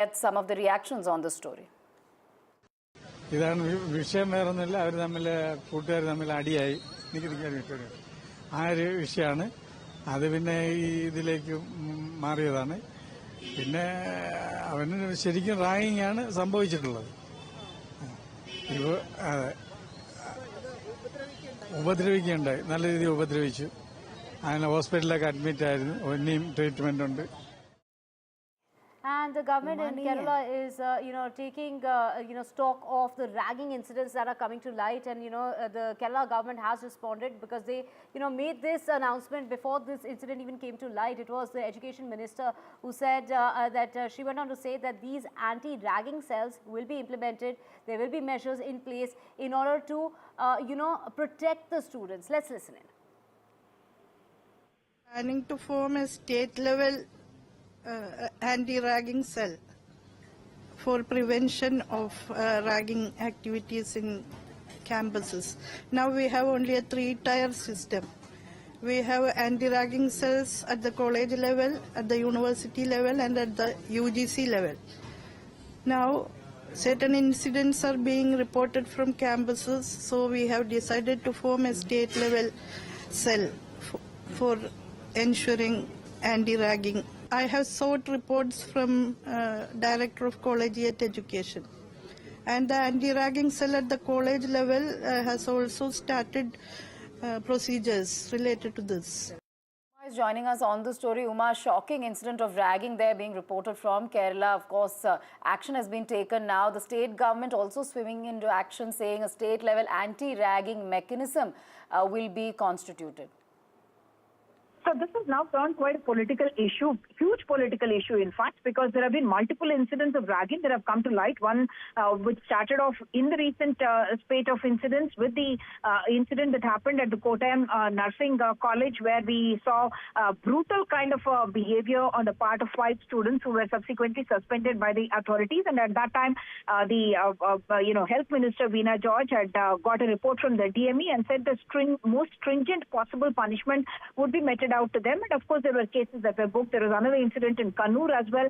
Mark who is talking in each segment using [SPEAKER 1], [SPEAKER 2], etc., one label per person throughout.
[SPEAKER 1] Get some of the reactions on the story.
[SPEAKER 2] ഇതാണ് വിഷയം വേറൊന്നുമില്ല. അവർ തമ്മിൽ കൂട്ടുകാർ തമ്മിൽ അടിയായി ആ ഒരു വിഷയമാണ്. അത് പിന്നെ ഈ ഇതിലേക്ക് മാറിയതാണ്. പിന്നെ അവന് ശരിക്കും റാഗിംഗ് ആണ് സംഭവിച്ചിട്ടുള്ളത്. ഉപദ്രവിക്കുകയുണ്ടായി, നല്ല രീതിയിൽ ഉപദ്രവിച്ചു. അങ്ങനെ ഹോസ്പിറ്റലിലൊക്കെ അഡ്മിറ്റ് ആയിരുന്നു. ഇനിയും ട്രീറ്റ്മെന്റ് ഉണ്ട്.
[SPEAKER 3] And the government in Kerala is, taking, stock of the ragging incidents that are coming to light. And, the Kerala government has responded because they, made this announcement before this incident even came to light. It was the education minister who said that she went on to say that these anti-ragging cells will be implemented. There will be measures in place in order to, protect the students. Let's listen in.
[SPEAKER 4] Planning to form a state-level anti-ragging cell for prevention of ragging activities in campuses. Now we have only a 3-tier system. We have anti-ragging cells at the college level, at the university level, and at the UGC level. Now certain incidents are being reported from campuses, so we have decided to form a state-level cell for ensuring anti-ragging. I have sought reports from Director of Collegiate Education, and the anti-ragging cell at the college level has also started procedures related to this.
[SPEAKER 1] Uma is joining us on the story. Uma, shocking incident of ragging there being reported from Kerala. Of course, action has been taken now. The state government also swimming into action, saying a state-level anti-ragging mechanism will be constituted.
[SPEAKER 5] So this has now turned quite a political issue, huge political issue in fact, because there have been multiple incidents of ragging that have come to light. One which started off in the recent spate of incidents with the incident that happened at the Qatar Nursing College, where we saw brutal kind of behavior on the part of 5 students who were subsequently suspended by the authorities. And at that time, the Health Minister Veena George had got a report from the DME and said the most stringent possible punishment would be meted out to them. And of course, there were cases that were booked. There was another incident in Kannur as well,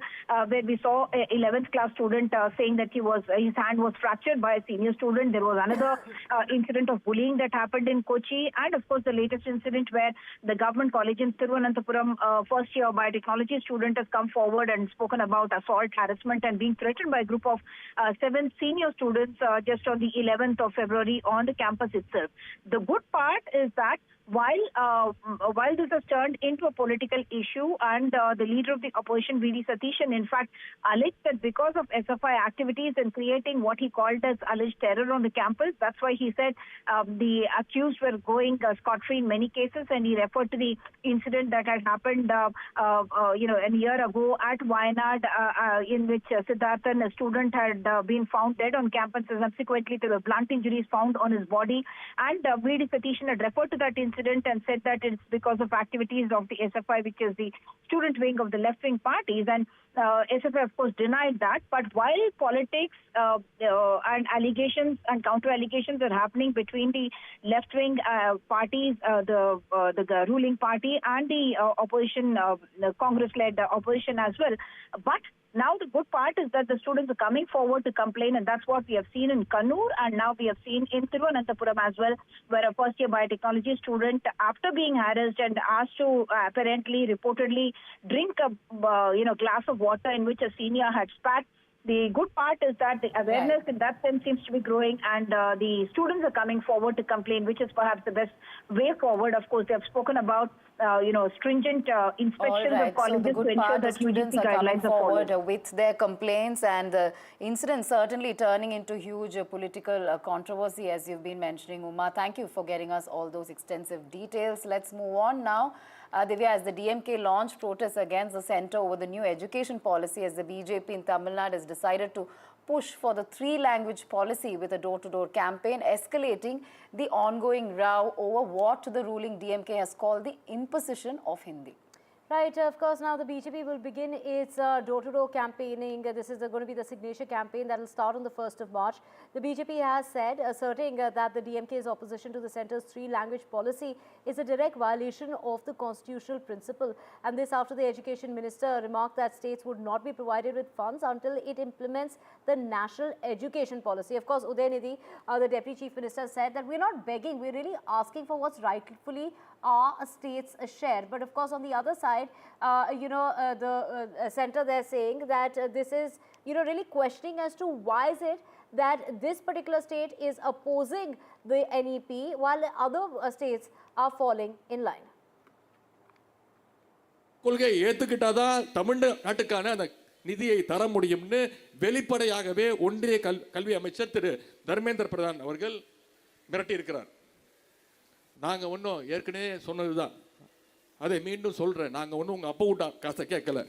[SPEAKER 5] where we saw a 11th class student saying that his hand was fractured by a senior student. There was another incident of bullying that happened in Kochi, and of course the latest incident where the government college in Thiruvananthapuram first year biotechnology student has come forward and spoken about assault, harassment, and being threatened by a group of 7 senior students just on the 11th of February on the campus itself. The good part is that while this has turned into a political issue, and the leader of the opposition, V.D. Satishan, in fact, alleged that because of SFI activities and creating what he called as alleged terror on the campus, that's why he said the accused were going scot-free in many cases, and he referred to the incident that had happened, a year ago at Wayanad, in which Siddharthan, a student, had been found dead on campus, and subsequently there were blunt injuries found on his body. And V.D. Satishan had referred to that incident and said that it's because of activities of the SFI, which is the student wing of the left-wing parties. And SFI, of course, denied that. But while politics and allegations and counter-allegations are happening between the left-wing parties, the ruling party, and the opposition, the Congress-led opposition as well. But now the good part is that the students are coming forward to complain, and that's what we have seen in Kannur, and now we have seen in Thiruvananthapuram as well, where a first-year biotechnology student, after being harassed and asked to apparently, reportedly drink a glass of water in which a senior had spat. The good part is that the awareness in that sense seems to be growing, and the students are coming forward to complain, which is perhaps the best way forward. Of course, they have spoken about stringent inspections of colleges to ensure that
[SPEAKER 1] students are coming forward with their complaints, and the incident certainly turning into huge political controversy, as you've been mentioning. Uma, thank you for getting us all those extensive details. Let's move on now. Divya, as the DMK launched protests against the centre over the new education policy, as the BJP in Tamil Nadu has decided to push for the 3-language policy with a door-to-door campaign, escalating the ongoing row over what the ruling DMK has called the imposition of Hindi.
[SPEAKER 3] Right, of course, now the BJP will begin its door-to-door campaigning. This is going to be the signature campaign that will start on the 1st of March. The BJP has said, asserting that the DMK's opposition to the centre's three-language policy is a direct violation of the constitutional principle. And this after the education minister remarked that states would not be provided with funds until it implements the national education policy. Of course, Udayanidhi, the deputy chief minister, said that we're not begging, we're really asking for what's rightfully our state's share. But of course, on the other side, the centre, they're saying that this is, really questioning as to why is it that this particular state is opposing the NEP while other states are falling in line.
[SPEAKER 6] கொள்கையை ஏத்துக்கிட்டாதான் தமிழ்நாட்டுக்கான அந்த நிதியை தர முடியும்னு வெளிப்படையாகவே ஒன்றிய கல்வி அமைச்சர் திரு தர்மேந்திர பிரதான் அவர்கள் மிரட்டி இருக்கிறார். நாங்க ஒன்றும் ஏற்கனவே சொன்னதுதான், அதை மீண்டும் சொல்றேன், நாங்க ஒன்றும் உங்க அப்பா விட்டா காசை கேட்கல.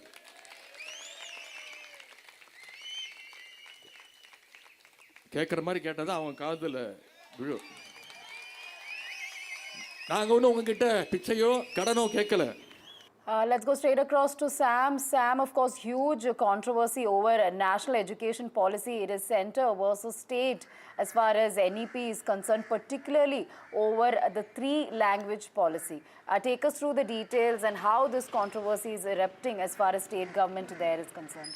[SPEAKER 6] கேட்குற மாதிரி கேட்டதான் அவன் காதுல விழும். நாங்க ஒன்றும் உங்ககிட்ட பிச்சையோ கடனோ கேட்கல.
[SPEAKER 1] Let's go straight across to Sam. Sam, of course, huge controversy over national education policy. It is centre versus state as far as NEP is concerned, particularly over the three-language policy. Take us through the details and how this controversy is erupting as far as state government there is concerned.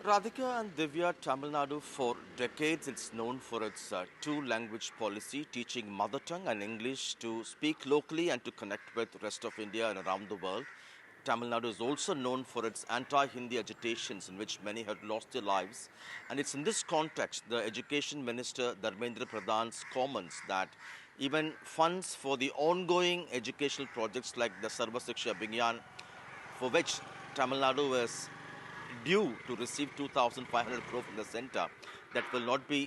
[SPEAKER 7] Radhika and Divya, Tamil Nadu for decades it's known for its two-language policy, teaching mother tongue and English to speak locally and to connect with the rest of India and around the world. Tamil Nadu is also known for its anti-Hindi agitations in which many had lost their lives. And it's in this context the Education Minister Dharmendra Pradhan's comments that even funds for the ongoing educational projects like the Sarva Shiksha Abhiyan, for which Tamil Nadu is due to receive 2,500 crore from the centre, that will not be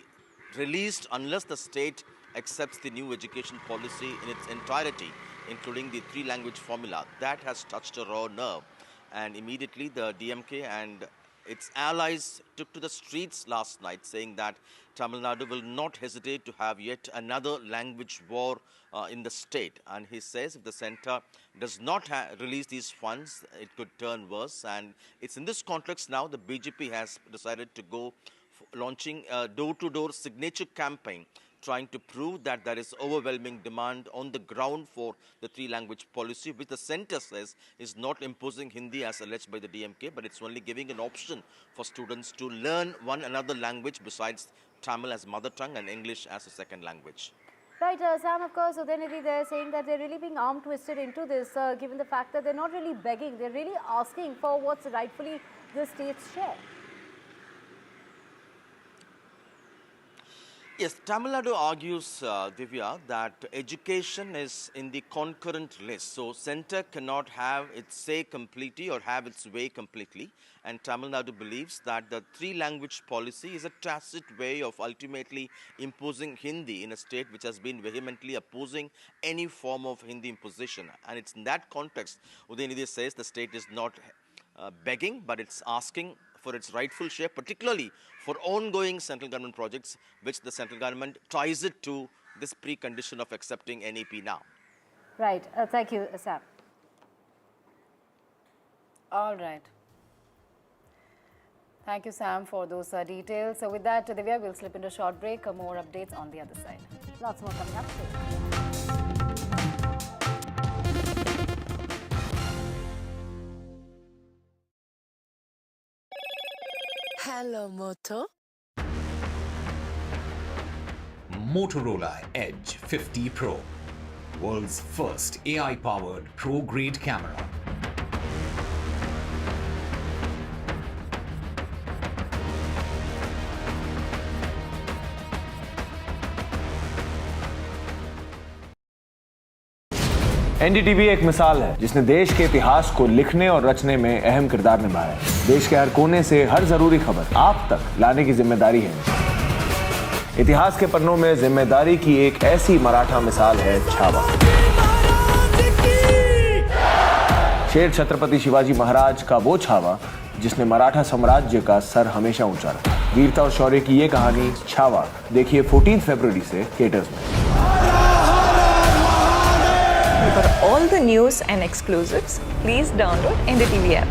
[SPEAKER 7] released unless the state accepts the new education policy in its entirety, including the three-language formula. That has touched a raw nerve. And immediately the DMK and its allies took to the streets last night saying that Tamil Nadu will not hesitate to have yet another language war in the state. And he says if the centre does not release these funds, it could turn worse. And it's in this context now the BJP has decided to go launching a door-to-door signature campaign, trying to prove that there is overwhelming demand on the ground for the three-language policy, which the centre says is not imposing Hindi as alleged by the DMK, but it's only giving an option for students to learn one another language besides Tamil as mother tongue and English as a second language.
[SPEAKER 3] Right, Sam, of course, Udayanidhi, they're saying that they're really being arm twisted into this, given the fact that they're not really begging, they're really asking for what's rightfully the state's share.
[SPEAKER 7] Yes, Tamil Nadu argues, Divya, that education is in the concurrent list. So, centre cannot have its say completely or have its way completely. And Tamil Nadu believes that the three-language policy is a tacit way of ultimately imposing Hindi in a state which has been vehemently opposing any form of Hindi imposition. And it's in that context, Udayanidhi says the state is not begging, but it's asking for its rightful share, particularly for ongoing central government projects, which the central government ties it to this precondition of accepting NEP now.
[SPEAKER 3] Right. Thank you, Sam.
[SPEAKER 1] All right. Thank you, Sam, for those details. So with that, Divya, we'll slip into a short break. More updates on the other side.
[SPEAKER 3] Lots more coming up.
[SPEAKER 8] Hello, Moto.
[SPEAKER 9] Motorola Edge 50 Pro, world's first AI-powered pro-grade camera.
[SPEAKER 10] NDTV एक मिसाल है जिसने देश के इतिहास को लिखने और रचने में अहम किरदार निभाया है। देश के हर कोने से हर जरूरी खबर आप तक लाने की जिम्मेदारी है। इतिहास के पन्नों में जिम्मेदारी की एक ऐसी मराठा मिसाल है छावा। शेर छत्रपति शिवाजी महाराज का वो छावा जिसने मराठा साम्राज्य का सर हमेशा ऊंचा रखा। वीरता और शौर्य की ये कहानी छावा देखिए 14 फरवरी से थिएटर्स में।
[SPEAKER 8] all the news and exclusives, please download NDTV app.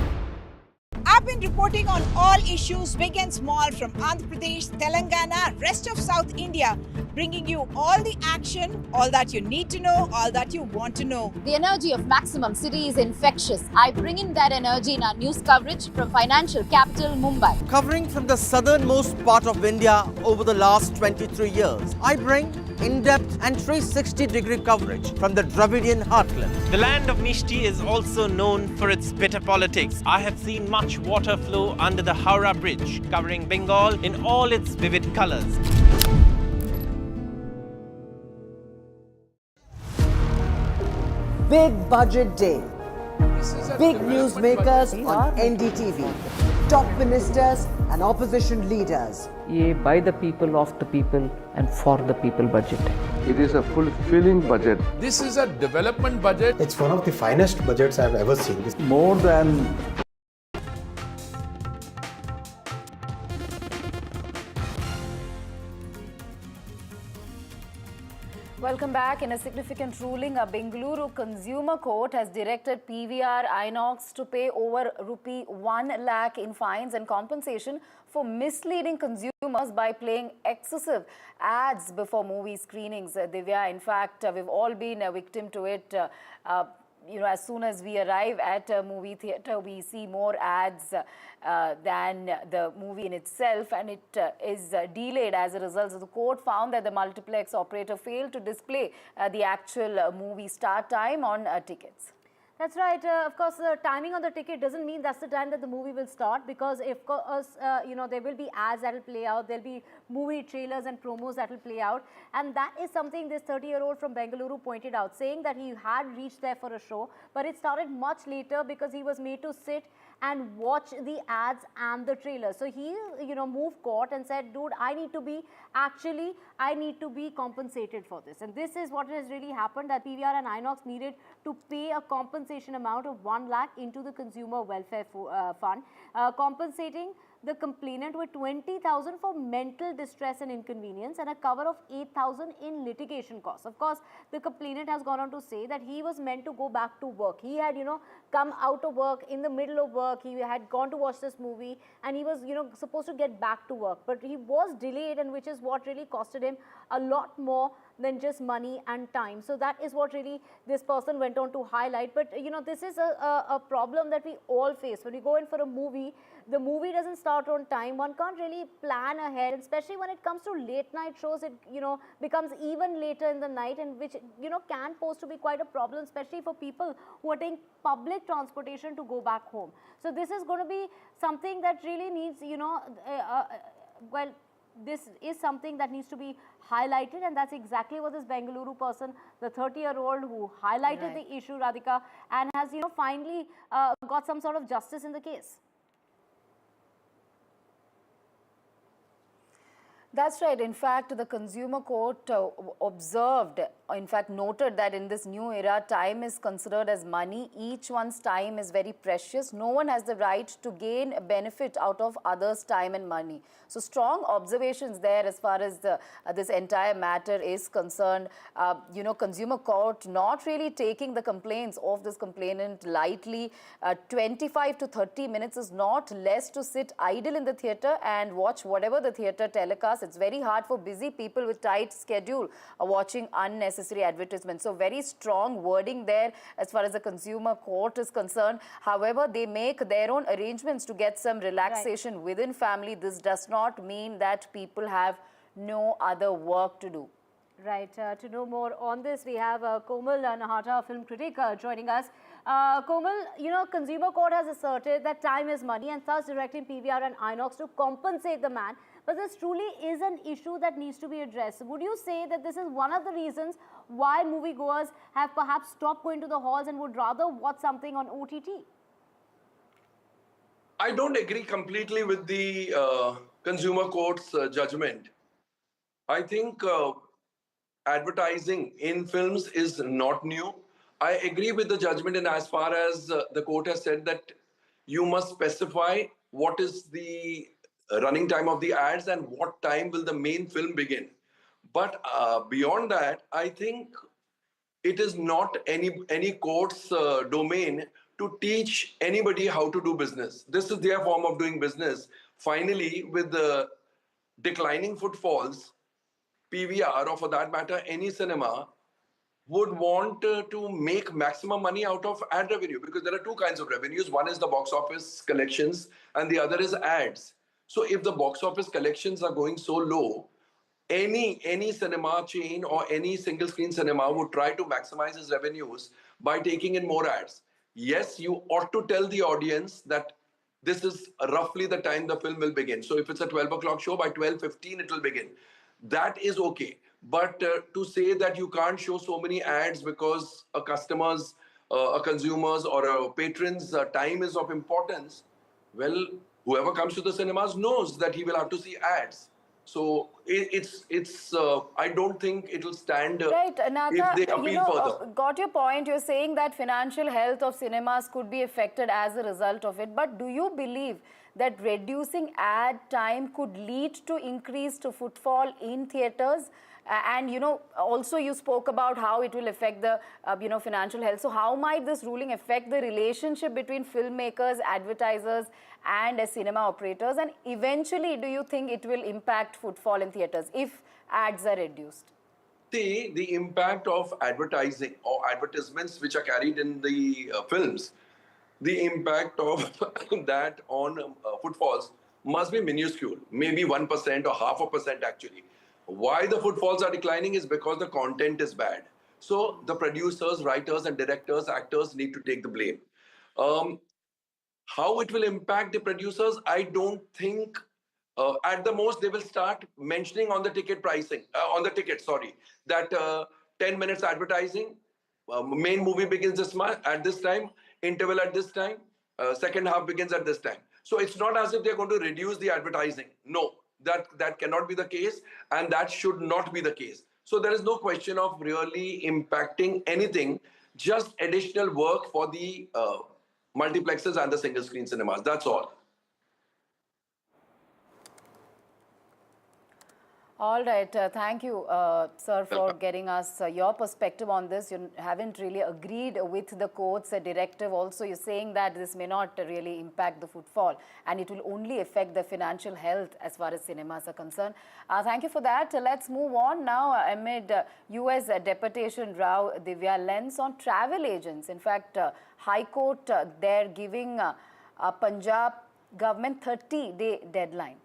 [SPEAKER 11] I've been reporting on all issues, big and small, from Andhra Pradesh, Telangana, rest of South India, bringing you all the action, all that you need to know, all that you want to know.
[SPEAKER 12] The energy of Maximum City is infectious. I bring in that energy in our news coverage from financial capital Mumbai.
[SPEAKER 7] Covering from the southernmost part of India over the last 23 years, I bring in-depth and 360-degree coverage from the Dravidian heartland.
[SPEAKER 13] The land of Mishti is also known for its bitter politics. I have seen much water flow under the Howrah Bridge, covering Bengal in all its vivid colors.
[SPEAKER 14] Big budget day. Big newsmakers on NDTV. Top ministers and opposition leaders.
[SPEAKER 15] ये by the people, of the people and for the people budget.
[SPEAKER 16] It is a fulfilling budget.
[SPEAKER 17] This is a development budget.
[SPEAKER 18] It's one of the finest budgets I've ever seen.
[SPEAKER 2] More than
[SPEAKER 1] Welcome back. In a significant ruling, a Bengaluru Consumer Court has directed PVR Inox to pay over rupee 1 lakh in fines and compensation for misleading consumers by playing excessive ads before movie screenings. Divya, in fact, we've all been a victim to it. As soon as we arrive at a movie theatre, we see more ads than the movie in itself, and it is delayed as a result. So the court found that the multiplex operator failed to display the actual movie start time on tickets.
[SPEAKER 3] That's right. Of course, the timing on the ticket doesn't mean that's the time that the movie will start, because of course, there will be ads that will play out, there'll be movie trailers and promos that will play out, and that is something this 30-year-old from Bengaluru pointed out, saying that he had reached there for a show, but it started much later because he was made to sit and watch the ads and the trailer. So he, moved court and said, dude, I need to be compensated for this. And this is what has really happened, that PVR and Inox needed to pay a compensation amount of 1 lakh into the Consumer Welfare Fund, compensating the complainant with 20,000 for mental distress and inconvenience and a cover of 8,000 in litigation costs. Of course, the complainant has gone on to say that he was meant to go back to work. He had, come out of work, in the middle of work, he had gone to watch this movie, and he was, supposed to get back to work. But he was delayed, and which is what really costed him a lot more than just money and time. So that is what really this person went on to highlight. But, this is a problem that we all face. When we go in for a movie, the movie doesn't start on time. One can't really plan ahead, especially when it comes to late night shows. It becomes even later in the night, and which can pose to be quite a problem, especially for people who are taking public transportation to go back home. So this is going to be something that really needs this is something that needs to be highlighted, and that's exactly what this Bengaluru person, the 30-year-old who highlighted the issue, Radhika, and has finally got some sort of justice in the case.
[SPEAKER 1] That's right. In fact, the Consumer Court noted that in this new era, time is considered as money. Each one's time is very precious. No one has the right to gain a benefit out of others' time and money. So strong observations there as far as this entire matter is concerned. Consumer Court not really taking the complaints of this complainant lightly. 25 to 30 minutes is not less to sit idle in the theatre and watch whatever the theatre telecasts. It's very hard for busy people with tight schedule watching unnecessary advertisements. So very strong wording there as far as the Consumer Court is concerned. However, they make their own arrangements to get some relaxation within family. This does not mean that people have no other work to do.
[SPEAKER 3] Right. To know more on this, we have Komal Nahata, film critic, joining us. Komal, Consumer Court has asserted that time is money, and thus directing PVR and Inox to compensate the man. But this truly is an issue that needs to be addressed. Would you say that this is one of the reasons why moviegoers have perhaps stopped going to the halls and would rather watch something on OTT?
[SPEAKER 19] I don't agree completely with the Consumer Court's judgment. I think advertising in films is not new. I agree with the judgment in as far as the court has said that you must specify what is the running time of the ads and what time will the main film begin. But beyond that, I think it is not any court's domain to teach anybody how to do business. This is their form of doing business. Finally, with the declining footfalls, PVR, or for that matter, any cinema, would want to make maximum money out of ad revenue, because there are two kinds of revenues. One is the box office collections and the other is ads. So if the box office collections are going so low, any cinema chain or any single screen cinema would try to maximize its revenues by taking in more ads. Yes, you ought to tell the audience that this is roughly the time the film will begin. So if it's a 12 o'clock show, by 12:15 it will begin. That is okay. But to say that you can't show so many ads because a customer's, a consumer's or a patron's time is of importance, well, whoever comes to the cinemas knows that he will have to see ads. So I don't think it will stand
[SPEAKER 1] Right,
[SPEAKER 19] if they appeal further.
[SPEAKER 1] got your point. You're saying that financial health of cinemas could be affected as a result of it. But do you believe that reducing ad time could lead to increased footfall in theatres? And, also you spoke about how it will affect the, financial health. So how might this ruling affect the relationship between filmmakers, advertisers, and cinema operators? And eventually, do you think it will impact footfall in theatres if ads are reduced?
[SPEAKER 19] See, the impact of advertising or advertisements which are carried in the films, the impact of that on footfalls must be minuscule, maybe 1% or 0.5% actually. Why the footfalls are declining is because the content is bad. So the producers, writers and directors, actors need to take the blame. How it will impact the producers, I don't think. At the most, they will start mentioning on the ticket pricing, that 10 minutes advertising, main movie begins at this time, interval at this time, second half begins at this time. So it's not as if they're going to reduce the advertising. No, that cannot be the case, and that should not be the case. So there is no question of really impacting anything, just additional work for the multiplexes and the single screen cinemas. That's all.
[SPEAKER 1] All right. Thank you, sir, for getting us your perspective on this. You haven't really agreed with the court's directive. Also, you're saying that this may not really impact the footfall and it will only affect the financial health as far as cinemas are concerned. Thank you for that. Let's move on now amid US deportation row. Divya, lens on travel agents. In fact, High Court, they're giving Punjab government 30-day deadline.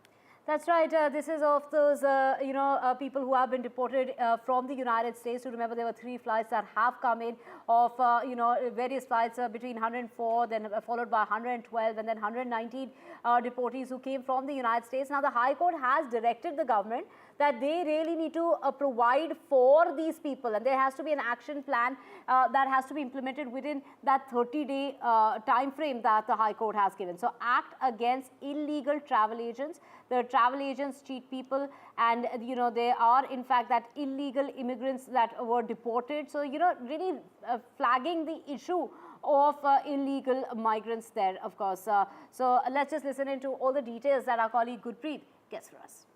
[SPEAKER 3] That's right. This is of those, people who have been deported from the United States. So remember, there were 3 flights that have come in of, various flights between 104, then followed by 112, and then 119 deportees who came from the United States. Now, the High Court has directed the government that they really need to provide for these people, and there has to be an action plan that has to be implemented within that 30-day time frame that the High Court has given. So act against illegal travel agents. The travel agents cheat people, and they are in fact that illegal immigrants that were deported. So really flagging the issue of illegal migrants there, of course. So let's just listen into all the details that our colleague Gurpreet gets for us.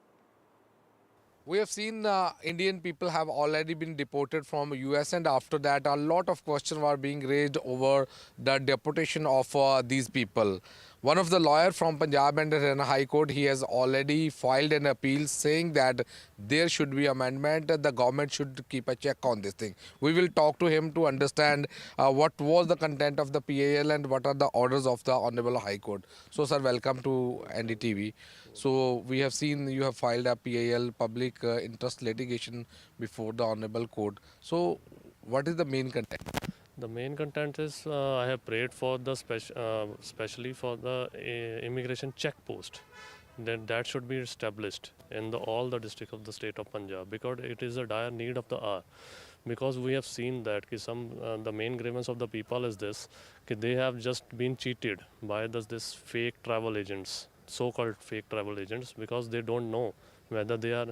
[SPEAKER 17] We have seen Indian people have already been deported from US, and after that a lot of questions were being raised over the deportation of these people. One of the lawyers from Punjab and Haryana High Court, he has already filed an appeal saying that there should be amendment, the government should keep a check on this thing. We will talk to him to understand what was the content of the PAL and what are the orders of the Honorable High Court. So sir, welcome to NDTV. So we have seen you have filed a PAL, public interest litigation, before the Honorable Court. So what is the main content?
[SPEAKER 20] The main content is I have prayed for the especially for the immigration check post. That should be established in all the districts of the state of Punjab, because it is a dire need of the hour. Because we have seen that the main grievance of the people is this, they have just been cheated by this fake travel agents, so-called fake travel agents, because they don't know whether they are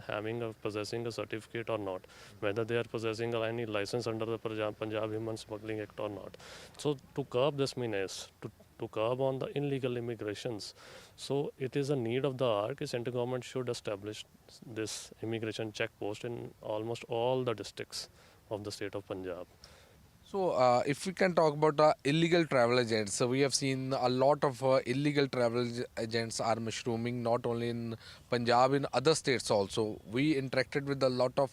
[SPEAKER 20] possessing a certificate or not, whether they are possessing any license under the Punjab Human Smuggling Act or not. So to curb this menace, to curb on the illegal immigrations, so it is a need of the hour. Central government should establish this immigration check post in almost all the districts of the state of Punjab.
[SPEAKER 17] So, if we can talk about illegal travel agents, so we have seen a lot of illegal travel agents are mushrooming, not only in Punjab, in other states also. We interacted with a lot of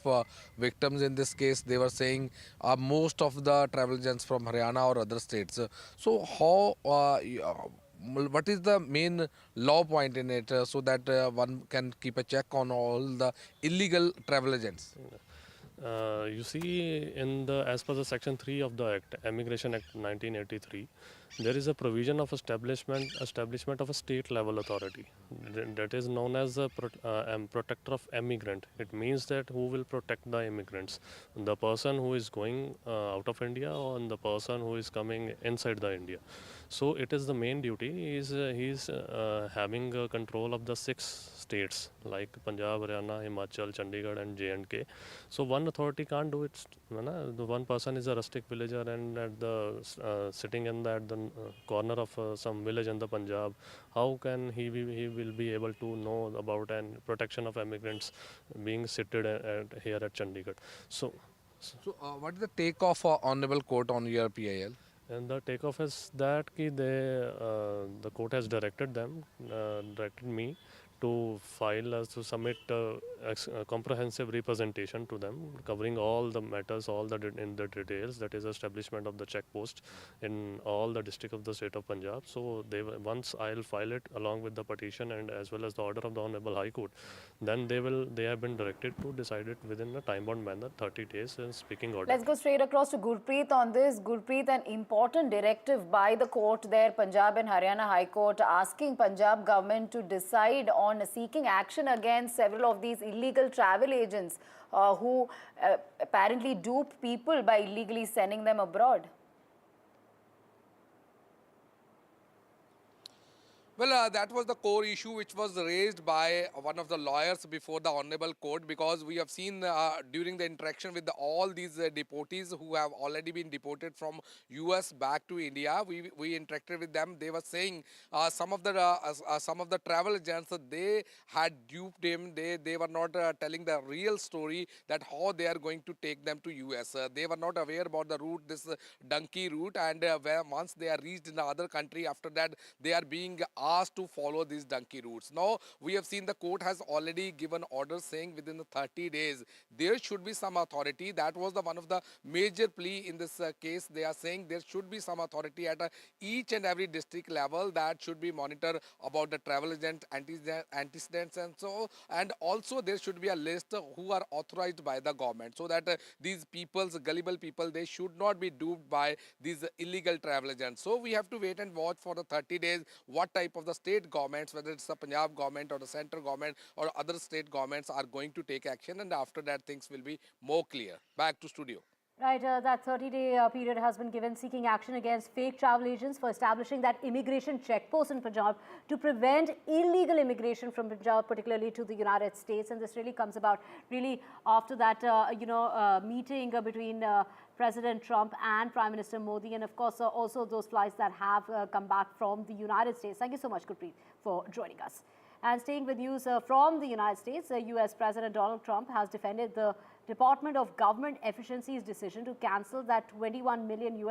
[SPEAKER 17] victims in this case. They were saying most of the travel agents from Haryana or other states. So, what is the main law point in it so that one can keep a check on all the illegal travel agents?
[SPEAKER 20] You see, as per the Section 3 of the Act, Immigration Act 1983, there is a provision of establishment of a state-level authority that is known as a protector of immigrant. It means that who will protect the immigrants, the person who is going out of India or the person who is coming inside the India. So it is the main duty. He is having control of the 6 states like Punjab, Haryana, Himachal, Chandigarh and J&K. So one authority can't do it. The one person is a rustic villager and sitting at the corner of some village in the Punjab. How can he will be able to know about protection of immigrants being seated here at Chandigarh? So
[SPEAKER 17] what is the take of Honorable Court on your PIL?
[SPEAKER 20] And the takeoff is that the court has directed me to submit comprehensive representation to them, covering all the matters, in the details. That is establishment of the check post in all the district of the state of Punjab. So once I'll file it along with the petition and as well as the order of the Honorable High Court, then they have been directed to decide it within a time-bound manner, 30 days in speaking order.
[SPEAKER 1] Let's go straight across to Gurpreet on this. Gurpreet, an important directive by the court there, Punjab and Haryana High Court, asking Punjab government to decide on seeking action against several of these illegal travel agents who apparently dupe people by illegally sending them abroad.
[SPEAKER 17] Well, that was the core issue which was raised by one of the lawyers before the Honorable Court, because we have seen during the interaction with all these deportees who have already been deported from US back to India. We interacted with them. They were saying some of the travel agents, they had duped him. They were not telling the real story that how they are going to take them to US. They were not aware about the route, this donkey route, and once they are reached in the other country, after that they are being asked to follow these donkey routes. Now, we have seen the court has already given orders saying within the 30 days, there should be some authority. That was one of the major plea in this case. They are saying there should be some authority at each and every district level that should be monitored about the travel agent, antecedents and so. And also there should be a list who are authorized by the government, so that these gullible people, they should not be duped by these illegal travel agents. So we have to wait and watch for the 30 days what type of the state governments, whether it's the Punjab government or the central government or other state governments, are going to take action, and after that things will be more clear. Back to studio.
[SPEAKER 3] Right, that 30-day period has been given seeking action against fake travel agents for establishing that immigration checkpost in Punjab to prevent illegal immigration from Punjab, particularly to the United States. And this really comes about really after that, meeting between President Trump and Prime Minister Modi, and of course also those flights that have come back from the United States. Thank you so much, Gurpreet, for joining us. And staying with news from the United States, US President Donald Trump has defended the Department of Government Efficiency's decision to cancel that $21 million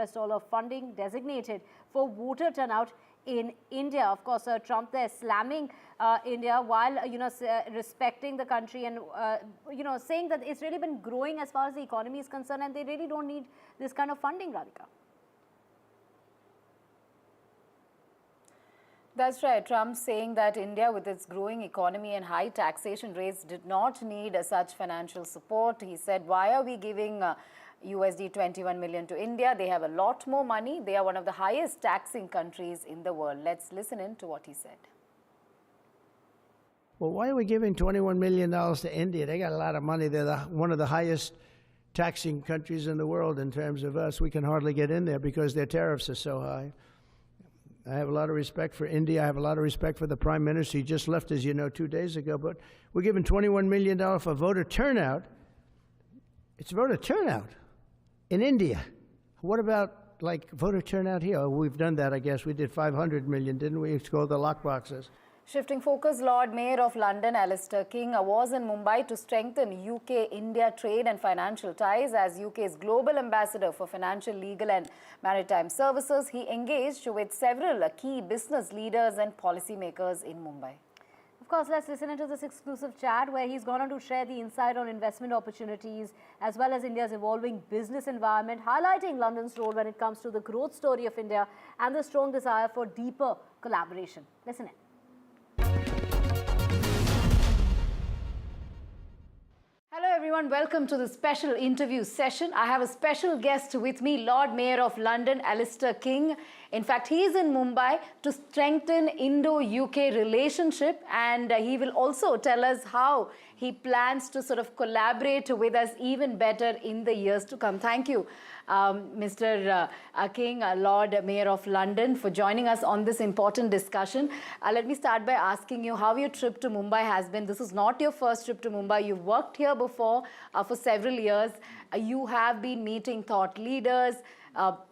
[SPEAKER 3] funding designated for voter turnout in India. Of course, Trump there slamming India while respecting the country and saying that it's really been growing as far as the economy is concerned, and they really don't need this kind of funding, Radhika.
[SPEAKER 1] That's right. Trump saying that India, with its growing economy and high taxation rates, did not need such financial support. He said, why are we giving USD 21 million to India? They have a lot more money. They are one of the highest taxing countries in the world. Let's listen in to what he said.
[SPEAKER 21] Well, why are we giving $21 million to India? They got a lot of money. They're one of the highest taxing countries in the world in terms of us. We can hardly get in there because their tariffs are so high. I have a lot of respect for India. I have a lot of respect for the Prime Minister. He just left, as you know, 2 days ago. But we're giving $21 million for voter turnout. It's voter turnout in India. What about, like, voter turnout here? Oh, we've done that, I guess. We did $500 million, didn't we? It's called the lock boxes.
[SPEAKER 1] Shifting focus, Lord Mayor of London, Alistair King, was in Mumbai to strengthen UK-India trade and financial ties. As UK's global ambassador for financial, legal and maritime services, he engaged with several key business leaders and policymakers in Mumbai.
[SPEAKER 3] Of course, let's listen into this exclusive chat where he's gone on to share the insight on investment opportunities as well as India's evolving business environment, highlighting London's role when it comes to the growth story of India and the strong desire for deeper collaboration. Listen in.
[SPEAKER 1] Hello everyone, welcome to the special interview session. I have a special guest with me, Lord Mayor of London, Alistair King. In fact, he is in Mumbai to strengthen Indo-UK relationship, and he will also tell us how he plans to sort of collaborate with us even better in the years to come. Thank you, Mr. King, Lord Mayor of London, for joining us on this important discussion. Let me start by asking you how your trip to Mumbai has been. This is not your first trip to Mumbai. You've worked here before for several years. You have been meeting thought leaders,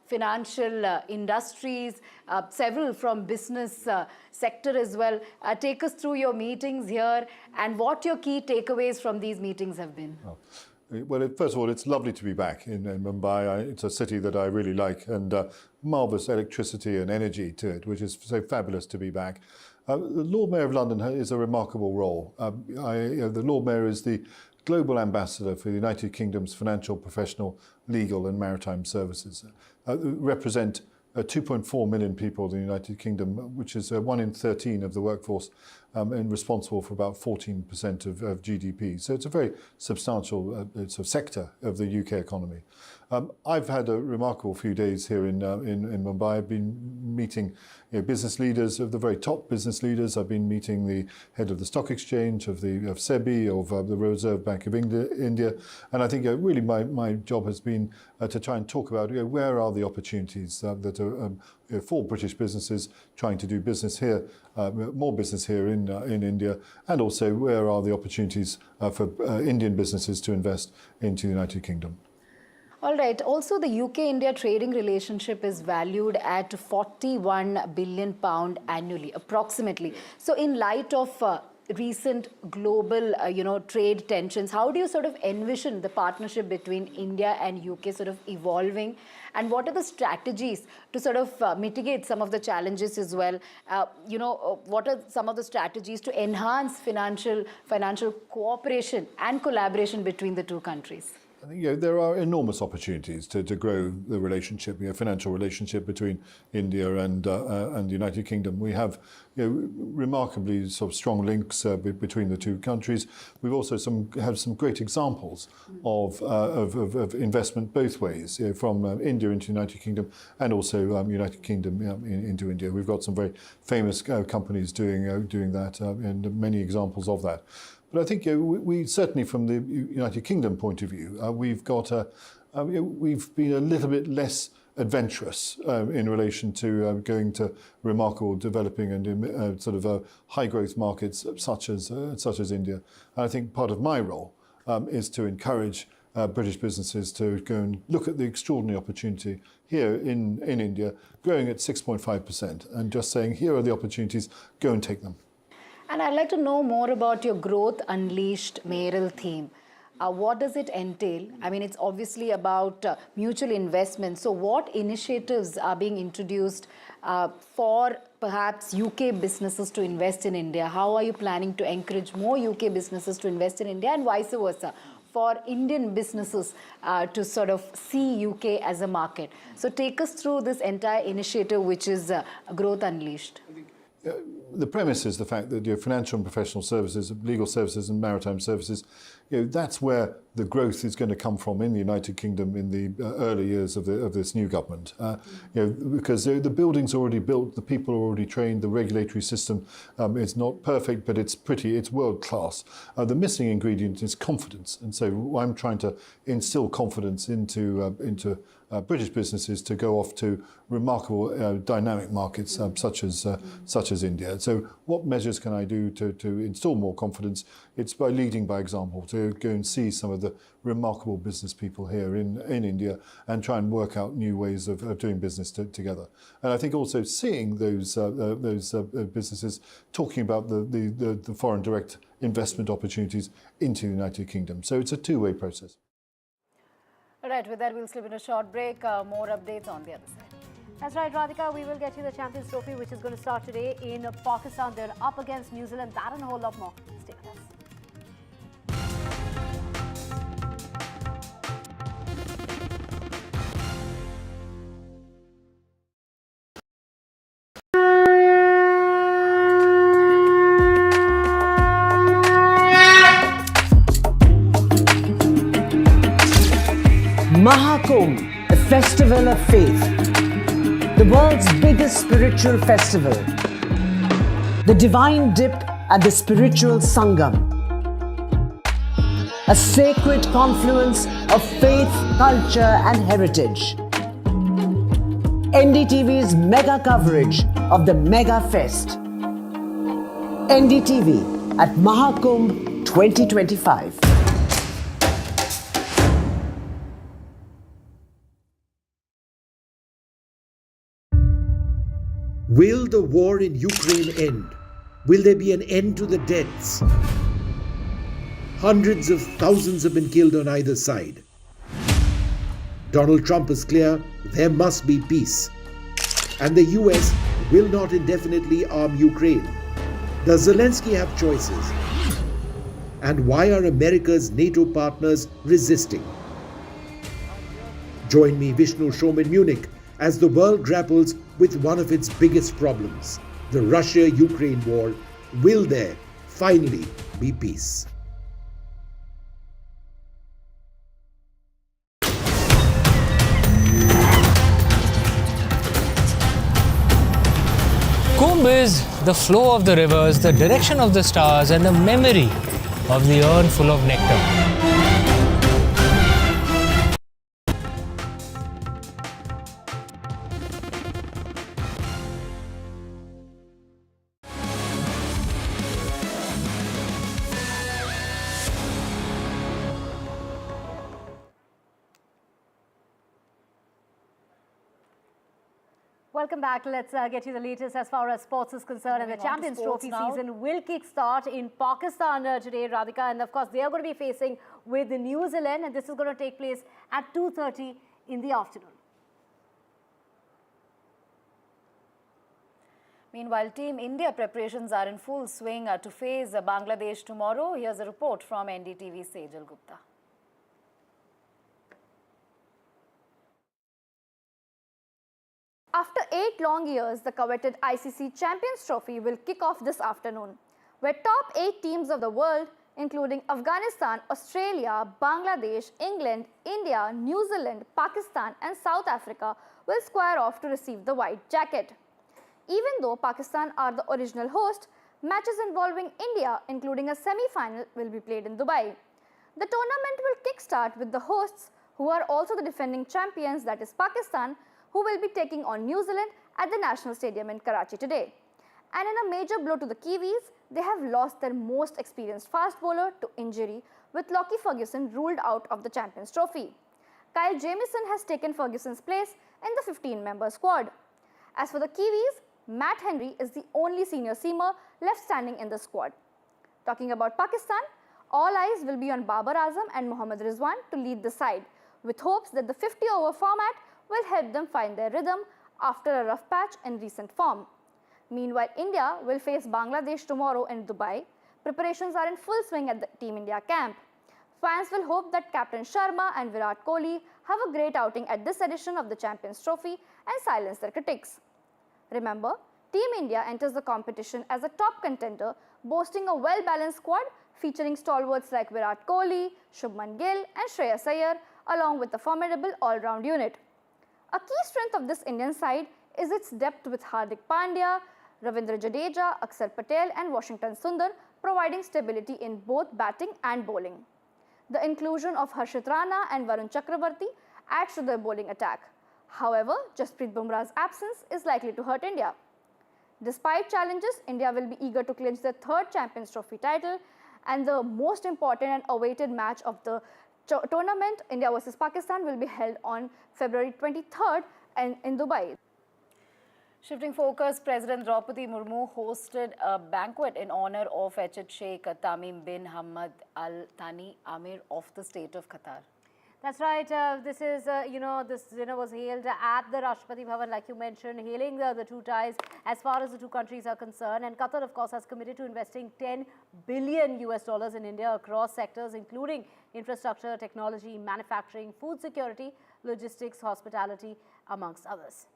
[SPEAKER 1] financial industries, several from business sector as well. Take us through your meetings here and what your key takeaways from these meetings have been.
[SPEAKER 4] Well, first of all, it's lovely to be back in Mumbai. It's a city that I really like, and marvellous electricity and energy to it, which is so fabulous to be back. The Lord Mayor of London is a remarkable role. The Lord Mayor is the global ambassador for the United Kingdom's financial, professional, legal and maritime services. Represent 2.4 million people in the United Kingdom, which is 1 in 13 of the workforce, and responsible for about 14% of GDP. So it's a very substantial sector of the UK economy. I've had a remarkable few days here in Mumbai. I've been meeting business leaders, of the very top business leaders. I've been meeting the head of the stock exchange, of SEBI, of the Reserve Bank of India. And I think really my job has been to try and talk about where are the opportunities that are for British businesses trying to do business here, more business here in India, and also where are the opportunities for Indian businesses to invest into the United Kingdom.
[SPEAKER 1] All right. Also, the UK-India trading relationship is valued at £41 billion annually, approximately. So in light of recent global, trade tensions, how do you sort of envision the partnership between India and UK sort of evolving? And what are the strategies to sort of mitigate some of the challenges as well? What are some of the strategies to enhance financial cooperation and collaboration between the two countries?
[SPEAKER 4] I think there are enormous opportunities to grow the relationship, financial relationship between India and the United Kingdom. We have remarkably sort of strong links between the two countries. We've also have some great examples of investment both ways, from India into the United Kingdom and also United Kingdom into India. We've got some very famous companies doing that, and many examples of that. But I think we certainly, from the United Kingdom point of view, we've been a little bit less adventurous in relation to going to remarkable developing and high growth markets such as India. And I think part of my role is to encourage British businesses to go and look at the extraordinary opportunity here in India, growing at 6.5%, and just saying, here are the opportunities, go and take them.
[SPEAKER 1] And I'd like to know more about your Growth Unleashed mayoral theme. What does it entail? I mean, it's obviously about mutual investment. So what initiatives are being introduced for perhaps UK businesses to invest in India? How are you planning to encourage more UK businesses to invest in India, and vice versa, for Indian businesses to sort of see UK as a market? So take us through this entire initiative, which is Growth Unleashed.
[SPEAKER 4] The premise is the fact that financial and professional services, legal services and maritime services, that's where the growth is going to come from in the United Kingdom in the early years of this new government. Because the building's already built, the people are already trained, the regulatory system is not perfect, but it's world class. The missing ingredient is confidence, and so I'm trying to instill confidence into British businesses to go off to remarkable dynamic markets such as India. So what measures can I do to install more confidence? It's by leading by example, to go and see some of the remarkable business people here in India and try and work out new ways of doing business together. And I think also seeing those businesses talking about the foreign direct investment opportunities into the United Kingdom. So it's a two-way process.
[SPEAKER 1] All right, with that, we'll slip in a short break. More updates on the other side.
[SPEAKER 3] That's right, Radhika. We will get you the Champions Trophy, which is going to start today in Pakistan. They're up against New Zealand. That and a whole lot more. Stay with us.
[SPEAKER 14] Maha Kumbh, a festival of faith. The world's biggest spiritual festival. The divine dip at the spiritual Sangam. A sacred confluence of faith, culture and heritage. NDTV's mega coverage of the Mega Fest. NDTV at Maha Kumbh 2025.
[SPEAKER 5] Will the war in Ukraine end? Will there be an end to the deaths? Hundreds of thousands have been killed on either side. Donald Trump is clear there must be peace. And the US will not indefinitely arm Ukraine. Does Zelensky have choices? And why are America's NATO partners resisting? Join me, Vishnu Shom, in Munich as the world grapples with one of its biggest problems, the Russia-Ukraine war. Will there finally be peace?
[SPEAKER 22] Kumbh is the flow of the rivers, the direction of the stars, and a memory of the urn full of nectar.
[SPEAKER 3] Welcome back. Let's get you the latest as far as sports is concerned. And the Champions Trophy season will kick-start in Pakistan today, Radhika. And of course, they are going to be facing with New Zealand. And this is going to take place at 2:30 in the afternoon.
[SPEAKER 1] Meanwhile, Team India preparations are in full swing to face Bangladesh tomorrow. Here's a report from NDTV's Sejal Gupta.
[SPEAKER 23] After 8 long years, the coveted ICC Champions Trophy will kick off this afternoon, where top 8 teams of the world, including Afghanistan, Australia, Bangladesh, England, India, New Zealand, Pakistan and South Africa will square off to receive the white jacket. Even though Pakistan are the original host, matches involving India, including a semi-final, will be played in Dubai. The tournament will kickstart with the hosts, who are also the defending champions, that is Pakistan, who will be taking on New Zealand at the National Stadium in Karachi today. And in a major blow to the Kiwis, they have lost their most experienced fast bowler to injury, with Lockie Ferguson ruled out of the Champions Trophy. Kyle Jamieson has taken Ferguson's place in the 15-member squad. As for the Kiwis, Matt Henry is the only senior seamer left standing in the squad. Talking about Pakistan, all eyes will be on Babar Azam and Mohammad Rizwan to lead the side, with hopes that the 50-over format will help them find their rhythm after a rough patch in recent form. Meanwhile, India will face Bangladesh tomorrow in Dubai. Preparations are in full swing at the Team India camp. Fans will hope that Captain Sharma and Virat Kohli have a great outing at this edition of the Champions Trophy and silence their critics. Remember, Team India enters the competition as a top contender, boasting a well-balanced squad featuring stalwarts like Virat Kohli, Shubman Gill and Shreyas Iyer, along with a formidable all-round unit. A key strength of this Indian side is its depth, with Hardik Pandya, Ravindra Jadeja, Akshar Patel and Washington Sundar providing stability in both batting and bowling. The inclusion of Harshit Rana and Varun Chakravarti adds to their bowling attack. However, Jasprit Bumrah's absence is likely to hurt India. Despite challenges, India will be eager to clinch their third Champions Trophy title, and the most important and awaited match of the tournament, India versus Pakistan, will be held on February 23rd in Dubai.
[SPEAKER 1] Shifting focus, President Draupadi Murmu hosted a banquet in honor of H.H. Sheikh Tamim bin Hamad Al Thani, Amir of the state of Qatar.
[SPEAKER 3] That's right. This is, this dinner was held at the Rashtrapati Bhavan, like you mentioned, hailing the two ties as far as the two countries are concerned. And Qatar, of course, has committed to investing $10 billion in India across sectors, including infrastructure, technology, manufacturing, food security, logistics, hospitality, amongst others.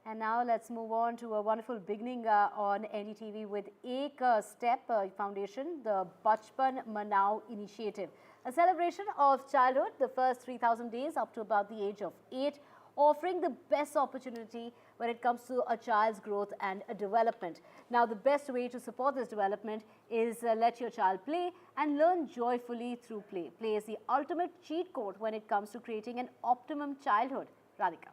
[SPEAKER 3] And now let's move on to a wonderful beginning on NDTV with Ek Step Foundation, the Bachpan Manao Initiative. A celebration of childhood, the first 3,000 days up to about the age of 8, offering the best opportunity when it comes to a child's growth and development. Now, the best way to support this development is let your child play and learn joyfully through play. Play is the ultimate cheat code when it comes to creating an optimum childhood. Radhika.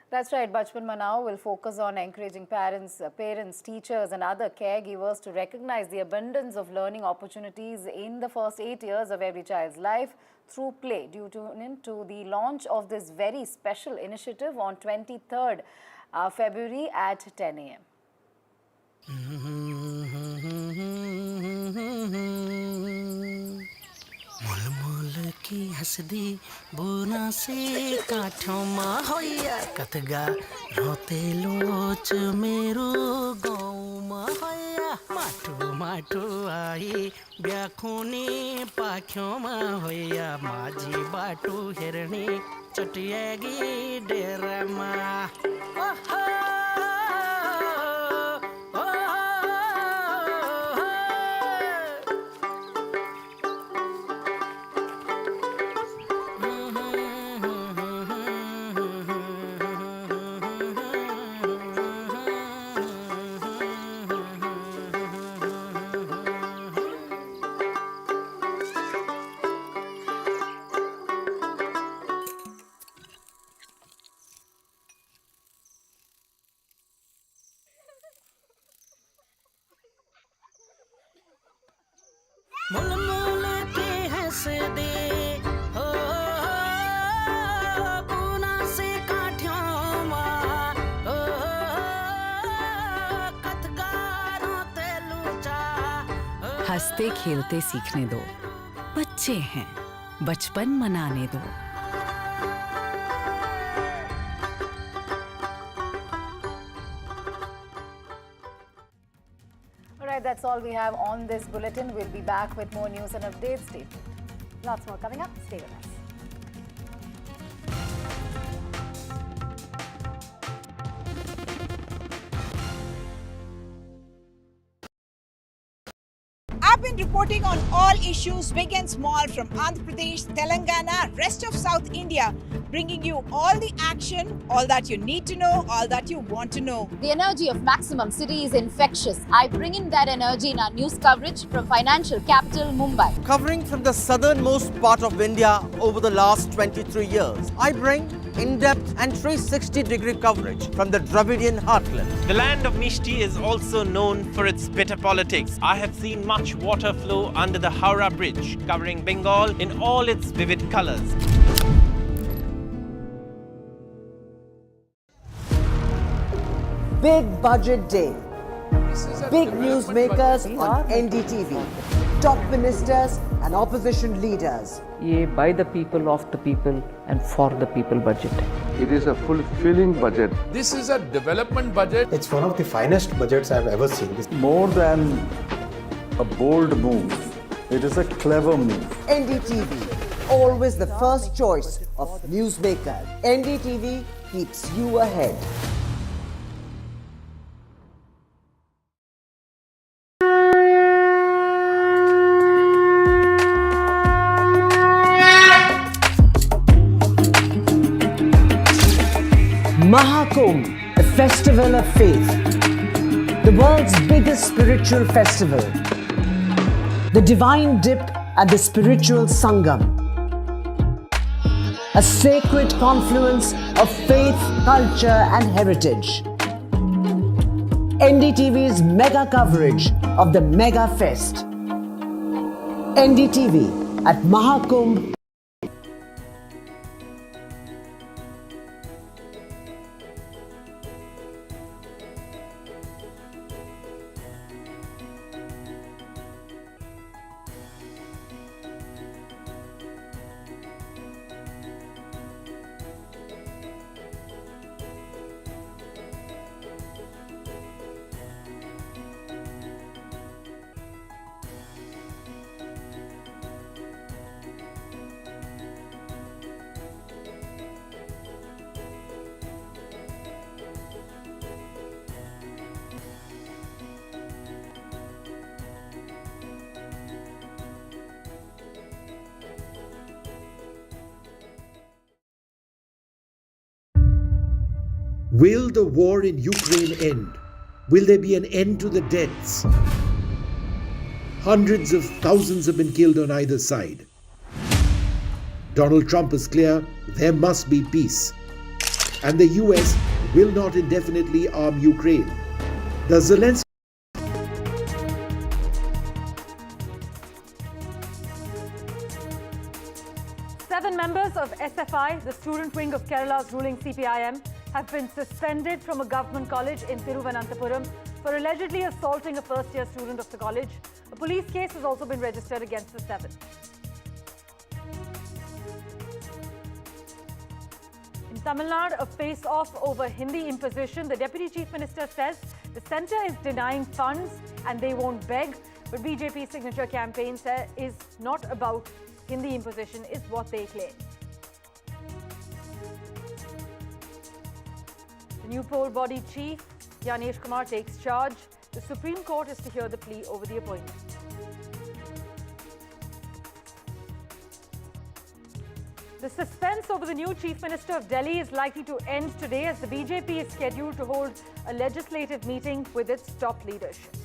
[SPEAKER 1] That's right. Bachpan Manao will focus on encouraging parents, teachers and other caregivers to recognize the abundance of learning opportunities in the first 8 years of every child's life through play. Do tune in to the launch of this very special initiative on 23rd February at 10 a.m.
[SPEAKER 6] मुल की हसदी बोना से काठों मा होया कतगा रोते लोच मेरो गाँव मा होया माटू माटू आई ब्याखोने पाख्यों मा होया माजी बाटू हिरणी चटियागी डेरा मा
[SPEAKER 9] हंसते खेलते सीखने दो, बच्चे हैं, बचपन मनाने दो।
[SPEAKER 1] Alright, that's all we have on this bulletin. We'll be back with more news and updates. Stay tuned.
[SPEAKER 3] Lots more coming up. Stay with us.
[SPEAKER 11] I've been reporting on all issues, big and small, from Andhra Pradesh, Telangana, rest of South India, bringing you all the action, all that you need to know, all that you want to know.
[SPEAKER 12] The energy of Maximum City is infectious. I bring in that energy in our news coverage from financial capital Mumbai.
[SPEAKER 7] Covering from the southernmost part of India over the last 23 years, I bring in-depth and 360-degree coverage from the Dravidian heartland.
[SPEAKER 13] The land of Mishti is also known for its bitter politics. I have seen much water flow under the Howrah Bridge, covering Bengal in all its vivid colors.
[SPEAKER 14] Big Budget Day. Big newsmakers on NDTV. Top ministers and opposition leaders.
[SPEAKER 15] ये by the people, of the people and for the people budget.
[SPEAKER 16] It is a fulfilling budget.
[SPEAKER 17] This is a development budget.
[SPEAKER 18] It's one of the finest budgets I've ever seen.
[SPEAKER 10] More than a bold move, it is a clever move.
[SPEAKER 14] NDTV, always the first choice of newsmaker. NDTV keeps you ahead. Maha Kumbh, a festival of faith, the world's biggest spiritual festival, the divine dip at the spiritual Sangam. a sacred confluence of faith, culture, and heritage. NDTV's mega coverage of the Mega Fest. NDTV at Maha Kumbh.
[SPEAKER 5] Will the war in Ukraine end? Will there be an end to the deaths? Hundreds of thousands have been killed on either side. Donald Trump is clear there must be peace. And the US will not indefinitely arm Ukraine. The Zelensky
[SPEAKER 2] Members of SFI, the student wing of Kerala's ruling CPIM, have been suspended from a government college in Thiruvananthapuram for allegedly assaulting a first-year student of the college. A police case has also been registered against the seven. In Tamil Nadu, a face-off over Hindi imposition. The Deputy Chief Minister says the centre is denying funds and they won't beg. But BJP's signature campaign is not about Hindi imposition, is what they claim. The new poll body chief, Gyanesh Kumar, takes charge. The Supreme Court is to hear the plea over the appointment. The suspense over the new Chief Minister of Delhi is likely to end today as the BJP is scheduled to hold a legislative meeting with its top leadership.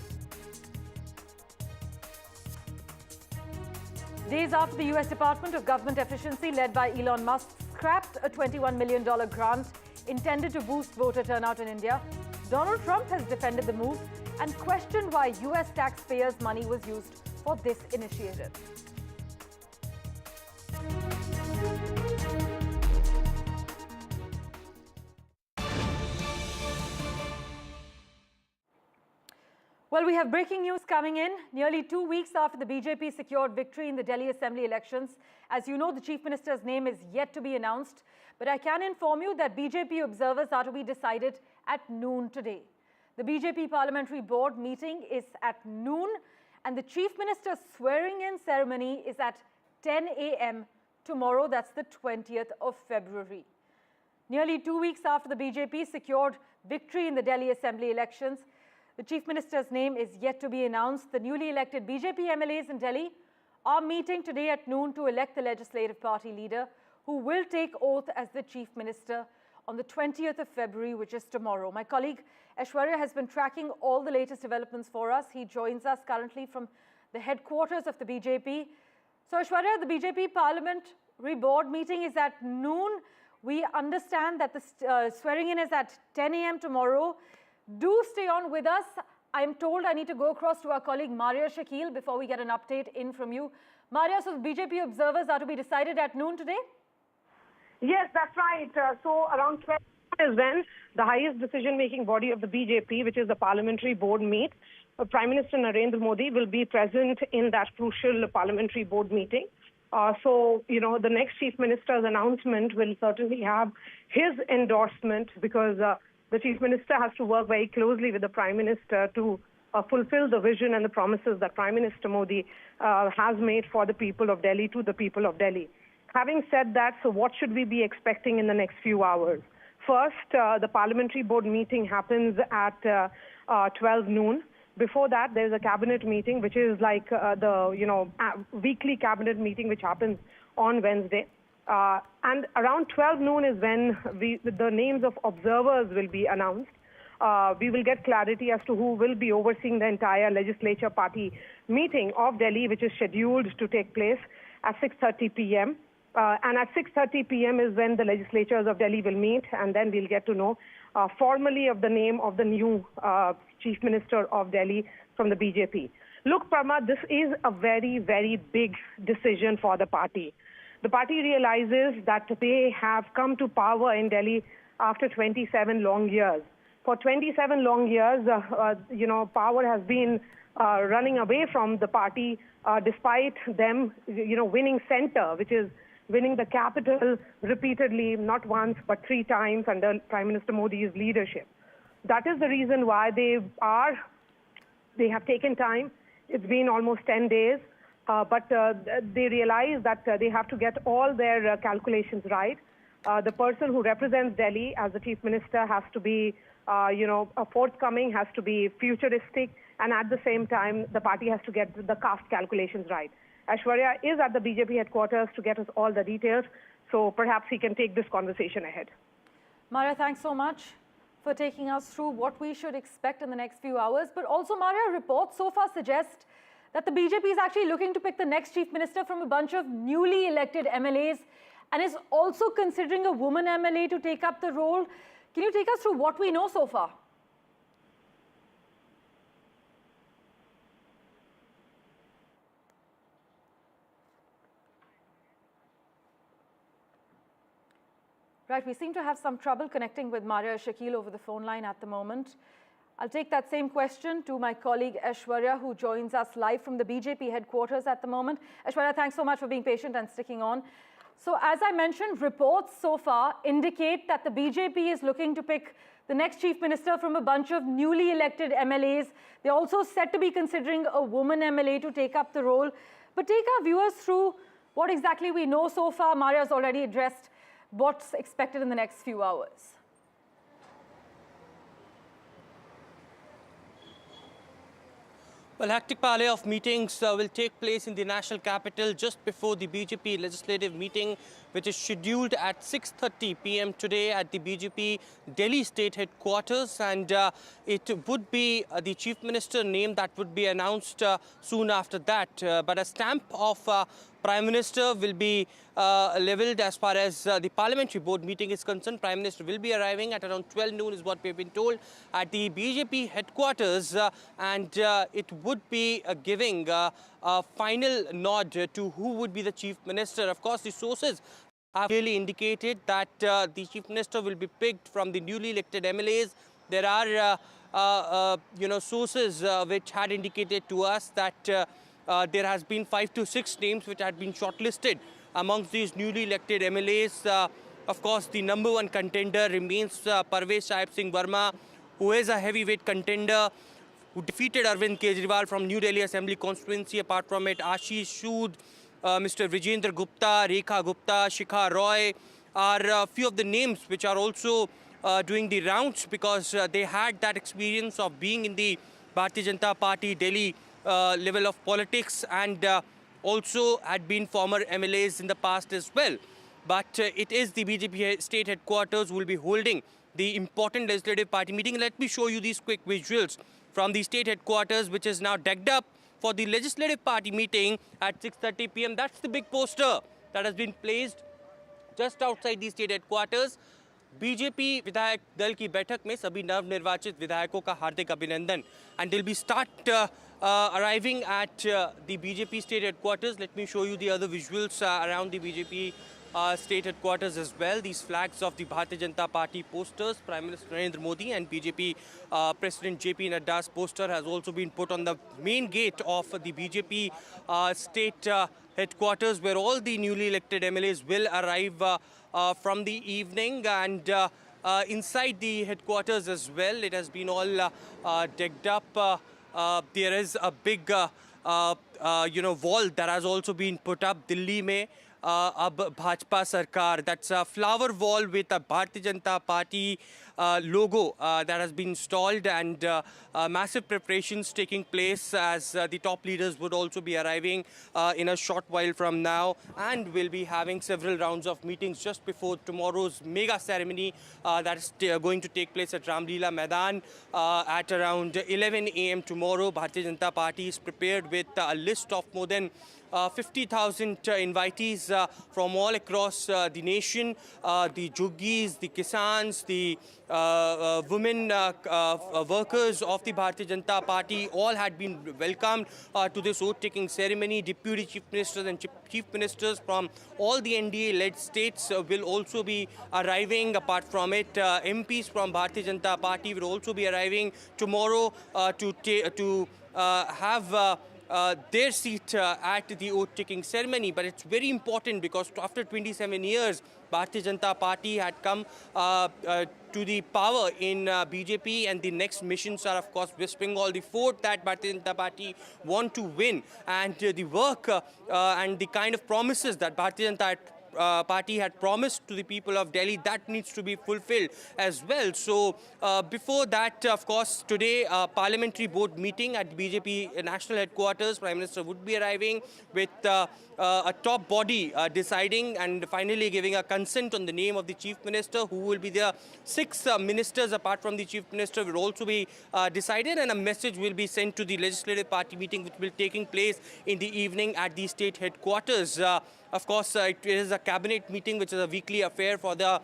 [SPEAKER 2] Days after the US Department of Government Efficiency, led by Elon Musk, scrapped a $21 million grant intended to boost voter turnout in India, Donald Trump has defended the move and questioned why US taxpayers' money was used for this initiative. Well, we have breaking news coming in. Nearly 2 weeks after the BJP secured victory in the Delhi Assembly elections, as you know, the Chief Minister's name is yet to be announced. But I can inform you that BJP observers are to be decided at noon today. The BJP Parliamentary Board meeting is at noon, and the Chief Minister's swearing-in ceremony is at 10 a.m. tomorrow. That's the 20th of February. Nearly 2 weeks after the BJP secured victory in the Delhi Assembly elections, the Chief Minister's name is yet to be announced. The newly elected BJP MLAs in Delhi are meeting today at noon to elect the Legislative Party leader, who will take oath as the Chief Minister on the 20th of February, which is tomorrow. My colleague Aishwarya has been tracking all the latest developments for us. He joins us currently from the headquarters of the BJP. So Aishwarya, the BJP Parliamentary Board meeting is at noon. We understand that the swearing-in is at 10 a.m. tomorrow. Do stay on with us. I'm told I need to go across to our colleague Maria Shakil before we get an update in from you. Maria, so the BJP observers are to be decided at noon today?
[SPEAKER 8] Yes, that's right. So around 12 is when the highest decision-making body of the BJP, which is the Parliamentary Board, meet. Prime Minister Narendra Modi will be present in that crucial Parliamentary Board meeting. So, you know, the next Chief Minister's announcement will certainly have his endorsement because the Chief Minister has to work very closely with the Prime Minister to fulfill the vision and the promises that Prime Minister Modi has made for the people of Delhi, to the people of Delhi. Having said that, so what should we be expecting in the next few hours? First, the Parliamentary Board meeting happens at 12 noon. Before that, there's a cabinet meeting, which is like the weekly cabinet meeting, which happens on Wednesday. And around 12 noon is when the names of observers will be announced. We will get clarity as to who will be overseeing the entire legislature party meeting of Delhi, which is scheduled to take place at 6:30 p.m. And at 6:30 p.m. is when the legislatures of Delhi will meet, and then we'll get to know formally of the name of the new Chief Minister of Delhi from the BJP. Look, Parma, this is a very, very big decision for the party. The party realizes that they have come to power in Delhi after 27 long years. For 27 long years, power has been running away from the party despite them, winning center, which is winning the capital repeatedly, not once, but 3 times under Prime Minister Modi's leadership. That is the reason why they have taken time. It's been almost 10 days, but they realize that they have to get all their calculations right. The person who represents Delhi as the Chief Minister has to be, forthcoming, has to be futuristic, and at the same time, the party has to get the caste calculations right. Aishwarya is at the BJP headquarters to get us all the details, so perhaps he can take this conversation ahead.
[SPEAKER 2] Maria, thanks so much for taking us through what we should expect in the next few hours. But also, Maria, reports so far suggest that the BJP is actually looking to pick the next Chief Minister from a bunch of newly elected MLAs and is also considering a woman MLA to take up the role. Can you take us through what we know so far? Right, we seem to have some trouble connecting with Maria Shakil over the phone line at the moment. I'll take that same question to my colleague Aishwarya, who joins us live from the BJP headquarters at the moment. Aishwarya, thanks so much for being patient and sticking on. So as I mentioned, reports so far indicate that the BJP is looking to pick the next Chief Minister from a bunch of newly elected MLAs. They're also said to be considering a woman MLA to take up the role. But take our viewers through what exactly we know so far. Maria's already addressed what's expected in the next few hours.
[SPEAKER 19] Well, hectic parley of meetings will take place in the national capital just before the BJP legislative meeting, which is scheduled at 6:30 p.m. today at the BJP Delhi state headquarters. And it would be the Chief Minister name that would be announced soon after that. But a stamp of Prime Minister will be levelled as far as the Parliamentary Board meeting is concerned. Prime Minister will be arriving at around 12 noon is what we've been told at the BJP headquarters, and it would be giving a final nod to who would be the Chief Minister. Of course, the sources have clearly indicated that the Chief Minister will be picked from the newly elected MLAs. There are sources which had indicated to us that there has been 5 to 6 names which had been shortlisted amongst these newly elected MLAs. Of course, the #1 contender remains Parvez Sahib Singh Verma, who is a heavyweight contender, who defeated Arvind Kejriwal from New Delhi Assembly constituency. Apart from it, Ashish Sood, Mr. Vijendra Gupta, Rekha Gupta, Shikha Roy are a few of the names which are also doing the rounds because they had that experience of being in the Bharatiya Janata Party Delhi level of politics and also had been former MLAs in the past as well. But it is the BJP state headquarters who will be holding the important legislative party meeting. Let me show you these quick visuals from the state headquarters, which is now decked up for the legislative party meeting at 6:30 p.m. That's the big poster that has been placed just outside the state headquarters. BJP विधायक दल की बैठक में सभी नवनिर्वाचित विधायकों का हार्दिक अभिनंदन. And they'll be arriving at the BJP state headquarters. Let me show you the other visuals around the BJP state headquarters as well. These flags of the Bharatiya Janata Party posters, Prime Minister Narendra Modi and BJP President JP Nadda's poster has also been put on the main gate of the BJP state headquarters, where all the newly elected MLAs will arrive from the evening. And inside the headquarters as well, it has been all decked up. There is a big wall that has also been put up. Delhi mein ab Bhajpa Sarkar, that's a flower wall with a Bharatiya Janata Party logo that has been installed, and massive preparations taking place as the top leaders would also be arriving in a short while from now, and will be having several rounds of meetings just before tomorrow's mega ceremony that is going to take place at Ramleela Maidan at around 11 a.m. tomorrow. Bharatiya Janata Party is prepared with a list of more than 50,000 invitees from all across the nation. The Juggis, the Kisans, the women workers of the Bharatiya Janata Party all had been welcomed to this oath-taking ceremony. Deputy Chief Ministers and Chief Ministers from all the NDA-led states will also be arriving. Apart from it, MPs from Bharatiya Janata Party will also be arriving tomorrow to have their seat at the oath-taking ceremony. But it's very important because after 27 years, Bharatiya Janata Party had come to the power in BJP, and the next missions are, of course, West Bengal, the fort that Bharatiya Janata Party want to win. And the work and the kind of promises that Bharatiya Janata Party had promised to the people of Delhi, that needs to be fulfilled as well. So before that, of course, today parliamentary board meeting at BJP national headquarters. Prime Minister would be arriving with a top body deciding and finally giving a consent on the name of the Chief Minister, who will be the 6 ministers apart from the Chief Minister will also be decided, and a message will be sent to the legislative party meeting, which will be taking place in the evening at the state headquarters. Of course, it is a cabinet meeting, which is a weekly affair for the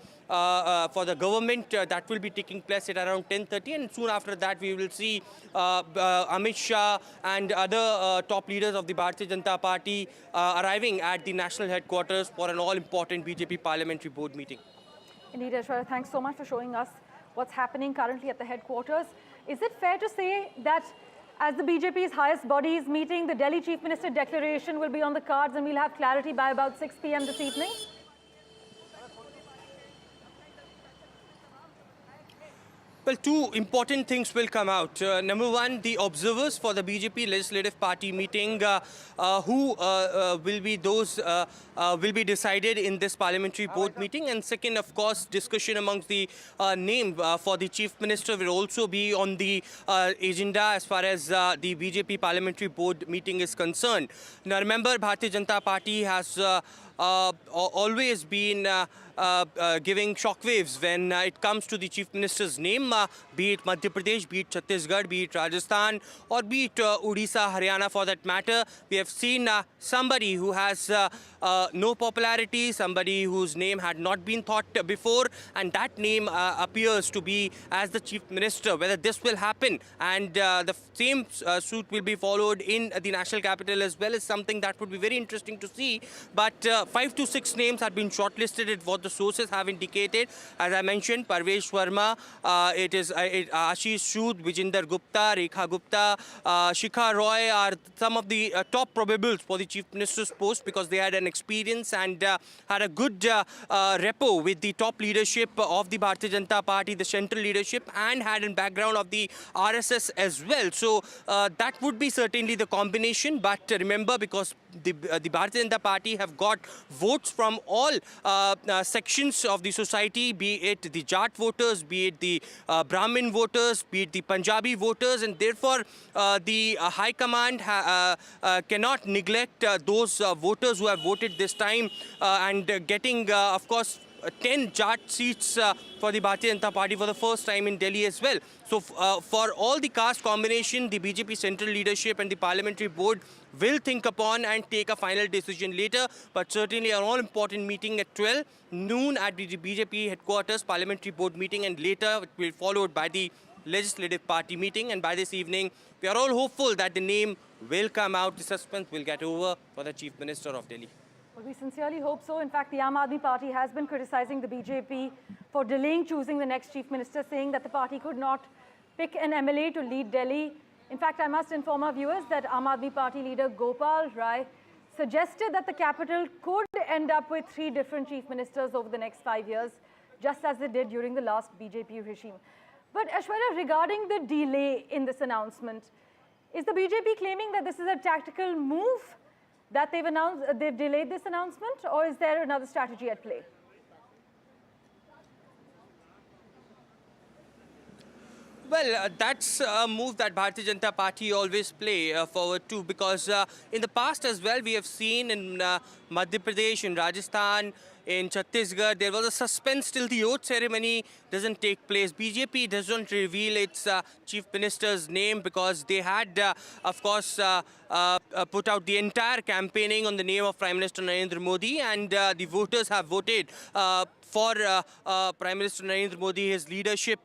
[SPEAKER 19] government that will be taking place at around 10:30, and soon after that we will see Amit Shah and other top leaders of the Bharatiya Janata Party arriving at the national headquarters for an all-important BJP parliamentary board meeting.
[SPEAKER 2] Indeed, Aishwarya, thanks so much for showing us what's happening currently at the headquarters. Is it fair to say that as the BJP's highest body is meeting, the Delhi Chief Minister declaration will be on the cards and we'll have clarity by about 6 p.m. this evening?
[SPEAKER 19] Well, 2 important things will come out. Number one, the observers for the BJP Legislative Party meeting, who will be those will be decided in this parliamentary board meeting. And second, of course, discussion amongst the name for the Chief Minister will also be on the agenda as far as the BJP parliamentary board meeting is concerned. Now, remember, Bharatiya Janata Party has always been giving shockwaves when it comes to the Chief Minister's name, be it Madhya Pradesh, be it Chhattisgarh, be it Rajasthan, or be it Odisha, Haryana for that matter. We have seen somebody who has no popularity, somebody whose name had not been thought before, and that name appears to be as the Chief Minister. Whether this will happen and the same suit will be followed in the national capital as well is something that would be very interesting to see. But 5 to 6 names have been shortlisted at what the sources have indicated. As I mentioned, Parvesh Verma, it is Ashish Sood, Vijinder Gupta, Rekha Gupta, Shikha Roy are some of the top probables for the Chief Minister's post because they had an experience and had a good rapport with the top leadership of the Bharatiya Janata Party, the central leadership, and had a background of the RSS as well. So that would be certainly the combination. But remember, because the Bharatiya Janata Party have got votes from all sections of the society, be it the Jat voters, be it the Brahmin voters, be it the Punjabi voters, and therefore the High Command cannot neglect those voters who have voted this time and getting, of course, 10 Jat seats for the Bharatiya Janata Party for the first time in Delhi as well. So for all the caste combination, the BJP central leadership and the parliamentary board will think upon and take a final decision later. But certainly an all-important meeting at 12 noon at the BJP headquarters, parliamentary board meeting, and later it will be followed by the legislative party meeting. And by this evening, we are all hopeful that the name will come out, the suspense will get over for the Chief Minister of Delhi.
[SPEAKER 2] Well, we sincerely hope so. In fact, the Aam Aadmi Party has been criticizing the BJP for delaying choosing the next Chief Minister, saying that the party could not pick an MLA to lead Delhi. In fact, I must inform our viewers that Aam Aadmi Party leader Gopal Rai suggested that the capital could end up with 3 different Chief Ministers over the next 5 years, just as they did during the last BJP regime. But Aishwarya, regarding the delay in this announcement, is the BJP claiming that this is a tactical move that they've delayed this announcement, or is there another strategy at play?
[SPEAKER 19] Well, that's a move that Bharatiya Janata Party always play forward to, because in the past as well we have seen in Madhya Pradesh, in Rajasthan, in Chhattisgarh, there was a suspense till the oath ceremony doesn't take place. BJP doesn't reveal its chief minister's name because they had, of course, put out the entire campaigning on the name of Prime Minister Narendra Modi, and the voters have voted for Prime Minister Narendra Modi, his leadership,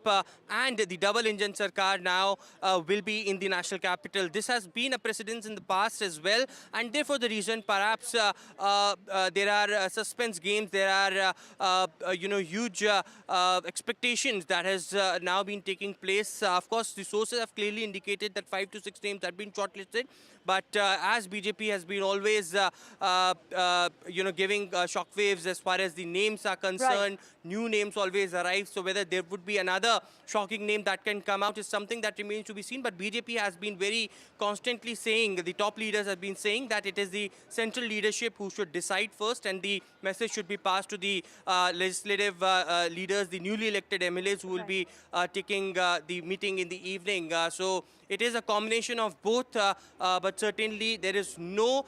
[SPEAKER 19] and the double-engine Sarkar now will be in the national capital. This has been a precedence in the past as well, and therefore the reason perhaps there are suspense games, there are huge expectations that has now been taking place. Of course, the sources have clearly indicated that 5 to 6 names have been shortlisted, but as BJP has been always giving shockwaves as far as the names are concerned, new names always arrive. So whether there would be another shocking name that can come out is something that remains to be seen. But BJP has been very constantly saying, the top leaders have been saying that it is the central leadership who should decide first, and the message should be passed to the legislative leaders, the newly elected MLAs who will be taking the meeting in the evening. So it is a combination of both, but certainly there is no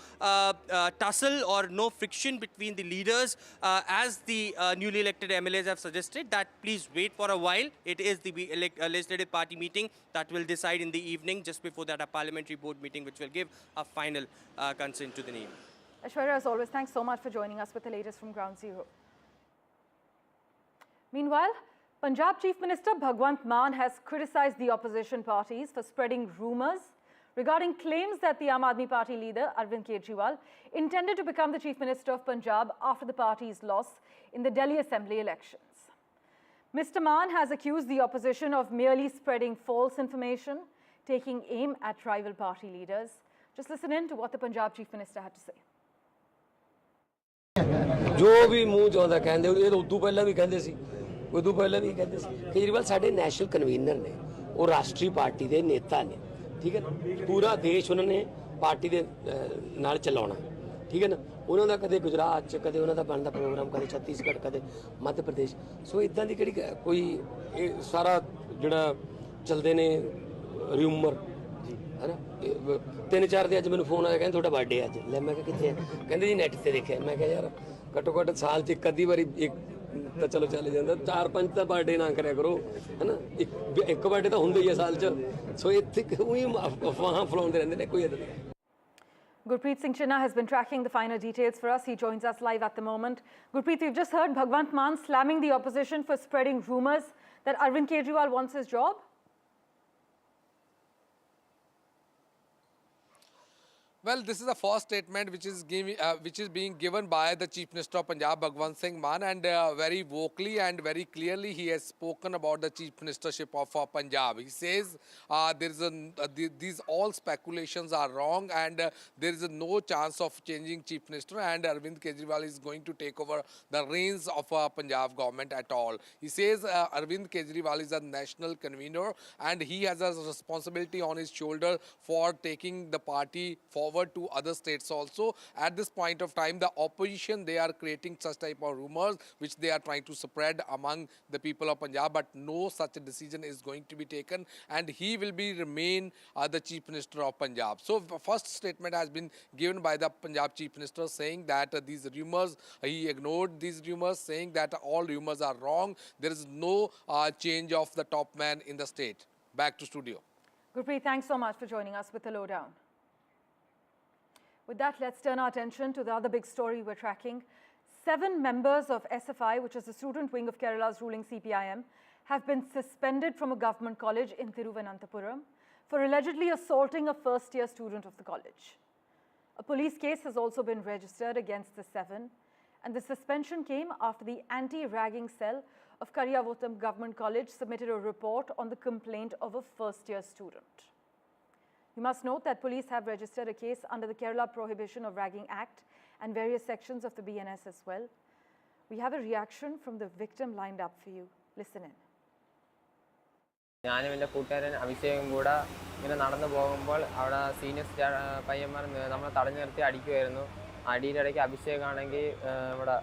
[SPEAKER 19] tussle or no friction between the leaders, as the newly elected MLAs have suggested that please wait for a while. It is the legislative party meeting that will decide in the evening. Just before that, a parliamentary board meeting which will give a final consent to the name.
[SPEAKER 2] Aishwarya, as always, thanks so much for joining us with the latest from Ground Zero. Meanwhile, Punjab Chief Minister Bhagwant Mann has criticised the opposition parties for spreading rumours regarding claims that the Aam Aadmi Party leader Arvind Kejriwal intended to become the Chief Minister of Punjab after the party's loss in the Delhi Assembly elections. Mr. Mann has accused the opposition of merely spreading false information, taking aim at rival party leaders. Just listen in to what the Punjab Chief Minister had to say.
[SPEAKER 4] जो भी मुंह चाहता कहते ये तो उदू पहला भी कहते सी उदू पहला भी कहते सी केजरीवाल साडे नेशनल कन्वीनर ने और राष्ट्रीय पार्टी के नेता ने ठीक है पूरा देश उन्होंने पार्टी के नाल चलाउणा ठीक है ना उन्हों दा कदे गुजरात च कदे उन्हों दा बनदा प्रोग्राम कदे छत्तीसगढ़ कदे मध्य प्रदेश सो इदां दी किहड़ी कोई सारा जिहड़ा चलदे ने रूमर है ना 3-4 दिन अज मैंने फोन आया कहते थोड़ा बर्थडे अज लै मैं कितने कहते जी नैट से देखा मैं क्या यार घट्टो घट्ट साल च एक अद्धी बारी एक तो चलो चले जाता 4-5 तो बर्थडे ना करे करो है ना एक बर्थडे तो होंगे ही है साल च सो इत्थे अफवाहां फैलाउंदे रहिंदे ने कोई इदां दी
[SPEAKER 2] Gurpreet Singh Chinna has been tracking the finer details for us. He joins us live at the moment. Gurpreet, we've just heard Bhagwant Mann slamming the opposition for spreading rumours that Arvind Kejriwal wants his job.
[SPEAKER 17] Well, this is the first statement which is being given by the Chief Minister of Punjab, Bhagwant Singh Mann, and very vocally and very clearly he has spoken about the Chief Ministership of Punjab. He says these all speculations are wrong and there is no chance of changing Chief Minister, and Arvind Kejriwal is going to take over the reins of Punjab government at all. He says Arvind Kejriwal is a national convener and he has a responsibility on his shoulder for taking the party forward to other states also. At this point of time, the opposition, they are creating such type of rumors which they are trying to spread among the people of Punjab, but no such a decision is going to be taken and he will remain the Chief Minister of Punjab. So the first statement has been given by the Punjab Chief Minister saying that these rumors, he ignored these rumors, saying that all rumors are wrong. There is no change of the top man in the state. Back to studio.
[SPEAKER 2] Gurpreet, thanks so much for joining us with the lowdown. With that, let's turn our attention to the other big story we're tracking. 7 members of SFI, which is the student wing of Kerala's ruling CPIM, have been suspended from a government college in Thiruvananthapuram for allegedly assaulting a first-year student of the college. A police case has also been registered against the 7, and the suspension came after the anti-ragging cell of Kariyavotam Government College submitted a report on the complaint of a first-year student. You must note that police have registered a case under the Kerala Prohibition of Ragging Act and various sections of the BNS as well. We have a reaction from the victim lined up for you. Listen in.
[SPEAKER 20] ഞാനും എൻ്റെ കൂട്ടുകാരൻ അഭിഷേകും കൂടെ ഇങ്ങനെ നടന്നു പോകുമ്പോൾ അവിടെ senior പയ്യന്മാർ നമ്മളെ തടഞ്ഞു നിർത്തി അടിക്കുമായിരുന്നു. അടിയുടെ ഇടയ്ക്ക് അഭിഷേകാണെങ്കിൽ ഇവിടെ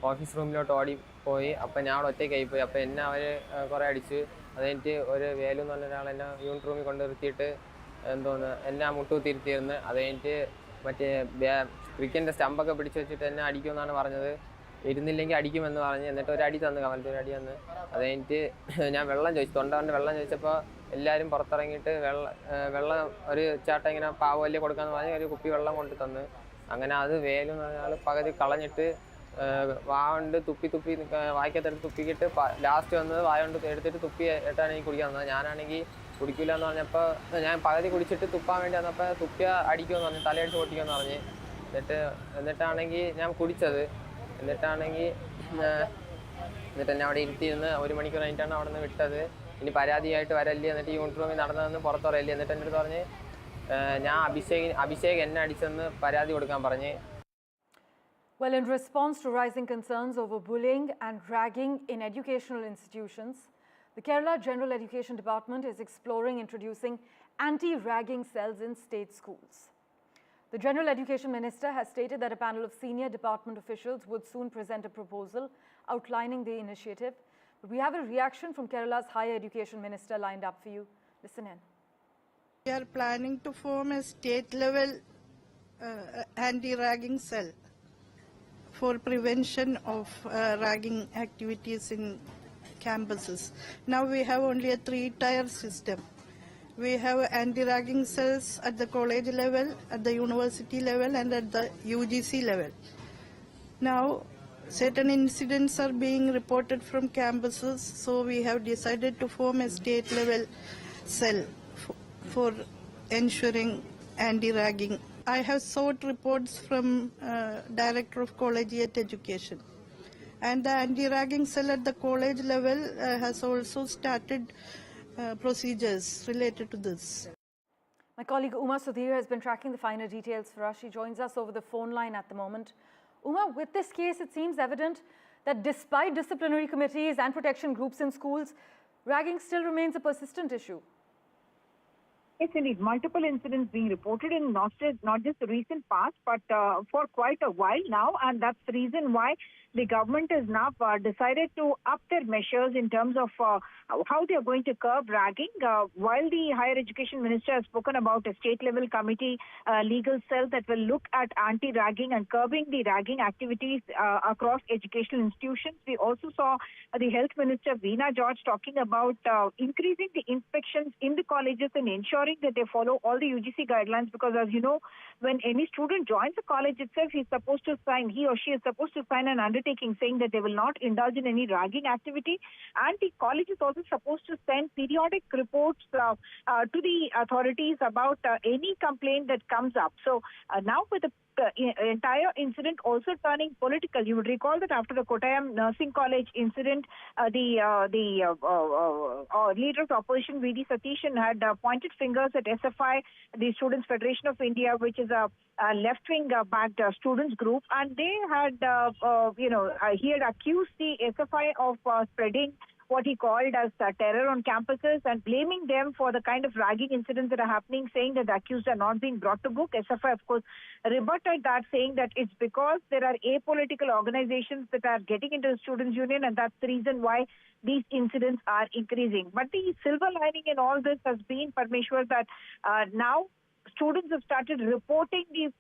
[SPEAKER 20] ഓഫീസ് റൂമിലോട്ട് ഓടി പോയി. അപ്പം ഞാൻ അവിടെ ഒറ്റയ്ക്കായി പോയി. അപ്പം എന്നെ അവർ കുറേ അടിച്ച്. അത് കഴിഞ്ഞിട്ട് ഒരു വേലു എന്ന് പറഞ്ഞ ഒരാൾ എന്നെ യൂണിറ്റ് റൂമിൽ കൊണ്ട് നിർത്തിയിട്ട് എന്തോന്ന് എന്നെ മുട്ടുകുത്തിയിരുത്തിയിരുന്നു. അത് കഴിഞ്ഞിട്ട് മറ്റേ ക്രിക്കറ്റിൻ്റെ സ്റ്റമ്പൊക്കെ പിടിച്ച് വെച്ചിട്ട് എന്നെ അടിക്കുമെന്നാണ് പറഞ്ഞത്. ഇരുന്നില്ലെങ്കിൽ അടിക്കുമെന്ന് പറഞ്ഞ്. എന്നിട്ട് ഒരു അടി തന്നു, കമലത്തിൽ ഒരു അടി തന്ന്. അത് കഴിഞ്ഞിട്ട് ഞാൻ വെള്ളം ചോദിച്ചു, തൊണ്ട വെള്ളം ചോദിച്ചപ്പോൾ എല്ലാവരും പുറത്തിറങ്ങിയിട്ട് വെള്ളം ഒരു ചേട്ടൻ ഇങ്ങനെ പാവല്ലേ കൊടുക്കാമെന്ന് പറഞ്ഞ് ഒരു കുപ്പി വെള്ളം കൊണ്ട് തന്ന്. അങ്ങനെ അത് വേലു എന്ന് പറഞ്ഞാൽ പകുതി കളഞ്ഞിട്ട് വായ തുപ്പി വായിക്കത്തെടുത്ത് തുപ്പിക്കിട്ട് ലാസ്റ്റ് വന്നത് വായ കൊണ്ട് എടുത്തിട്ട് തുപ്പി ഏട്ടാണ് എനിക്ക് കുടിക്കാൻ തന്നത്. ഞാനാണെങ്കിൽ കുടിക്കില്ല എന്ന് പറഞ്ഞപ്പോൾ ഞാൻ പകുതി കുടിച്ചിട്ട് തുപ്പാൻ വേണ്ടി വന്നപ്പോൾ തുപ്പിയ അടിക്കുമെന്ന് പറഞ്ഞ് തലയടിച്ച് പൊട്ടിക്കുമെന്ന് പറഞ്ഞ്. എന്നിട്ടാണെങ്കിൽ ഞാൻ കുടിച്ചത്. എന്നിട്ട് എന്നെ അവിടെ ഇരുത്തിയിരുന്ന് 1 മണിക്കൂർ കഴിഞ്ഞിട്ടാണ് അവിടെ നിന്ന് വിട്ടത്. ഇനി പരാതിയായിട്ട് വരല്ലേ, എന്നിട്ട് യൂണിറ്റ് റൂമിൽ നടന്നതെന്ന് പുറത്ത് പറയല്ലേ. എന്നിട്ട് എൻ്റെ അടുത്ത് പറഞ്ഞ് ഞാൻ അഭിഷേക് എന്നെ അടിച്ചെന്ന് പരാതി കൊടുക്കാൻ പറഞ്ഞ്.
[SPEAKER 2] Well, in response to rising concerns over bullying and ragging in educational institutions, the Kerala General Education Department is exploring introducing anti-ragging cells in state schools. The General Education Minister has stated that a panel of senior department officials would soon present a proposal outlining the initiative. But we have a reaction from Kerala's Higher Education Minister lined up for you. Listen in.
[SPEAKER 21] We are planning to form a state-level anti-ragging cell for prevention of ragging activities in campuses. Now we have only a 3-tier system. We have anti-ragging cells at the college level, at the university level, and at the UGC level. Now, certain incidents are being reported from campuses, so we have decided to form a state-level cell for ensuring anti-ragging. I have sought reports from Director of Collegiate Education. And the anti-ragging cell at the college level has also started procedures related to this.
[SPEAKER 2] My colleague Uma Sudhir has been tracking the finer details for us. She joins us over the phone line at the moment. Uma, with this case, it seems evident that despite disciplinary committees and protection groups in schools, ragging still remains a persistent issue.
[SPEAKER 22] Yes, indeed. Multiple incidents being reported in not just the recent past, but for quite a while now. And that's the reason why the government has now decided to up their measures in terms of how they are going to curb ragging. While the Higher Education Minister has spoken about a state-level committee legal cell that will look at anti-ragging and curbing the ragging activities across educational institutions, we also saw the Health Minister, Veena George, talking about increasing the inspections in the colleges and ensuring that they follow all the UGC guidelines, because as you know, when any student joins the college itself, he or she is supposed to sign an undertaking saying that they will not indulge in any ragging activity, and the college is also supposed to send periodic reports to the authorities about any complaint that comes up. So now with the entire incident also turning political, you would recall that after the Kottayam Nursing College incident, the leader of the opposition, V.D. Satishan, had pointed fingers at SFI, the Students' Federation of India, which is a left-wing backed students group, and they had, he had accused the SFI of spreading what he called as terror on campuses and blaming them for the kind of ragging incidents that are happening, saying that the accused are not being brought to book. SFI, of course, rebutted that, saying that it's because there are apolitical organizations that are getting into the students' union, and that's the reason why these incidents are increasing. But the silver lining in all this has been, Parmeshwar, that now students have started reporting these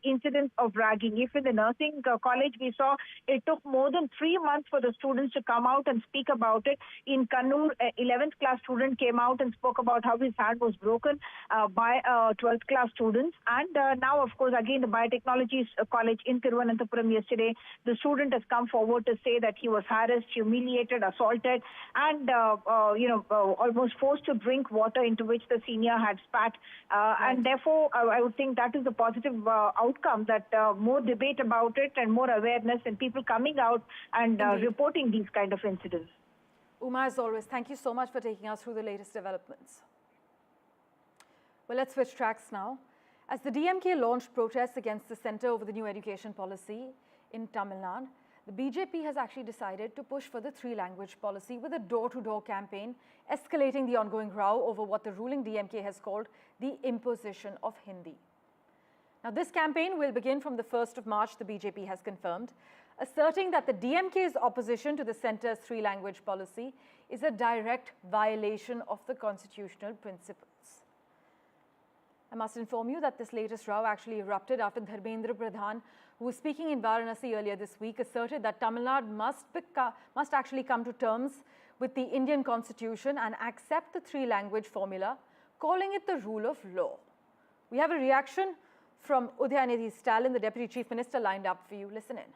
[SPEAKER 22] incidents of ragging. If in the nursing college we saw it took more than 3 months for the students to come out and speak about it. In Kannur, 11th class student came out and spoke about how his hand was broken by 12th class students. And now, of course, again, the biotechnology college in Thiruvananthapuram yesterday, the student has come forward to say that he was harassed, humiliated, assaulted, and almost forced to drink water into which the senior had spat. And therefore, I would think that is the positive outcome, that more debate about it and more awareness and people coming out and reporting these kind of incidents.
[SPEAKER 2] Uma, as always, thank you so much for taking us through the latest developments. Well, let's switch tracks now. As the DMK launched protests against the centre over the new education policy in Tamil Nadu, the BJP has actually decided to push for the 3-language policy with a door-to-door campaign, escalating the ongoing row over what the ruling DMK has called the imposition of Hindi. Now, this campaign will begin from the 1st of March, the BJP has confirmed. asserting that the DMK's opposition to the centre's three-language policy is a direct violation of the constitutional principles. I must inform you that this latest row actually erupted after Dharmendra Pradhan, who was speaking in Varanasi earlier this week, asserted that Tamil Nadu must actually come to terms with the Indian constitution and accept the three-language formula, calling it the rule of law. We have a reaction from Udayanidhi Stalin, the Deputy Chief Minister, lined up for you. Listen in.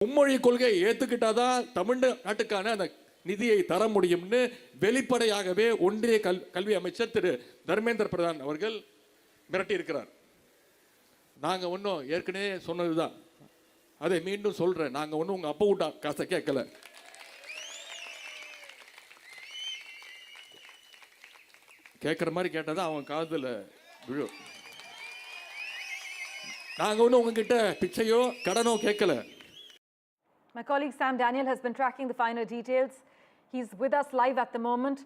[SPEAKER 6] மும்மொழி கொள்கையை ஏத்துக்கிட்டாதான் தமிழ்நாட்டுக்கான அந்த நிதியை தர முடியும்னு வெளிப்படையாகவே ஒன்றிய கல்வி அமைச்சர் திரு தர்மேந்திர பிரதான் அவர்கள் மிரட்டி இருக்கிறார். நாங்க ஒன்றும் ஏற்கனவே சொன்னதுதான், அதை மீண்டும் சொல்றேன். நாங்க ஒன்றும் உங்க அப்பா விட்டா காசை கேட்கல. கேட்குற மாதிரி கேட்டாதான் அவன் காதுல விழும். நாங்க ஒன்றும் உங்ககிட்ட பிச்சையோ கடனோ கேட்கல.
[SPEAKER 2] My colleague Sam Daniel has been tracking the finer details. He's with us live at the moment.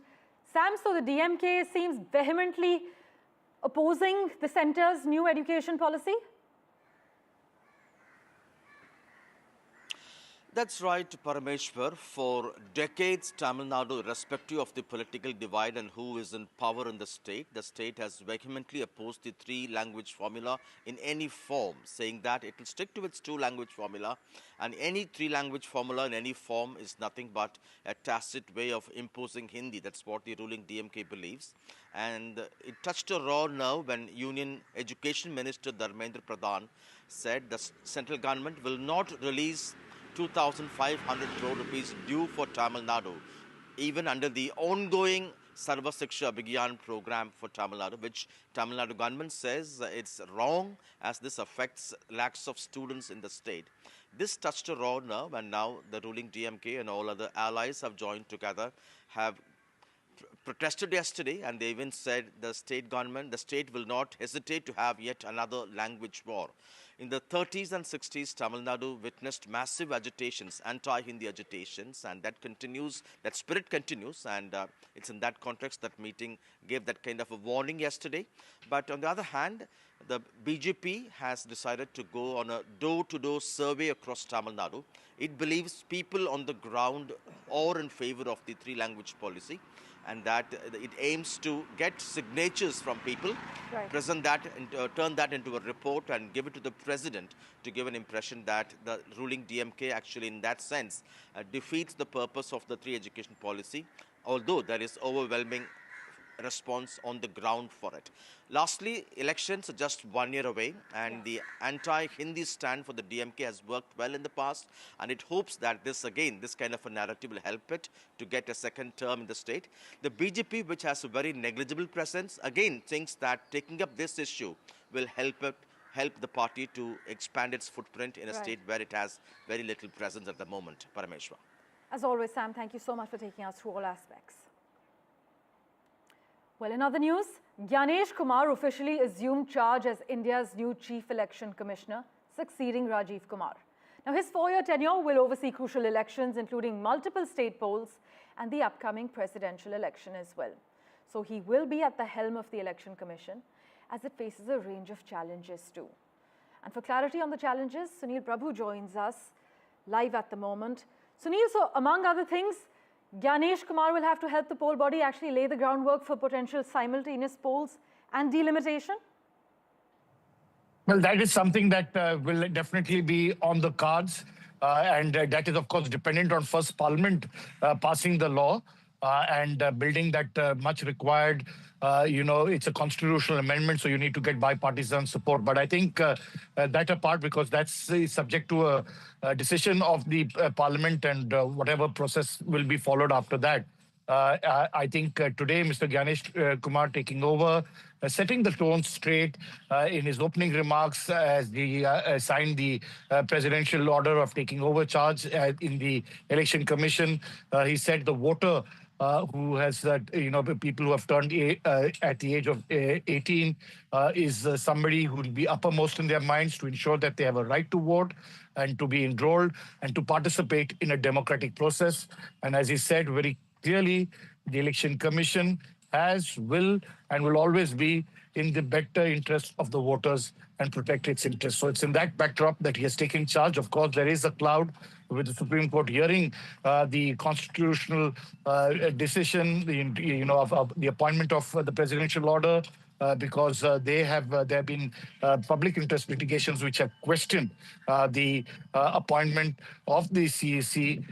[SPEAKER 2] Sam, so the DMK seems vehemently opposing the centre's new education policy?
[SPEAKER 7] That's right, Parameshwar. For decades, Tamil Nadu, irrespective of the political divide and who is in power in the state has vehemently opposed the three-language formula in any form, saying that it will stick to its two-language formula, and any three-language formula in any form is nothing but a tacit way of imposing Hindi. That's what the ruling DMK believes. And it touched a raw nerve when Union Education Minister Dharmendra Pradhan said the central government will not release 2,500 crore rupees due for Tamil Nadu, even under the ongoing Sarva Shiksha Abhiyan program for Tamil Nadu, which Tamil Nadu government says it's wrong as this affects lakhs of students in the state. This touched a raw nerve, and now the ruling DMK and all other allies have joined together, have protested yesterday, and they even said the state will not hesitate to have yet another language war. In the 30s and 60s, Tamil Nadu witnessed massive agitations, anti-Hindi agitations, and that continues, that spirit continues, and it's in that context that meeting gave that kind of a warning yesterday. But on the other hand, the BJP has decided to go on a door-to-door survey across Tamil Nadu. It believes people on the ground are in favor of the three-language policy, and that it aims to get signatures from people, present that, turn that into a report and give it to the president to give an impression that the ruling DMK actually in that sense defeats the purpose of the three education policy, although there is overwhelming response on the ground for it. Lastly, elections are just 1 year away, and the anti-Hindi stand for the DMK has worked well in the past, and it hopes that this kind of a narrative will help it to get a second term in the state. The BJP, which has a very negligible presence, again thinks that taking up this issue will help the party to expand its footprint in a state where it has very little presence at the moment. Parameshwar.
[SPEAKER 2] As always, Sam, thank you so much for taking us through all aspects. Well, in other news, Gyanesh Kumar officially assumed charge as India's new Chief Election Commissioner, succeeding Rajiv Kumar. Now, his 4-year tenure will oversee crucial elections, including multiple state polls and the upcoming presidential election as well. So he will be at the helm of the Election Commission as it faces a range of challenges too. And for clarity on the challenges, Sunil Prabhu joins us live at the moment. Sunil, so among other things, Gyanesh Kumar will have to help the poll body actually lay the groundwork for potential simultaneous polls and delimitation?
[SPEAKER 9] Well, that is something that will definitely be on the cards. And that is, of course, dependent on first Parliament passing the law and building that much required, it's a constitutional amendment, so you need to get bipartisan support. But I think that apart, because that's subject to a decision of the Parliament and whatever process will be followed after that. I think today, Mr. Gyanesh Kumar taking over, setting the tone straight in his opening remarks as he signed the presidential order of taking over charge in the Election Commission. He said the voter who has, people who have turned at the age of 18 is somebody who will be uppermost in their minds to ensure that they have a right to vote and to be enrolled and to participate in a democratic process. And as he said very clearly, the Election Commission will always be in the better interest of the voters and protect its interests. So it's in that backdrop that he has taken charge. Of course, there is a cloud with the Supreme Court hearing the constitutional decision, of the appointment of the presidential order, because there have been public interest litigations which have questioned the appointment of the CEC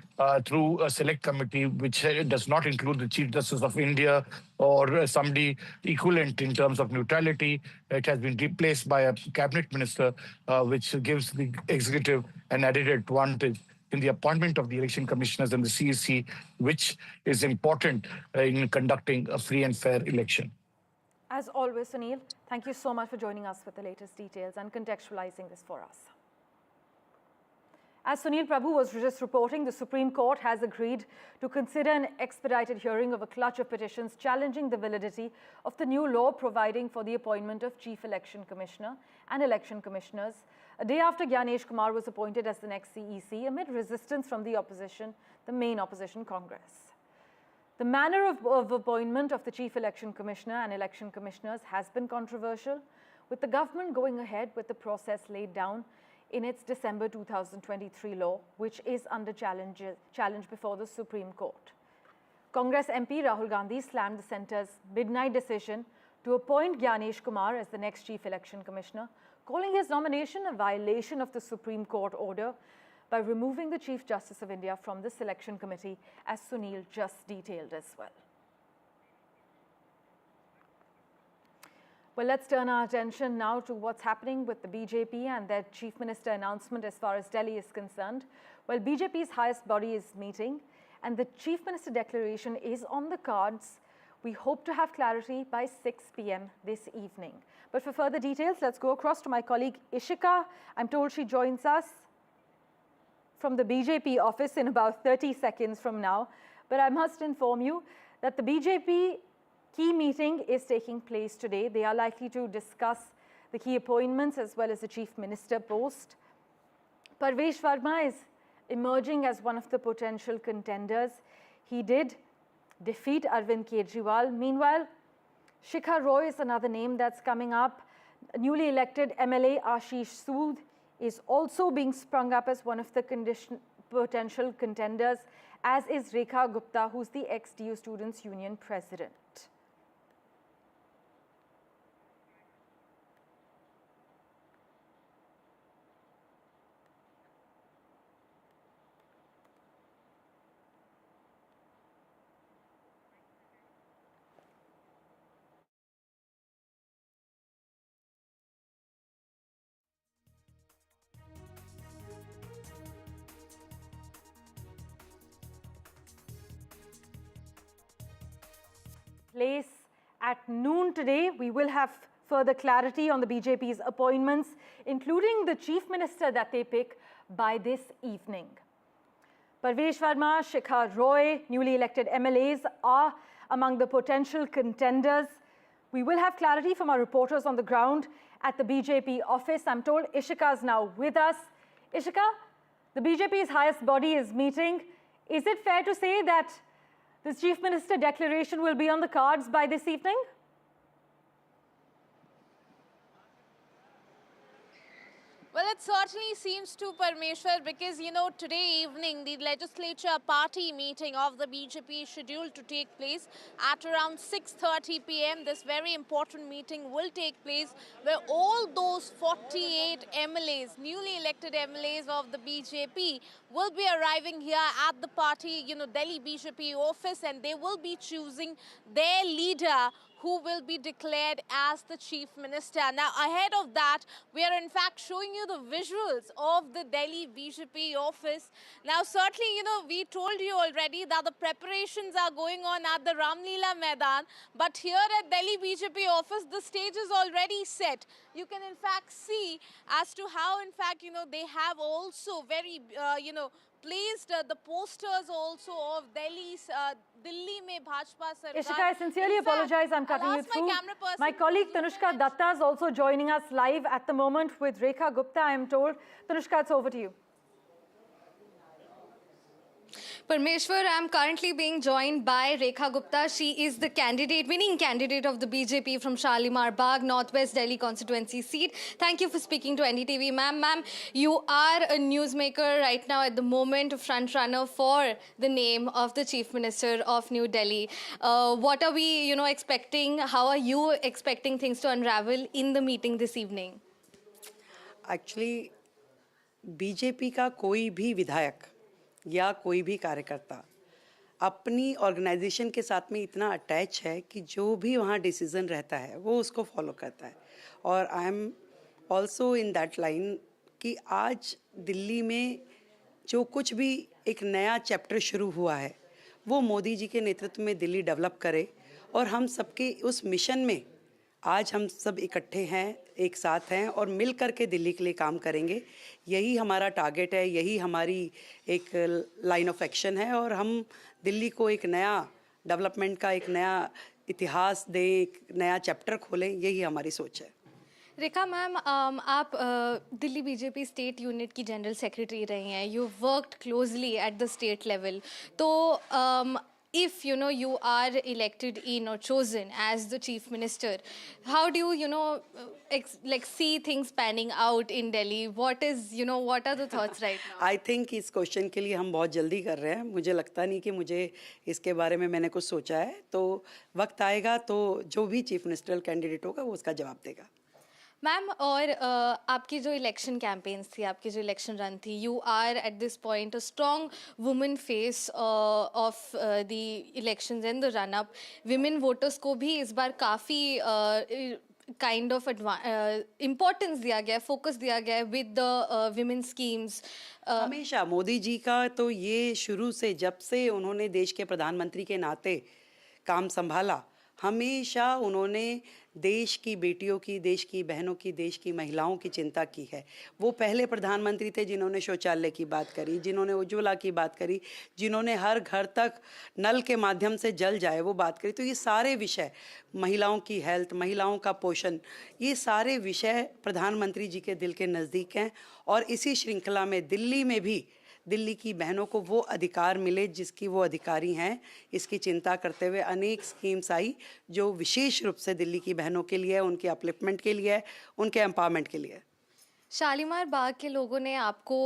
[SPEAKER 9] through a select committee, which does not include the Chief Justice of India or somebody equivalent in terms of neutrality. It has been replaced by a cabinet minister, which gives the executive an added advantage in the appointment of the election commissioners and the CEC, which is important in conducting a free and fair election.
[SPEAKER 2] As always, Sunil, thank you so much for joining us with the latest details and contextualizing this for us. As Sunil Prabhu was just reporting, the Supreme Court has agreed to consider an expedited hearing of a clutch of petitions challenging the validity of the new law providing for the appointment of Chief Election Commissioner and election commissioners, a day after Gyanesh Kumar was appointed as the next CEC amid resistance from the opposition, the main opposition Congress. The manner of appointment of the Chief Election Commissioner and election commissioners has been controversial, with the government going ahead with the process laid down in its December 2023 law, which is under challenge before the Supreme Court. Congress MP Rahul Gandhi slammed the centre's midnight decision to appoint Gyanesh Kumar as the next Chief Election Commissioner, calling his nomination a violation of the Supreme Court order by removing the Chief Justice of India from the selection committee, as Sunil just detailed as well. Well, let's turn our attention now to what's happening with the BJP and their Chief Minister announcement as far as Delhi is concerned. Well, BJP's highest body is meeting and the Chief Minister declaration is on the cards. We hope to have clarity by 6 p.m. this evening. But for further details, let's go across to my colleague Ishika. I'm told she joins us from the BJP office in about 30 seconds from now. But I must inform you that the BJP key meeting is taking place today. They are likely to discuss the key appointments as well as the Chief Minister post. Parvesh Verma is emerging as one of the potential contenders. He did defeat Arvind Kejriwal. Meanwhile, Shikha Roy is another name that's coming up. Newly elected MLA Ashish Sood is also being sprung up as one of the potential contenders, as is Rekha Gupta, who's the ex-DU Students' Union president. Place at noon today, we will have further clarity on the BJP's appointments, including the Chief Minister that they pick by this evening. Parvesh Verma, Shikha Roy, newly elected MLAs are among the potential contenders. We will have clarity from our reporters on the ground at the BJP office. I'm told Ishika is now with us. Ishika, the BJP's highest body is meeting. Is it fair to say that this Chief Minister declaration will be on the cards by this evening?
[SPEAKER 1] Well, it certainly seems to, Parmeshwar, because, today evening, the legislature party meeting of the BJP is scheduled to take place at around 6:30 p.m. This very important meeting will take place where all those 48 MLAs, newly elected MLAs of the BJP, will be arriving here at the party, Delhi BJP office, and they will be choosing their leader who will be declared as the Chief Minister. Now, ahead of that, we are in fact showing you the visuals of the Delhi BJP office. Now, certainly, we told you already that the preparations are going on at the Ramleela Maidan, but here at Delhi BJP office, the stage is already set. You can in fact see as to how, in fact, they have also very, placed the posters also of Delhi's Delhi mein Bhajpa Sarkar.
[SPEAKER 2] Ishika, I sincerely apologize, I'm cutting you through. My colleague Tanushka Datta is also joining us live at the moment with Rekha Gupta, I am told. Tanushka, it's over to you.
[SPEAKER 3] Parmeshwar, I am currently being joined by Rekha Gupta. She is the winning candidate of the BJP from Shalimar Bagh, Northwest Delhi constituency seat. Thank you for speaking to NDTV, ma'am. Ma'am, you are a newsmaker right now at the moment, a front runner for the name of the Chief Minister of New Delhi. What are we, expecting? How are you expecting things to unravel in the meeting this evening?
[SPEAKER 11] Actually, BJP का कोई भी विधायक या कोई भी कार्यकर्ता अपनी organisation के साथ में इतना अटैच है कि जो भी वहाँ डिसीजन रहता है वो उसको फॉलो करता है और I am also in that line कि आज दिल्ली में जो कुछ भी एक नया चैप्टर शुरू हुआ है वो मोदी जी के नेतृत्व में दिल्ली डेवलप करे और हम सबके उस मिशन में आज हम सब इकट्ठे हैं, एक साथ हैं और मिल कर के दिल्ली के लिए काम करेंगे। यही हमारा टारगेट है, यही हमारी एक लाइन ऑफ एक्शन है और हम दिल्ली को एक नया डेवलपमेंट का एक नया इतिहास दें, एक नया चैप्टर खोलें, यही हमारी सोच है।
[SPEAKER 3] रेखा मैम, आप दिल्ली बीजेपी स्टेट यूनिट की जनरल सेक्रेटरी रही हैं। You worked closely at the state level. तो if you are elected in or chosen as the chief minister, how do you see things panning out in Delhi? What are the thoughts right now?
[SPEAKER 11] I think इस question के लिए हम बहुत जल्दी कर रहे हैं। मुझे लगता नहीं कि मुझे इसके बारे में मैंने कुछ सोचा है, तो वक्त आएगा तो जो भी चीफ मिनिस्टर कैंडिडेट होगा वो उसका जवाब देगा।
[SPEAKER 3] मैम, और आपकी जो इलेक्शन कैंपेन्स थी, आपकी जो इलेक्शन रन थी, you are at this point a strong woman face of the elections and the run up. Women voters को भी इस बार काफ़ी काइंड ऑफ इम्पोर्टेंस दिया गया, फोकस दिया गया विद द विमेन स्कीम्स।
[SPEAKER 11] हमेशा मोदी जी का तो ये शुरू से, जब से उन्होंने देश के प्रधानमंत्री के नाते काम संभाला, हमेशा उन्होंने देश की बेटियों की, देश की बहनों की, देश की महिलाओं की चिंता की है। वो पहले प्रधानमंत्री थे जिन्होंने शौचालय की बात करी, जिन्होंने उज्ज्वला की बात करी, जिन्होंने हर घर तक नल के माध्यम से जल जाए वो बात करी। तो ये सारे विषय, महिलाओं की हेल्थ, महिलाओं का पोषण, ये सारे विषय प्रधानमंत्री जी के दिल के नज़दीक हैं और इसी श्रृंखला में दिल्ली में भी दिल्ली की बहनों को वो अधिकार मिले जिसकी वो अधिकारी हैं, इसकी चिंता करते हुए अनेक स्कीम्स आई जो विशेष रूप से दिल्ली की बहनों के लिए है, उनके अपलिफ्टमेंट के लिए है, उनके एम्पावरमेंट के लिए है।
[SPEAKER 3] शालीमार बाग के लोगों ने आपको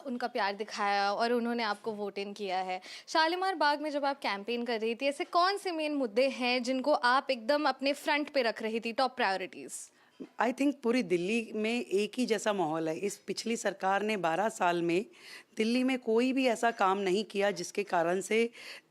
[SPEAKER 3] उनका प्यार दिखाया और उन्होंने आपको वोट इन किया है। शालीमार बाग में जब आप कैंपेन कर रही थी, ऐसे कौन से मेन मुद्दे हैं जिनको आप एकदम अपने फ्रंट पे रख रही थी, टॉप प्रायोरिटीज़?
[SPEAKER 11] आई थिंक पूरी दिल्ली में एक ही जैसा माहौल है। इस पिछली सरकार ने 12 साल में दिल्ली में कोई भी ऐसा काम नहीं किया जिसके कारण से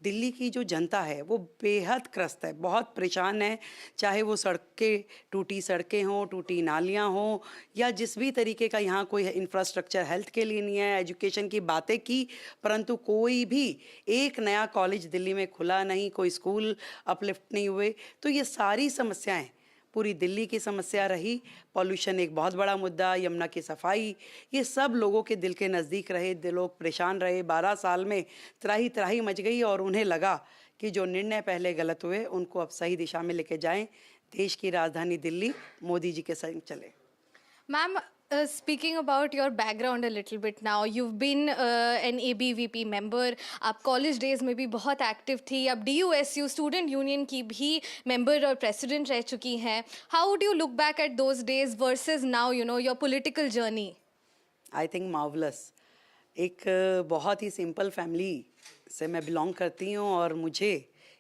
[SPEAKER 11] दिल्ली की जो जनता है वो बेहद त्रस्त है, बहुत परेशान है। चाहे वो सड़कें, टूटी सड़कें हों, टूटी नालियां हों, या जिस भी तरीके का यहाँ कोई इंफ्रास्ट्रक्चर हेल्थ के लिए नहीं है, एजुकेशन की बातें की, परंतु कोई भी एक नया कॉलेज दिल्ली में खुला नहीं, कोई स्कूल अपलिफ्ट नहीं हुए। तो ये सारी समस्याएं पूरी दिल्ली की समस्या रही। पॉल्यूशन एक बहुत बड़ा मुद्दा, यमुना की सफाई, ये सब लोगों के दिल के नज़दीक रहे, लोग परेशान रहे। 12 साल में त्राही त्राही मच गई और उन्हें लगा कि जो निर्णय पहले गलत हुए उनको अब सही दिशा में लेके जाएं। देश की राजधानी दिल्ली मोदी जी के संग चले।
[SPEAKER 3] Ma'am, speaking about your background a little bit now, you've been an ABVP member. आप कॉलेज डेज में भी बहुत एक्टिव थी, अब DUSU स्टूडेंट यूनियन की भी मेंबर और प्रेसिडेंट रह चुकी हैं। How would you look back at those days versus now, your political journey?
[SPEAKER 11] I think marvelous. एक बहुत ही सिंपल फैमिली से मैं बिलोंग करती हूँ और मुझे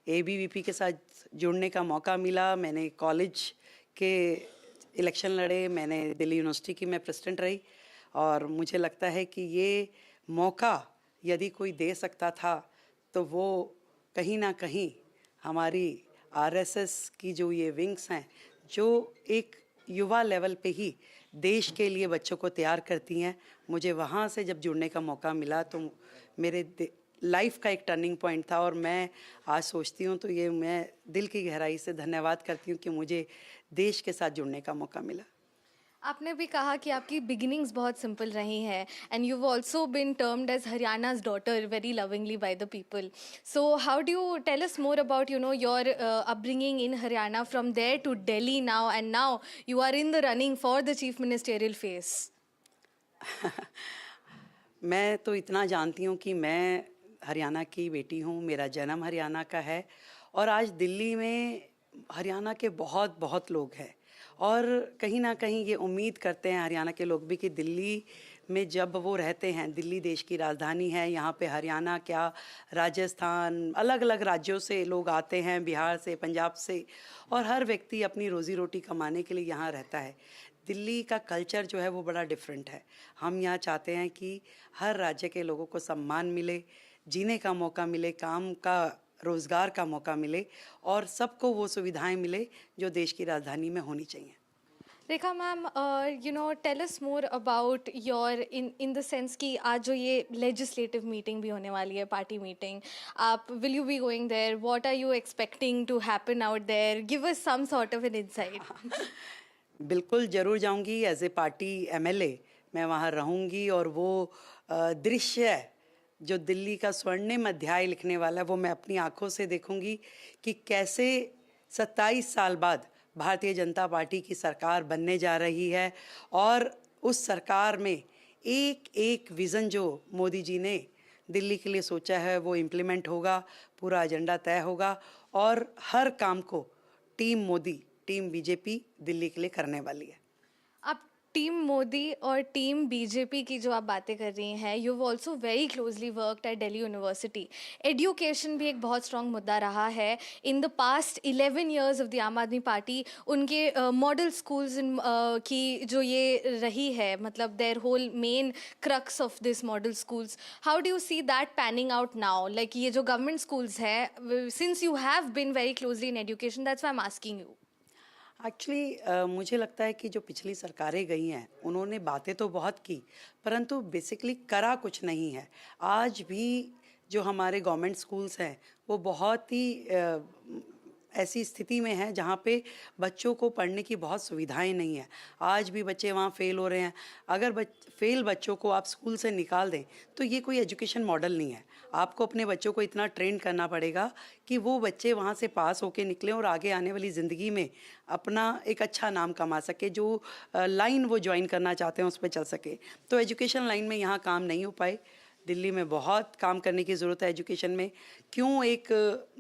[SPEAKER 11] ABVP के साथ जुड़ने का मौका मिला। मैंने कॉलेज के इलेक्शन लड़े, मैंने दिल्ली यूनिवर्सिटी की मैं प्रेसिडेंट रही और मुझे लगता है कि ये मौका यदि कोई दे सकता था तो वो कहीं ना कहीं हमारी RSS की जो ये विंग्स हैं, जो एक युवा लेवल पे ही देश के लिए बच्चों को तैयार करती हैं, मुझे वहाँ से जब जुड़ने का मौका मिला तो मेरे लाइफ का एक टर्निंग पॉइंट था। और मैं आज सोचती हूँ तो ये मैं दिल की गहराई से धन्यवाद करती हूँ कि मुझे देश के साथ जुड़ने का मौका मिला।
[SPEAKER 3] आपने भी कहा कि आपकी बिगिनिंग्स बहुत सिंपल रही हैं and you also been termed as Haryana's daughter very lovingly by the people. So how do you tell us more about your upbringing in Haryana from there to Delhi now, and now you are in the running for the chief ministerial face?
[SPEAKER 11] मैं तो इतना जानती हूँ कि मैं हरियाणा की बेटी हूँ, मेरा जन्म हरियाणा का है और आज दिल्ली में हरियाणा के बहुत बहुत लोग हैं और कहीं ना कहीं ये उम्मीद करते हैं हरियाणा के लोग भी कि दिल्ली में जब वो रहते हैं, दिल्ली देश की राजधानी है, यहाँ पे हरियाणा क्या राजस्थान अलग अलग राज्यों से लोग आते हैं, बिहार से, पंजाब से, और हर व्यक्ति अपनी रोज़ी रोटी कमाने के लिए यहाँ रहता है। दिल्ली का कल्चर जो है वो बड़ा डिफरेंट है। हम यहाँ चाहते हैं कि हर राज्य के लोगों को सम्मान मिले, जीने का मौका मिले, काम का रोज़गार का मौका मिले और सबको वो सुविधाएं मिले जो देश की राजधानी में होनी चाहिए।
[SPEAKER 3] Rekha ma'am, tell us more about your in the sense कि आज जो ये लेजिस्लेटिव मीटिंग भी होने वाली है, पार्टी मीटिंग, आप will you be going there, what are you expecting to happen out there, give us some sort of an insight.
[SPEAKER 11] बिल्कुल ज़रूर जाऊंगी, एज ए पार्टी MLA मैं वहाँ रहूंगी और वो दृश्य जो दिल्ली का स्वर्णिम अध्याय लिखने वाला है वो मैं अपनी आंखों से देखूंगी कि कैसे 27 साल बाद भारतीय जनता पार्टी की सरकार बनने जा रही है और उस सरकार में एक एक विज़न जो मोदी जी ने दिल्ली के लिए सोचा है वो इम्प्लीमेंट होगा, पूरा एजेंडा तय होगा और हर काम को team Modi, team BJP Delhi के लिए करने वाली है।
[SPEAKER 3] आप टीम मोदी और टीम बीजेपी की जो आप बातें कर रही हैं, you have also very closely worked eight Delhi university. Education भी एक बहुत स्ट्रॉन्ग मुद्दा रहा है in the past 11 years of the आम आदमी पार्टी। उनके मॉडल स्कूल्स की जो ये रही है, मतलब their whole main crux of this model schools, how do you see that panning out now? Like ये जो गवर्नमेंट स्कूल्स है, since you have been very closely in education, that's why I am asking you.
[SPEAKER 11] Actually मुझे लगता है कि जो पिछली सरकारें गई हैं उन्होंने बातें तो बहुत की परंतु बेसिकली करा कुछ नहीं है। आज भी जो हमारे गवर्नमेंट स्कूल्स हैं वो बहुत ही ऐसी स्थिति में है जहाँ पे बच्चों को पढ़ने की बहुत सुविधाएं नहीं है। आज भी बच्चे वहाँ फेल हो रहे हैं। अगर फेल बच्चों को आप स्कूल से निकाल दें तो ये कोई एजुकेशन मॉडल नहीं है। आपको अपने बच्चों को इतना ट्रेन करना पड़ेगा कि वो बच्चे वहाँ से पास होके निकलें और आगे आने वाली ज़िंदगी में अपना एक अच्छा नाम कमा सके, जो लाइन वो ज्वाइन करना चाहते हैं उस पर चल सके। तो एजुकेशन लाइन में यहाँ काम नहीं हो पाए। दिल्ली में बहुत काम करने की ज़रूरत है एजुकेशन में। क्यों एक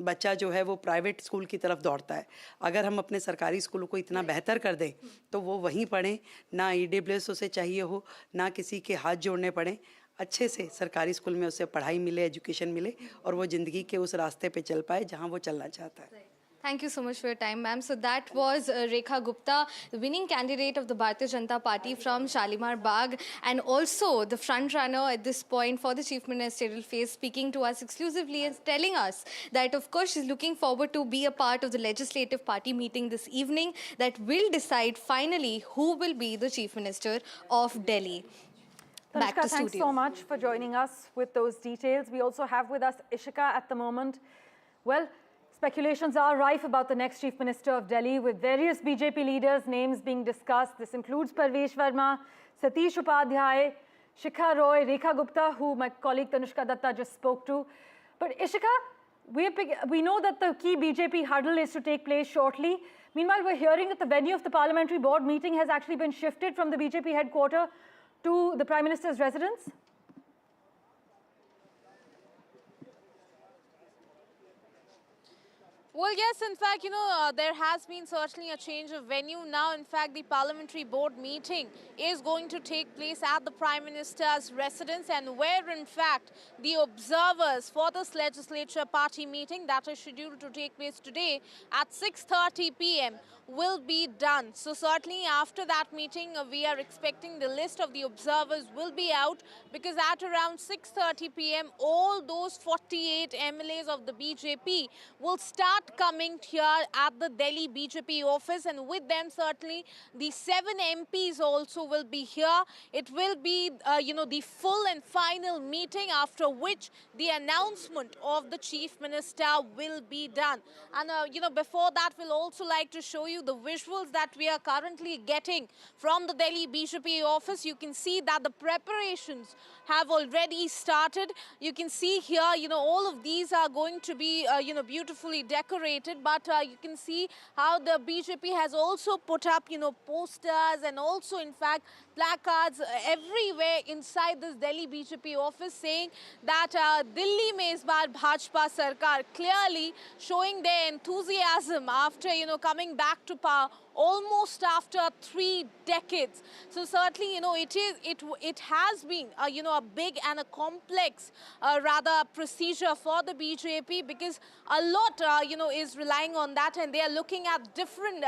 [SPEAKER 11] बच्चा जो है वो प्राइवेट स्कूल की तरफ दौड़ता है? अगर हम अपने सरकारी स्कूलों को इतना बेहतर कर दें तो वो वहीं पढ़ें, ना EWS उसे चाहिए हो, ना किसी के हाथ जोड़ने पड़े, अच्छे से सरकारी स्कूल में उसे पढ़ाई मिले, एजुकेशन मिले और वो ज़िंदगी के उस रास्ते पे चल पाए जहाँ वो चलना चाहता है।
[SPEAKER 3] Thank you so much for your time, ma'am. So that was Rekha Gupta, the winning candidate of the Bharatiya Janata Party from Shalimar Bagh, and also the front runner at this point for the Chief Ministerial phase, speaking to us exclusively and telling us that, of course, she's looking forward to be a part of the Legislative Party meeting this evening that will decide finally who will be the Chief Minister of Delhi. Back to
[SPEAKER 2] thanks
[SPEAKER 3] studio.
[SPEAKER 2] so much for joining us with those details. We also have with us Ishika at the moment. Well, speculations are rife about the next Chief Minister of Delhi, with various BJP leaders' names being discussed. This includes Parvesh Verma, Satish Upadhyay, Shikha Roy, Rekha Gupta, who my colleague Tanushka Datta just spoke to. But Ishika, we know that the key BJP huddle is to take place shortly. Meanwhile, we're hearing that the venue of the Parliamentary Board meeting has actually been shifted from the BJP headquarters to the Prime Minister's residence.
[SPEAKER 1] Well, yes, in fact, there has been certainly a change of venue. Now, in fact, the Parliamentary Board meeting is going to take place at the Prime Minister's residence, and where, in fact, the observers for this legislature party meeting that is scheduled to take place today at 6:30 p.m. will be done. So certainly after that meeting, we are expecting the list of the observers will be out, because at around 6:30 p.m. all those 48 MLAs of the BJP will start coming here at the Delhi BJP office, and with them certainly the 7 MPs also will be here. It will be, the full and final meeting, after which the announcement of the Chief Minister will be done. And, before that, we'll also like to show you the visuals that we are currently getting from the Delhi BJP office. You can see that the preparations have already started. You can see here, all of these are going to be, beautifully decorated. decorated, but you can see how the BJP has also put up, posters and also, in fact, placards everywhere inside this Delhi BJP office saying that Delhi mein is baar Bhajpa Sarkar, clearly showing their enthusiasm after, coming back to power almost after 3 decades. So certainly, it has been, a big and a complex, rather, procedure for the BJP, because a lot, is relying on that, and they are looking at different,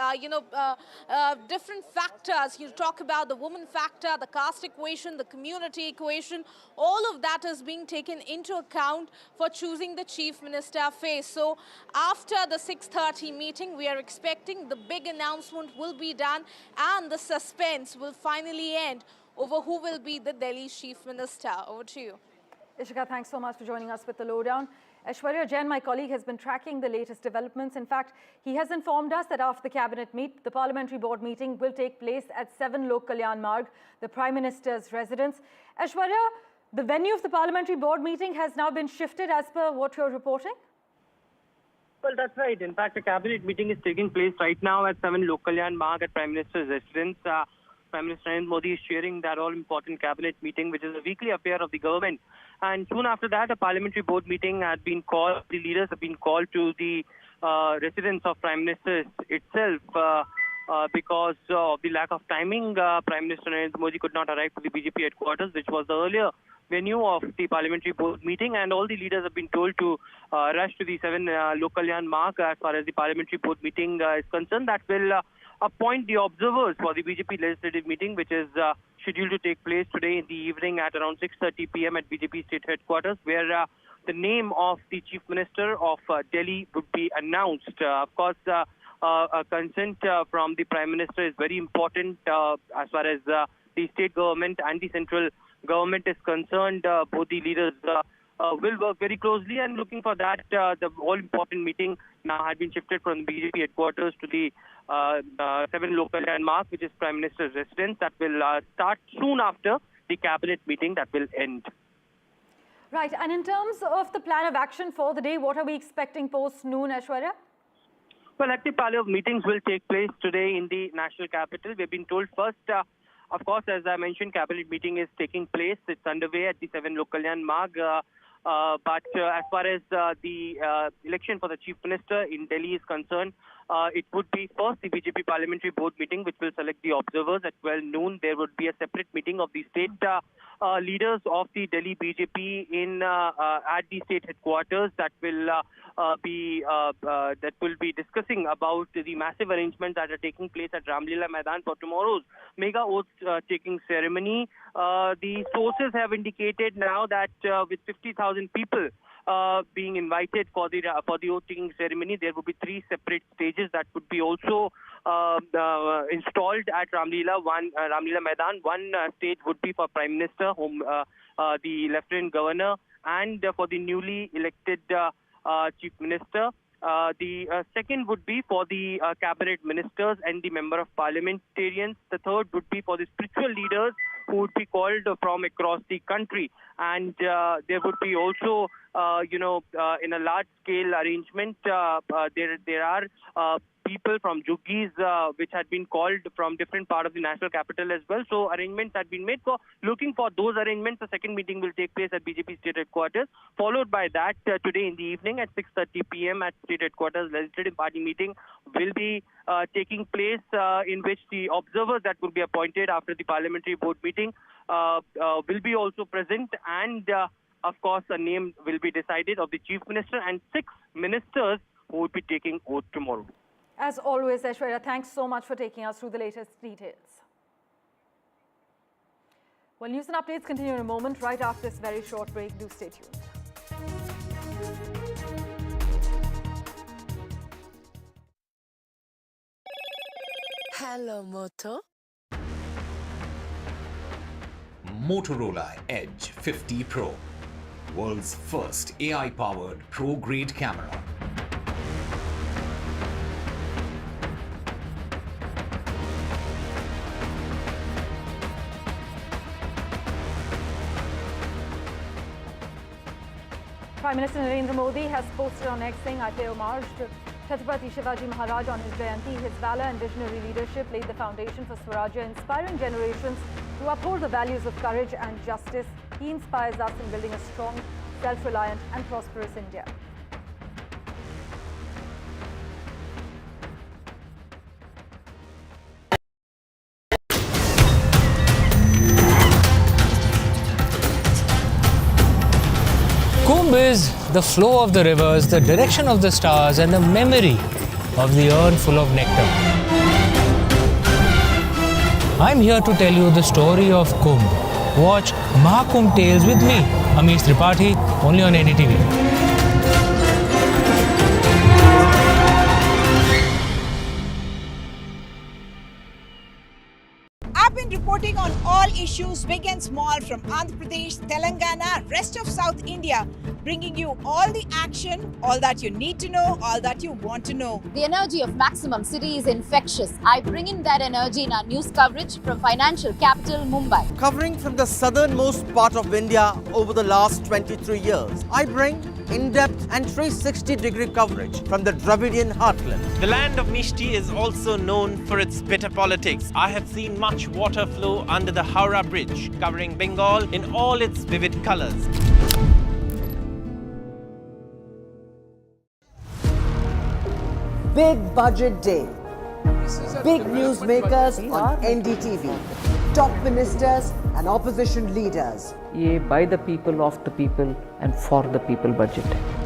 [SPEAKER 1] different factors. You talk about the woman factor, the caste equation, the community equation. All of that is being taken into account for choosing the chief minister face. So after the 6:30 meeting, we are expecting the big announcement will be done and the suspense will finally end over who will be the Delhi chief minister. Over to you.
[SPEAKER 2] Ishika, thanks so much for joining us with the lowdown. Aishwarya Jain, my colleague, has been tracking the latest developments. In fact, he has informed us that after the cabinet meet, the parliamentary board meeting will take place at 7 Lok Kalyan Marg, the Prime Minister's residence. Aishwarya, the venue of the parliamentary board meeting has now been shifted as per what you're reporting?
[SPEAKER 12] Well, that's right. In fact, a cabinet meeting is taking place right now at 7 Lok Kalyan Marg at Prime Minister's residence. Prime Minister Narendra Modi is chairing that all-important cabinet meeting, which is a weekly affair of the government. And soon after that, a parliamentary board meeting had been called. The leaders have been called to the residence of Prime Minister itself because of the lack of timing. Prime Minister Narendra Modi could not arrive to the BJP headquarters, which was the earlier venue of the parliamentary board meeting, and all the leaders have been told to rush to the 7 Lok Kalyan Marg as far as the parliamentary board meeting is concerned. That will appoint the observers for the BJP legislative meeting, which is scheduled to take place today in the evening at around 6:30 p.m. at BJP state headquarters, where the name of the chief minister of Delhi would be announced. Of course, a consent from the prime minister is very important as far as the state government and the central government is concerned. Both the leaders will work very closely, and looking for that, the all-important meeting now had been shifted from the BJP headquarters to the 7 Lok Kalyan Marg, which is Prime Minister's residence. That will start soon after the cabinet meeting that will end.
[SPEAKER 2] Right, and in terms of the plan of action for the day, what are we expecting post-noon, Aishwarya?
[SPEAKER 12] Well, active parley of meetings will take place today in the national capital. We've been told first, of course, as I mentioned, cabinet meeting is taking place. It's underway at the 7 Lok Kalyan Marg. But as far as the election for the chief minister in Delhi is concerned, it would be first the BJP parliamentary board meeting, which will select the observers at 12 noon. There would be a separate meeting of the state leaders of the Delhi BJP at the state headquarters that will be discussing about the massive arrangements that are taking place at Ramlila Maidan for tomorrow's mega oath-taking ceremony. The sources have indicated now that with 50,000 people being invited for the oath-taking ceremony, there will be 3 separate stages that would be also installed at Ramlila Maidan. One stage would be for Prime Minister, the Lieutenant Governor, and for the newly elected Chief Minister. The second would be for the cabinet ministers and the member of parliamentarians. The third would be for the spiritual leaders who would be called from across the country. And there would be also, in a large-scale arrangement, there are people from Juggis which had been called from different part of the national capital as well. So arrangements had been made. So looking for those arrangements, the second meeting will take place at BJP state headquarters. Followed by that, today in the evening at 6:30 p.m. at state headquarters, legislative party meeting will be taking place in which the observers that will be appointed after the parliamentary board meeting will be also present, and of course a name will be decided of the chief minister and 6 ministers who will be taking oath tomorrow.
[SPEAKER 2] As always, Aishwarya, thanks so much for taking us through the latest details. Well, news and updates continue in a moment, right after this very short break. Do stay tuned.
[SPEAKER 13] Hello, Moto.
[SPEAKER 23] Motorola Edge 50 Pro, world's first AI-powered pro-grade camera.
[SPEAKER 2] Prime Minister Narendra Modi has posted on X saying, I pay homage to Chhatrapati Shivaji Maharaj on his Jayanti, his valor and visionary leadership laid the foundation for Swarajya, inspiring generations to uphold the values of courage and justice. He inspires us in building a strong, self-reliant and prosperous India.
[SPEAKER 13] Kumbh is the flow of the rivers, the direction of the stars and the memory of the urn full of nectar. I'm here to tell you the story of Kumbh. Watch Maha Kumbh Tales with me, Amish Tripathi, only on NDTV.
[SPEAKER 15] I've been reporting on all issues, big and small, from Andhra Pradesh, Telangana, rest of South India, bringing you all the action, all that you need to know, all that you want to know.
[SPEAKER 16] The energy of Maximum City is infectious. I bring in that energy in our news coverage from financial capital Mumbai.
[SPEAKER 24] Covering from the southernmost part of India over the last 23 years, I bring in-depth and 360-degree coverage from the Dravidian heartland.
[SPEAKER 25] The land of Mishti is also known for its bitter politics. I have seen much water flow under the Howrah Bridge, covering Bengal in all its vivid colors.
[SPEAKER 14] Big budget day. Big newsmakers on NDTV. Top ministers and opposition leaders.
[SPEAKER 26] ये by the people, of the people and for the people budget.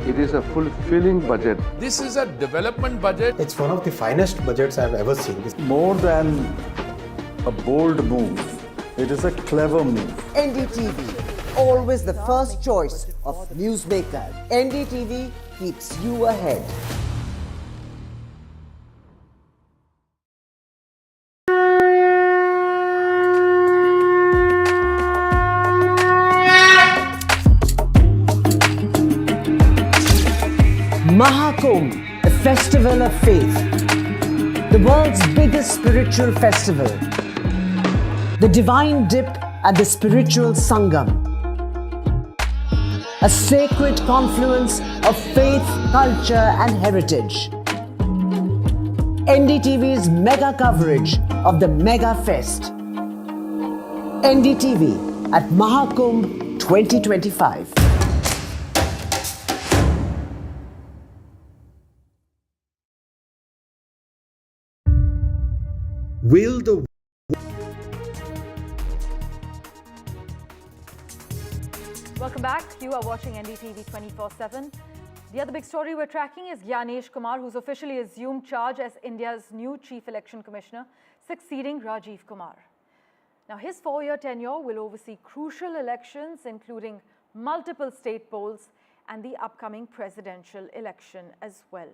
[SPEAKER 10] It is a fulfilling budget.
[SPEAKER 17] This is a development budget.
[SPEAKER 18] It's one of the finest budgets I've ever seen.
[SPEAKER 10] More than a bold move, it is a clever move.
[SPEAKER 14] NDTV, always the first choice of newsmaker. NDTV keeps you ahead. Maha Kumbh, a festival of faith. The world's biggest spiritual festival. The divine dip at the spiritual Sangam. A sacred confluence of faith, culture and heritage. NDTV's mega coverage of the Mega Fest. NDTV at Maha Kumbh 2025.
[SPEAKER 5] Will the
[SPEAKER 2] Welcome back. You are watching NDTV 24/7. The other big story we're tracking is Gyanesh Kumar, who's officially assumed charge as India's new Chief Election Commissioner, succeeding Rajiv Kumar. Now, his 4-year tenure will oversee crucial elections, including multiple state polls and the upcoming presidential election as well.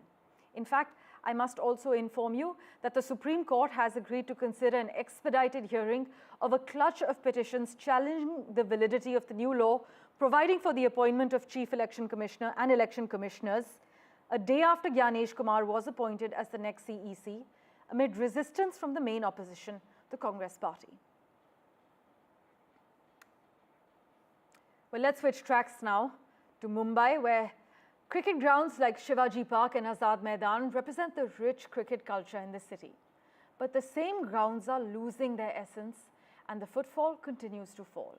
[SPEAKER 2] In fact, I must also inform you that the Supreme Court has agreed to consider an expedited hearing of a clutch of petitions challenging the validity of the new law providing for the appointment of Chief Election Commissioner and election commissioners, a day after Gyanesh Kumar was appointed as the next CEC, amid resistance from the main opposition, the Congress party. Well, let's switch tracks now to Mumbai, where cricket grounds like Shivaji Park and Azad Maidan represent the rich cricket culture in the city. But the same grounds are losing their essence and the footfall continues to fall.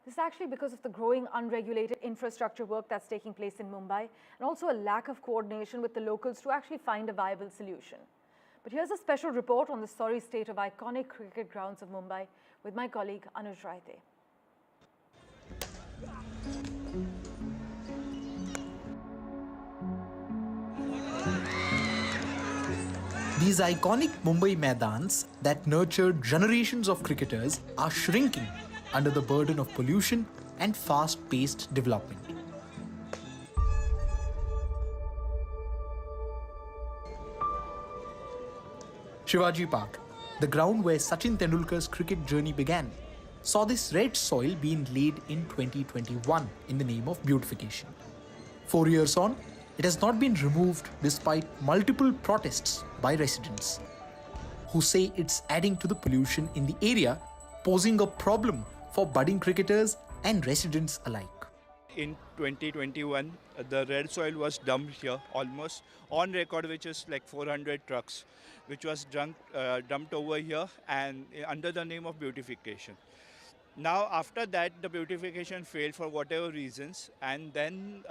[SPEAKER 2] This is actually because of the growing unregulated infrastructure work that's taking place in Mumbai and also a lack of coordination with the locals to actually find a viable solution. But here's a special report on the sorry state of iconic cricket grounds of Mumbai with my colleague Anuj Raite.
[SPEAKER 27] These iconic Mumbai Maidans that nurtured generations of cricketers are shrinking under the burden of pollution and fast-paced development. Shivaji Park, the ground where Sachin Tendulkar's cricket journey began, saw this red soil being laid in 2021 in the name of beautification. 4 years on, it has not been removed despite multiple protests by residents who say it's adding to the pollution in the area, posing a problem for budding cricketers and residents alike.
[SPEAKER 28] In 2021,
[SPEAKER 4] the red soil was dumped here, almost on record, which is like 400 trucks, which was dumped over here and under the name of beautification. Now, after that, the beautification failed for whatever reasons, and then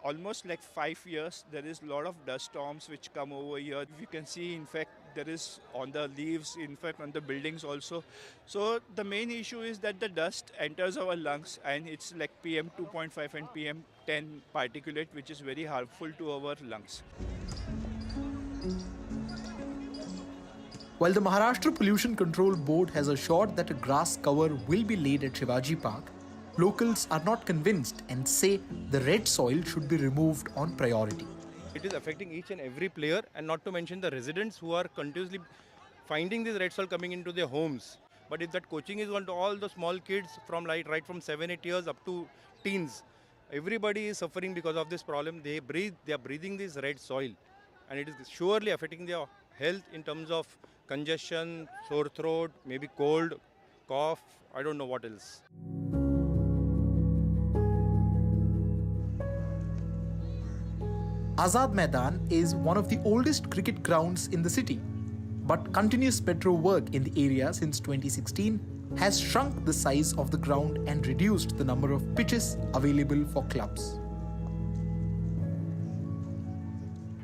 [SPEAKER 4] almost like 5 years, there is a lot of dust storms which come over here. You can see, in fact, there is on the leaves, in fact, on the buildings also. So the main issue is that the dust enters our lungs, and it's like PM 2.5 and PM 10 particulate, which is very harmful to our lungs.
[SPEAKER 27] While the Maharashtra Pollution Control Board has assured that a grass cover will be laid at Shivaji Park, locals are not convinced and say the red soil should be removed on priority.
[SPEAKER 6] It is affecting each and every player, and not to mention the residents who are continuously finding this red soil coming into their homes. But if that coaching is on to all the small kids from right from 7-8 years up to teens, everybody is suffering because of this problem. They are breathing this red soil, and it is surely affecting their health in terms of congestion, sore throat, maybe cold, cough, I don't know what else.
[SPEAKER 27] Azad Maidan is one of the oldest cricket grounds in the city, but continuous metro work in the area since 2016 has shrunk the size of the ground and reduced the number of pitches available for clubs.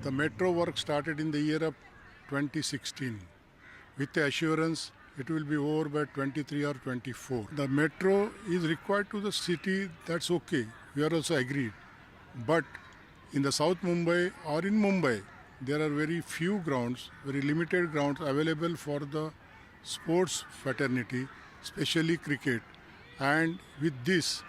[SPEAKER 8] The metro work started in the year of 2016 with the assurance it will be over by 23 or 24. The metro is required to the city, that's okay, we are also agreed. But in the South Mumbai or in Mumbai, there are very few grounds, very limited grounds available for the sports fraternity, especially cricket. And with this,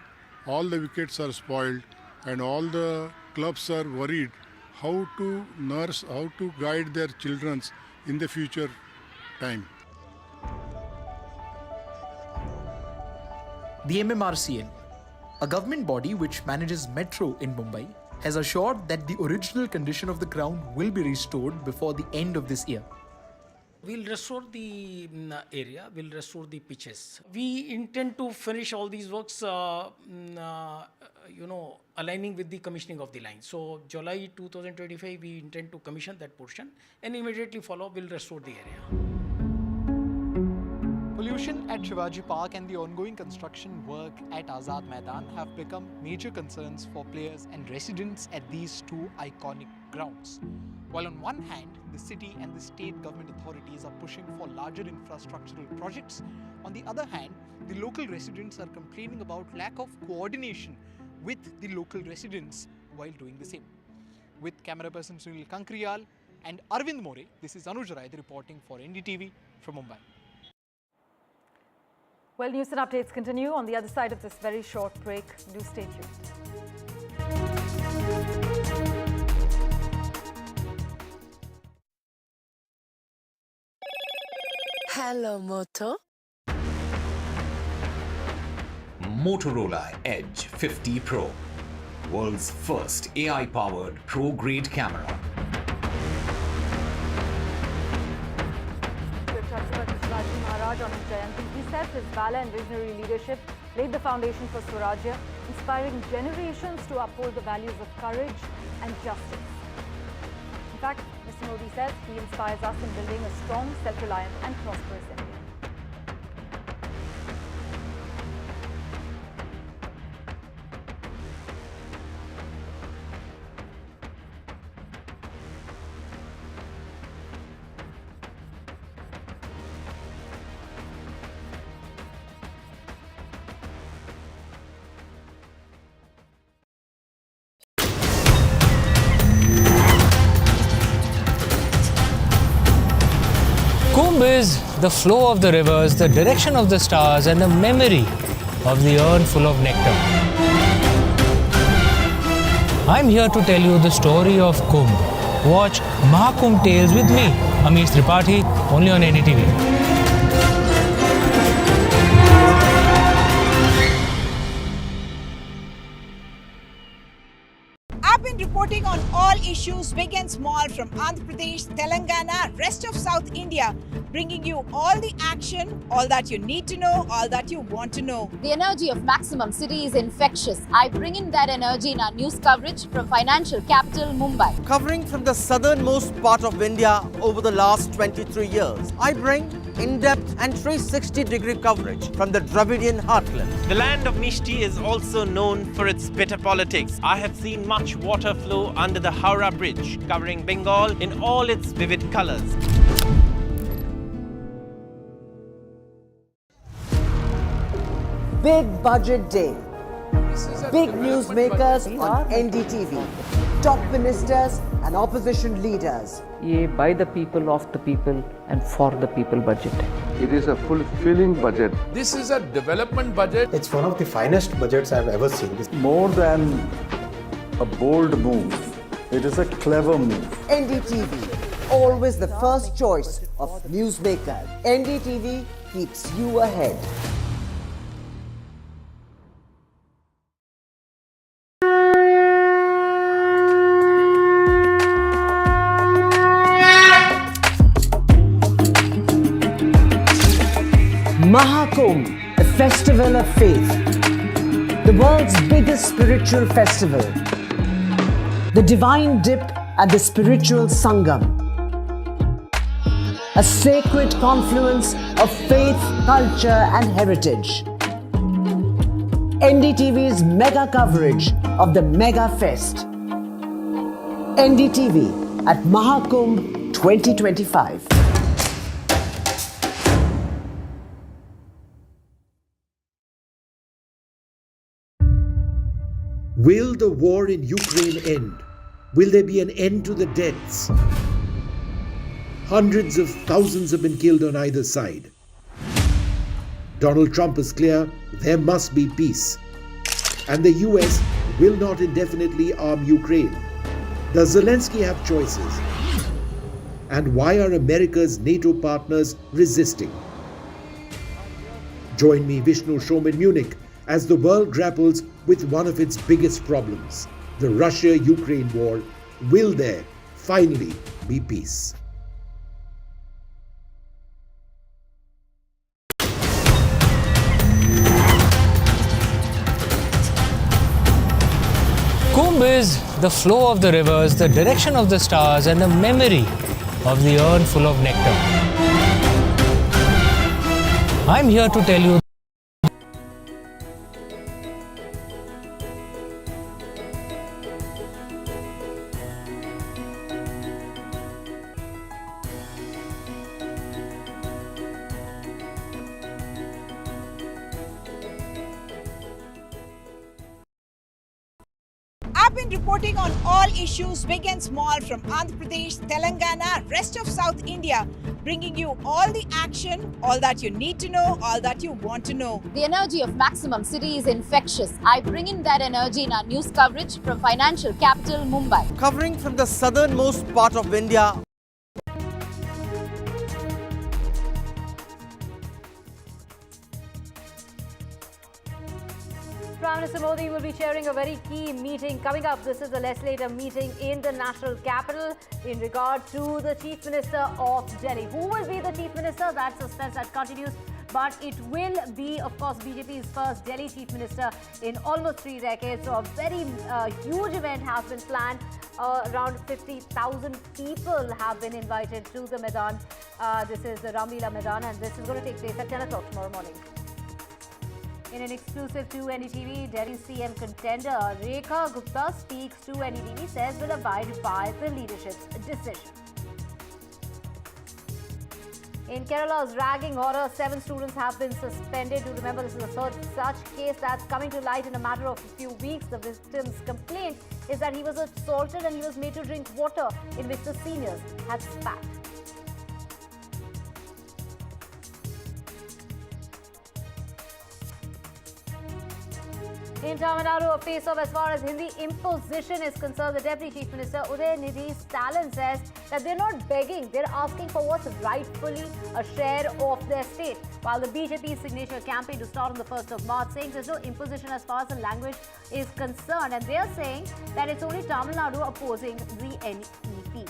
[SPEAKER 8] all the wickets are spoiled and all the clubs are worried how to nurse, how to guide their children in the future time.
[SPEAKER 27] The MMRCL, a government body which manages metro in Mumbai, has assured that the original condition of the ground will be restored before the end of this year.
[SPEAKER 19] We'll restore the area, we'll restore the pitches. We intend to finish all these works, aligning with the commissioning of the line. So July 2025, we intend to commission that portion, and immediately follow, we'll restore the area.
[SPEAKER 27] Pollution at Shivaji Park and the ongoing construction work at Azad Maidan have become major concerns for players and residents at these two iconic grounds. While on one hand, the city and the state government authorities are pushing for larger infrastructural projects, on the other hand, the local residents are complaining about lack of coordination with the local residents while doing the same. With camera person Sunil Kankriyal and Arvind More, this is Anuj Rai reporting for NDTV from Mumbai.
[SPEAKER 2] Well, news and updates continue on the other side of this very short break. Do stay tuned.
[SPEAKER 20] Hello, Moto.
[SPEAKER 23] Motorola Edge 50 Pro, world's first AI-powered pro-grade camera.
[SPEAKER 2] Shivaji Maharaj on his Jayanti, he said his valor and visionary leadership laid the foundation for Swarajya, inspiring generations to uphold the values of courage and justice. In fact, Mr. Modi says he inspires us in building a strong, self-reliant and prosperous India.
[SPEAKER 13] Kumbh is the flow of the rivers, the direction of the stars, and the memory of the urn full of nectar. I'm here to tell you the story of Kumbh. Watch Maha Kumbh Tales with me, Amish Tripathi, only on NDTV.
[SPEAKER 15] I've been reporting on all issues issues big and small from Andhra Pradesh, Telangana, rest of South India, bringing you all the action, all that you need to know, all that you want to know.
[SPEAKER 16] The energy of Maximum City is infectious. I bring in that energy in our news coverage from financial capital Mumbai.
[SPEAKER 24] Covering from the southernmost part of India over the last 23 years, I bring in-depth and 360-degree coverage from the Dravidian heartland.
[SPEAKER 25] The land of Mishti is also known for its bitter politics. I have seen much water flow under the Howrah Bridge, covering Bengal in all its vivid colors.
[SPEAKER 14] Big budget day. Big newsmakers on NDTV. Top ministers and opposition leaders.
[SPEAKER 26] ये by the people, of the people and for the people budget.
[SPEAKER 10] It is a fulfilling budget.
[SPEAKER 17] This is a development budget.
[SPEAKER 18] It's one of the finest budgets I've ever seen.
[SPEAKER 10] More than a bold move, it is a clever move.
[SPEAKER 14] NDTV, always the first choice of newsmakers. NDTV keeps you ahead. Maha Kumbh, the festival of faith, the world's biggest spiritual festival, the divine dip at the spiritual Sangam, a sacred confluence of faith, culture and heritage. NDTV's mega coverage of the Mega Fest. NDTV at Maha Kumbh 2025.
[SPEAKER 5] Will the war in Ukraine end? Will there be an end to the deaths? Hundreds of thousands have been killed on either side. Donald Trump is clear there must be peace. And the US will not indefinitely arm Ukraine. Does Zelensky have choices? And why are America's NATO partners resisting? Join me, Vishnu Shom in Munich, as the world grapples with one of its biggest problems, the Russia-Ukraine war. Will there finally be peace?
[SPEAKER 13] Kumbh is the flow of the rivers, the direction of the stars, and the memory of the urn full of nectar. I'm here to tell you
[SPEAKER 15] I've been reporting on all issues big and small from Andhra Pradesh, Telangana, rest of South India, bringing you all the action, all that you need to know, all that you want to know.
[SPEAKER 16] The energy of Maximum City is infectious. I bring in that energy in our news coverage from financial capital Mumbai.
[SPEAKER 24] Covering from the southernmost part of India.
[SPEAKER 2] Prime Minister Modi will be chairing a very key meeting coming up. This is the less later meeting in the national capital in regard to the Chief Minister of Delhi. Who will be the Chief Minister? That suspense that continues. But it will be, of course, BJP's first Delhi Chief Minister in almost 3 decades. So a very huge event has been planned. Around 50,000 people have been invited to the Maidan. This is the Ramlila Maidan, and this is going to take place at 10 o'clock tomorrow morning. In an exclusive to NDTV, Delhi CM contender Rekha Gupta speaks to NDTV, says will abide by the leadership's decision. In Kerala's ragging horror, 7 students have been suspended. You remember, this is the third such case that's coming to light in a matter of a few weeks. The victim's complaint is that he was assaulted and he was made to drink water in which the seniors had spat. In Tamil Nadu, a face-off as far as Hindi imposition is concerned. The Deputy Chief Minister Udayinidhi Stalin says
[SPEAKER 1] that they're not begging, they're asking for what's rightfully a share of their state. While the BJP's signature campaign to start on the 1st of March saying there's no imposition as far as the language is concerned, and they're saying that it's only Tamil Nadu opposing the NEP.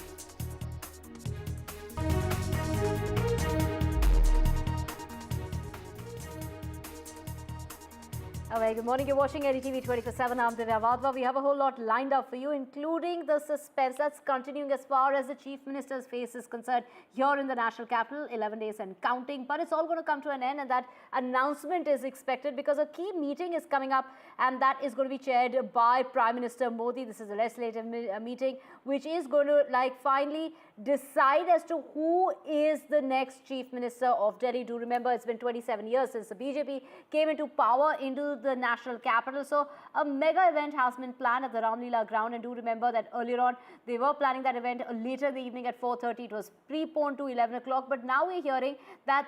[SPEAKER 1] Very good morning. You're watching NDTV 24/7. I'm Divya Vadva. We have a whole lot lined up for you, including the suspense that's continuing as far as the Chief Minister's face is concerned here in the national capital. 11 days and counting, but it's all going to come to an end, and that announcement is expected because a key meeting is coming up, and that is going to be chaired by Prime Minister Modi. This is a legislative meeting which is going to finally decide as to who is the next Chief Minister of Delhi. Do remember, it's been 27 years since the BJP came into power into the national capital. So a mega event has been planned at the Ramlila ground, and do remember that earlier on they were planning that event later in the evening at 4:30. It was preponed to 11 o'clock, but now we're hearing that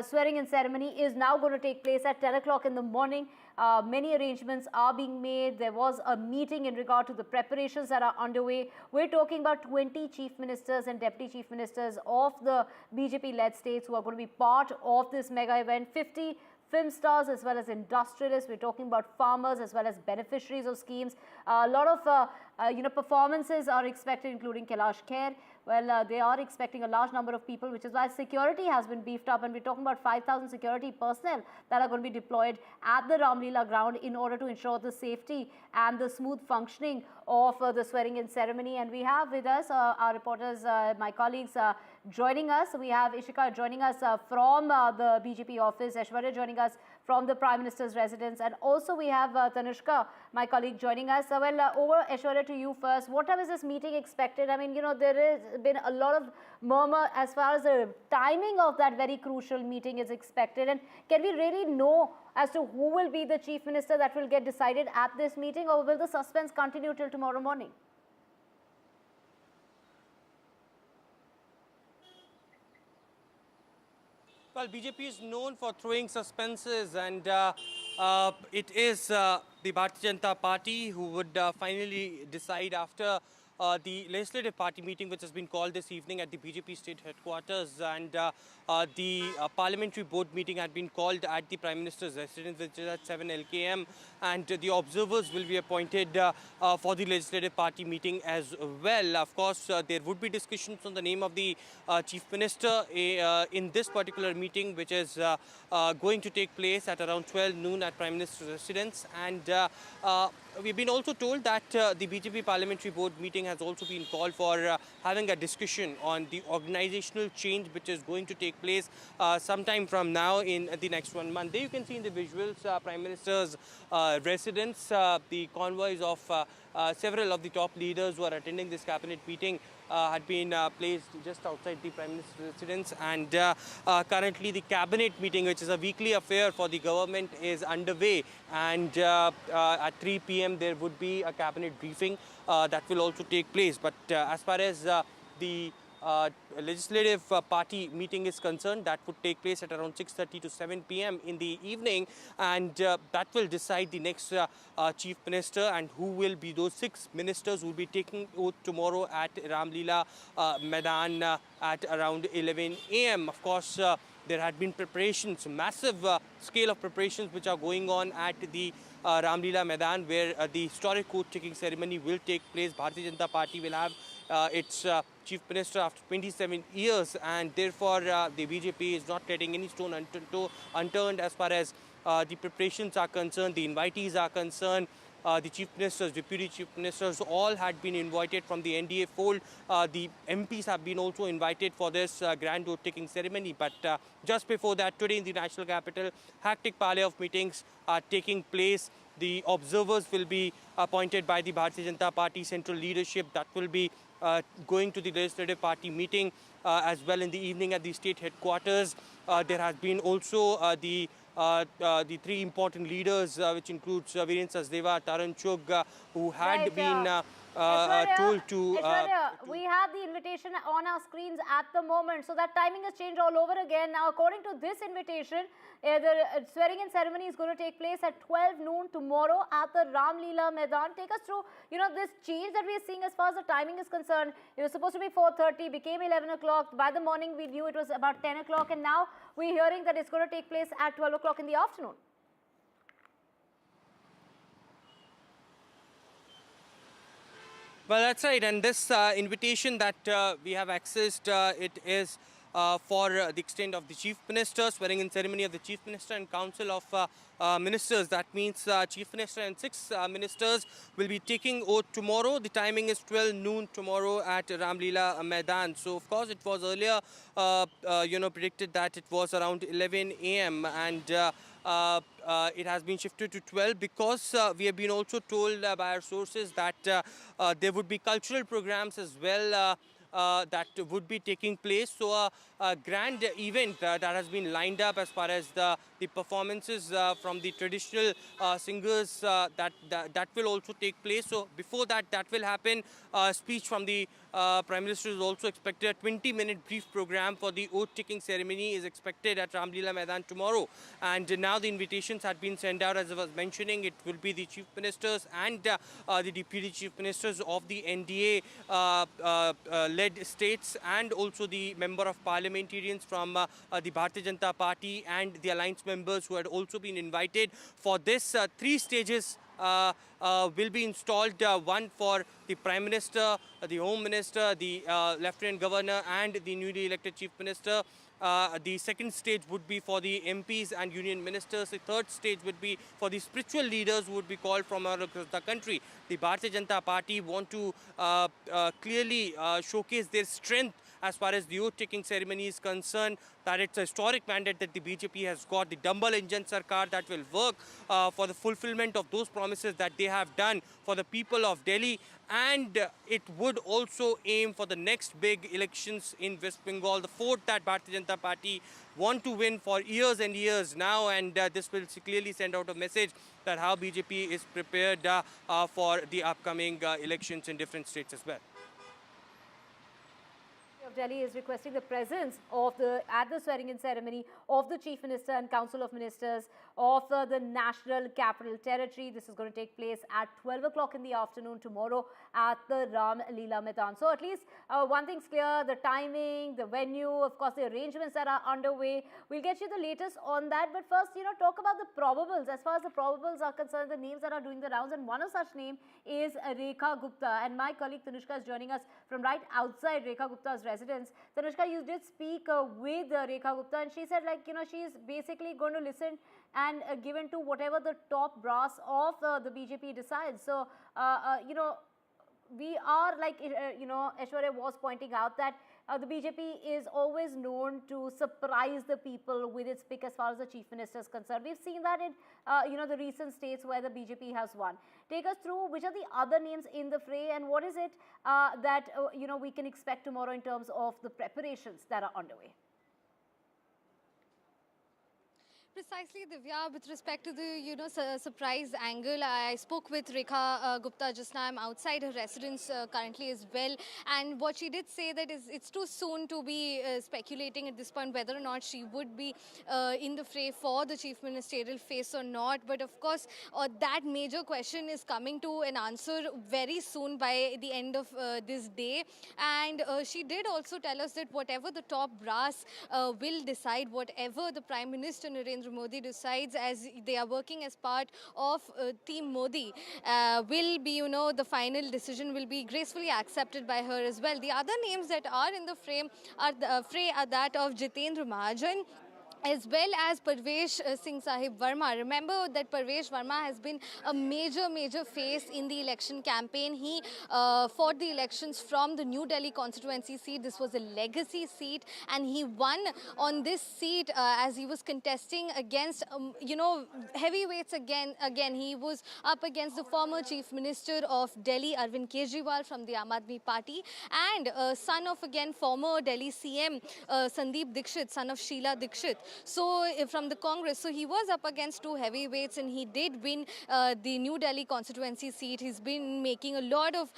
[SPEAKER 1] swearing in ceremony is now going to take place at 10 o'clock in the morning. Many arrangements are being made. There was a meeting in regard to the preparations that are underway. We're talking about 20 chief ministers and deputy chief ministers of the BJP-led states who are going to be part of this mega event. 50 film stars as well as industrialists. We're talking about farmers as well as beneficiaries of schemes. A lot of performances are expected, including Kailash Kher. Well, they are expecting a large number of people, which is why security has been beefed up, and we're talking about 5,000 security personnel that are going to be deployed at the Ramlila ground in order to ensure the safety and the smooth functioning of the swearing-in ceremony. And we have with us our reporters, my colleagues joining us. We have Ishika joining us from the BJP office, Aishwarya joining us from the Prime Minister's residence, and also we have Tanushka, my colleague, joining us. Over Aishwarya to you first. What time is this meeting expected? I mean, there has been a lot of murmur as far as the timing of that very crucial meeting is expected, and can we really know as to who will be the Chief Minister that will get decided at this meeting, or will the suspense continue till tomorrow morning?
[SPEAKER 25] Well, BJP is known for throwing suspenses, and it is the Bharatiya Janata Party who would finally decide after the legislative party meeting which has been called this evening at the BJP state headquarters, and the parliamentary board meeting had been called at the Prime Minister's residence, which is at 7 LKM, and the observers will be appointed for the legislative party meeting as well. Of course, there would be discussions on the name of the Chief Minister in this particular meeting, which is going to take place at around 12 noon at Prime Minister's residence. And we've been also told that the BJP parliamentary board meeting has also been called for having a discussion on the organizational change which is going to take place sometime from now in the next 1 month. There you can see in the visuals Prime Minister's residence, the convoys of several of the top leaders who are attending this cabinet meeting had been placed just outside the Prime Minister's residence, and currently the cabinet meeting, which is a weekly affair for the government, is underway, and at 3 p.m. there would be a cabinet briefing that will also take place. But as far as the legislative party meeting is concerned, that would take place at around 6:30 to 7 p.m. in the evening, and that will decide the next Chief Minister and who will be those 6 ministers who will be taking oath tomorrow at Ramlila Maidan at around 11 a.m. Of course, there had been preparations, massive scale of preparations which are going on at the Ramlila Maidan, where the historic oath-taking ceremony will take place. Bharatiya Janata Party will have its Chief Minister after 27 years, and therefore the BJP is not letting any stone unturned as far as the preparations are concerned, the invitees are concerned. The Chief Ministers, Deputy Chief Ministers, all had been invited from the NDA fold. The MPs have been also invited for this grand oath-taking ceremony. But just before that, today in the national capital, hectic parley of meetings are taking place. The observers will be appointed by the Bharatiya Janata Party central leadership that will be going to the legislative party meeting as well in the evening at the state headquarters. There has been also the 3 important leaders, which includes Viren Sachdeva, Taran Chugh, who had been told to...
[SPEAKER 1] we have the invitation on our screens at the moment, so that timing has changed all over again. Now, according to this invitation, the swearing-in ceremony is going to take place at 12 noon tomorrow at the Ram Leela Maidan. Take us through, this change that we are seeing as far as the timing is concerned. It was supposed to be 4:30, became 11 o'clock. By the morning, we knew it was about 10 o'clock, and now we're hearing that it's going to take place at 12 o'clock in the afternoon.
[SPEAKER 25] Well, that's right. And this invitation that we have accessed, it is for the extent of the Chief Minister, swearing-in ceremony of the Chief Minister and Council of Ministers. That means Chief Minister and 6 ministers will be taking oath tomorrow. The timing is 12 noon tomorrow at Ram Leela Maidan. So, of course, it was earlier, predicted that it was around 11 a.m. and it has been shifted to 12 because we have been also told by our sources that there would be cultural programs as well that would be taking place. So a grand event that has been lined up as far as the performances from the traditional singers that will also take place. So before that will happen. Speech from the Prime Minister is also expected. A 20-minute brief program for the oath-taking ceremony is expected at Ram Leela Maidan tomorrow. And now the invitations had been sent out, as I was mentioning. It will be the Chief Ministers and the Deputy Chief Ministers of the NDA led states, and also the Member of Parliamentarians from the Bharatiya Janata Party and the alliance members who had also been invited. For this, 3 stages will be installed, one for the Prime Minister, the Home Minister, the Lieutenant Governor and the newly elected Chief Minister. The second stage would be for the MPs and union ministers. The third stage would be for the spiritual leaders who would be called from all across the country. The Bharatiya Janata Party want to clearly showcase their strength as far as the oath-taking ceremony is concerned, that it's a historic mandate that the BJP has got, the Dambal Injan Sarkar that will work for the fulfillment of those promises that they have done for the people of Delhi, and it would also aim for the next big elections in West Bengal, the fourth that Bharatiya Janata Party want to win for years and years now, and this will clearly send out a message that how BJP is prepared for the upcoming elections in different states as well.
[SPEAKER 1] Of Delhi is requesting the presence of at the swearing-in ceremony of the Chief Minister and Council of Ministers of the National Capital Territory. This is going to take place at 12 o'clock in the afternoon tomorrow at the Ram Leela Maidan. So at least one thing's clear, the timing, the venue, of course the arrangements that are underway. We'll get you the latest on that. But first, talk about the probables. As far as the probables are concerned, the names that are doing the rounds, and one of such name is Rekha Gupta. And my colleague Tanushka is joining us from right outside Rekha Gupta's residence. Tanushka, you did speak with Rekha Gupta, and she said, she's basically going to listen and give in to whatever the top brass of the BJP decides. So, we are Aishwarya was pointing out that the BJP is always known to surprise the people with its pick as far as the Chief Minister is concerned. We've seen that in, the recent states where the BJP has won. Take us through which are the other names in the fray, and what is it that, we can expect tomorrow in terms of the preparations that are underway.
[SPEAKER 3] Precisely, Divya, with respect to the, surprise angle, I spoke with Rekha Gupta just now. I'm outside her residence currently as well. And what she did say that it's too soon to be speculating at this point whether or not she would be in the fray for the chief ministerial face or not. But of course, that major question is coming to an answer very soon by the end of this day. And she did also tell us that whatever the top brass will decide, whatever the Prime Minister Narendra Modi decides, as they are working as part of Team Modi, will be, the final decision will be gracefully accepted by her as well. The other names that are in the fray are that of Jitendra Mahajan, as well as Parvesh Singh Sahib Verma. Remember that Parvesh Verma has been a major face in the election campaign. He fought the elections from the New Delhi constituency seat. This was a legacy seat, and he won on this seat as he was contesting against, heavyweights again. He was up against the former Chief Minister of Delhi, Arvind Kejriwal from the Aam Aadmi Party, and son of, again, former Delhi CM Sandeep Dixit, son of Sheila Dixit. So from the Congress, so he was up against two heavyweights and he did win the New Delhi constituency seat. He's been making a lot of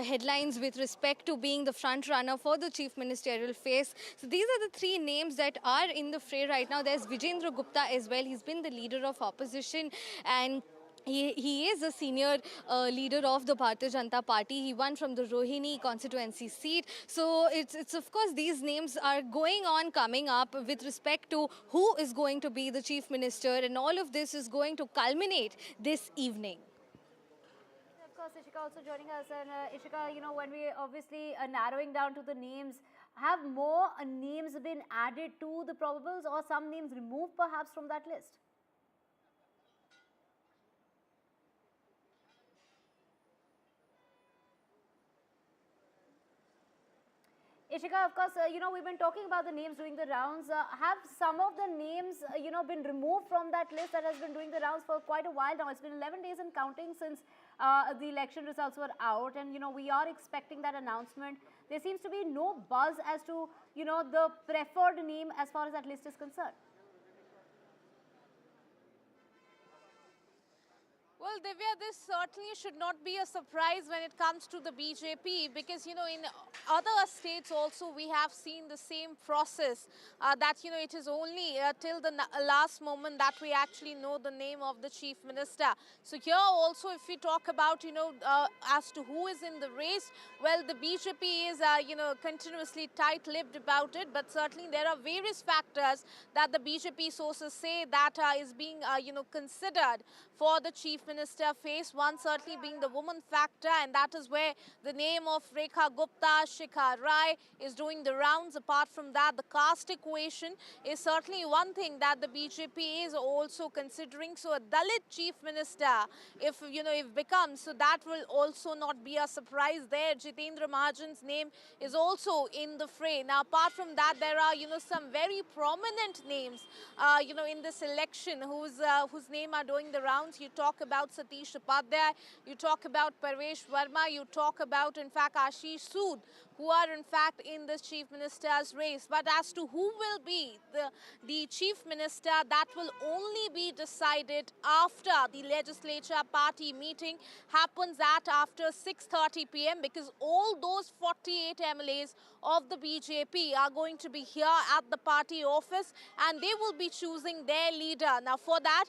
[SPEAKER 3] headlines with respect to being the front runner for the chief ministerial face. So these are the three names that are in the fray right now. There's Vijendra Gupta as well. He's been the leader of opposition and he is a senior leader of the Bharatiya Janata Party. He won from the Rohini constituency seat. So it's of course these names are going on coming up with respect to who is going to be the chief minister, and all of this is going to culminate this evening.
[SPEAKER 1] Of course, Ishika also joining us. And Ishika, you know, when we obviously are narrowing down to the names, have more names been added to the probables or some names removed perhaps from that list? Ishika, of course, you know, we've been talking about the names doing the rounds. Have some of the names, you know, been removed from that list that has been doing the rounds for quite a while now? It's been 11 days and counting since the election results were out. And, you know, we are expecting that announcement. There seems to be no buzz as to, you know, the preferred name as far as that list is concerned.
[SPEAKER 4] Well, Divya, this certainly should not be a surprise when it comes to the BJP because, you know, in other states also we have seen the same process that, you know, it is only till the last moment that we actually know the name of the chief minister. So here also if we talk about, you know, as to who is in the race, well, the BJP is, you know, continuously tight-lipped about it, but certainly there are various factors that the BJP sources say that is being, you know, considered for the chief minister face. One certainly being the woman factor, and that is where the name of Rekha Gupta, Shikha Rai is doing the rounds. Apart from that, the caste equation is certainly one thing that the BJP is also considering. So a Dalit chief minister, if, you know, if becomes, so that will also not be a surprise there. Jitendra Mahajan's name is also in the fray. Now, apart from that, there are, you know, some very prominent names, you know, in this election whose name are doing the rounds. You talk about Satish Upadhyay, you talk about Parvesh Verma, you talk about, in fact, Ashish Sood, who are in fact in this chief minister's race. But as to who will be the chief minister, that will only be decided after the legislature party meeting happens at after 6:30 p.m. because all those 48 MLAs of the BJP are going to be here at the party office and they will be choosing their leader. Now for that,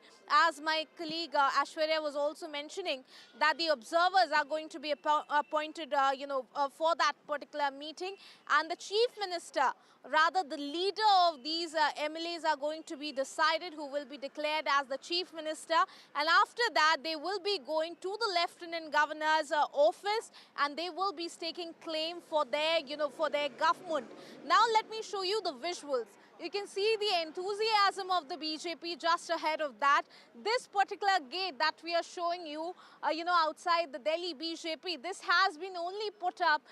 [SPEAKER 4] as my colleague Ashwarya was also mentioning, that the observers are going to be appointed, you know, for that particular meeting, and the chief minister, rather the leader of these MLAs are going to be decided, who will be declared as the chief minister, and after that they will be going to the lieutenant governor's office and they will be staking claim for their, you know, for their government. Now let me show you the visuals. You can see the enthusiasm of the BJP just ahead of that. This particular gate that we are showing you, you know, outside the Delhi BJP, this has been only put up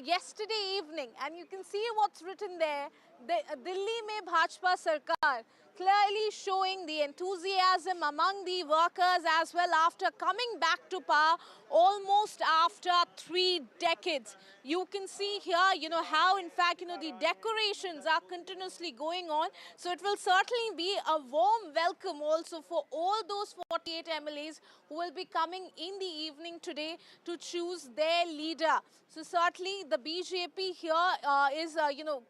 [SPEAKER 4] yesterday evening. And you can see what's written there, Delhi mein Bhajpa Sarkar. Clearly showing the enthusiasm among the workers as well after coming back to power almost after 3 decades. You can see here, you know, how in fact, you know, the decorations are continuously going on. So it will certainly be a warm welcome also for all those 48 MLAs who will be coming in the evening today to choose their leader. So certainly the BJP here is, you know,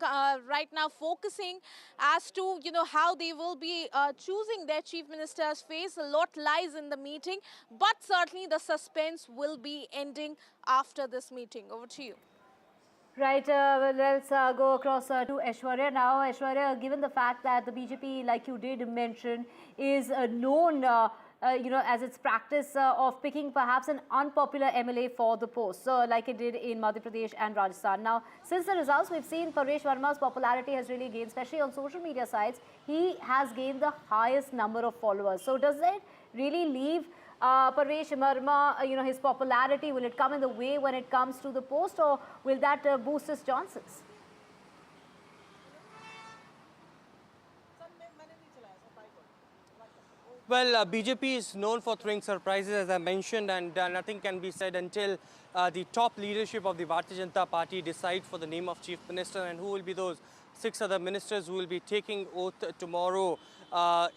[SPEAKER 4] right now focusing as to, you know, how they will be choosing their chief minister's face. A lot lies in the meeting, but certainly the suspense will be ending after this meeting. Over to you.
[SPEAKER 1] Right, well, let's go across to Aishwarya now. Aishwarya, given the fact that the BJP, like you did mention, is known you know, as its practice of picking perhaps an unpopular MLA for the post, so like it did in Madhya Pradesh and Rajasthan. Now, since the results, we've seen Paresh Verma's popularity has really gained, especially on social media sites. He has gained the highest number of followers. So does it really leave Paresh Verma, you know, his popularity? Will it come in the way when it comes to the post, or will that boost his chances?
[SPEAKER 25] Well, BJP is known for throwing surprises, as I mentioned, and nothing can be said until the top leadership of the Bharatiya Janata Party decides for the name of Chief Minister and who will be those 6 other ministers who will be taking oath tomorrow at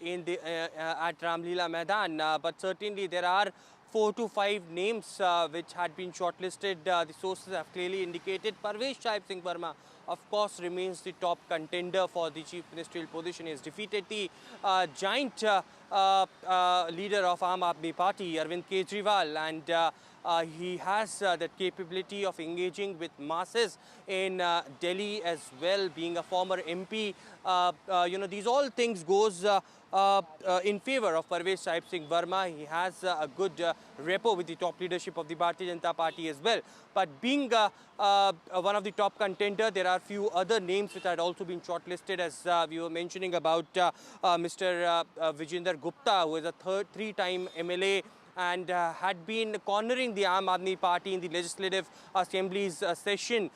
[SPEAKER 25] Ramlila Maidan. But certainly there are 4 to 5 names which had been shortlisted. The sources have clearly indicated Parvesh Singh Verma, of course, remains the top contender for the chief ministerial position. He has defeated the giant leader of Aam Aadmi Party, Arvind Kejriwal, and he has that capability of engaging with masses in Delhi as well, being a former MP. These all things goes in favor of Parvesh Singh Verma. He has a good rapport with the top leadership of the Bharatiya Janata Party as well. But being one of the top contender, there are few other names which had also been shortlisted, as we were mentioning about Mr. Vijender Gupta, who is a 3-time MLA and had been cornering the Aam Aadmi Party in the Legislative Assembly's session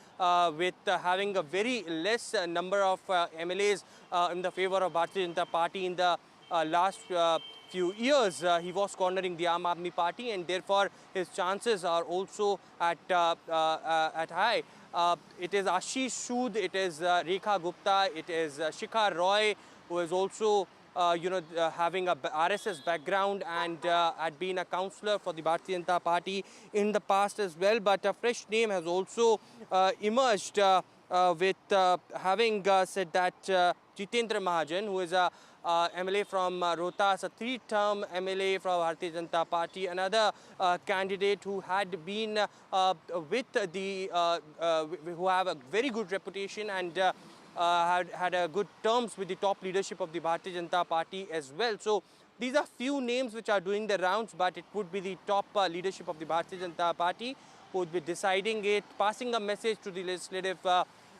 [SPEAKER 25] with having a very less number of MLAs in the favor of Bharatiya Janata Party in the last few years. He was cornering the Aam Aadmi Party, and therefore his chances are also at high. It is Ashish Sood, it is Rekha Gupta, it is Shikha Roy, who is also having a RSS background and had been a councillor for the Bharatiya Janata Party in the past as well. But a fresh name has also emerged with having said that Jitendra Mahajan, who is a MLA from Rohtas, a 3-term MLA from Bharatiya Janata Party, another candidate who had been with the, who have a very good reputation and had a good terms with the top leadership of the Bharatiya Janata Party as well. So these are few names which are doing the rounds, but it would be the top leadership of the Bharatiya Janata Party who would be deciding it, passing a message to the Legislative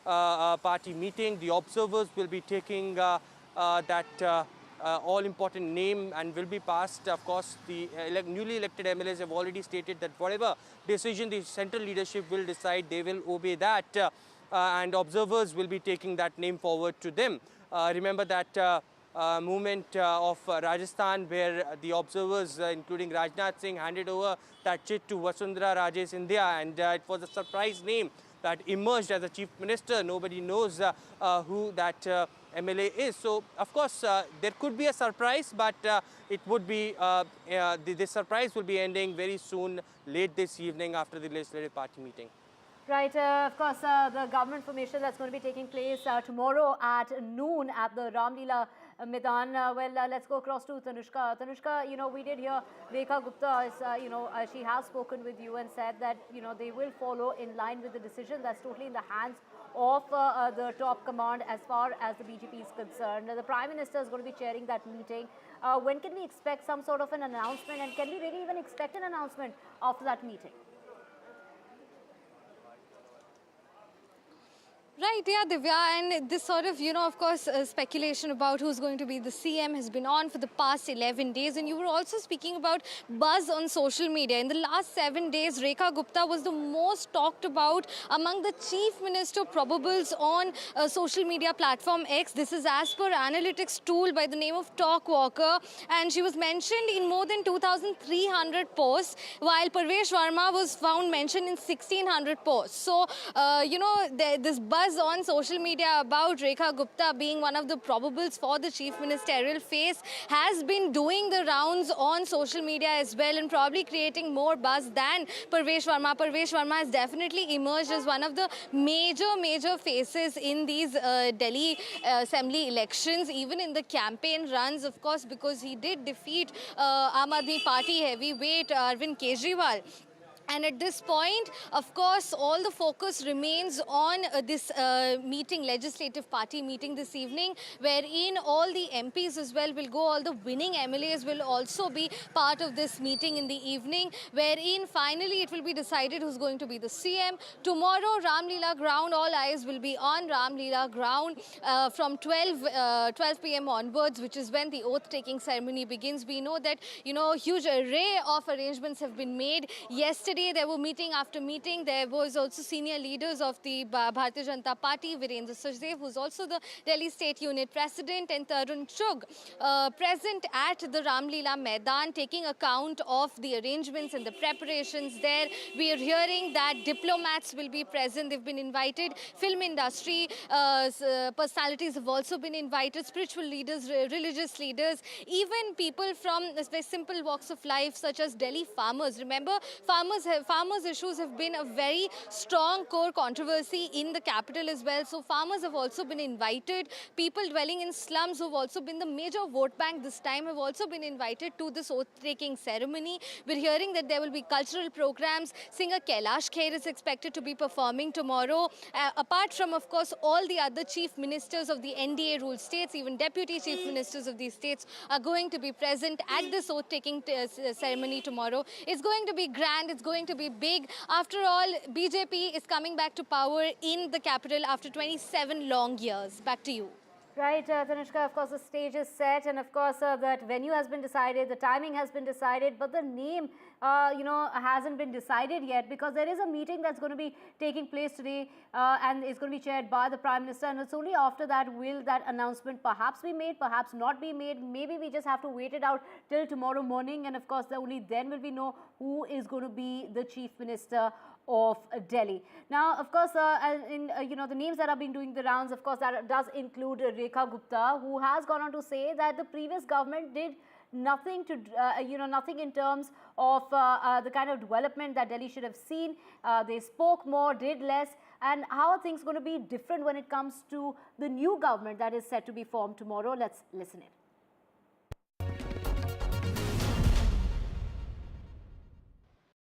[SPEAKER 25] Party meeting. The observers will be taking that all-important name and will be passed. Of course, the newly elected MLAs have already stated that whatever decision the central leadership will decide, they will obey that. And observers will be taking that name forward to them. Remember that movement of Rajasthan, where the observers, including Rajnath Singh, handed over that chit to Vasundhara Raje Scindia, and it was a surprise name that emerged as a chief minister. Nobody knows who that MLA is. So, of course, there could be a surprise, but it would be, the surprise will be ending very soon, late this evening after the Legislative Party meeting.
[SPEAKER 1] Right, of course, the government formation that's going to be taking place tomorrow at noon at the Ramlila Maidan. Let's go across to Tanushka. Tanushka, we did hear Rekha Gupta, is, she has spoken with you and said that, they will follow in line with the decision that's totally in the hands of the top command as far as the BJP is concerned. The Prime Minister is going to be chairing that meeting. When can we expect some sort of an announcement, and can we really even expect an announcement after that meeting?
[SPEAKER 3] Right, yeah, Divya, and this sort of, of course, speculation about who's going to be the CM has been on for the past 11 days. And you were also speaking about buzz on social media. In the last 7 days, Rekha Gupta was the most talked about among the chief minister probables on social media platform X. This is as per analytics tool by the name of Talkwalker. And she was mentioned in more than 2,300 posts, while Parvesh Verma was found mentioned in 1,600 posts. So, this buzz on social media about Rekha Gupta being one of the probables for the chief ministerial face has been doing the rounds on social media as well, and probably creating more buzz than Parvesh Verma. Parvesh Verma has definitely emerged as one of the major faces in these Delhi Assembly elections, even in the campaign runs, of course, because he did defeat Aam Aadmi Party heavyweight Arvind Kejriwal. And at this point, of course, all the focus remains on this meeting, legislative party meeting this evening, wherein all the MPs as well will go, all the winning MLAs will also be part of this meeting in the evening, wherein finally it will be decided who's going to be the CM. Tomorrow, Ramlila ground, all eyes will be on Ramlila ground from 12 p.m. onwards, which is when the oath-taking ceremony begins. We know that, huge array of arrangements have been made. Yesterday, Today there were meeting after meeting. There was also senior leaders of the Bharatiya Janata Party, Virendra Sachdev, who's also the Delhi State Unit President, and Tarun Chugh, present at the Ramleela Maidan, taking account of the arrangements and the preparations there. We are hearing that diplomats will be present. They've been invited. Film industry personalities have also been invited. Spiritual leaders, religious leaders, even people from the simple walks of life, such as Delhi farmers. Remember, farmers' issues have been a very strong core controversy in the capital as well. So farmers have also been invited. People dwelling in slums who have also been the major vote bank this time have also been invited to this oath-taking ceremony. We're hearing that there will be cultural programs. Singer Kailash Kher is expected to be performing tomorrow. Apart from, of course, all the other chief ministers of the NDA ruled states, even deputy chief ministers of these states are going to be present at this oath-taking ceremony tomorrow. It's going to be grand. It's going to be big. After all, BJP is coming back to power in the capital after 27 long years. Back to you.
[SPEAKER 1] Right, Tanishka, of course, the stage is set, and of course, that venue has been decided, the timing has been decided, but the name, hasn't been decided yet, because there is a meeting that's going to be taking place today, and it's going to be chaired by the Prime Minister, and it's only after that will that announcement perhaps be made, perhaps not be made. Maybe we just have to wait it out till tomorrow morning, and of course, only then will we know who is going to be the Chief Minister of Delhi. Now, of course, the names that have been doing the rounds, of course, that does include Rekha Gupta, who has gone on to say that the previous government did nothing to, nothing in terms of the kind of development that Delhi should have seen. They spoke more, did less. And how are things going to be different when it comes to the new government that is set to be formed tomorrow? Let's listen in.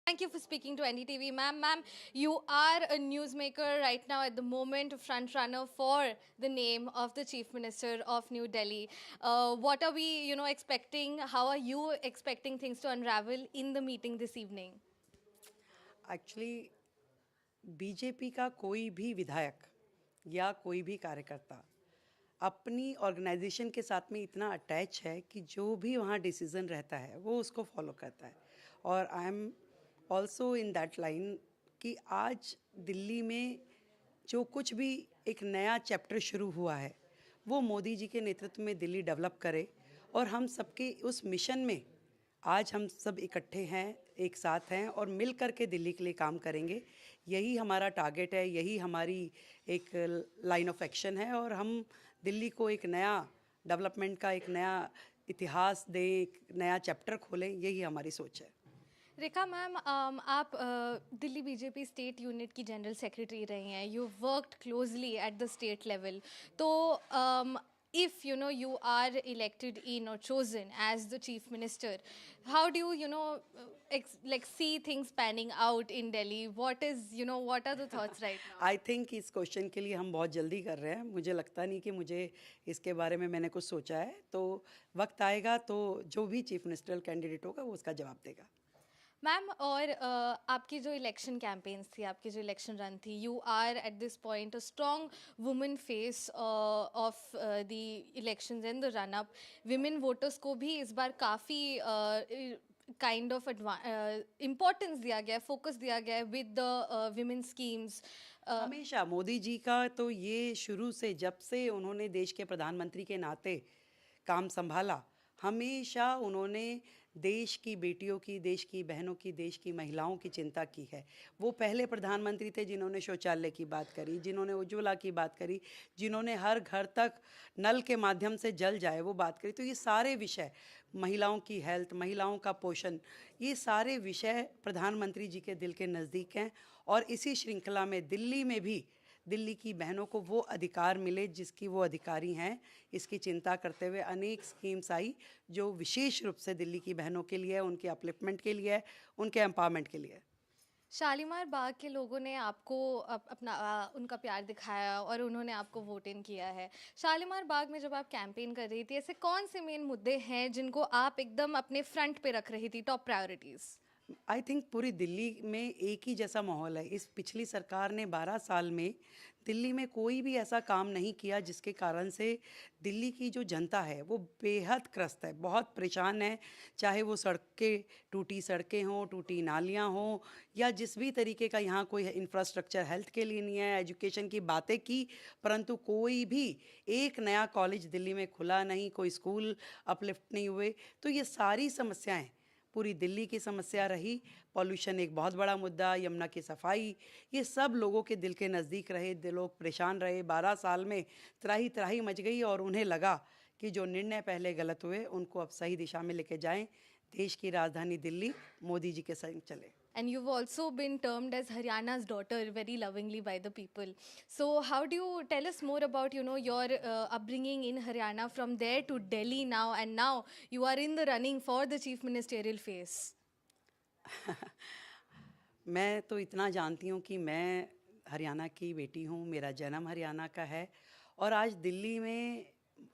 [SPEAKER 3] Thank you for speaking to NDTV, ma'am. Ma'am, you are a newsmaker right now at the moment, a front runner for the name of the Chief Minister of New Delhi. What are we, expecting? How are you expecting things to unravel in the meeting this evening?
[SPEAKER 6] Actually, BJP का कोई भी विधायक या कोई भी कार्यकर्ता अपनी organisation के साथ में इतना अटैच है कि जो भी वहाँ डिसीजन रहता है वो उसको फॉलो करता है. और I am also in that line कि आज दिल्ली में जो कुछ भी एक नया चैप्टर शुरू हुआ है वो मोदी जी के नेतृत्व में दिल्ली डेवलप करे, और हम सबके उस मिशन में आज हम सब इकट्ठे हैं, एक साथ हैं और मिल कर के दिल्ली के लिए काम करेंगे. यही हमारा टारगेट है, यही हमारी एक लाइन ऑफ एक्शन है, और हम दिल्ली को एक नया डेवलपमेंट का एक नया इतिहास दें, एक नया चैप्टर खोलें, यही हमारी सोच है.
[SPEAKER 3] रेखा मैम, आप दिल्ली बीजेपी स्टेट यूनिट की जनरल सेक्रेटरी रही हैं. You worked closely at the state level. तो if you are elected in or chosen as the chief minister, how do you see things panning out in Delhi? What are the thoughts right now?
[SPEAKER 6] I think इस question के लिए हम बहुत जल्दी कर रहे हैं. मुझे लगता नहीं कि मुझे इसके बारे में मैंने कुछ सोचा है. तो वक्त आएगा तो जो भी चीफ मिनिस्टर कैंडिडेट होगा वो उसका जवाब देगा.
[SPEAKER 3] मैम, और आपकी जो इलेक्शन कैंपेन्स थी, आपकी जो इलेक्शन रन थी, you are at this point a strong woman face of the elections and the run up. Women voters को भी इस बार काफ़ी काइंड ऑफ इम्पोर्टेंस दिया गया, फोकस दिया गया विद द विमेन स्कीम्स.
[SPEAKER 6] हमेशा मोदी जी का तो ये शुरू से, जब से उन्होंने देश के प्रधानमंत्री के नाते काम संभाला, हमेशा उन्होंने देश की बेटियों की, देश की बहनों की, देश की महिलाओं की चिंता की है. वो पहले प्रधानमंत्री थे जिन्होंने शौचालय की बात करी, जिन्होंने उज्ज्वला की बात करी, जिन्होंने हर घर तक नल के माध्यम से जल जाए वो बात करी. तो ये सारे विषय, महिलाओं की हेल्थ, महिलाओं का पोषण, ये सारे विषय प्रधानमंत्री जी के दिल के नज़दीक हैं. और इसी श्रृंखला में दिल्ली में भी दिल्ली की बहनों को वो अधिकार मिले जिसकी वो अधिकारी हैं, इसकी चिंता करते हुए अनेक स्कीम्स आई जो विशेष रूप से दिल्ली की बहनों के लिए, उनके अपलिफ्टमेंट के लिए, उनके एम्पावरमेंट के लिए.
[SPEAKER 3] शालीमार बाग के लोगों ने आपको उनका प्यार दिखाया और उन्होंने आपको वोट इन किया है. शालीमार बाग में जब आप कैंपेन कर रही थी, ऐसे कौन से मेन मुद्दे हैं जिनको आप एकदम अपने फ्रंट पे रख रही थी, टॉप प्रायोरिटीज़?
[SPEAKER 6] आई थिंक पूरी दिल्ली में एक ही जैसा माहौल है। इस पिछली सरकार ने 12 साल में दिल्ली में कोई भी ऐसा काम नहीं किया जिसके कारण से दिल्ली की जो जनता है वो बेहद त्रस्त है, बहुत परेशान है। चाहे वो सड़कें, टूटी सड़कें हों, टूटी नालियाँ हों, या जिस भी तरीके का यहाँ कोई इंफ्रास्ट्रक्चर हेल्थ के लिए नहीं है, एजुकेशन की बातें की, परंतु कोई भी एक नया कॉलेज दिल्ली में खुला नहीं, कोई स्कूल अपलिफ्ट नहीं हुए। तो ये सारी समस्याएं पूरी दिल्ली की समस्या रही। पॉल्यूशन एक बहुत बड़ा मुद्दा, यमुना की सफाई, ये सब लोगों के दिल के नज़दीक रहे। लोग परेशान रहे। 12 साल में त्राही त्राही मच गई और उन्हें लगा कि जो निर्णय पहले गलत हुए उनको अब सही दिशा में लेके जाएं। देश की राजधानी दिल्ली मोदी जी के संग चले।
[SPEAKER 3] And you've also been termed as Haryana's daughter very lovingly by the people. So how do you tell us more about, your upbringing in Haryana from there to Delhi now, and now you are in the running for the chief ministerial face?
[SPEAKER 6] मैं तो इतना जानती हूँ कि मैं हरियाणा की बेटी हूँ, मेरा जन्म हरियाणा का है और आज दिल्ली में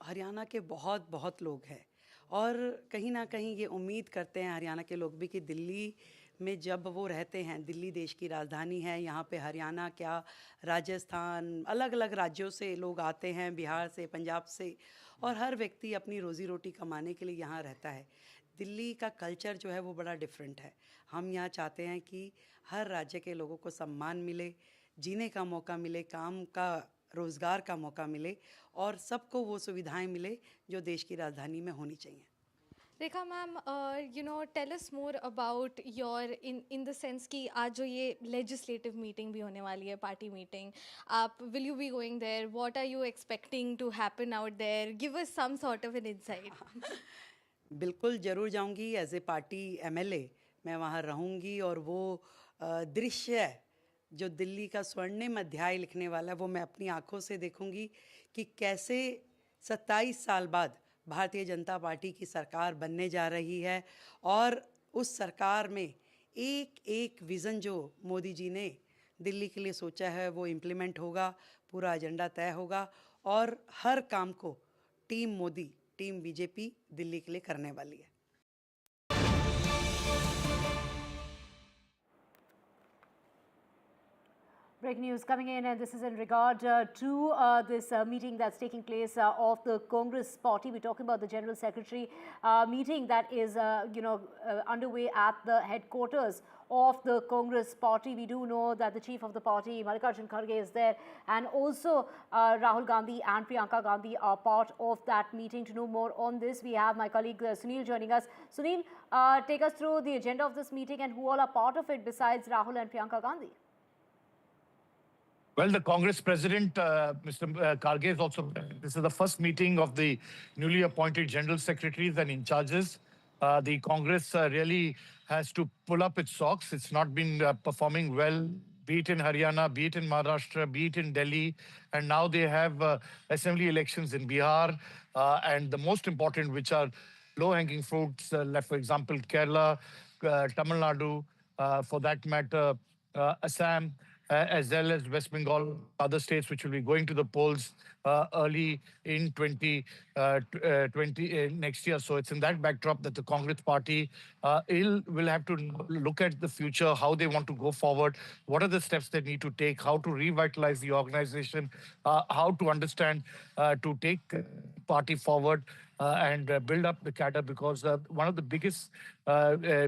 [SPEAKER 6] हरियाणा के बहुत बहुत लोग हैं और कहीं ना कहीं ये उम्मीद करते हैं हरियाणा के लोग भी कि दिल्ली में जब वो रहते हैं, दिल्ली देश की राजधानी है, यहाँ पे हरियाणा क्या राजस्थान, अलग अलग राज्यों से लोग आते हैं, बिहार से, पंजाब से, और हर व्यक्ति अपनी रोज़ी रोटी कमाने के लिए यहाँ रहता है। दिल्ली का कल्चर जो है वो बड़ा डिफरेंट है। हम यहाँ चाहते हैं कि हर राज्य के लोगों को सम्मान मिले, जीने का मौका मिले, काम का, रोज़गार का मौका मिले और सबको वो सुविधाएं मिले जो देश की राजधानी में होनी चाहिए।
[SPEAKER 3] Rekha ma'am, tell us more about your in the sense कि आज जो ये legislative meeting भी होने वाली है, party meeting, will you be going there? What are you expecting to happen out there? Give us some sort of an insight.
[SPEAKER 6] बिल्कुल ज़रूर जाऊंगी। एज ए पार्टी MLA मैं वहाँ रहूंगी और वो दृश्य जो दिल्ली का स्वर्णिम अध्याय लिखने वाला है वो मैं अपनी आंखों से देखूंगी कि कैसे 27 साल बाद भारतीय जनता पार्टी की सरकार बनने जा रही है और उस सरकार में एक एक विज़न जो मोदी जी ने दिल्ली के लिए सोचा है वो इम्प्लीमेंट होगा, पूरा एजेंडा तय होगा और हर काम को team Modi, team BJP Delhi के लिए करने वाली है।
[SPEAKER 1] Breaking news coming in, and this is in regard to this meeting that's taking place of the Congress party. We're talking about the General Secretary meeting that is, underway at the headquarters of the Congress party. We do know that the chief of the party, Mallikarjun Kharge, is there, and also Rahul Gandhi and Priyanka Gandhi are part of that meeting. To know more on this, we have my colleague Sunil joining us. Sunil, take us through the agenda of this meeting and who all are part of it besides Rahul and Priyanka Gandhi.
[SPEAKER 7] Well, the Congress president, Mr. Kharge, is also. This is the first meeting of the newly appointed general secretaries and in charges. The Congress really has to pull up its socks. It's not been performing well, be it in Haryana, be it in Maharashtra, be it in Delhi. And now they have assembly elections in Bihar. And the most important, which are low-hanging fruits, like, for example, Kerala, Tamil Nadu, for that matter, Assam, as well as West Bengal, other states which will be going to the polls early in 2020 next year. So it's in that backdrop that the Congress party will have to look at the future, how they want to go forward, what are the steps they need to take, how to revitalize the organization, how to understand to take party forward and build up the cadre, because one of the biggest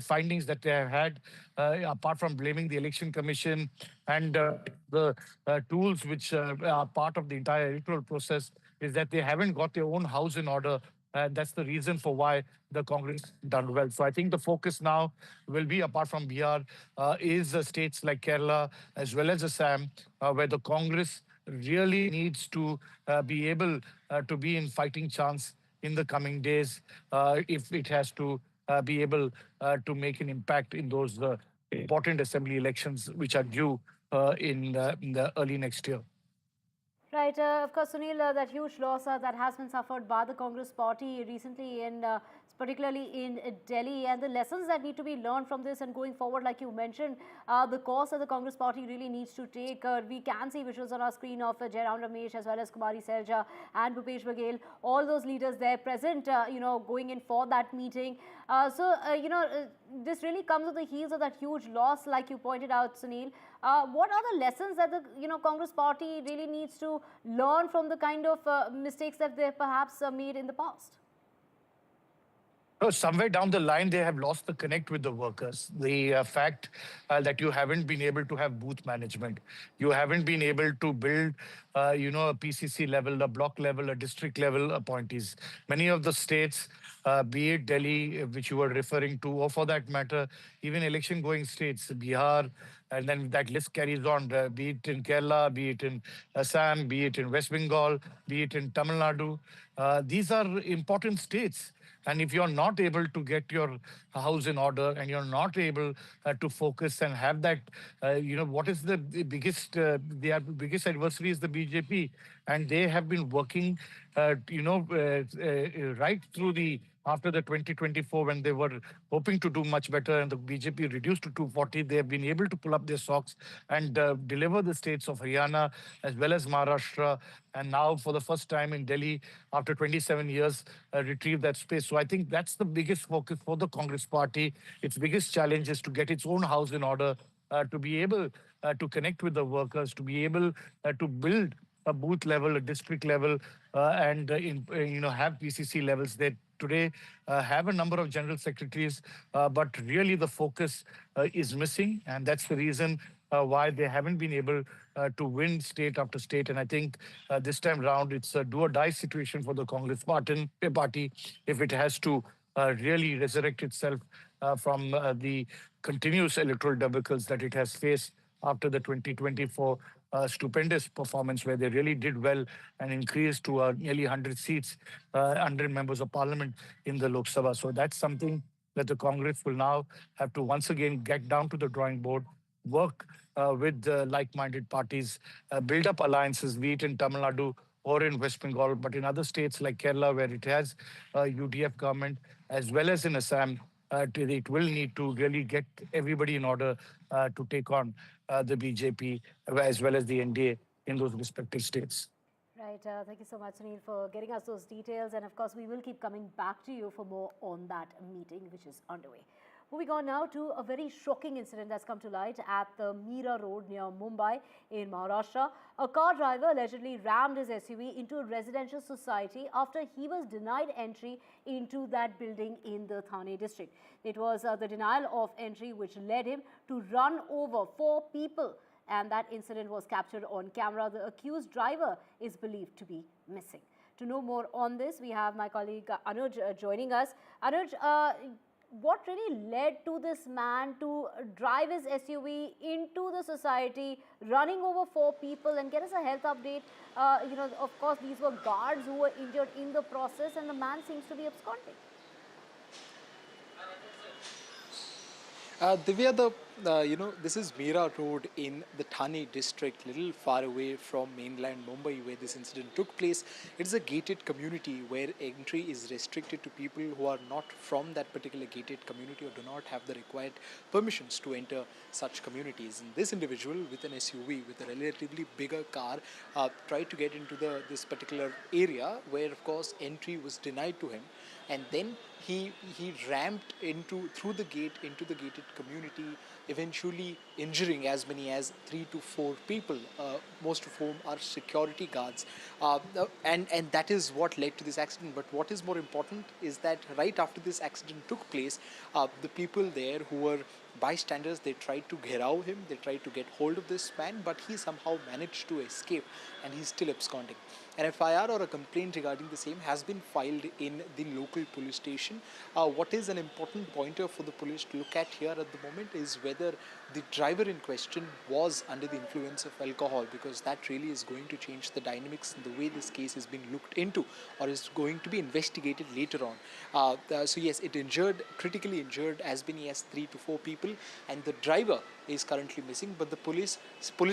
[SPEAKER 7] findings that they have had, apart from blaming the Election Commission and the tools which are part of the entire electoral process, is that they haven't got their own house in order. And that's the reason for why the Congress done well. So I think the focus now will be, apart from Bihar, is states like Kerala as well as Assam, where the Congress really needs to be able to be in fighting chance in the coming days if it has to be able to make an impact in those important assembly elections which are due in the early next year.
[SPEAKER 1] Right, of course, Sunil, that huge loss that has been suffered by the Congress party recently, in particularly in Delhi, and the lessons that need to be learned from this and going forward, like you mentioned, the course that the Congress party really needs to take. We can see visuals on our screen of Jairam Ramesh as well as Kumari Selja and Bhupesh Baghel, all those leaders there present, going in for that meeting. This really comes on the heels of that huge loss, like you pointed out, Sunil. What are the lessons that the Congress party really needs to learn from the kind of mistakes that they perhaps made in the past?
[SPEAKER 7] Somewhere down the line, they have lost the connect with the workers. The fact that you haven't been able to have booth management, you haven't been able to build, a PCC level, a block level, a district level appointees. Many of the states, be it Delhi, which you were referring to, or for that matter, even election-going states, Bihar, and then that list carries on, be it in Kerala, be it in Assam, be it in West Bengal, be it in Tamil Nadu. These are important states. And if you're not able to get your house in order and you're not able to focus and have that, what is the biggest, their biggest adversary is the BJP. And they have been working, right through after the 2024, when they were hoping to do much better and the BJP reduced to 240, they have been able to pull up their socks and deliver the states of Haryana as well as Maharashtra, and now for the first time in Delhi, after 27 years, retrieve that space. So I think that's the biggest focus for the Congress party. Its biggest challenge is to get its own house in order, to be able to connect with the workers, to be able to build a booth level, a district level, and have PCC levels. They today have a number of general secretaries, but really the focus is missing, and that's the reason why they haven't been able to win state after state. And I think this time round, it's a do-or-die situation for the Congress party if it has to really resurrect itself from the continuous electoral debacles that it has faced after the 2024 stupendous performance, where they really did well and increased to nearly 100 seats, 100 members of parliament in the Lok Sabha. So that's something that the Congress will now have to once again get down to the drawing board, work with like-minded parties, build up alliances, be it in Tamil Nadu or in West Bengal, but in other states like Kerala, where it has a UDF government, as well as in Assam, it will need to really get everybody in order to take on the BJP as well as the NDA in those respective states.
[SPEAKER 1] Right. Thank you so much, Sunil, for getting us those details. And of course, we will keep coming back to you for more on that meeting, which is underway. Moving on now to a very shocking incident that's come to light at the Mira Road near Mumbai in Maharashtra. A car driver allegedly rammed his SUV into a residential society after he was denied entry into that building in the Thane district. It was the denial of entry which led him to run over 4 people, and that incident was captured on camera. The accused driver is believed to be missing. To know more on this, we have my colleague Anuj joining us. Anuj, what really led to this man to drive his SUV into the society, running over 4 people, and get us a health update? Of course, these were guards who were injured in the process, and the man seems to be absconding.
[SPEAKER 8] Divya, this is Mira Road in the Thane district, little far away from mainland Mumbai, where this incident took place. It is a gated community where entry is restricted to people who are not from that particular gated community or do not have the required permissions to enter such communities. And this individual with an SUV, with a relatively bigger car, tried to get into this particular area where, of course, entry was denied to him. And then he ramped through the gate into the gated community, eventually injuring as many as 3 to 4 people, most of whom are security guards. And that is what led to this accident. But what is more important is that right after this accident took place, the people there who were bystanders, they tried to gherao him, they tried to get hold of this man, but he somehow managed to escape, and he's still absconding. An FIR or a complaint regarding the same has been filed in the local police station. What is an important pointer for the police to look at here at the moment is whether the driver in question was under the influence of alcohol, because that really is going to change the dynamics in the way this case is being looked into or is going to be investigated later on. So yes, it critically injured as many as 3 to 4 people, and the driver is currently missing, but the police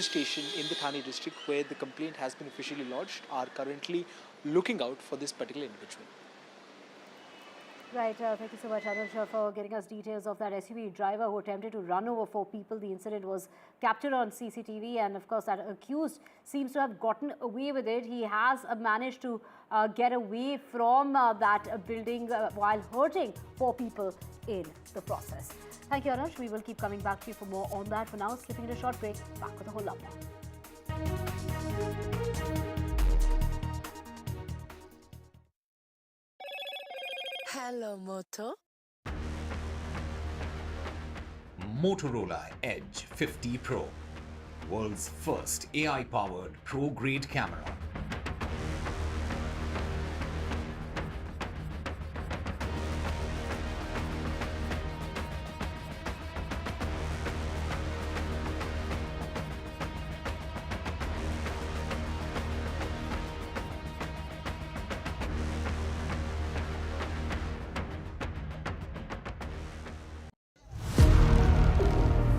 [SPEAKER 8] station in the Thane district where the complaint has been officially lodged are currently looking out for this particular individual.
[SPEAKER 1] Right, thank you so much, Anuj, for getting us details of that SUV driver who attempted to run over 4 people. The incident was captured on CCTV, and of course that accused seems to have gotten away with it. He has managed to get away from that building while hurting 4 people in the process. Thank you, Anuj. We will keep coming back to you for more on that. For now, slipping in a short break. Back with a whole lot more.
[SPEAKER 20] Hello, Moto.
[SPEAKER 23] Motorola Edge 50 Pro, world's first AI-powered pro-grade camera.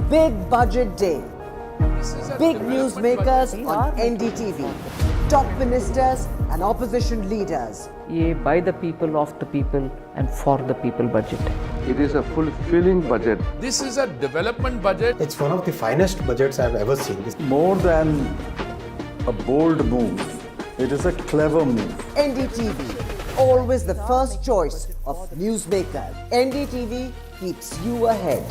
[SPEAKER 14] Big budget day. Big newsmakers on NDTV. Top ministers and opposition leaders.
[SPEAKER 26] ये by the people, of the people and for the people budget.
[SPEAKER 10] It is a fulfilling budget.
[SPEAKER 17] This is a development budget.
[SPEAKER 18] It's one of the finest budgets I've ever seen.
[SPEAKER 10] More than a bold move, it is a clever move.
[SPEAKER 14] NDTV, always the first choice of newsmaker. NDTV keeps you ahead.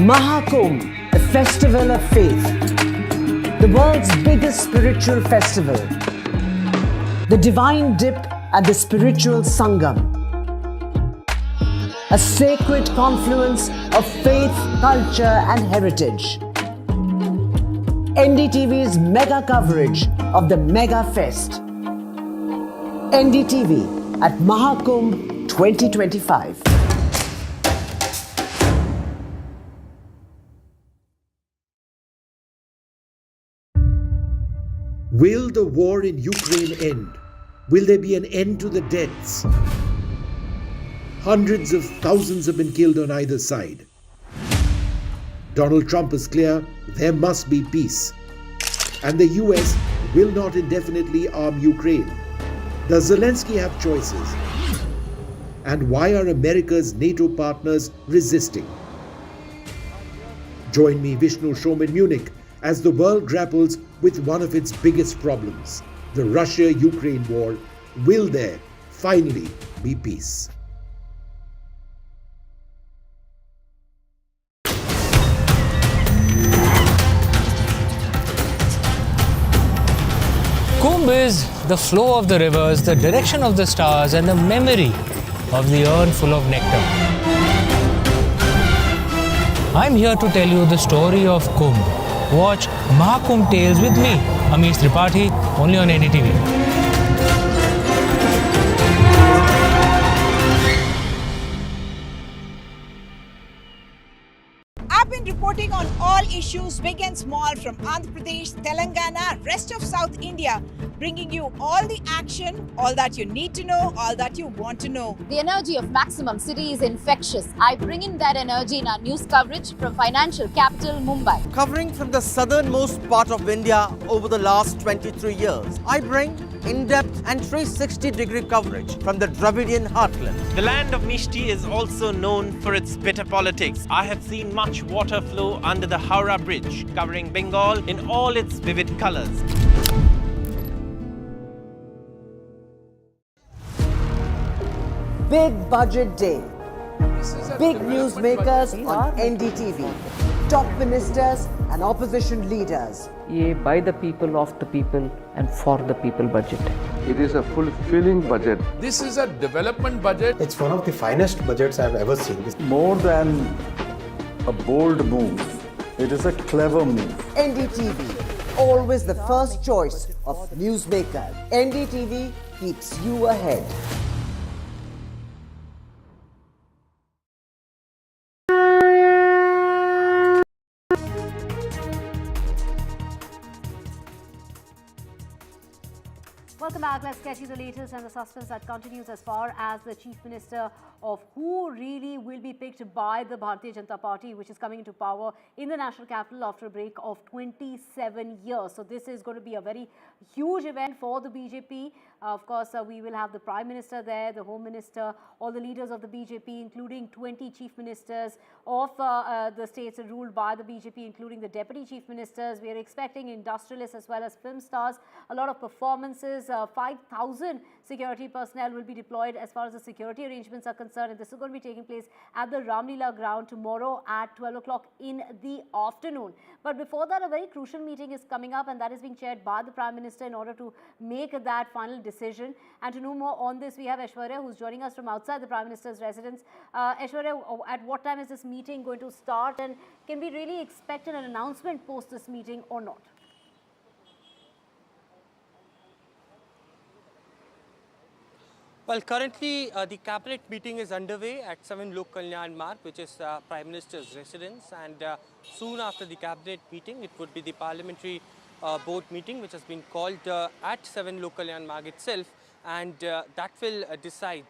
[SPEAKER 14] Maha Kumbh, the festival of faith, the world's biggest spiritual festival, the divine dip at the spiritual Sangam, a sacred confluence of faith, culture and heritage. NDTV's mega coverage of the Mega Fest. NDTV at Maha Kumbh 2025.
[SPEAKER 5] Will the war in Ukraine end? Will there be an end to the deaths? Hundreds of thousands have been killed on either side. Donald Trump is clear there must be peace. And the US will not indefinitely arm Ukraine. Does Zelensky have choices? And why are America's NATO partners resisting? Join me, Vishnu Shom, in Munich as the world grapples with one of its biggest problems, the Russia-Ukraine war. Will there finally be peace?
[SPEAKER 13] Kumbh is the flow of the rivers, the direction of the stars, and the memory of the urn full of nectar. I'm here to tell you the story of Kumbh. Watch Maha Kumbh Tales with me, Amish Tripathi, only on NDTV.
[SPEAKER 15] I've been reporting on all issues big and small from Andhra Pradesh, Telangana, rest of South India, bringing you all the action, all that you need to know, all that you want to know.
[SPEAKER 16] The energy of Maximum City is infectious. I bring in that energy in our news coverage from financial capital Mumbai.
[SPEAKER 24] Covering from the southernmost part of India over the last 23 years, I bring in-depth and 360-degree coverage from the Dravidian heartland.
[SPEAKER 9] The land of Mishti is also known for its bitter politics. I have seen much water flow under the Howrah Bridge, covering Bengal in all its vivid colors.
[SPEAKER 14] Big budget day. Big newsmakers on NDTV. Top ministers and opposition leaders.
[SPEAKER 26] ये by the people, of the people and for the people budget.
[SPEAKER 10] It is a fulfilling budget.
[SPEAKER 17] This is a development budget.
[SPEAKER 18] It's one of the finest budgets I've ever seen.
[SPEAKER 10] More than a bold move, It is a clever move.
[SPEAKER 14] NDTV, always the first choice of newsmaker. NDTV keeps you ahead.
[SPEAKER 1] Welcome back. Let's get you the latest and the suspense that continues as far as the Chief Minister of who really will be picked by the Bharatiya Janata Party, which is coming into power in the national capital after a break of 27 years. So this is going to be a very huge event for the BJP. Of course, we will have the Prime Minister there, the Home Minister, all the leaders of the BJP, including 20 Chief Ministers of the states ruled by the BJP, including the Deputy Chief Ministers. We are expecting industrialists as well as film stars, a lot of performances. 5,000 security personnel will be deployed as far as the security arrangements are concerned. And this is going to be taking place at the Ramlila ground tomorrow at 12 o'clock in the afternoon. But before that, a very crucial meeting is coming up, and that is being chaired by the Prime Minister in order to make that final decision. And to know more on this, we have Aishwarya, who's joining us from outside the Prime Minister's residence. Aishwarya, at what time is this meeting going to start, and can we really expect an announcement post this meeting or not?
[SPEAKER 25] Well, currently the cabinet meeting is underway at 7 Lok Kalyan Marg, which is Prime Minister's residence, and soon after the cabinet meeting, it would be the parliamentary board meeting, which has been called at 7 Lok Kalyan Marg itself, and that will decide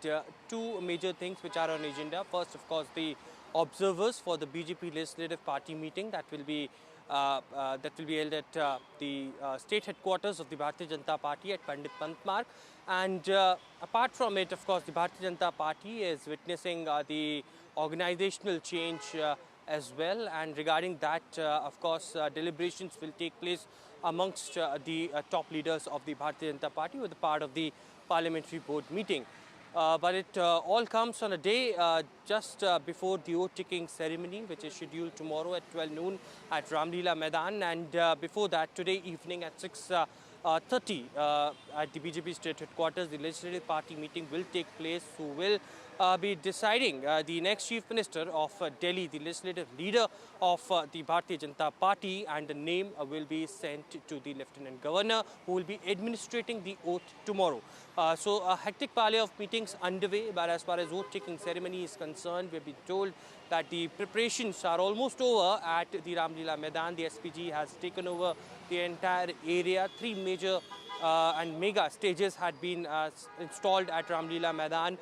[SPEAKER 25] two major things which are on agenda. First, of course, the observers for the BJP Legislative Party meeting that will be held at the state headquarters of the Bharatiya Janata Party at Pandit Pant Marg. And apart from it, of course, the Bharatiya Janata Party is witnessing the organizational change as well. And regarding that, of course, deliberations will take place amongst the top leaders of the Bharatiya Janata Party with a part of the parliamentary board meeting. But it all comes on a day just before the oath-taking ceremony, which is scheduled tomorrow at 12 noon at Ramlila Maidan. And before that, today evening at 6:30 at the BJP state headquarters, the Legislative Party meeting will take place, who will be deciding the next Chief Minister of Delhi, the legislative leader of the Bharatiya Janata Party, and the name will be sent to the Lieutenant Governor, who will be administrating the oath tomorrow. So a hectic parley of meetings underway, but as far as oath-taking ceremony is concerned, we've been told that the preparations are almost over at the Ramlila Maidan. The SPG has taken over the entire area. Three major and mega stages had been installed at Ramlila Maidan.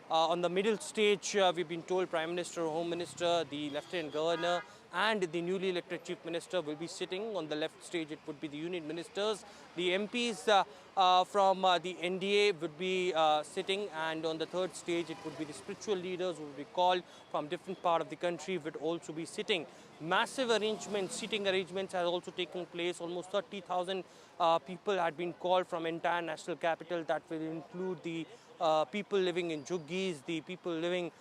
[SPEAKER 25] On the middle stage, we've been told Prime Minister, Home Minister, the Lieutenant Governor and the newly elected Chief Minister will be sitting. On the left stage, it would be the Union Ministers. The MPs from the NDA would be sitting, and on the third stage, it would be the spiritual leaders who would be called from different part of the country would also be sitting. Massive arrangements, seating arrangements has also taken place. Almost 30,000 people had been called from entire national capital. That will include the people living in Juggies, the people living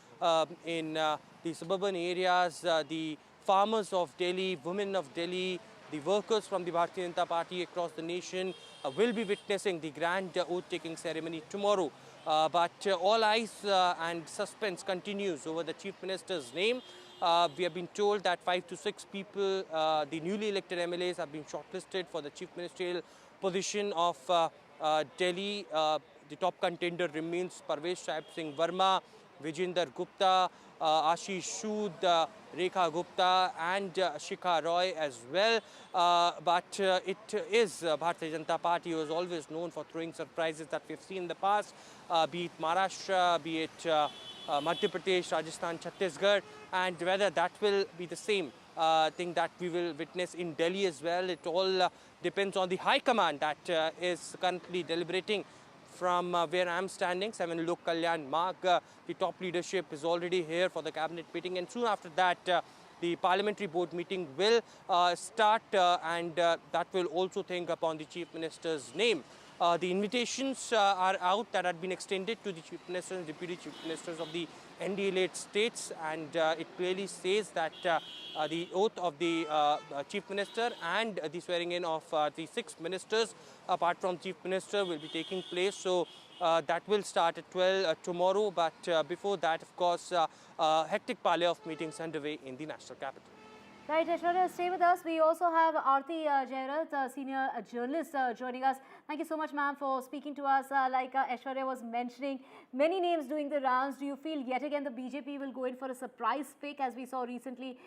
[SPEAKER 25] in the suburban areas, the farmers of Delhi, women of Delhi, the workers from the Bharatiya Janata Party across the nation will be witnessing the grand oath-taking ceremony tomorrow. But all eyes and suspense continues over the Chief Minister's name. We have been told that 5 to 6 people, the newly elected MLAs, have been shortlisted for the Chief Ministerial position of Delhi. The top contender remains Parvesh Sahib Singh Verma, Vijender Gupta, Ashish Sood, Rekha Gupta and Shikha Roy as well. But it is Bharatiya Janata Party who is always known for throwing surprises that we've seen in the past, be it Maharashtra, be it Madhya Pradesh, Rajasthan, Chhattisgarh, and whether that will be the same thing that we will witness in Delhi as well. It all depends on the High Command that is currently deliberating from where I'm standing, 7 Lok Kalyan Marg. The top leadership is already here for the cabinet meeting, and soon after that the parliamentary board meeting will start, and that will also think upon the Chief Minister's name. The invitations are out that had been extended to the Chief Minister and Deputy Chief Ministers of the NDA-led states, and it clearly says that the oath of the Chief Minister and the swearing-in of the 6 ministers, apart from Chief Minister, will be taking place. So that will start at 12 tomorrow, but before that, of course, hectic parley of meetings underway in the national capital.
[SPEAKER 1] Right, Aishwarya, stay with us. We also have Aarti Jairat, senior journalist, joining us. Thank you so much, ma'am, for speaking to us. Like Aishwarya was mentioning, many names doing the rounds. Do you feel yet again the BJP will go in for a surprise pick, as we saw recently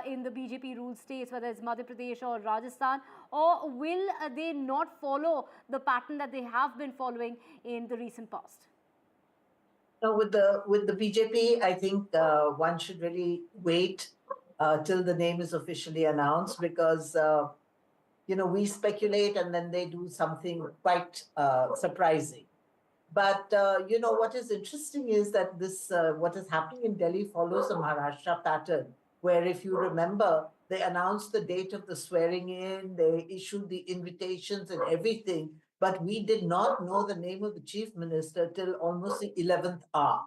[SPEAKER 1] in the BJP ruled states, whether it's Madhya Pradesh or Rajasthan, or will they not follow the pattern that they have been following in the recent past?
[SPEAKER 2] No, with the BJP, I think one should really wait till the name is officially announced, because we speculate and then they do something quite surprising. But what is interesting is that this what is happening in Delhi follows a Maharashtra pattern, where, if you remember, they announced the date of the swearing in, they issued the invitations and everything, but we did not know the name of the chief minister till almost the 11th hour.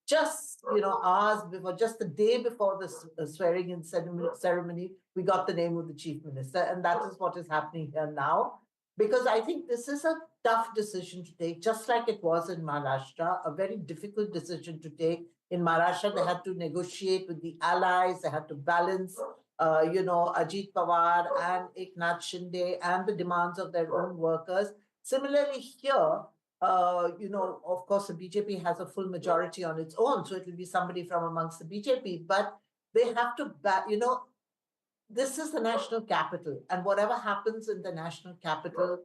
[SPEAKER 2] Just hours before, just the day before the swearing in ceremony, we got the name of the chief minister, and that is what is happening here now. Because I think this is a tough decision to take, just like it was in Maharashtra, a very difficult decision to take. In Maharashtra, they had to negotiate with the allies, they had to balance, Ajit Pawar and Eknath Shinde and the demands of their own workers. Similarly here, of course, the BJP has a full majority on its own, so it will be somebody from amongst the BJP, but they have to, this is the national capital, and whatever happens in the national capital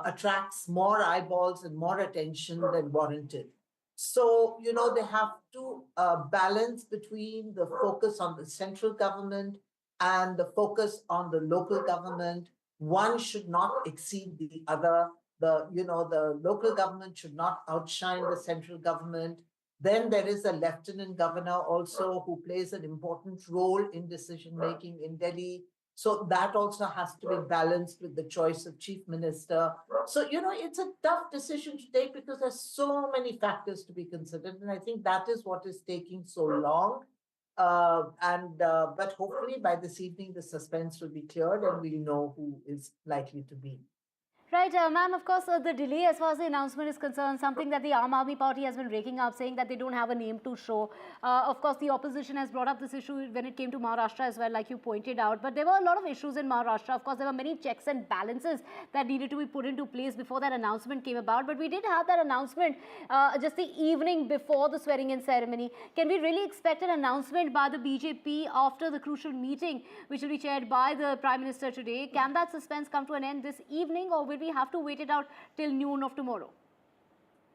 [SPEAKER 2] attracts more eyeballs and more attention than warranted. So, they have to balance between the focus on the central government and the focus on the local government. One should not exceed the other. The local government should not outshine the central government. Then there is a lieutenant governor also who plays an important role in decision making in Delhi. So that also has to be balanced with the choice of chief minister. So, it's a tough decision to take because there's so many factors to be considered. And I think that is what is taking so long. But hopefully by this evening, the suspense will be cleared and we'll know who is likely to be.
[SPEAKER 1] Right, ma'am, of course, the delay as far as the announcement is concerned, something that the Aam Aadmi Party has been raking up, saying that they don't have a name to show. Of course, the opposition has brought up this issue when it came to Maharashtra as well, like you pointed out. But there were a lot of issues in Maharashtra. Of course, there were many checks and balances that needed to be put into place before that announcement came about. But we did have that announcement just the evening before the swearing-in ceremony. Can we really expect an announcement by the BJP after the crucial meeting, which will be chaired by the Prime Minister today? Can that suspense come to an end this evening, or will we have to wait it out till noon of tomorrow?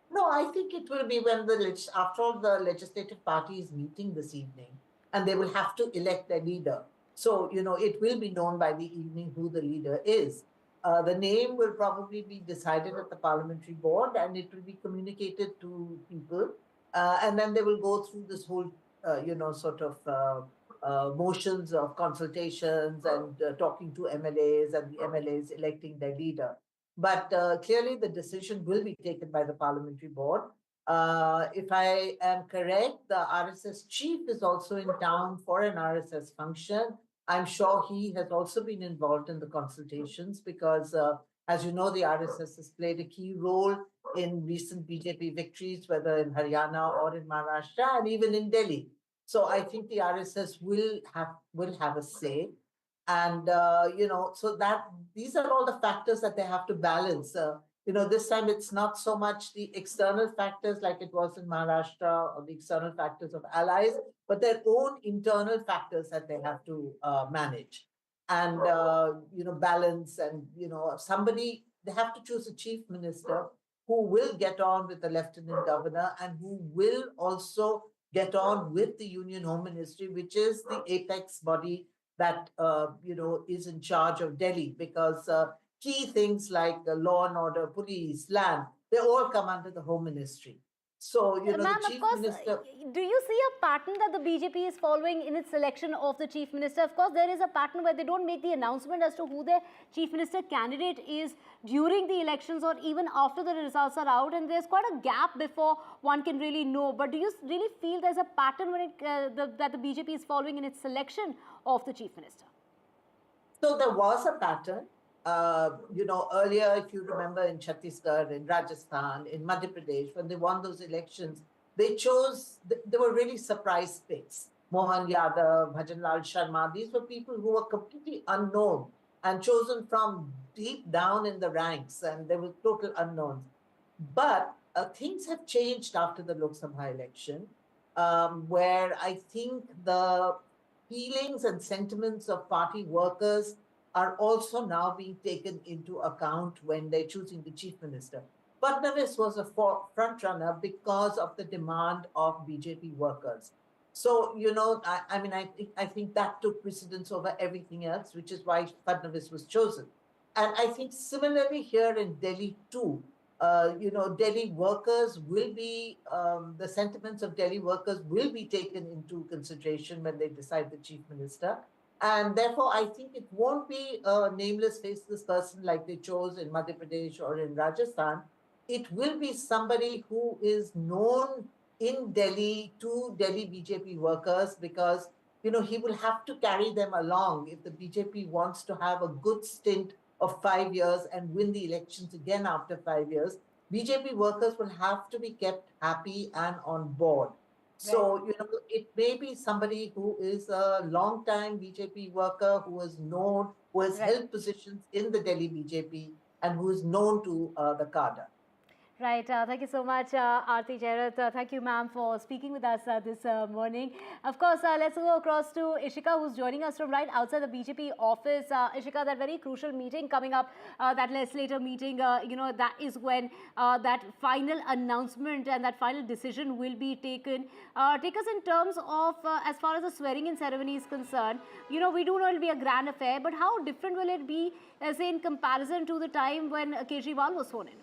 [SPEAKER 2] No, I think it will be when after all, the legislative party is meeting this evening and they will have to elect their leader. So, it will be known by the evening who the leader is. The name will probably be decided at the parliamentary board and it will be communicated to people. And then they will go through this whole, motions of consultations and talking to MLAs and the MLAs electing their leader. But clearly the decision will be taken by the parliamentary board. If I am correct, the RSS chief is also in town for an RSS function. I'm sure he has also been involved in the consultations because, as you know, the RSS has played a key role in recent BJP victories, whether in Haryana or in Maharashtra and even in Delhi. So I think the RSS will have a say. And, so that these are all the factors that they have to balance. This time it's not so much the external factors like it was in Maharashtra or the external factors of allies, but their own internal factors that they have to manage and, balance. And, they have to choose a chief minister who will get on with the lieutenant governor and who will also get on with the Union Home Ministry, which is the apex body that, is in charge of Delhi, because key things like law and order, police, land, they all come under the Home Ministry. So, the chief minister...
[SPEAKER 1] Do you see a pattern that the BJP is following in its selection of the chief minister? Of course, there is a pattern where they don't make the announcement as to who their chief minister candidate is during the elections or even after the results are out, and there's quite a gap before one can really know. But do you really feel there's a pattern when that the BJP is following in its selection of the chief minister?
[SPEAKER 2] So there was a pattern. Earlier, if you remember, in Chhattisgarh, in Rajasthan, in Madhya Pradesh, when they won those elections, they were really surprise picks. Mohan Yadav, Bhajanlal Sharma. These were people who were completely unknown and chosen from deep down in the ranks, and they were total unknowns. But things have changed after the Lok Sabha election, where I think the feelings and sentiments of party workers are also now being taken into account when they're choosing the chief minister. Fadnavis was a front runner because of the demand of BJP workers. So, I think that took precedence over everything else, which is why Fadnavis was chosen. And I think similarly here in Delhi too, Delhi workers will be, the sentiments of Delhi workers will be taken into consideration when they decide the chief minister. And therefore, I think it won't be a nameless, faceless person like they chose in Madhya Pradesh or in Rajasthan. It will be somebody who is known in Delhi to Delhi BJP workers because, he will have to carry them along if the BJP wants to have a good stint of 5 years and win the elections again after 5 years. BJP workers will have to be kept happy and on board. So, it may be somebody who is a long-time BJP worker who is known, who has held positions in the Delhi BJP and who is known to the cadre.
[SPEAKER 1] Right. Thank you so much, Aarti Jairat. Thank you, ma'am, for speaking with us this morning. Of course, let's go across to Ishika, who's joining us from right outside the BJP office. Ishika, that very crucial meeting coming up, that legislator meeting, that is when that final announcement and that final decision will be taken. Take us in terms of, as far as the swearing-in ceremony is concerned, we do know it will be a grand affair, but how different will it be, say, in comparison to the time when Kejriwal was sworn in?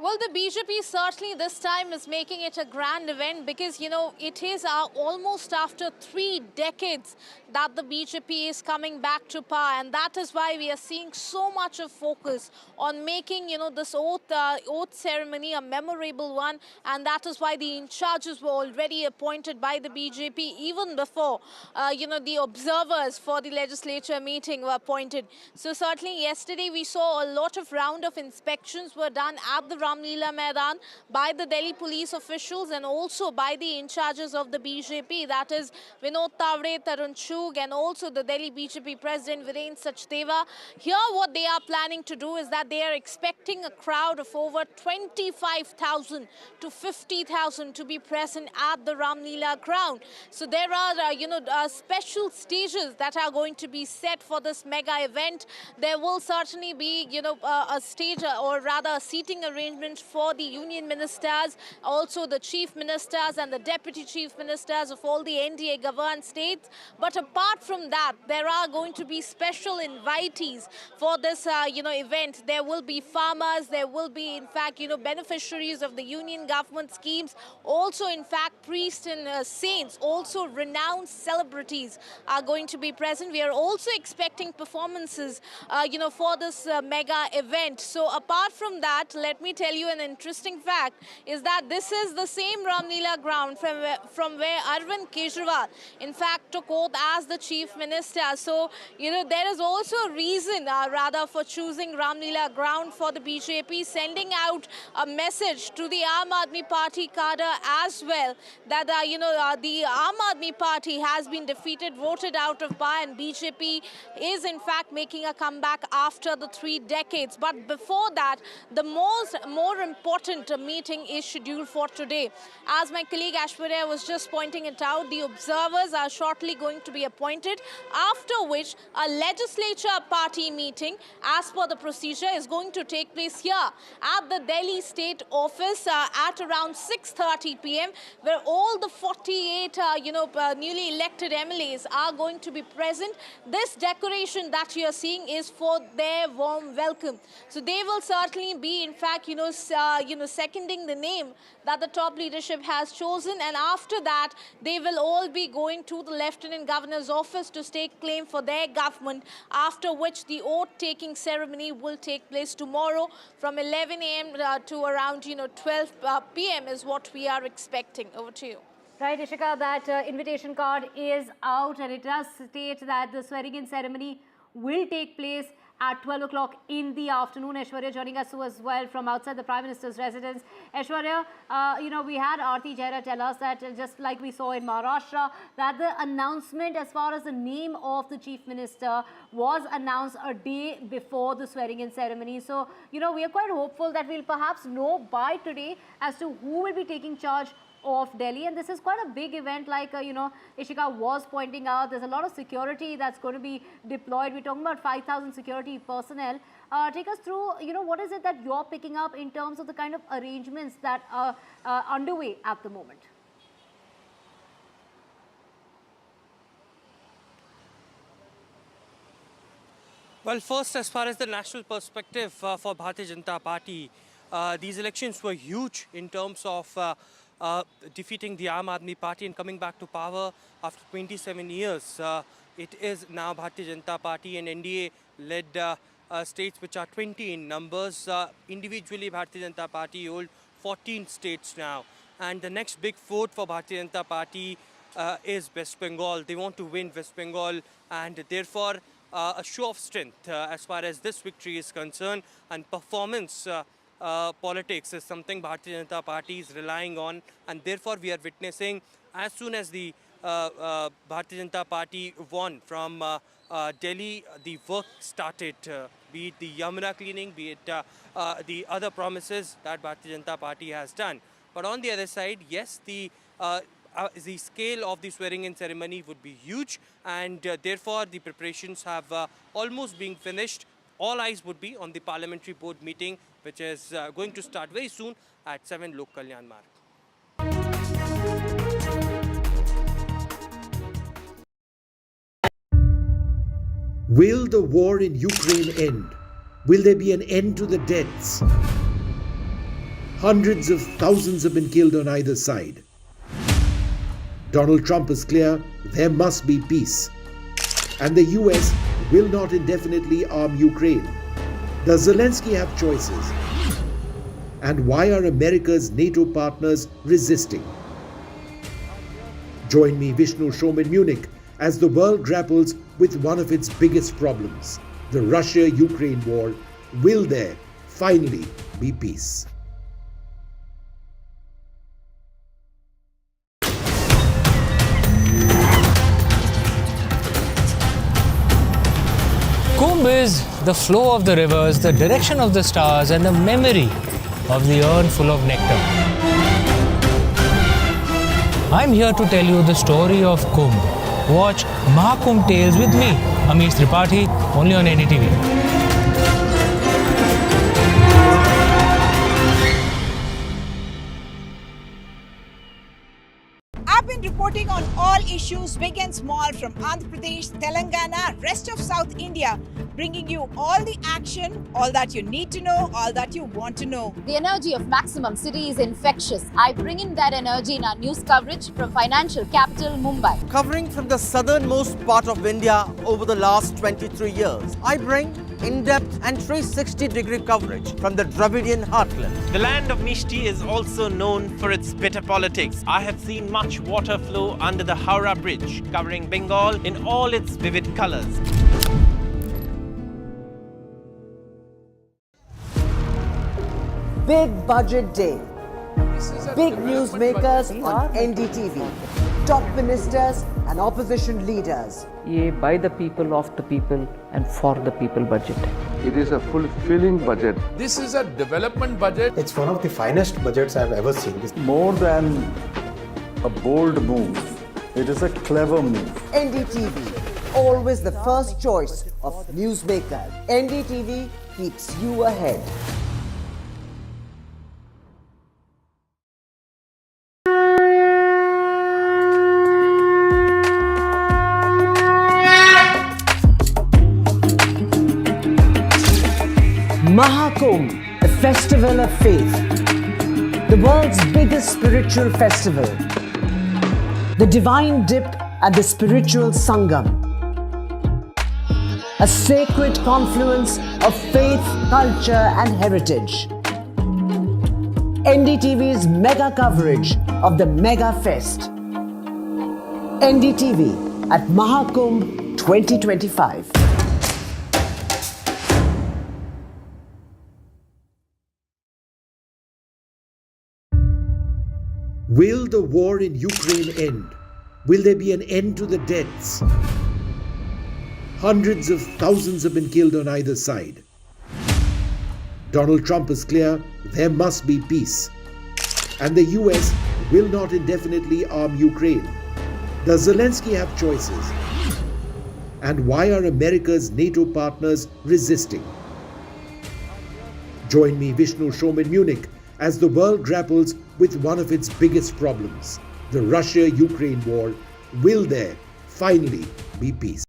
[SPEAKER 4] Well, the BJP certainly this time is making it a grand event because, it is almost after 3 decades that the BJP is coming back to power. And that is why we are seeing so much of focus on making, this oath ceremony a memorable one. And that is why the in-charges were already appointed by the BJP even before, the observers for the legislature meeting were appointed. So certainly yesterday we saw a lot of round of inspections were done at the Ram Leela Maidan by the Delhi police officials and also by the in-charges of the BJP, that is Vinod Tavre, Tarun Chugh, and also the Delhi BJP President Viren Sachdeva. Here what they are planning to do is that they are expecting a crowd of over 25,000 to 50,000 to be present at the Ram Leela ground. So there are, special stages that are going to be set for this mega event. There will certainly be, a stage or rather a seating arrangement for the union ministers, also the chief ministers and the deputy chief ministers of all the NDA governed states. But apart from that, there are going to be special invitees for this, event. There will be farmers, there will be, in fact, beneficiaries of the union government schemes, also, in fact, priests and saints, also renowned celebrities are going to be present. We are also expecting performances, for this mega event. So apart from that, let me tell you an interesting fact is that this is the same Ram Leela ground from where Arvind Kejriwal, in fact, took oath as the chief minister. So, there is also a reason, rather, for choosing Ram Leela ground for the BJP, sending out a message to the Aam Aadmi Party cadre as well, that, the Aam Aadmi Party has been defeated, voted out of power, and BJP is, in fact, making a comeback after the 3 decades. But before that, the more important meeting is scheduled for today. As my colleague Ashwarya was just pointing it out, the observers are shortly going to be appointed, after which a legislature party meeting, as per the procedure, is going to take place here at the Delhi State Office at around 6:30 p.m., where all the 48, newly elected MLAs are going to be present. This decoration that you are seeing is for their warm welcome. So they will certainly be, in fact, seconding the name that the top leadership has chosen, and after that they will all be going to the Lieutenant Governor's office to stake claim for their government, after which the oath-taking ceremony will take place tomorrow from 11 a.m. to around 12 p.m. is what we are expecting. Over to you.
[SPEAKER 1] Right, Ishika, that invitation card is out and it does state that the swearing-in ceremony will take place at 12 o'clock in the afternoon. Aishwarya joining us as well from outside the Prime Minister's residence. Aishwarya, we had Aarti Jehra tell us that just like we saw in Maharashtra, that the announcement as far as the name of the Chief Minister was announced a day before the swearing-in ceremony. So, we are quite hopeful that we'll perhaps know by today as to who will be taking charge of Delhi, and this is quite a big event, like Ishika was pointing out. There's a lot of security that's going to be deployed. We're talking about 5,000 security personnel. Take us through, what is it that you're picking up in terms of the kind of arrangements that are underway at the moment?
[SPEAKER 25] Well, first, as far as the national perspective for Bharatiya Janata Party, these elections were huge in terms of defeating the Aam Aadmi Party and coming back to power after 27 years. It is now Bharatiya Janata Party and NDA-led states which are 20 in numbers. Individually, Bharatiya Janata Party hold 14 states now. And the next big vote for Bharatiya Janata Party is West Bengal. They want to win West Bengal, and therefore a show of strength as far as this victory is concerned, and performance politics is something Bharatiya Janata Party is relying on, and therefore we are witnessing, as soon as the Bharatiya Janata Party won from Delhi, the work started, be it the Yamuna cleaning, be it the other promises that Bharatiya Janata Party has done. But on the other side, yes, the scale of the swearing-in ceremony would be huge, and therefore the preparations have almost been finished. All eyes would be on the parliamentary board meeting, which is going to start very soon at 7 Lok Kalyan Marg.
[SPEAKER 5] Will the war in Ukraine end? Will there be an end to the deaths? Hundreds of thousands have been killed on either side. Donald Trump is clear there must be peace, and the US will not indefinitely arm Ukraine. Does Zelensky have choices? And why are America's NATO partners resisting? Join me, Vishnu Shom, in Munich as the world grapples with one of its biggest problems, the Russia-Ukraine war. Will there finally be peace?
[SPEAKER 13] Kumbh is the flow of the rivers, the direction of the stars, and the memory of the urn full of nectar. I'm here to tell you the story of Kumbh. Watch Maha Kumbh Tales with me, Amish Tripathi, only on NDTV.
[SPEAKER 15] I've been reporting on all issues big and small from Andhra Pradesh, Telangana, rest of South India, bringing you all the action, all that you need to know, all that you want to know.
[SPEAKER 16] The energy of Maximum City is infectious. I bring in that energy in our news coverage from financial capital Mumbai.
[SPEAKER 24] Covering from the southernmost part of India over the last 23 years, I bring in-depth and 360-degree coverage from the Dravidian heartland.
[SPEAKER 9] The land of Mishti is also known for its bitter politics. I have seen much water flow under the Howrah Bridge, covering Bengal in all its vivid colors.
[SPEAKER 14] Big budget day. Big newsmakers on NDTV. Top ministers and opposition leaders.
[SPEAKER 26] ये by the people, of the people and for the people budget.
[SPEAKER 10] It is a fulfilling budget.
[SPEAKER 17] This is a development budget.
[SPEAKER 18] It's one of the finest budgets I've ever seen.
[SPEAKER 10] More than a bold move, it is a clever move.
[SPEAKER 14] NDTV, always the first choice of newsmakers. NDTV keeps you ahead. Maha Kumbh, the festival of faith, the world's biggest spiritual festival, the divine dip at the spiritual Sangam, a sacred confluence of faith, culture and heritage. NDTV's mega coverage of the Mega Fest. NDTV at Maha Kumbh 2025.
[SPEAKER 5] Will the war in Ukraine end? Will there be an end to the deaths? Hundreds of thousands have been killed on either side. Donald Trump is clear there must be peace. And the US will not indefinitely arm Ukraine. Does Zelensky have choices? And why are America's NATO partners resisting? Join me, Vishnu Shom, in Munich as the world grapples with one of its biggest problems, the Russia-Ukraine war. Will there finally be peace?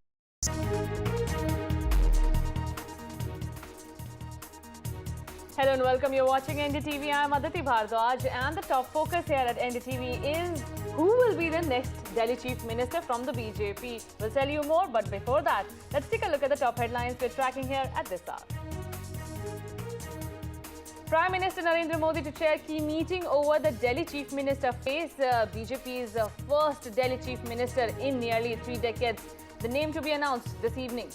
[SPEAKER 3] Hello and welcome. You're watching NDTV. I'm Aditi Bhardwaj, and the top focus here at NDTV is who will be the next Delhi Chief Minister from the BJP. We'll tell you more, but before that, let's take a look at the top headlines we're tracking here at this hour. Prime Minister Narendra Modi to chair key meeting over the Delhi Chief Minister face. BJP's first Delhi Chief Minister in nearly 3 decades. The name to be announced this evening.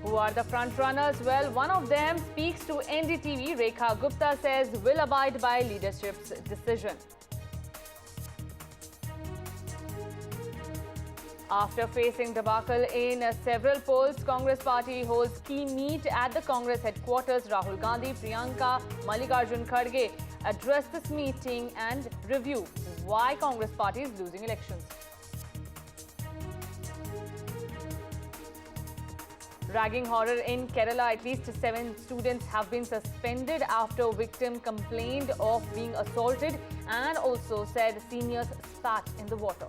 [SPEAKER 3] Who are the front runners? Well, one of them speaks to NDTV. Rekha Gupta says will abide by leadership's decision. After facing debacle in several polls, Congress party holds key meet at the Congress headquarters. Rahul Gandhi, Priyanka, Mallikarjun Kharge address this meeting and review why Congress party is losing elections. Ragging horror in Kerala. At least 7 students have been suspended after victim complained of being assaulted and also said seniors spat in the water.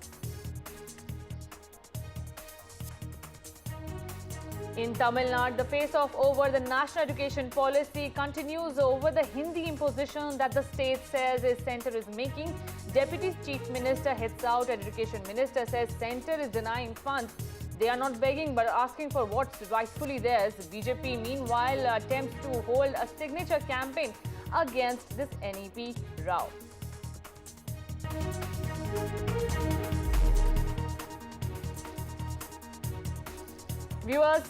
[SPEAKER 3] In Tamil Nadu, the face-off over the national education policy continues over the Hindi imposition that the state says its centre is making. Deputy Chief Minister hits out. Education Minister says centre is denying funds. They are not begging but asking for what's rightfully theirs. BJP, meanwhile, attempts to hold a signature campaign against this NEP row. Viewers,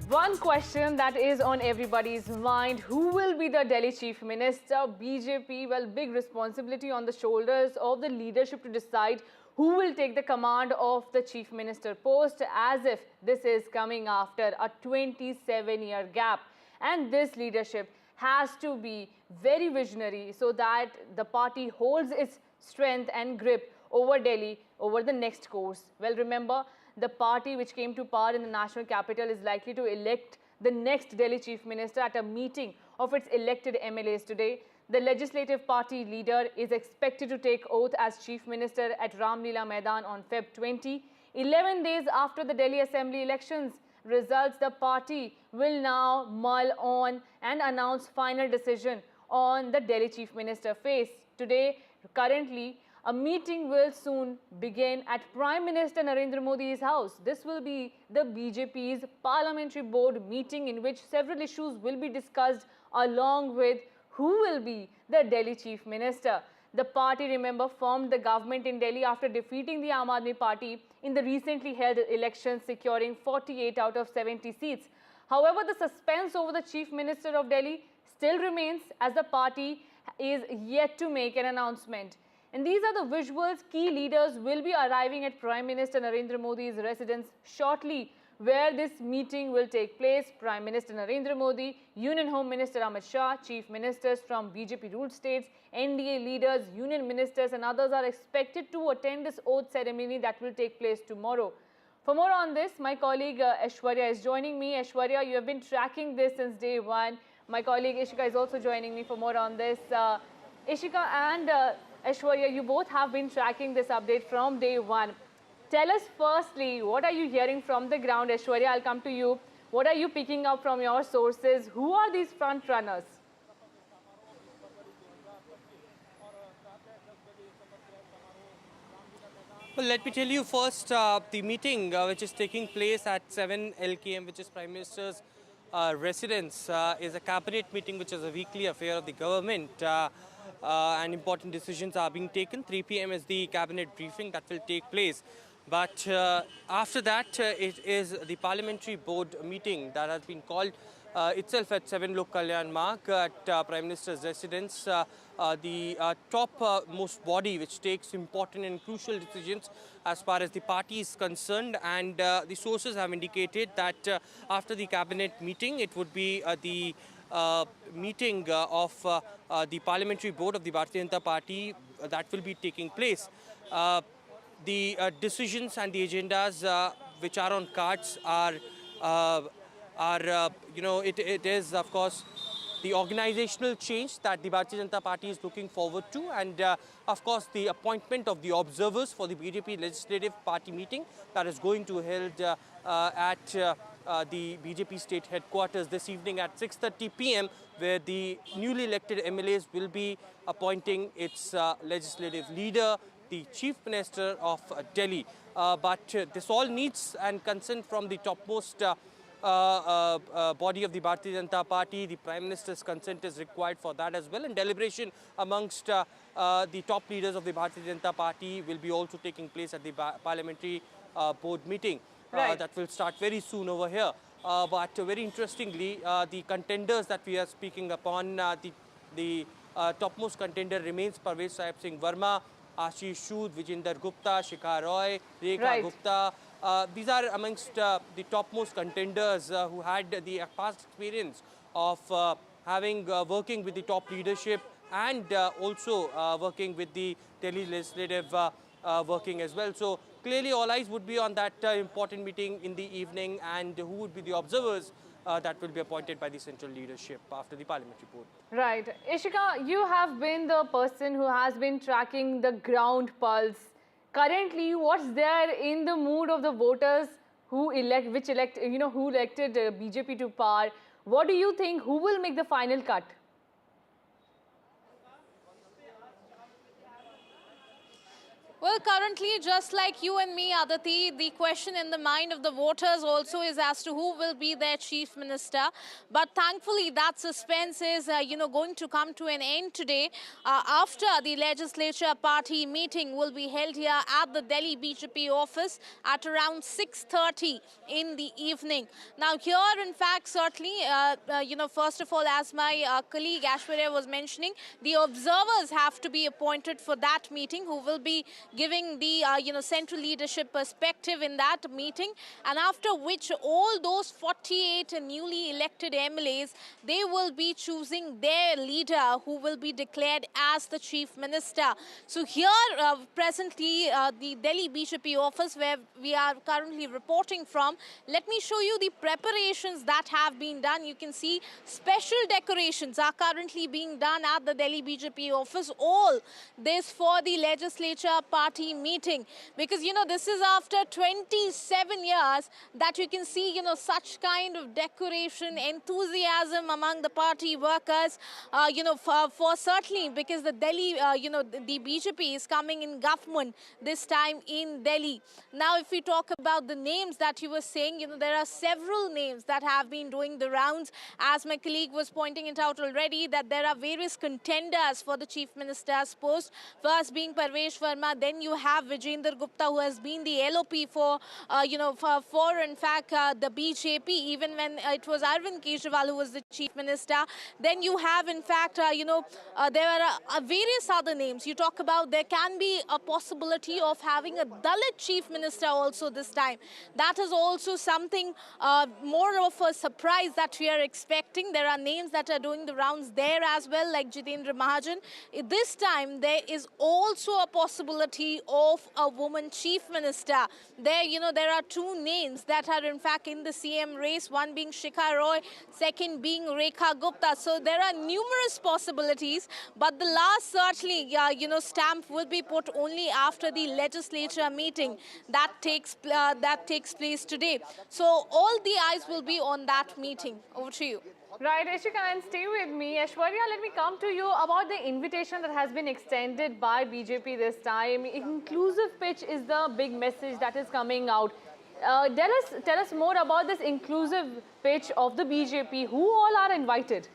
[SPEAKER 3] one question that is on everybody's mind: who will be the Delhi Chief Minister? BJP, well, big responsibility on the shoulders of the leadership to decide who will take the command of the Chief Minister post, as if this is coming after a 27-year gap. And this leadership has to be very visionary so that the party holds its strength and grip over Delhi over the next course. Well, remember, the party which came to power in the national capital is likely to elect the next Delhi Chief Minister at a meeting of its elected MLAs today. The legislative party leader is expected to take oath as Chief Minister at Ram Leela Maidan on Feb 20. 11 days after the Delhi Assembly elections results, the party will now mull on and announce final decision on the Delhi Chief Minister face. Today, currently, a meeting will soon begin at Prime Minister Narendra Modi's house. This will be the BJP's Parliamentary Board meeting in which several issues will be discussed along with who will be the Delhi Chief Minister. The party, remember, formed the government in Delhi after defeating the Aam Aadmi Party in the recently held elections, securing 48 out of 70 seats. However, the suspense over the Chief Minister of Delhi still remains as the party is yet to make an announcement. And these are the visuals. Key leaders will be arriving at Prime Minister Narendra Modi's residence shortly, where this meeting will take place. Prime Minister Narendra Modi, Union Home Minister Amit Shah, Chief Ministers from BJP-ruled states, NDA leaders, Union Ministers and others are expected to attend this oath ceremony that will take place tomorrow. For more on this, my colleague Aishwarya is joining me. Aishwarya, you have been tracking this since day one. My colleague Ishika is also joining me for more on this. Ishika and Aishwarya, you both have been tracking this update from day one. Tell us firstly, what are you hearing from the ground? Aishwarya, I'll come to you. What are you picking up from your sources? Who are these front runners?
[SPEAKER 25] Well, let me tell you first, the meeting which is taking place at 7 LKM, which is Prime Minister's residence, is a cabinet meeting which is a weekly affair of the government. And important decisions are being taken. 3 p.m. is the cabinet briefing that will take place. But after that, it is the parliamentary board meeting that has been called itself at 7 Lok Kalyan Marg at Prime Minister's residence. The top most body which takes important and crucial decisions as far as the party is concerned, and the sources have indicated that after the cabinet meeting it would be the meeting of the parliamentary board of the Bharatiya Janata Party that will be taking place. The decisions and the agendas which are on cards are it is of course the organizational change that the Bharatiya Janata Party is looking forward to, and of course the appointment of the observers for the BJP Legislative Party meeting that is going to be held at the BJP state headquarters this evening at 6:30 p.m. where the newly elected MLAs will be appointing its legislative leader, the Chief Minister of Delhi. But this all needs and consent from the topmost body of the Bharatiya Janata Party. The Prime Minister's consent is required for that as well, and deliberation amongst the top leaders of the Bharatiya Janata Party will be also taking place at the parliamentary board meeting that will start very soon over here. But very interestingly, the contenders that we are speaking upon, the topmost contender remains Parvez Sahib Singh Verma, Ashish Sood, Vijinder Gupta, Shikha Roy, Rekha Gupta. These are amongst the topmost contenders who had the past experience of working with the top leadership and also working with the Delhi legislative working as well. So clearly all eyes would be on that important meeting in the evening, and who would be the observers that will be appointed by the central leadership after the parliamentary board.
[SPEAKER 3] Right. Ishika, you have been the person who has been tracking the ground pulse. Currently, what's there in the mood of the voters who elected BJP to power? What do you think? Who will make the final cut?
[SPEAKER 4] Well, currently, just like you and me, Aditi, the question in the mind of the voters also is as to who will be their chief minister. But thankfully, that suspense is, going to come to an end today after the legislature party meeting will be held here at the Delhi BJP office at around 6:30 in the evening. Now, here, in fact, certainly, first of all, as my colleague Aishwarya was mentioning, the observers have to be appointed for that meeting who will be giving the central leadership perspective in that meeting, and after which all those 48 newly elected MLAs, they will be choosing their leader who will be declared as the chief minister. So here presently the Delhi BJP office where we are currently reporting from, let me show you the preparations that have been done. You can see special decorations are currently being done at the Delhi BJP office. All this for the legislature party meeting, because this is after 27 years that you can see such kind of decoration, enthusiasm among the party workers, for certainly because the Delhi the BJP is coming in government this time in Delhi. Now if we talk about the names that you were saying, there are several names that have been doing the rounds, as my colleague was pointing it out already, that there are various contenders for the chief minister's post, first being Parvez Verma, then you have Vijinder Gupta, who has been the LOP for in fact the BJP, even when it was Arvind Kejriwal who was the chief minister. Then you have in fact there are various other names. You talk about there can be a possibility of having a Dalit chief minister also this time. That is also something more of a surprise that we are expecting. There are names that are doing the rounds there as well, like Jitendra Mahajan. This time there is also a possibility of a woman chief minister. There are two names that are in fact in the CM race, one being Shikha Roy, second being Rekha Gupta. So there are numerous possibilities, but the last certainly stamp will be put only after the legislature meeting that takes place today. So all the eyes will be on that meeting. Over to you.
[SPEAKER 3] Right, Ishika, and stay with me. Aishwarya, let me come to you about the invitation that has been extended by BJP this time. Inclusive pitch is the big message that is coming out. Tell us more about this inclusive pitch of the BJP. Who all are invited?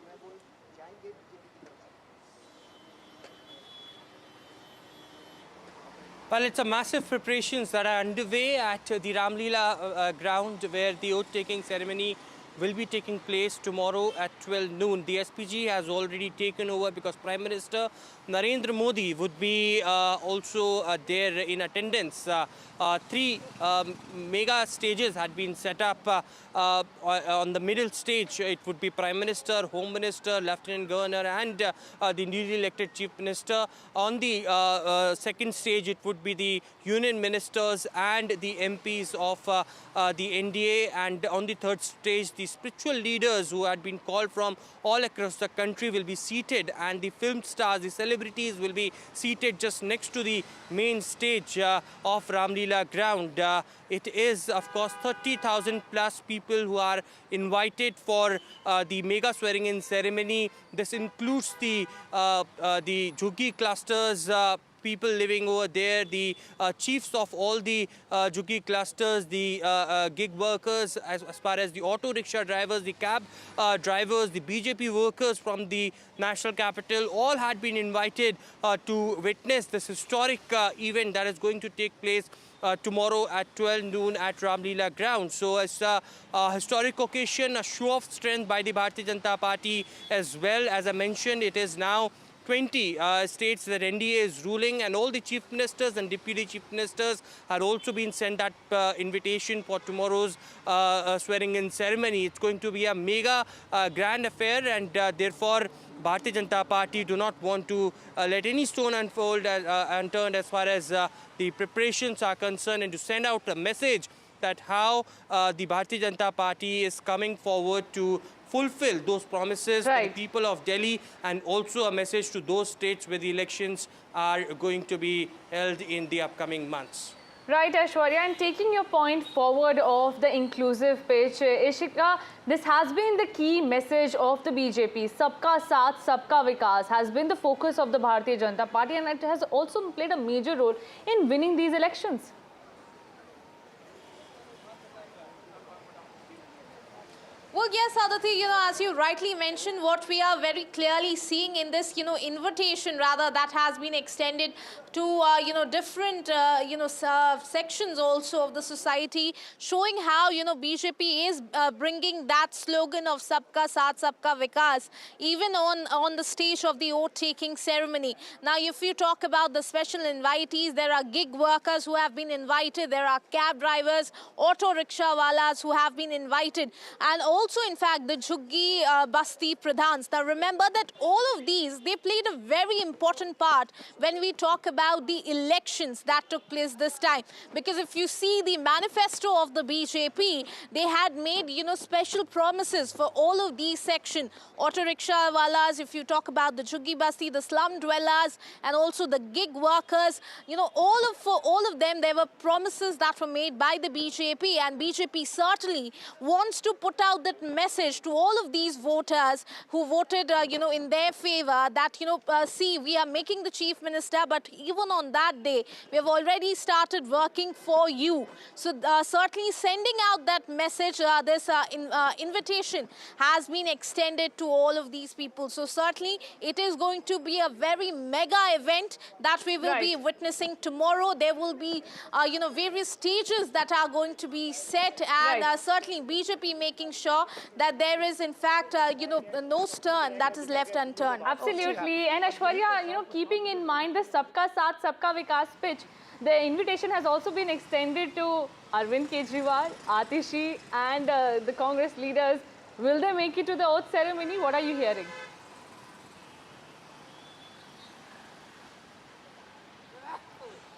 [SPEAKER 25] Well, it's a massive preparations that are underway at the Ramlila ground, where the oath-taking ceremony will be taking place tomorrow at 12 noon. The SPG has already taken over because Prime Minister Narendra Modi would be also there in attendance. Three mega stages had been set up. On the middle stage, it would be Prime Minister, Home Minister, Lieutenant Governor and the newly elected Chief Minister. On the second stage, it would be the Union Ministers and the MPs of the NDA. And on the third stage, the spiritual leaders who had been called from all across the country will be seated, and the film stars, the celebrities will be seated just next to the main stage of Ramlila ground. It is, of course, 30,000 plus people who are invited for the mega swearing-in ceremony. This includes the Jhuggi clusters, people living over there, the chiefs of all the Jhuggi clusters, the gig workers, as far as the auto rickshaw drivers, the cab drivers, the BJP workers from the national capital, all had been invited to witness this historic event that is going to take place tomorrow at 12 noon at Ramlila ground. So it's a historic occasion, a show of strength by the Bharatiya Janata Party as well. As I mentioned, it is now 20 states that NDA is ruling, and all the chief ministers and deputy chief ministers had also been sent that invitation for tomorrow's swearing-in ceremony. It's going to be a mega grand affair, and therefore Bharatiya Janata Party do not want to let any stone unfold unturned as far as the preparations are concerned, and to send out a message that how the Bharatiya Janata Party is coming forward to fulfill those promises to the people of Delhi, and also a message to those states where the elections are going to be held in the upcoming months.
[SPEAKER 3] Right, Aishwarya, and taking your point forward of the inclusive pitch, Ishika, this has been the key message of the BJP. Sabka Saath, Sabka Vikas has been the focus of the Bharatiya Janata Party, and it has also played a major role in winning these elections.
[SPEAKER 4] Well, yes, Aditi, as you rightly mentioned, what we are very clearly seeing in this, invitation rather that has been extended to, different, sections also of the society, showing how, BJP is bringing that slogan of Sabka Saath, Sabka Vikas, even on the stage of the oath-taking ceremony. Now, if you talk about the special invitees, there are gig workers who have been invited, there are cab drivers, auto rickshaw walas who have been invited, and also, in fact, the Jhuggi Basti Pradhans. Now, remember that all of these, they played a very important part when we talk about the elections that took place this time. Because if you see the manifesto of the BJP, they had made, special promises for all of these sections. Auto rickshaw walas, if you talk about the Jhuggi Basti, the slum dwellers, and also the gig workers, for all of them, there were promises that were made by the BJP, and BJP certainly wants to put out that message to all of these voters who voted, in their favor that, see, we are making the chief minister, but even on that day, we have already started working for you. So certainly sending out that message, this invitation has been extended to all of these people. So certainly it is going to be a very mega event that we will be witnessing tomorrow. There will be, various stages that are going to be set, and certainly BJP making sure that there is, in fact, no stone that is left unturned.
[SPEAKER 3] Absolutely. And Aishwarya, keeping in mind the Sabka Saath, Sabka Vikas pitch, the invitation has also been extended to Arvind Kejriwal, Atishi, and the Congress leaders. Will they make it to the oath ceremony? What are you hearing?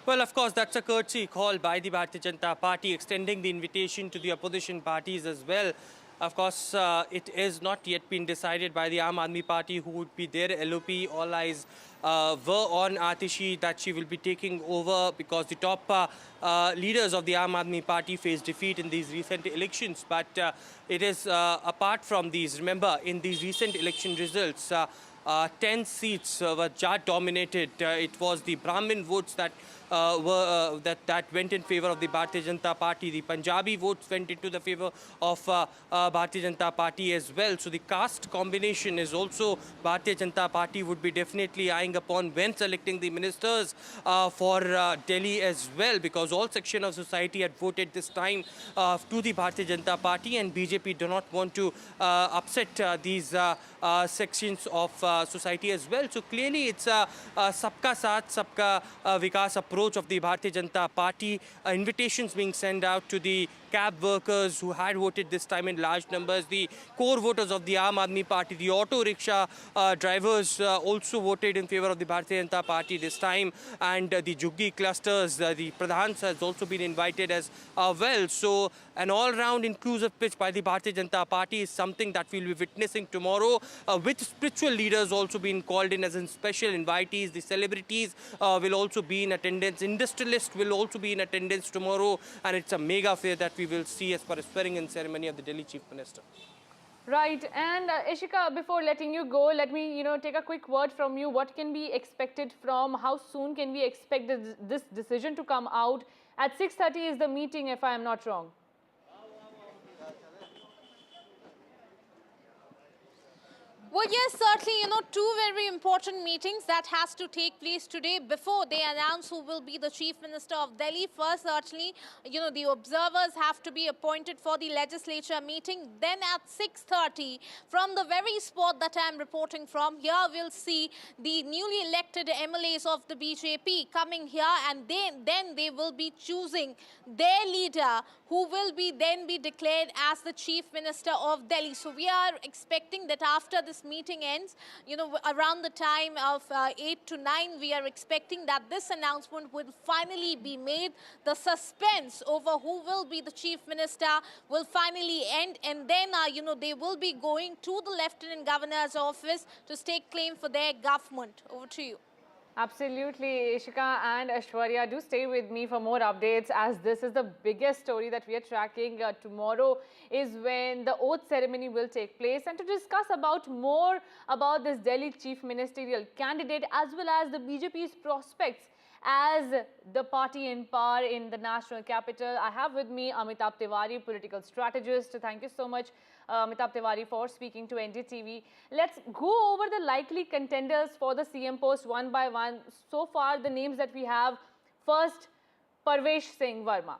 [SPEAKER 25] Well, of course, that's a courtesy call by the Bharatiya Janata Party, extending the invitation to the opposition parties as well. Of course, it is not yet been decided by the Aam Aadmi Party who would be their LOP. All eyes were on Atishi, that she will be taking over because the top leaders of the Aam Aadmi Party faced defeat in these recent elections. But it is apart from these. Remember, in these recent election results, 10 seats were Jat dominated. It was the Brahmin votes that that went in favor of the Bharatiya Janata Party. The Punjabi votes went into the favor of Bharatiya Janata Party as well. So the caste combination is also Bharatiya Janata Party would be definitely eyeing upon when selecting the ministers for Delhi as well, because all section of society had voted this time to the Bharatiya Janata Party, and BJP do not want to upset these sections of society as well. So clearly it's a sabka saath, sabka vikas approach of the Bharatiya Janata Party. Invitations being sent out to the cab workers who had voted this time in large numbers, the core voters of the Aam Aadmi Party, the auto rickshaw drivers also voted in favor of the Bharatiya Janata Party this time, and the Juggi clusters, the Pradhans has also been invited as well. So an all-round inclusive pitch by the Bharatiya Janata Party is something that we'll be witnessing tomorrow, with spiritual leaders also being called in as in special invitees. The celebrities will also be in attendance. Industrialists will also be in attendance tomorrow, and it's a mega fair that we will see as per a swearing-in ceremony of the Delhi Chief Minister.
[SPEAKER 3] Right, and Ishika, before letting you go, let me take a quick word from you. What can be expected from, how soon can we expect this decision to come out? At 6:30 is the meeting, if I am not wrong.
[SPEAKER 4] Well, yes, certainly, two very important meetings that has to take place today before they announce who will be the Chief Minister of Delhi. First, certainly, the observers have to be appointed for the legislature meeting. Then at 6:30, from the very spot that I am reporting from, here we'll see the newly elected MLAs of the BJP coming here, and then they will be choosing their leader, who will then be declared as the Chief Minister of Delhi. So we are expecting that after this meeting ends, around the time of 8 to 9, we are expecting that this announcement will finally be made. The suspense over who will be the Chief Minister will finally end, and then, they will be going to the Lieutenant Governor's office to stake claim for their government. Over to you.
[SPEAKER 3] Absolutely, Ishika and Aishwarya, do stay with me for more updates, as this is the biggest story that we are tracking. Tomorrow is when the oath ceremony will take place, and to discuss more about this Delhi chief ministerial candidate as well as the BJP's prospects as the party in power in the national capital, I have with me Amitabh Tiwari, political strategist. Thank you so much, Amitabh Tiwari, for speaking to NDTV. Let's go over the likely contenders for the CM post one by one. So far, the names that we have: first, Parvesh Singh Verma,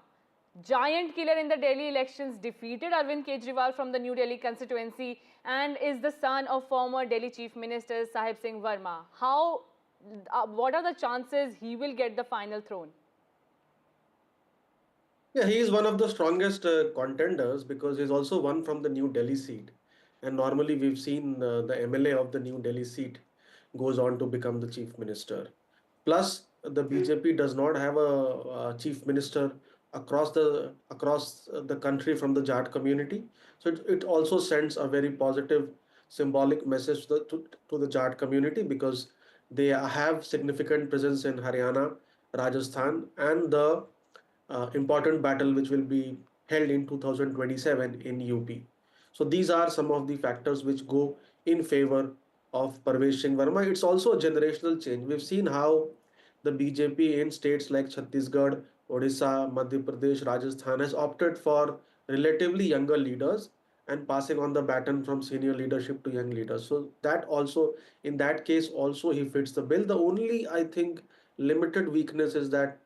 [SPEAKER 3] giant killer in the Delhi elections, defeated Arvind Kejriwal from the New Delhi constituency, and is the son of former Delhi Chief Minister Sahib Singh Verma. What are the chances he will get the final throne?
[SPEAKER 18] Yeah, he is one of the strongest contenders because he's also won from the New Delhi seat. And normally we've seen the MLA of the New Delhi seat goes on to become the chief minister. Plus, the BJP does not have a chief minister across the country from the Jat community. So it also sends a very positive symbolic message to the Jat community, because they have significant presence in Haryana, Rajasthan, and the important battle which will be held in 2027 in UP. So these are some of the factors which go in favor of Parvesh Singh Verma. It's also a generational change. We've seen how the BJP in states like Chhattisgarh, Odisha, Madhya Pradesh, Rajasthan has opted for relatively younger leaders and passing on the baton from senior leadership to young leaders. So that also, in that case, also he fits the bill. The only, I think, limited weakness is that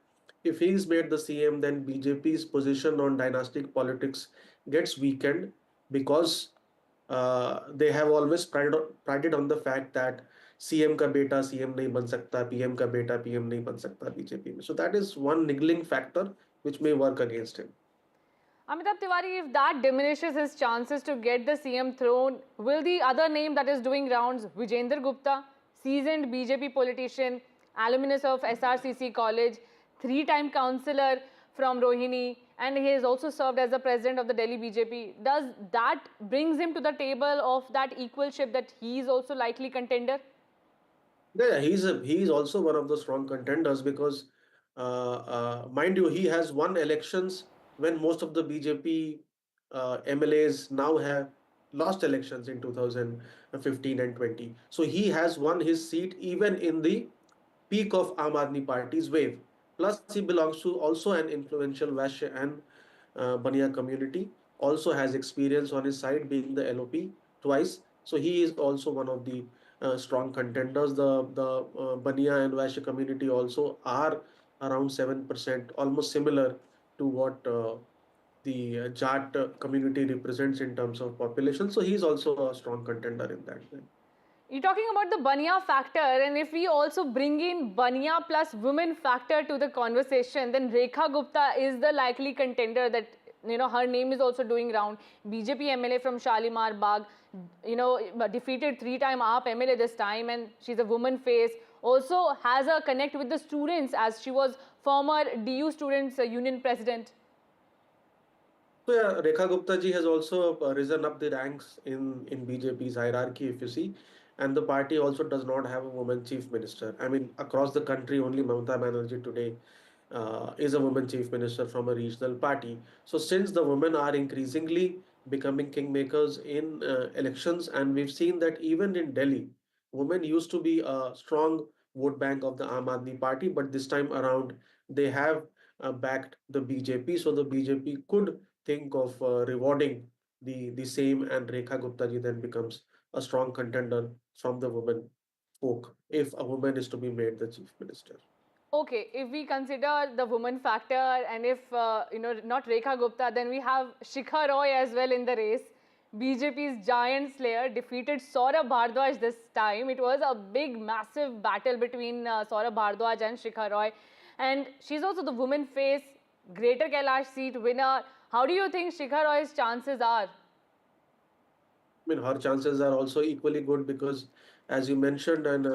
[SPEAKER 18] if he is made the CM, then BJP's position on dynastic politics gets weakened, because they have always prided on the fact that CM का बेटा CM नहीं बन सकता, PM का बेटा PM नहीं बन सकता BJP में. So that is one niggling factor which may work against him.
[SPEAKER 3] Amitabh Tiwari, if that diminishes his chances to get the CM throne, will the other name that is doing rounds, Vijender Gupta, seasoned BJP politician, alumnus of SRCC College, three-time councillor from Rohini, and he has also served as the president of the Delhi BJP, does that brings him to the table of that equalship that he is also likely contender?
[SPEAKER 18] Yeah, he is also one of the strong contenders, because mind you, he has won elections when most of the BJP MLAs now have lost elections in 2015 and 20. So he has won his seat even in the peak of Aam Aadmi Party's wave. Plus, he belongs to also an influential Vaishya and Baniya community. Also has experience on his side being the LOP twice. So he is also one of the strong contenders. The Baniya and Vaishya community also are around 7%, almost similar to what the Jat community represents in terms of population. So he's also a strong contender in that.
[SPEAKER 3] You're talking about the Baniya factor, and if we also bring in Baniya plus women factor to the conversation, then Rekha Gupta is the likely contender that, her name is also doing round. BJP MLA from Shalimar Bagh, defeated 3-time AAP MLA this time, and she's a woman face. Also has a connect with the students as she was former DU Students Union President.
[SPEAKER 18] So yeah, Rekha Gupta ji has also risen up the ranks in BJP's hierarchy, if you see, and the party also does not have a woman chief minister. I mean, across the country, only Mamata Banerjee today is a woman chief minister from a regional party. So since the women are increasingly becoming kingmakers in elections, and we've seen that even in Delhi, women used to be a strong vote bank of the Aam Aadmi Party, but this time around they have backed the BJP. So the BJP could think of rewarding the same, and Rekha Gupta ji then becomes a strong contender from the women folk if a woman is to be made the chief minister.
[SPEAKER 3] Okay, if we consider the woman factor and if, not Rekha Gupta, then we have Shikha Roy as well in the race. BJP's giant slayer defeated Saurabh Bhardwaj this time. It was a big, massive battle between Saurabh Bhardwaj and Shikha Roy. And she's also the woman face, Greater Kailash seat winner. How do you think Shikha Roy's chances are?
[SPEAKER 18] I mean, her chances are also equally good because, as you mentioned, and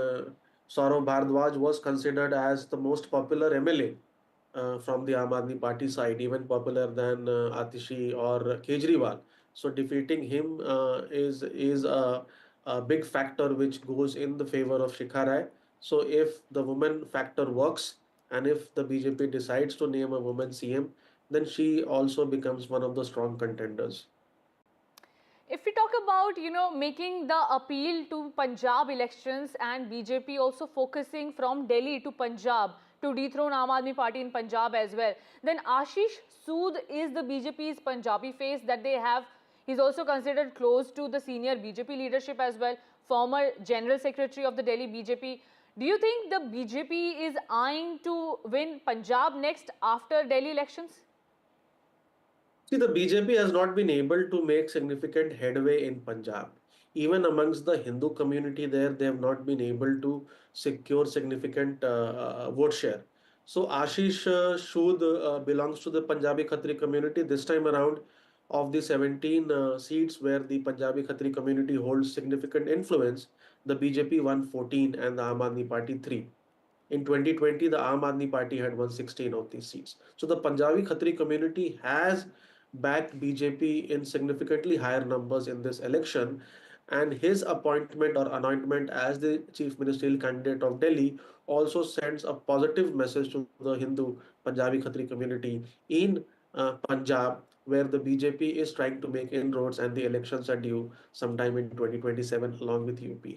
[SPEAKER 18] Saurav Bhardwaj was considered as the most popular MLA from the Aam Aadmi Party side, even popular than Atishi or Kejriwal. So defeating him is a big factor which goes in the favor of Shikha Rai. So if the woman factor works and if the BJP decides to name a woman CM, then she also becomes one of the strong contenders.
[SPEAKER 3] If we talk about, making the appeal to Punjab elections and BJP also focusing from Delhi to Punjab to dethrone Aam Aadmi Party in Punjab as well, then Ashish Sood is the BJP's Punjabi face that they have. He's also considered close to the senior BJP leadership as well, former General Secretary of the Delhi BJP. Do you think the BJP is eyeing to win Punjab next after Delhi elections?
[SPEAKER 18] See, the BJP has not been able to make significant headway in Punjab. Even amongst the Hindu community there, they have not been able to secure significant vote share. So Ashish Sood belongs to the Punjabi Khatri community. This time around, of the 17 seats where the Punjabi Khatri community holds significant influence, the BJP won 14 and the Aam Aadmi Party 3. In 2020, the Aam Aadmi Party had won 16 of these seats. So the Punjabi Khatri community has backed BJP in significantly higher numbers in this election. And his appointment or anointment as the chief ministerial candidate of Delhi also sends a positive message to the Hindu Punjabi Khatri community in Punjab, where the BJP is trying to make inroads and the elections are due sometime in 2027 along with UP.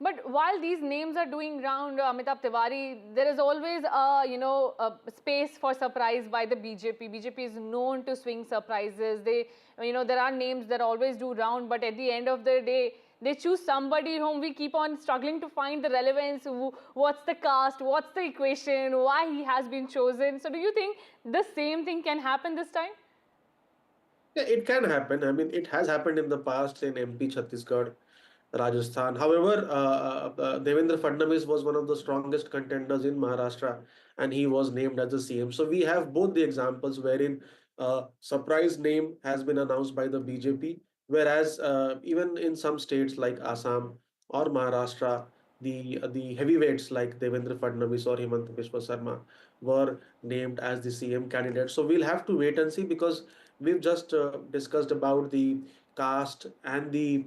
[SPEAKER 3] But while these names are doing round, Amitabh Tiwari, there is always a space for surprise by the BJP. BJP is known to swing surprises. They, there are names that always do round, but at the end of the day, they choose somebody whom we keep on struggling to find the relevance. What's the caste? What's the equation? Why he has been chosen? So do you think the same thing can happen this time?
[SPEAKER 18] Yeah, it can happen. I mean, it has happened in the past in MP, Chhattisgarh, Rajasthan. However, Devendra Fadnavis was one of the strongest contenders in Maharashtra, and he was named as the CM. So we have both the examples wherein a surprise name has been announced by the BJP, whereas even in some states like Assam or Maharashtra, the heavyweights like Devendra Fadnavis or Himanta Biswa Sarma were named as the CM candidate. So we'll have to wait and see because we've just discussed about the caste and the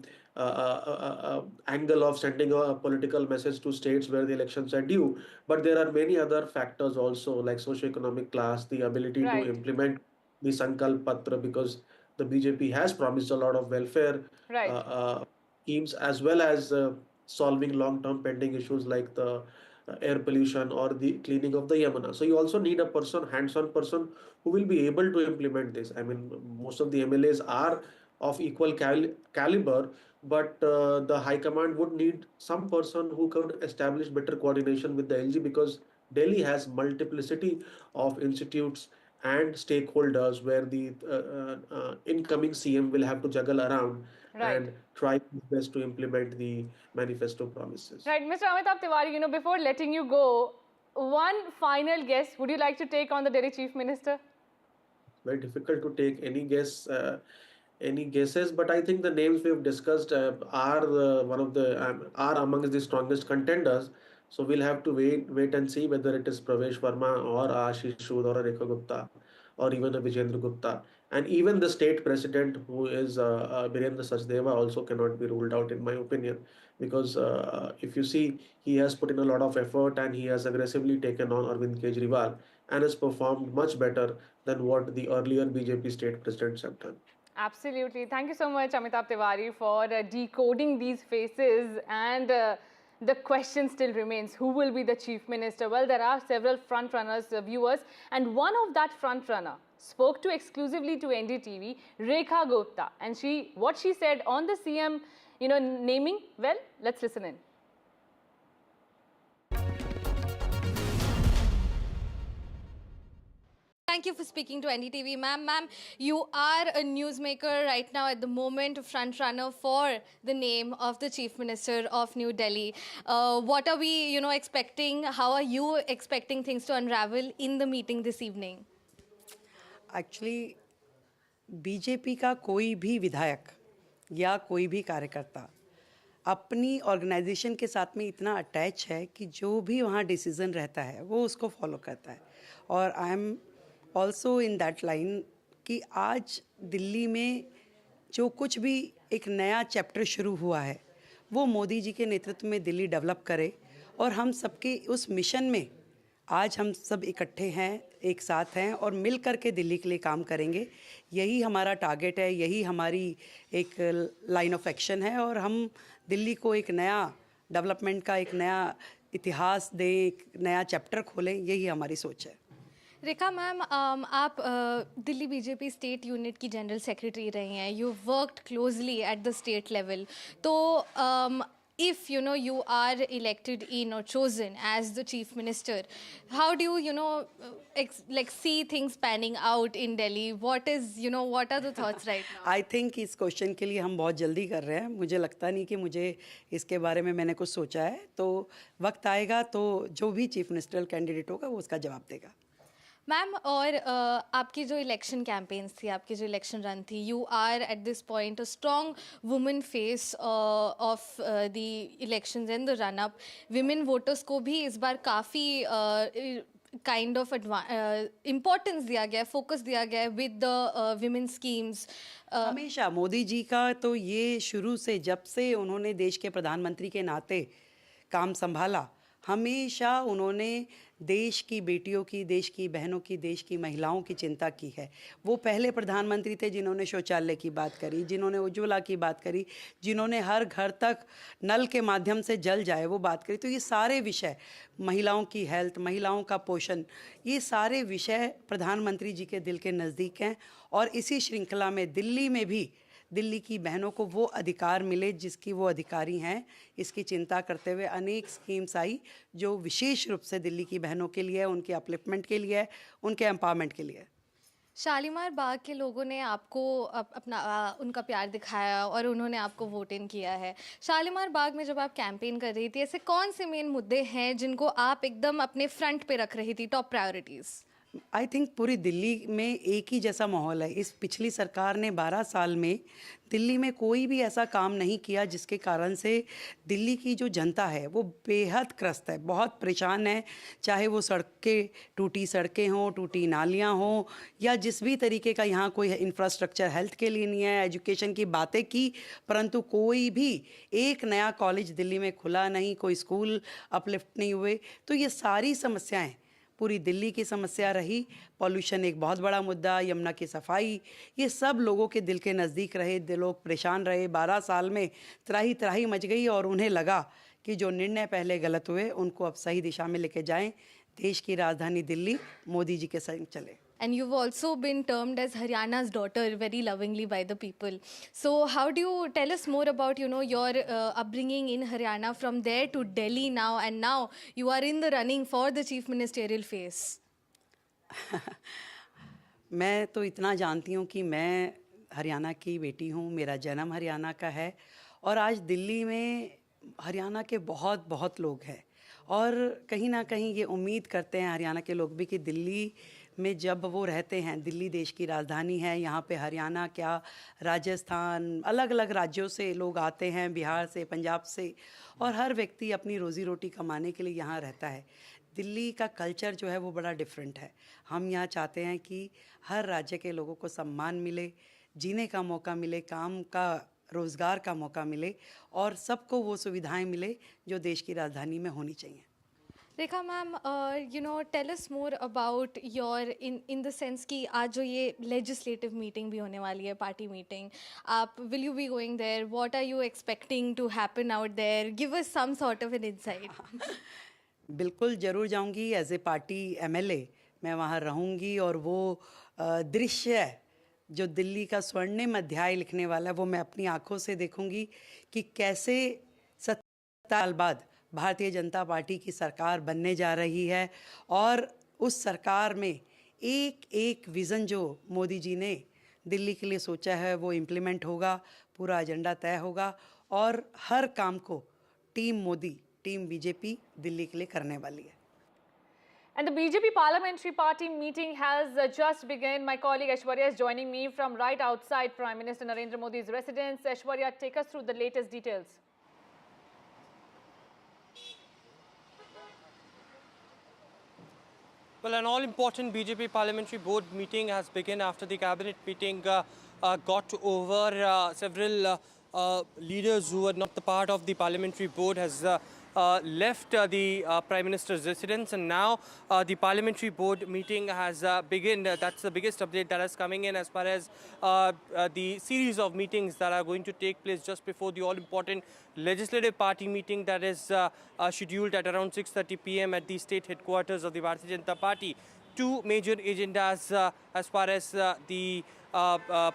[SPEAKER 18] angle of sending a political message to states where the elections are due. But there are many other factors also, like socioeconomic class, the ability to implement the Sankalp Patra, because the BJP has promised a lot of welfare schemes as well as solving long-term pending issues like the air pollution or the cleaning of the Yamuna. So you also need a person, hands-on person, who will be able to implement this. I mean, most of the MLAs are of equal caliber, but the High Command would need some person who could establish better coordination with the LG, because Delhi has multiplicity of institutes and stakeholders where the incoming CM will have to juggle around and try his best to implement the manifesto promises.
[SPEAKER 3] Right, Mr. Amitabh Tiwari, before letting you go, one final guess would you like to take on the Delhi Chief Minister?
[SPEAKER 18] Very difficult to take any guesses, but I think the names we've discussed are amongst the strongest contenders. So we'll have to wait and see whether it is Pravesh Verma or Ashish Sood or Rekha Gupta or even a Vijendra Gupta. And even the state president, who is Birendra Sachdeva, also cannot be ruled out, in my opinion, because if you see, he has put in a lot of effort and he has aggressively taken on Arvind Kejriwal and has performed much better than what the earlier BJP state presidents have done.
[SPEAKER 3] Absolutely. Thank you so much, Amitabh Tiwari, for decoding these faces. And the question still remains, who will be the Chief Minister? Well, there are several front-runners, viewers, and one of that front-runner spoke to exclusively to NDTV, Rekha Gupta. And what she said on the CM, naming, well, let's listen in.
[SPEAKER 6] Thank you for speaking to NDTV, ma'am. Ma'am, you are a newsmaker right now at the moment, front runner for the name of the Chief Minister of New Delhi. What are we, expecting? How are you expecting things to unravel in the meeting this evening?
[SPEAKER 11] Actually, BJP का कोई भी विधायक या कोई भी कार्यकर्ता अपनी organisation के साथ में इतना अटैच है कि जो भी वहाँ डिसीजन रहता है वो उसको फॉलो करता है. और I am also in that line कि आज दिल्ली में जो कुछ भी एक नया चैप्टर शुरू हुआ है वो मोदी जी के नेतृत्व में दिल्ली डेवलप करे, और हम सबके उस मिशन में आज हम सब इकट्ठे हैं, एक साथ हैं और मिल कर के दिल्ली के लिए काम करेंगे. यही हमारा टारगेट है, यही हमारी एक लाइन ऑफ एक्शन है, और हम दिल्ली को एक नया डेवलपमेंट का एक नया इतिहास दें, एक नया चैप्टर खोलें, यही हमारी सोच है.
[SPEAKER 6] रेखा मैम, आप दिल्ली बीजेपी स्टेट यूनिट की जनरल सेक्रेटरी रही हैं. You worked closely at the state level. तो if you are elected in or chosen as the chief minister, how do you see things panning out in Delhi? What are the thoughts right now?
[SPEAKER 11] I think इस question के लिए हम बहुत जल्दी कर रहे हैं. मुझे लगता नहीं कि मुझे इसके बारे में मैंने कुछ सोचा है. तो वक्त आएगा तो जो भी चीफ मिनिस्टरल कैंडिडेट होगा वो उसका जवाब देगा.
[SPEAKER 6] मैम, और आपकी जो इलेक्शन कैंपेन्स थी, आपकी जो इलेक्शन रन थी, you are at this point a strong woman face of the elections and the run up. Women voters को भी इस बार काफ़ी काइंड ऑफ इम्पोर्टेंस दिया गया, फोकस दिया गया विद द विमेन स्कीम्स.
[SPEAKER 11] हमेशा मोदी जी का तो ये शुरू से, जब से उन्होंने देश के प्रधानमंत्री के नाते काम संभाला, हमेशा उन्होंने देश की बेटियों की, देश की बहनों की, देश की महिलाओं की चिंता की है. वो पहले प्रधानमंत्री थे जिन्होंने शौचालय की बात करी, जिन्होंने उज्ज्वला की बात करी, जिन्होंने हर घर तक नल के माध्यम से जल जाए वो बात करी. तो ये सारे विषय, महिलाओं की हेल्थ, महिलाओं का पोषण, ये सारे विषय प्रधानमंत्री जी के दिल के नज़दीक हैं. और इसी श्रृंखला में दिल्ली में भी दिल्ली की बहनों को वो अधिकार मिले जिसकी वो अधिकारी हैं, इसकी चिंता करते हुए अनेक स्कीम्स आई जो विशेष रूप से दिल्ली की बहनों के लिए, उनके अपलिफ्टमेंट के लिए, उनके एम्पावरमेंट के लिए.
[SPEAKER 6] शालीमार बाग के लोगों ने आपको उनका प्यार दिखाया और उन्होंने आपको वोट इन किया है. शालीमार बाग में जब आप कैंपेन कर रही थी, ऐसे कौन से मेन मुद्दे हैं जिनको आप एकदम अपने फ्रंट पे रख रही थी, टॉप प्रायोरिटीज़?
[SPEAKER 11] आई थिंक पूरी दिल्ली में एक ही जैसा माहौल है. इस पिछली सरकार ने 12 साल में दिल्ली में कोई भी ऐसा काम नहीं किया जिसके कारण से दिल्ली की जो जनता है वो बेहद त्रस्त है, बहुत परेशान है. चाहे वो सड़कें, टूटी सड़कें हों, टूटी नालियां हों, या जिस भी तरीके का यहाँ कोई इंफ्रास्ट्रक्चर हेल्थ के लिए नहीं है. एजुकेशन की बातें की, परंतु कोई भी एक नया कॉलेज दिल्ली में खुला नहीं, कोई स्कूल अपलिफ्ट नहीं हुए. तो ये सारी समस्याएँ पूरी दिल्ली की समस्या रही. पॉल्यूशन एक बहुत बड़ा मुद्दा, यमुना की सफाई, ये सब लोगों के दिल के नज़दीक रहे. लोग परेशान रहे. 12 साल में त्राही त्राही मच गई और उन्हें लगा कि जो निर्णय पहले गलत हुए उनको अब सही दिशा में लेके जाएं, देश की राजधानी दिल्ली मोदी जी के संग चले।
[SPEAKER 6] And you've also been termed as Haryana's daughter very lovingly by the people. So how do you tell us more about, you know, your upbringing in Haryana from there to Delhi now, and now you are in the running for the chief ministerial face?
[SPEAKER 11] मैं तो इतना जानती हूँ कि मैं हरियाणा की बेटी हूँ, मेरा जन्म हरियाणा का है और आज दिल्ली में हरियाणा के बहुत बहुत लोग हैं और कहीं ना कहीं ये उम्मीद करते हैं हरियाणा के लोग भी कि दिल्ली में जब वो रहते हैं, दिल्ली देश की राजधानी है, यहाँ पे हरियाणा क्या राजस्थान अलग अलग राज्यों से लोग आते हैं, बिहार से, पंजाब से, और हर व्यक्ति अपनी रोज़ी रोटी कमाने के लिए यहाँ रहता है। दिल्ली का कल्चर जो है वो बड़ा डिफरेंट है। हम यहाँ चाहते हैं कि हर राज्य के लोगों को सम्मान मिले, जीने का मौका मिले, काम का रोज़गार का मौका मिले और सबको वो सुविधाएं मिले जो देश की राजधानी में होनी चाहिए।
[SPEAKER 6] Rekha ma'am, you know, tell us more about your in the sense कि आज जो ये legislative meeting भी होने वाली है, party meeting, आप will you be going there? What are you expecting to happen out there? Give us some sort of an insight.
[SPEAKER 11] बिल्कुल ज़रूर जाऊंगी। एज ए पार्टी MLA मैं वहाँ रहूंगी और वो दृश्य जो दिल्ली का स्वर्णिम अध्याय लिखने वाला है वो मैं अपनी आंखों से देखूंगी कि कैसे 7 साल बाद भारतीय जनता पार्टी की सरकार बनने जा रही है और उस सरकार में एक एक विज़न जो मोदी जी ने दिल्ली के लिए सोचा है वो इम्प्लीमेंट होगा, पूरा एजेंडा तय होगा और हर काम को team Modi, team BJP Delhi के लिए करने वाली है।
[SPEAKER 3] And the BJP Parliamentary Party meeting has just begun. My colleague Aishwarya is joining me from right outside Prime Minister Narendra Modi's residence. Aishwarya, take us through the latest details.
[SPEAKER 25] Well, an all-important BJP Parliamentary Board meeting has begun after the cabinet meeting got over. Several leaders who were not the part of the Parliamentary Board has left the Prime Minister's residence, and now the Parliamentary Board meeting has begun. That's the biggest update that is coming in as far as the series of meetings that are going to take place just before the all-important Legislative Party meeting that is scheduled at around 6:30 p.m. at the state headquarters of the Bharatiya Janata Party. Two major agendas as far as the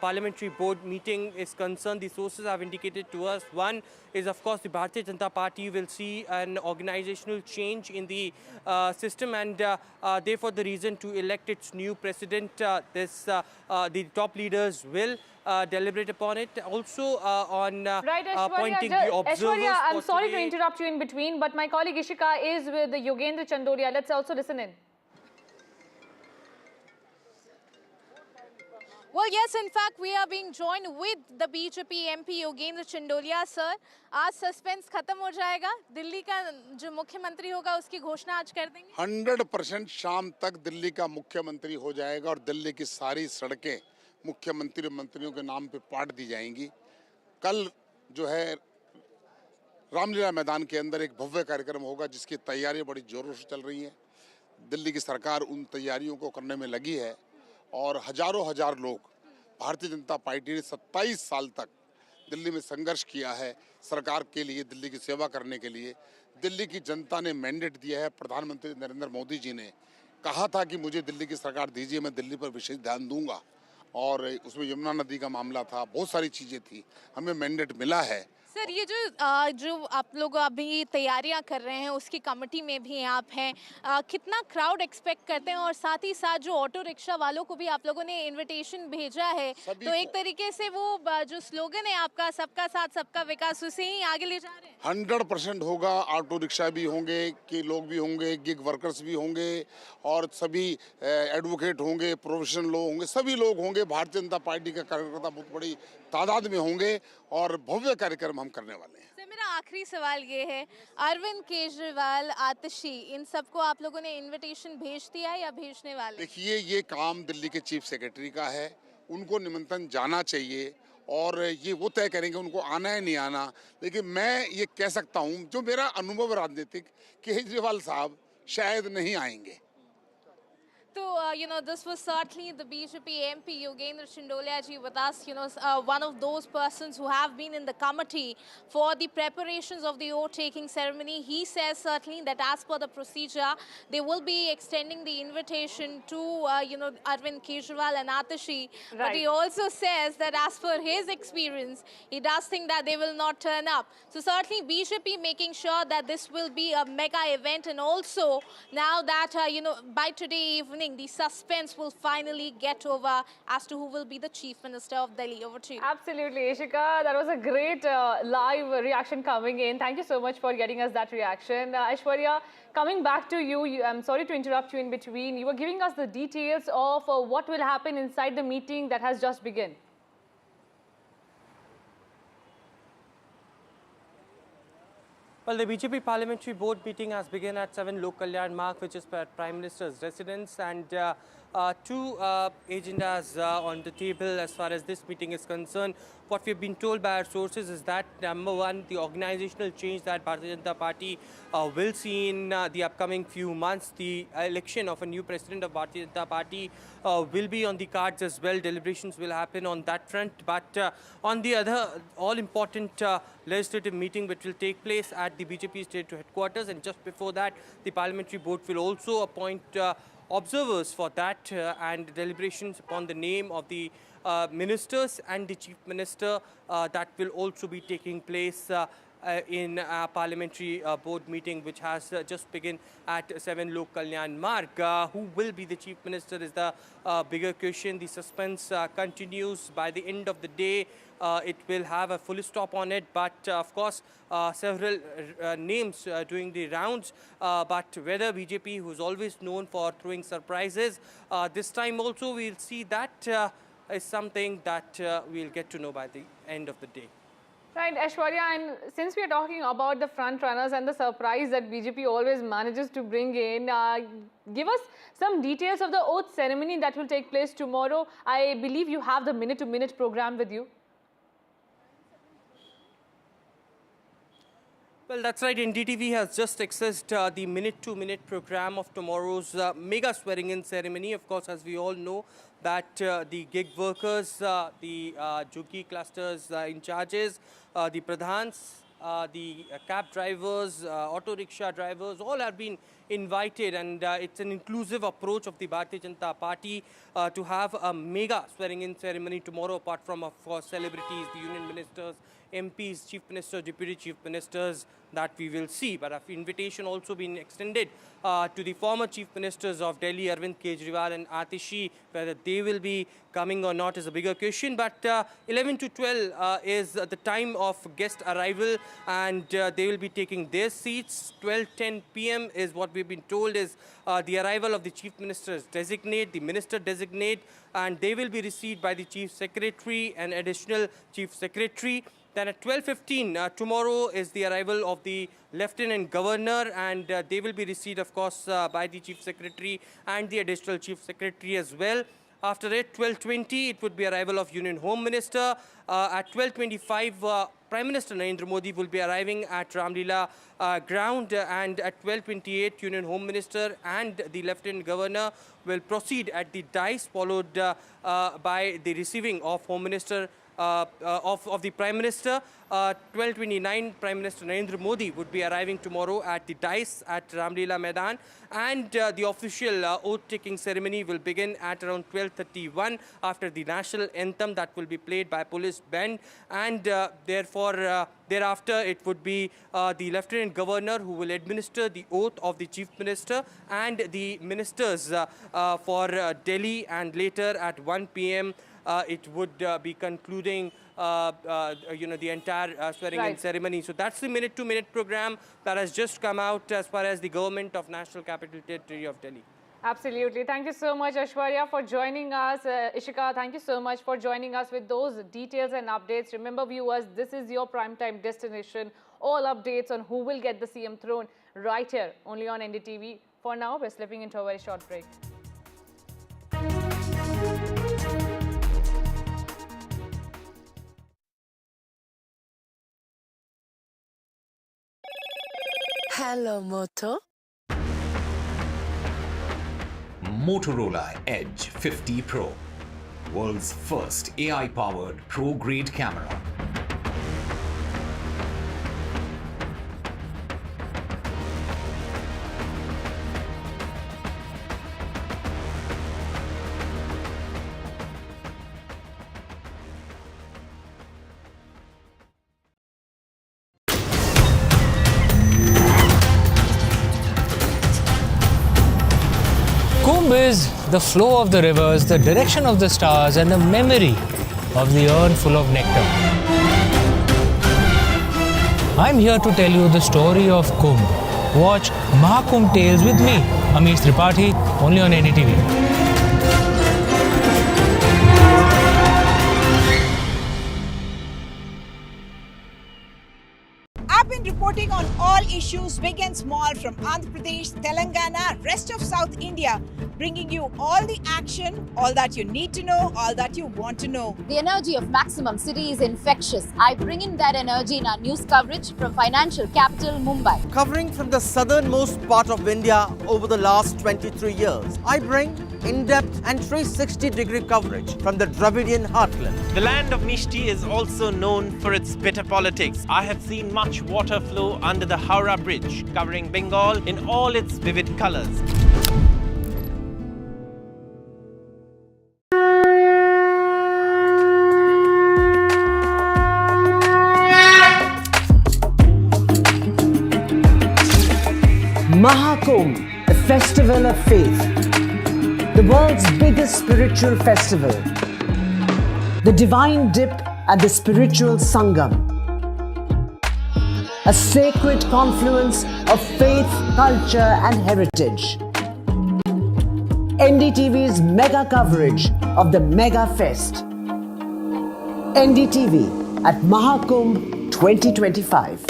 [SPEAKER 25] Parliamentary Board meeting is concerned. The sources have indicated to us. One is, of course, the Bharatiya Janata Party will see an organizational change in the system, and therefore the reason to elect its new president. The top leaders will deliberate upon it. Also on appointing the observers.
[SPEAKER 3] Aishwarya, I'm sorry to interrupt you in between, but my colleague Ishika is with the Yogendra Chandoria. Let's also listen in.
[SPEAKER 4] Well, yes, in fact, we are being joined with the BJP MP Yogendra Chandolia. Sir, आज suspense खत्म हो जाएगा, दिल्ली का जो मुख्यमंत्री होगा उसकी घोषणा आज कर देंगे।
[SPEAKER 7] 100% शाम तक दिल्ली का मुख्यमंत्री हो जाएगा और दिल्ली की सारी सड़कें मुख्यमंत्री और मंत्रियों के नाम पे पाट दी जाएंगी। कल जो है रामलीला मैदान के अंदर एक भव्य कार्यक्रम होगा जिसकी तैयारियां बड़ी जोरों से चल रही हैं। दिल्ली की सरकार उन तैयारियों को करने में लगी है और हजारों हजार लोग, भारतीय जनता पार्टी ने 27 साल तक दिल्ली में संघर्ष किया है सरकार के लिए, दिल्ली की सेवा करने के लिए। दिल्ली की जनता ने मैंडेट दिया है, प्रधानमंत्री नरेंद्र मोदी जी ने कहा था कि मुझे दिल्ली की सरकार दीजिए, मैं दिल्ली पर विशेष ध्यान दूंगा, और उसमें यमुना नदी का मामला था, बहुत सारी चीज़ें थी, हमें मैंडेट मिला है।
[SPEAKER 4] सर, ये जो आप लोग अभी तैयारियां कर रहे हैं उसकी कमेटी में भी आप हैं, कितना क्राउड एक्सपेक्ट करते हैं, और साथ ही साथ जो ऑटो रिक्शा वालों को भी आप लोगों ने इनविटेशन भेजा है, तो एक तरीके से वो जो स्लोगन है आपका सबका साथ सबका विकास, उसे ही आगे ले जा रहे हैं।
[SPEAKER 7] 100% होगा। ऑटो रिक्शा भी होंगे, के लोग भी होंगे, गिग वर्कर्स भी होंगे और सभी एडवोकेट होंगे, प्रोफेशनल लोग होंगे, सभी लोग होंगे। भारतीय जनता पार्टी के कार्यकर्ता बहुत बड़ी तादाद में होंगे और भव्य कार्यक्रम हम करने वाले हैं।
[SPEAKER 4] सर, मेरा आखिरी सवाल ये है, अरविंद, केजरीवाल, आतिशी, इन सबको आप लोगों ने इनविटेशन भेज दिया है या भेजने वाले?
[SPEAKER 7] देखिए, ये काम दिल्ली के चीफ सेक्रेटरी का है, उनको निमंत्रण जाना चाहिए और ये वो तय करेंगे उनको आना है नहीं आना। लेकिन मैं ये कह सकता हूँ, जो मेरा अनुभव राजनीतिक, केजरीवाल साहब शायद नहीं आएंगे।
[SPEAKER 4] So, this was certainly the BJP MP Yogendra Chindolia ji with us, one of those persons who have been in the committee for the preparations of the oath-taking ceremony. He says certainly that as per the procedure, they will be extending the invitation to, Arvind, Kejriwal and Atishi. Right. But he also says that as per his experience, he does think that they will not turn up. So certainly BJP making sure that this will be a mega event, and also now that, by today evening, the suspense will finally get over as to who will be the Chief Minister of Delhi. Over to you.
[SPEAKER 3] Absolutely, Ishika. That was a great live reaction coming in. Thank you so much for getting us that reaction. Aishwarya, coming back to you, I'm sorry to interrupt you in between. You were giving us the details of what will happen inside the meeting that has just begun.
[SPEAKER 25] Well, the BJP Parliamentary Board meeting has begun at 7 Lok Kalyan Marg, which is Prime Minister's residence, and two agendas on the table as far as this meeting is concerned. What we've been told by our sources is that, number one, the organizational change that Bharatiya Janata Party will see in the upcoming few months. The election of a new president of Bharatiya Janata Party will be on the cards as well. Deliberations will happen on that front. But on the other, all-important legislative meeting which will take place at the BJP state headquarters, and just before that, the Parliamentary Board will also appoint observers for that and deliberations upon the name of the ministers and the Chief Minister that will also be taking place in a Parliamentary Board meeting which has just begun at 7 Lok Kalyan Marg. Who will be the Chief Minister is the bigger question. The suspense continues. By the end of the day, it will have a full stop on it, but of course several names doing the rounds, but whether BJP, who's always known for throwing surprises, this time also we'll see that is something that we'll get to know by the end of the day.
[SPEAKER 3] Right, Aishwarya, and since we are talking about the front runners and the surprise that BJP always manages to bring in, give us some details of the oath ceremony that will take place tomorrow. I believe you have the minute-to-minute program with you.
[SPEAKER 25] Well, that's right. NDTV has just accessed the minute-to-minute program of tomorrow's mega swearing-in ceremony. Of course, as we all know, that the gig workers, the Juggi clusters in charges, the pradhans, the cab drivers, auto rickshaw drivers, all have been invited, and it's an inclusive approach of the Bharatiya Janata Party to have a mega swearing-in ceremony tomorrow, apart from, of course, celebrities, the union ministers, MPs, Chief Minister, Deputy Chief Ministers that we will see. But an invitation also been extended to the former Chief Ministers of Delhi, Arvind, Kejriwal and Atishi. Whether they will be coming or not is a bigger question. But 11 to 12 is the time of guest arrival, and they will be taking their seats. 12:10 p.m. is what we've been told is the arrival of the Chief Minister's designate, the Minister designate, and they will be received by the Chief Secretary and additional Chief Secretary. Then at 12:15 tomorrow is the arrival of the Lieutenant Governor, and they will be received, of course, by the Chief Secretary and the additional Chief Secretary as well. After it, 12:20, it would be arrival of Union Home Minister. At 12:25, Prime Minister Narendra Modi will be arriving at Ramlila ground, and at 12:28, Union Home Minister and the Lieutenant Governor will proceed at the dais, followed by the receiving of Home Minister of the Prime Minister. 12:29, Prime Minister Narendra Modi would be arriving tomorrow at the dais at Ramlila Maidan, and the official oath-taking ceremony will begin at around 12:31 after the national anthem that will be played by police band, and therefore thereafter it would be the Lieutenant Governor who will administer the oath of the Chief Minister and the ministers for Delhi, and later at 1 p.m. It would be concluding, the entire swearing-in ceremony. So that's the minute-to-minute program that has just come out as far as the government of National Capital Territory of Delhi.
[SPEAKER 3] Absolutely. Thank you so much, Aishwarya, for joining us. Ishika, thank you so much for joining us with those details and updates. Remember, viewers, this is your primetime destination. All updates on who will get the CM throne right here, only on NDTV. For now, we're slipping into a very short break.
[SPEAKER 8] Hello, Moto.
[SPEAKER 23] Motorola Edge 50 Pro, world's first AI-powered pro-grade camera.
[SPEAKER 13] Kumbh is the flow of the rivers, the direction of the stars, and the memory of the urn full of nectar. I'm here to tell you the story of Kumbh. Watch Maha Kumbh Tales with me, Amish Tripathi, only on NDTV.
[SPEAKER 15] I've been reporting on all issues big and small from Andhra Pradesh, Telangana, rest of South India, bringing you all the action, all that you need to know, all that you want to know.
[SPEAKER 16] The energy of Maximum City is infectious. I bring in that energy in our news coverage from financial capital Mumbai.
[SPEAKER 24] Covering from the southernmost part of India over the last 23 years, I bring in-depth and 360-degree coverage from the Dravidian heartland.
[SPEAKER 9] The land of Mishti is also known for its bitter politics. I have seen much water flow under the Howrah Bridge, covering Bengal in all its vivid colors.
[SPEAKER 14] Maha Kumbh, a festival of faith, the world's biggest spiritual festival, the divine dip at the spiritual Sangam, a sacred confluence of faith, culture and heritage. NDTV's mega coverage of the Mega Fest. NDTV at Maha Kumbh 2025.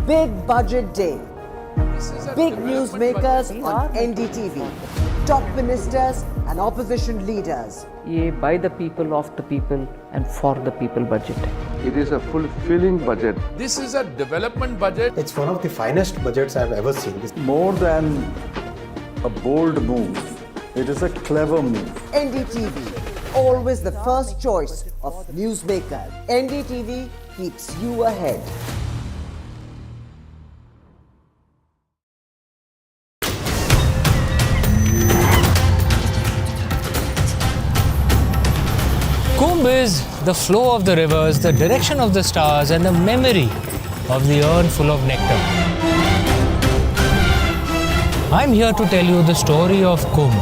[SPEAKER 14] Big budget day. Big newsmakers on NDTV. Top ministers and opposition leaders.
[SPEAKER 26] ये by the people, of the people and for the people budget.
[SPEAKER 10] It is a fulfilling budget.
[SPEAKER 17] This is a development budget.
[SPEAKER 8] It's one of the finest budgets I've ever seen.
[SPEAKER 10] More than a bold move, it is a clever move.
[SPEAKER 14] NDTV, always the first choice of newsmakers. NDTV keeps you ahead.
[SPEAKER 13] Kumbh is the flow of the rivers, the direction of the stars, and the memory of the urn full of nectar. I'm here to tell you the story of Kumbh.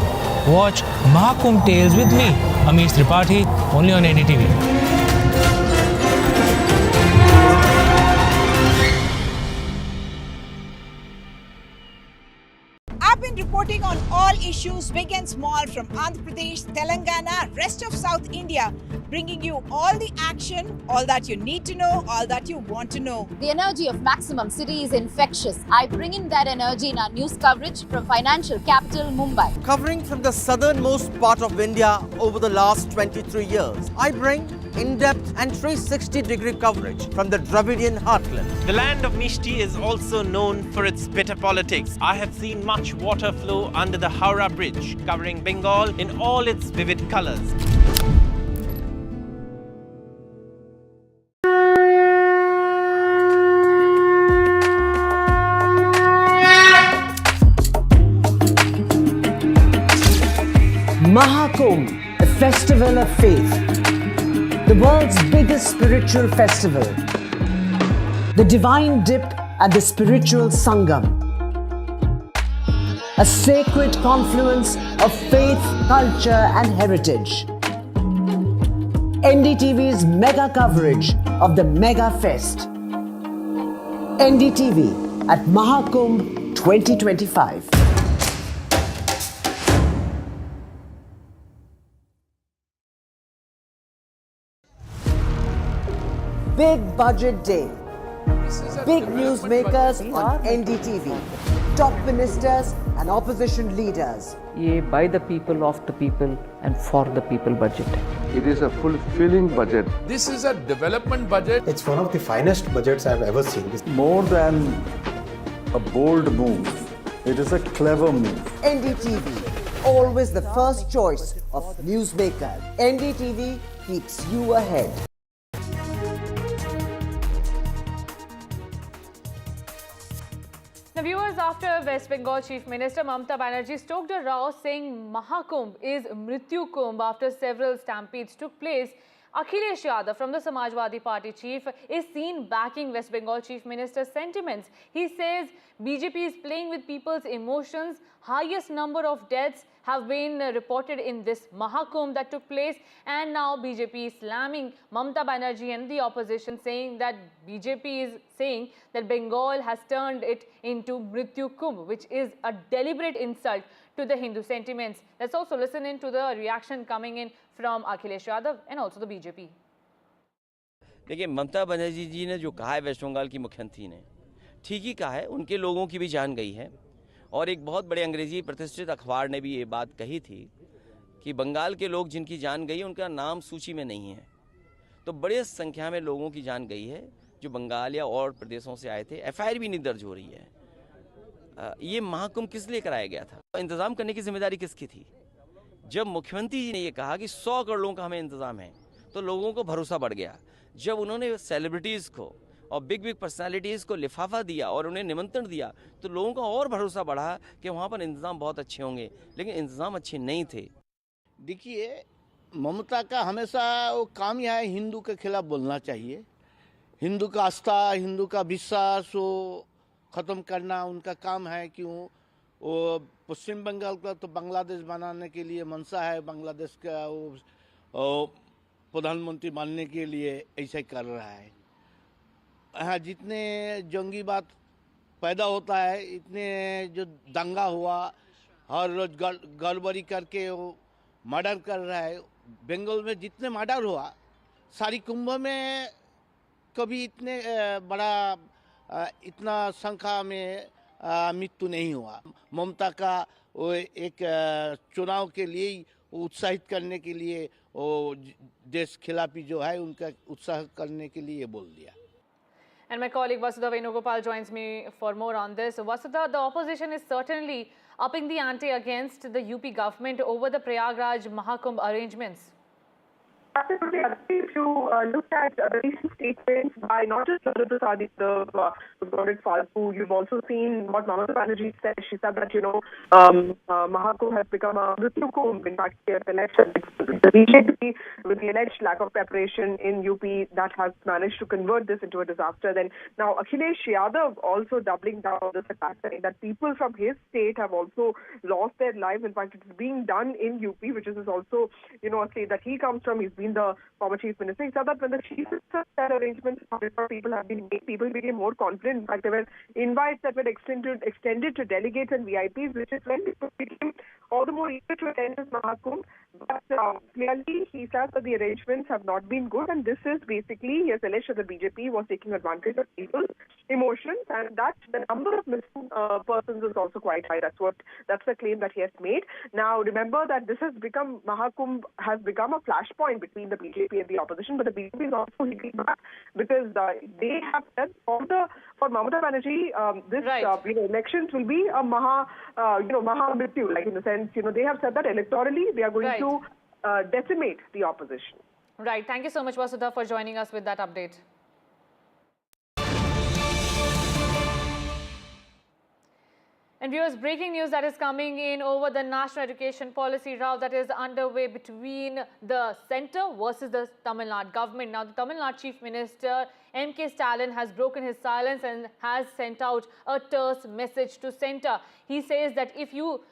[SPEAKER 13] Watch Maha Kumbh Tales with me, Amish Tripathi, only on NDTV.
[SPEAKER 15] I've been reporting on all issues big and small from Andhra Pradesh, Telangana, rest of South India, bringing you all the action, all that you need to know, all that you want to know.
[SPEAKER 16] The energy of Maximum City is infectious. I bring in that energy in our news coverage from financial capital Mumbai.
[SPEAKER 24] Covering from the southernmost part of India over the last 23 years, I bring in-depth and 360-degree coverage from the Dravidian heartland.
[SPEAKER 9] The land of Mishti is also known for its bitter politics. I have seen much water flow under the Howrah Bridge, covering Bengal in all its vivid colors.
[SPEAKER 14] Maha Kumbh, a festival of faith, the world's biggest spiritual festival, the divine dip at the spiritual Sangam, a sacred confluence of faith, culture and heritage. NDTV's mega coverage of the Mega Fest. NDTV at Maha Kumbh 2025. Big budget day. Big newsmakers on NDTV. top ministers and opposition leaders.
[SPEAKER 26] ये by the people, of the people and for the people budget.
[SPEAKER 10] It is a fulfilling budget.
[SPEAKER 17] This is a development budget.
[SPEAKER 8] It's one of the finest budgets I've ever seen.
[SPEAKER 10] More than a bold move, it is a clever move.
[SPEAKER 14] NDTV, always the first choice of newsmaker. NDTV keeps you ahead.
[SPEAKER 3] Now, viewers, after West Bengal Chief Minister Mamata Banerjee stoked a row saying Maha Kumbh is Mrityu Kumbh after several stampedes took place, Akhilesh Yadav from the Samajwadi Party chief is seen backing West Bengal Chief Minister's sentiments. He says BJP is playing with people's emotions. Highest number of deaths have been reported in this Maha Kumbh that took place, and now BJP is slamming Mamata Banerjee and the opposition, saying that BJP is saying that Bengal has turned it into Mrityu Kumbh, which is a deliberate insult to the Hindu sentiments. Let's also listen in to the reaction coming in from Akhilesh Yadav and also the BJP.
[SPEAKER 2] देखिए, ममता बनर्जी जी ने जो कहा है waste Bengal की मुख्यमंत्री ने, ठीक ही कहा है। उनके लोगों की भी जान गई है और एक बहुत बड़े अंग्रेजी प्रतिष्ठित अखबार ने भी ये बात कही थी कि बंगाल के लोग जिनकी जान गई उनका नाम सूची में नहीं है। तो बड़ी संख्या में लोगों की जान गई है जो बंगाल या और प्रदेशों से आए थे। एफआईआर भी नहीं दर्ज हो रही है। ये महाकुंभ किस लिए कराया गया था? इंतजाम करने की जिम्मेदारी किसकी थी? जब मुख्यमंत्री जी ने ये कहा कि 100 करोड़ लोगों का हमें इंतजाम है, तो लोगों को भरोसा बढ़ गया। जब उन्होंने सेलिब्रिटीज़ को और बिग पर्सनालिटीज़ को लिफाफा दिया और उन्हें निमंत्रण दिया, तो लोगों का और भरोसा बढ़ा कि वहाँ पर इंतज़ाम बहुत अच्छे होंगे, लेकिन इंतज़ाम अच्छे नहीं थे।
[SPEAKER 12] देखिए, ममता का हमेशा वो काम यह है हिंदू के खिलाफ बोलना चाहिए। हिंदू का आस्था, हिंदू का विश्वास वो ख़त्म करना उनका काम है। क्यों? वो पश्चिम बंगाल का तो बांग्लादेश बनाने के लिए मंशा है, बांग्लादेश का वो प्रधानमंत्री बनने के लिए ऐसा ही कर रहा है। हाँ, जितने जंगी बात पैदा होता है, इतने जो दंगा हुआ, हर रोज गड़बड़ी करके वो मर्डर कर रहा है। बंगाल में जितने मर्डर हुआ, सारी कुंभ में कभी इतने बड़ा इतना संख्या में मृत्यु नहीं हुआ। ममता का वो एक चुनाव के लिए उत्साहित करने के लिए वो देश खिलाफी जो है उनका उत्साह करने के लिए बोल दिया।
[SPEAKER 3] And my colleague Vasudha Venugopal joins me for more on this. Vasudha, the opposition is certainly upping the ante against the UP government over the Prayagraj Mahakumbh arrangements.
[SPEAKER 19] Absolutely. If you look at the recent statements by not just Nadu, the Government Falku, you've also seen what Mamata Banerjee said. She said that, Maha Kumbh has become a Mrityu Kumbh. In fact, the election, the BJP, with the alleged lack of preparation in UP, that has managed to convert this into a disaster. Then now Akhilesh Yadav also doubling down on this attack, saying that people from his state have also lost their lives. In fact, it's being done in UP, which is also, a state that he comes from. He's been the former chief minister. He said that when the chief minister said arrangements for people have been made, people became more confident. In fact, there were invites that were extended to delegates and VIPs, which is when people became all the more eager to attend this Mahakumbh. But clearly, he says that the arrangements have not been good, and this is basically, he has alleged that the BJP was taking advantage of people's emotions, and that the number of missing persons is also quite high. That's the claim that he has made. Now, remember that this has become, Mahakumbh has become a flashpoint between the BJP and the opposition, but the BJP is also hitting back because they have said for Mamata Banerjee, this elections will be a Maha Mrityu, like in the sense, they have said that electorally they are going to decimate the opposition.
[SPEAKER 3] Right. Thank you so much, Vasudha, for joining us with that update. And viewers, breaking news that is coming in over the national education policy row that is underway between the centre versus the Tamil Nadu government. Now, the Tamil Nadu Chief Minister M.K. Stalin has broken his silence and has sent out a terse message to centre. He says that if you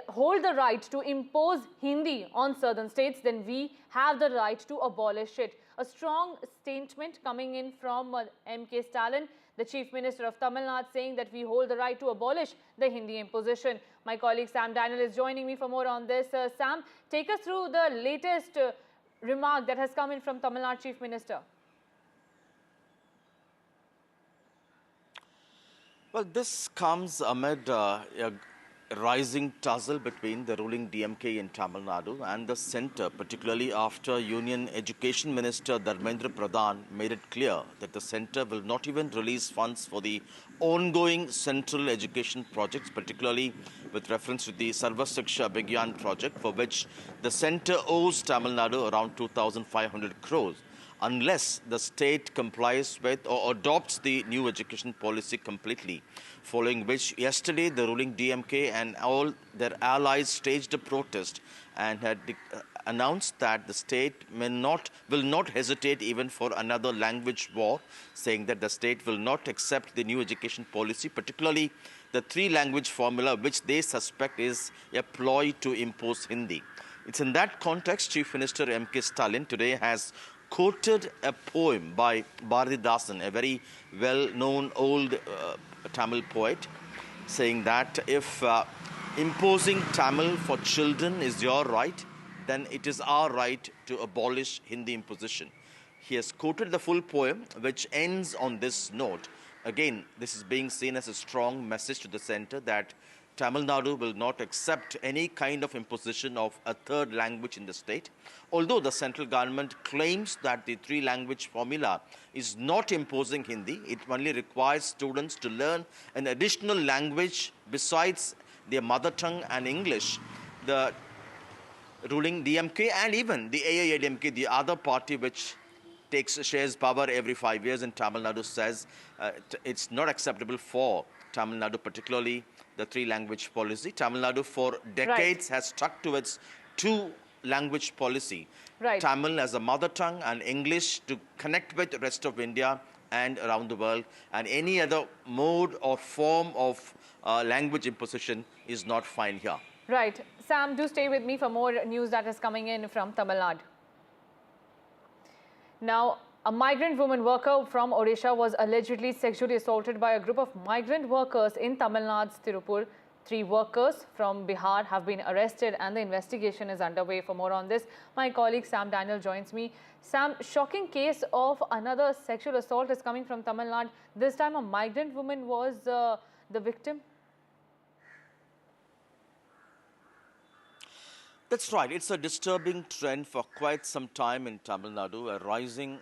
[SPEAKER 3] hold the right to impose Hindi on southern states, then we have the right to abolish it. A strong statement coming in from M.K. Stalin, the Chief Minister of Tamil Nadu, saying that we hold the right to abolish the Hindi imposition. My colleague Sam Daniel is joining me for more on this. Sam, take us through the latest remark that has come in from Tamil Nadu Chief Minister.
[SPEAKER 1] Well, this comes amid a rising tussle between the ruling DMK in Tamil Nadu and the centre, particularly after Union Education Minister Dharmendra Pradhan made it clear that the centre will not even release funds for the ongoing central education projects, particularly with reference to the Sarva Shiksha Abhigyan project, for which the centre owes Tamil Nadu around 2,500 crores. Unless the state complies with or adopts the new education policy completely, following which yesterday the ruling DMK and all their allies staged a protest and had announced that the state will not hesitate even for another language war, saying that the state will not accept the new education policy, particularly the three-language formula, which they suspect is a ploy to impose Hindi. It's in that context Chief Minister M.K. Stalin today has quoted a poem by Bharatidasan, a very well-known old Tamil poet, saying that if imposing Tamil for children is your right, then it is our right to abolish Hindi imposition. He has quoted the full poem, which ends on this note. Again, this is being seen as a strong message to the centre that Tamil Nadu will not accept any kind of imposition of a third language in the state. Although the central government claims that the three-language formula is not imposing Hindi, it only requires students to learn an additional language besides their mother tongue and English. The ruling DMK and even the AIADMK, the other party which shares power every 5 years in Tamil Nadu, says it's not acceptable for Tamil Nadu, particularly the three-language policy. Tamil Nadu for decades has stuck to its two-language policy. Tamil as a mother tongue and English to connect with the rest of India and around the world, and any other mode or form of language imposition is not fine here.
[SPEAKER 3] Right. Sam, do stay with me for more news that is coming in from Tamil Nadu. Now, a migrant woman worker from Odisha was allegedly sexually assaulted by a group of migrant workers in Tamil Nadu's Tirupur. 3 workers from Bihar have been arrested and the investigation is underway. For more on this, my colleague Sam Daniel joins me. Sam, shocking case of another sexual assault is coming from Tamil Nadu. This time a migrant woman was the victim.
[SPEAKER 1] That's right. It's a disturbing trend for quite some time in Tamil Nadu, a rising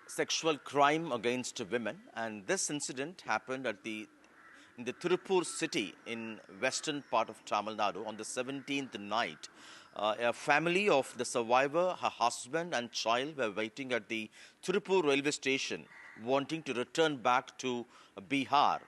[SPEAKER 1] sexual crime against women. And this incident happened in the Tirupur city in western part of Tamil Nadu on the 17th night. A family of the survivor, her husband and child were waiting at the Tirupur railway station, wanting to return back to Bihar.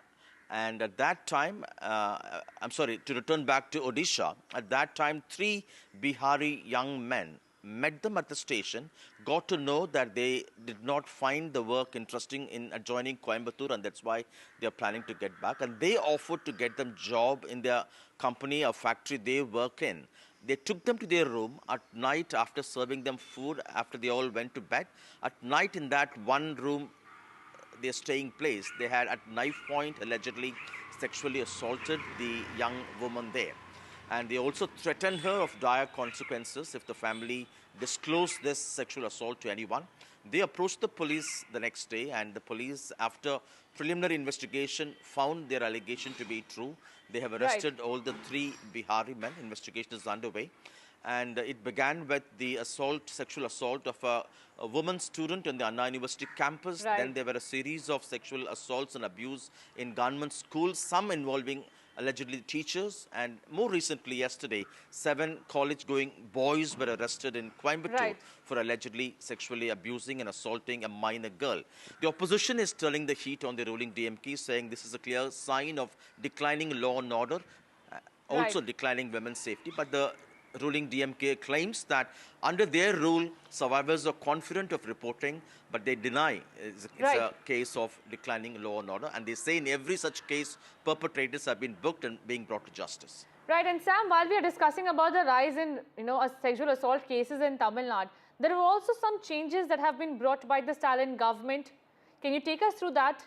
[SPEAKER 1] And at that time, to return back to Odisha. At that time, 3 Bihari young men met them at the station, got to know that they did not find the work interesting in adjoining Coimbatore, and that's why they are planning to get back. And they offered to get them job in their company or factory they work in. They took them to their room at night after serving them food, after they all went to bed. At night in that one room, their staying place, they had at knife point allegedly sexually assaulted the young woman there. And they also threatened her of dire consequences if the family disclosed this sexual assault to anyone. They approached the police the next day, and the police, after preliminary investigation, found their allegation to be true. They have arrested all the 3 Bihari men. Investigation is underway. And it began with the sexual assault of a woman student in the Anna University campus. Then there were a series of sexual assaults and abuse in government schools, some involving allegedly teachers. And more recently, yesterday, 7 college-going boys were arrested in Coimbatore for allegedly sexually abusing and assaulting a minor girl. The opposition is turning the heat on the ruling DMK, saying this is a clear sign of declining law and order, also declining women's safety. But the ruling DMK claims that under their rule, survivors are confident of reporting, but they deny it's a case of declining law and order. And they say in every such case, perpetrators have been booked and being brought to justice.
[SPEAKER 3] Right. And Sam, while we are discussing about the rise in, sexual assault cases in Tamil Nadu, there are also some changes that have been brought by the Stalin government. Can you take us through that?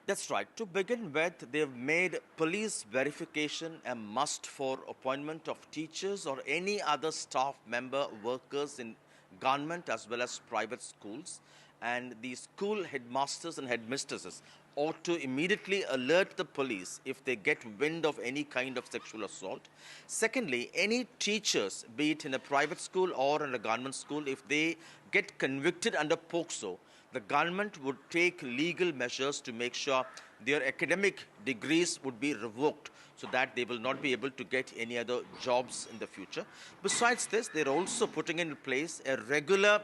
[SPEAKER 1] That's right. To begin with, they've made police verification a must for appointment of teachers or any other staff member workers in government as well as private schools. and the school headmasters and headmistresses ought to immediately alert the police if they get wind of any kind of sexual assault. Secondly, any teachers, be it in a private school or in a government school, if they get convicted under POCSO, the government would take legal measures to make sure their academic degrees would be revoked so that they will not be able to get any other jobs in the future. Besides this, they're also putting in place a regular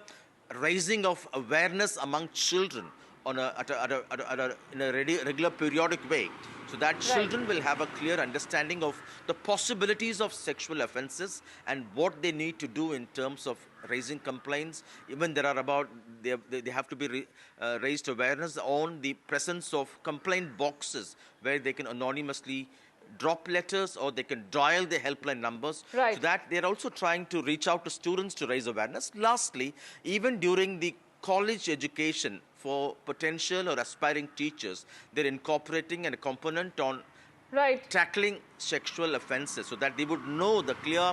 [SPEAKER 1] raising of awareness among children on in a regular periodic way, so that children will have a clear understanding of the possibilities of sexual offences and what they need to do in terms of raising complaints. Even there are they have to be raised awareness on the presence of complaint boxes where they can anonymously drop letters or they can dial the helpline numbers, so that they're also trying to reach out to students to raise awareness. Lastly, even during the college education for potential or aspiring teachers, they're incorporating a component on tackling sexual offences so that they would know the clear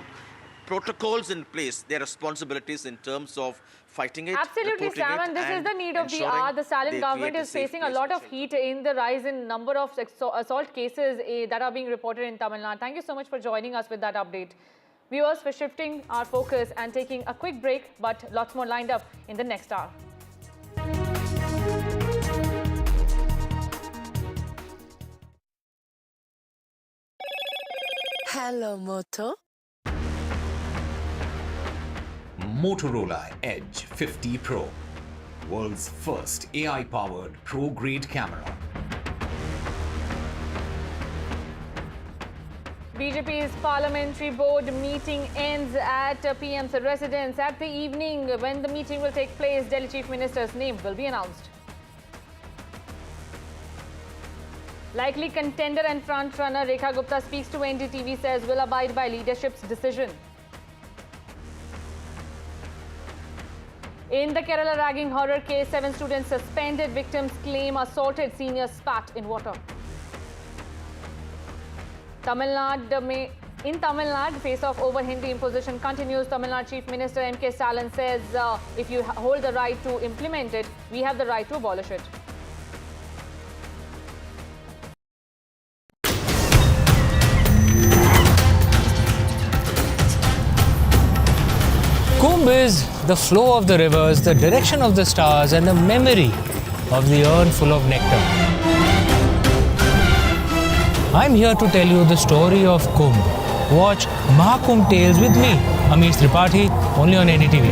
[SPEAKER 1] protocols in place, their responsibilities in terms of fighting it.
[SPEAKER 3] Absolutely, Sam, and this is the need of the hour. The Stalin government is facing a lot of heat in the rise in number of assault cases that are being reported in Tamil Nadu. Thank you so much for joining us with that update. Viewers, we're shifting our focus and taking a quick break, but lots more lined up in the next hour.
[SPEAKER 5] Hello, Moto.
[SPEAKER 23] Motorola Edge 50 Pro, world's first AI-powered pro-grade camera.
[SPEAKER 3] BJP's parliamentary board meeting ends at PM's residence. At the evening, when the meeting will take place, Delhi Chief Minister's name will be announced. Likely contender and front-runner Rekha Gupta speaks to NDTV, says will abide by leadership's decision. In the Kerala ragging horror case, 7 students suspended. Victims claim assaulted senior spat in water. In Tamil Nadu, face-off over Hindi imposition continues. Tamil Nadu Chief Minister M.K. Stalin says, if you hold the right to implement it, we have the right to abolish it.
[SPEAKER 13] Kumbh is the flow of the rivers, the direction of the stars, and the memory of the urn full of nectar. I'm here to tell you the story of Kumbh. Watch Maha Kumbh Tales with me, Amish Tripathi, only on NDTV.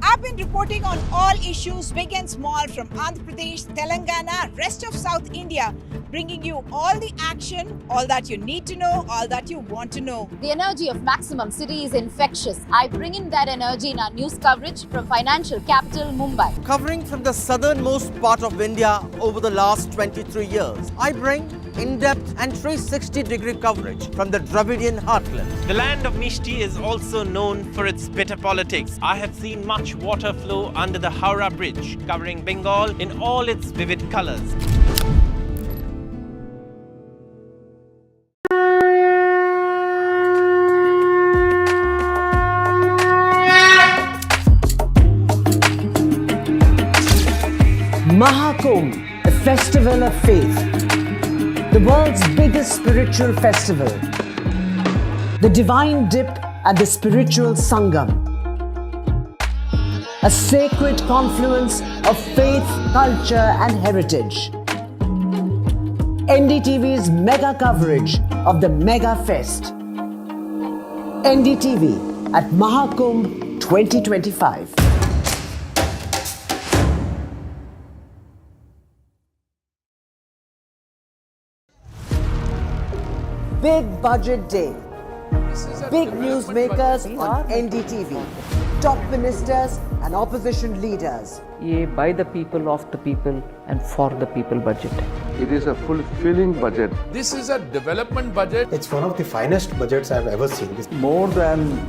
[SPEAKER 15] I've been reporting on all issues big and small from Andhra Pradesh, Telangana, rest of South India, bringing you all the action, all that you need to know, all that you want to know.
[SPEAKER 16] The energy of Maximum City is infectious. I bring in that energy in our news coverage from financial capital Mumbai.
[SPEAKER 24] Covering from the southernmost part of India over the last 23 years, I bring in-depth and 360-degree coverage from the Dravidian heartland.
[SPEAKER 9] The land of Mishti is also known for its bitter politics. I have seen much water flow under the Howrah Bridge, covering Bengal in all its vivid colors.
[SPEAKER 14] Maha Kumbh, a festival of faith, the world's biggest spiritual festival, the divine dip at the spiritual Sangam, a sacred confluence of faith, culture and heritage. NDTV's mega coverage of the Mega Fest. NDTV at Maha Kumbh 2025. Big budget day. Big newsmakers on NDTV. Top ministers and opposition leaders.
[SPEAKER 26] ये by the people, of the people and for the people budget.
[SPEAKER 10] It is a fulfilling budget.
[SPEAKER 17] This is a development budget.
[SPEAKER 8] It's one of the finest budgets I've ever seen.
[SPEAKER 10] More than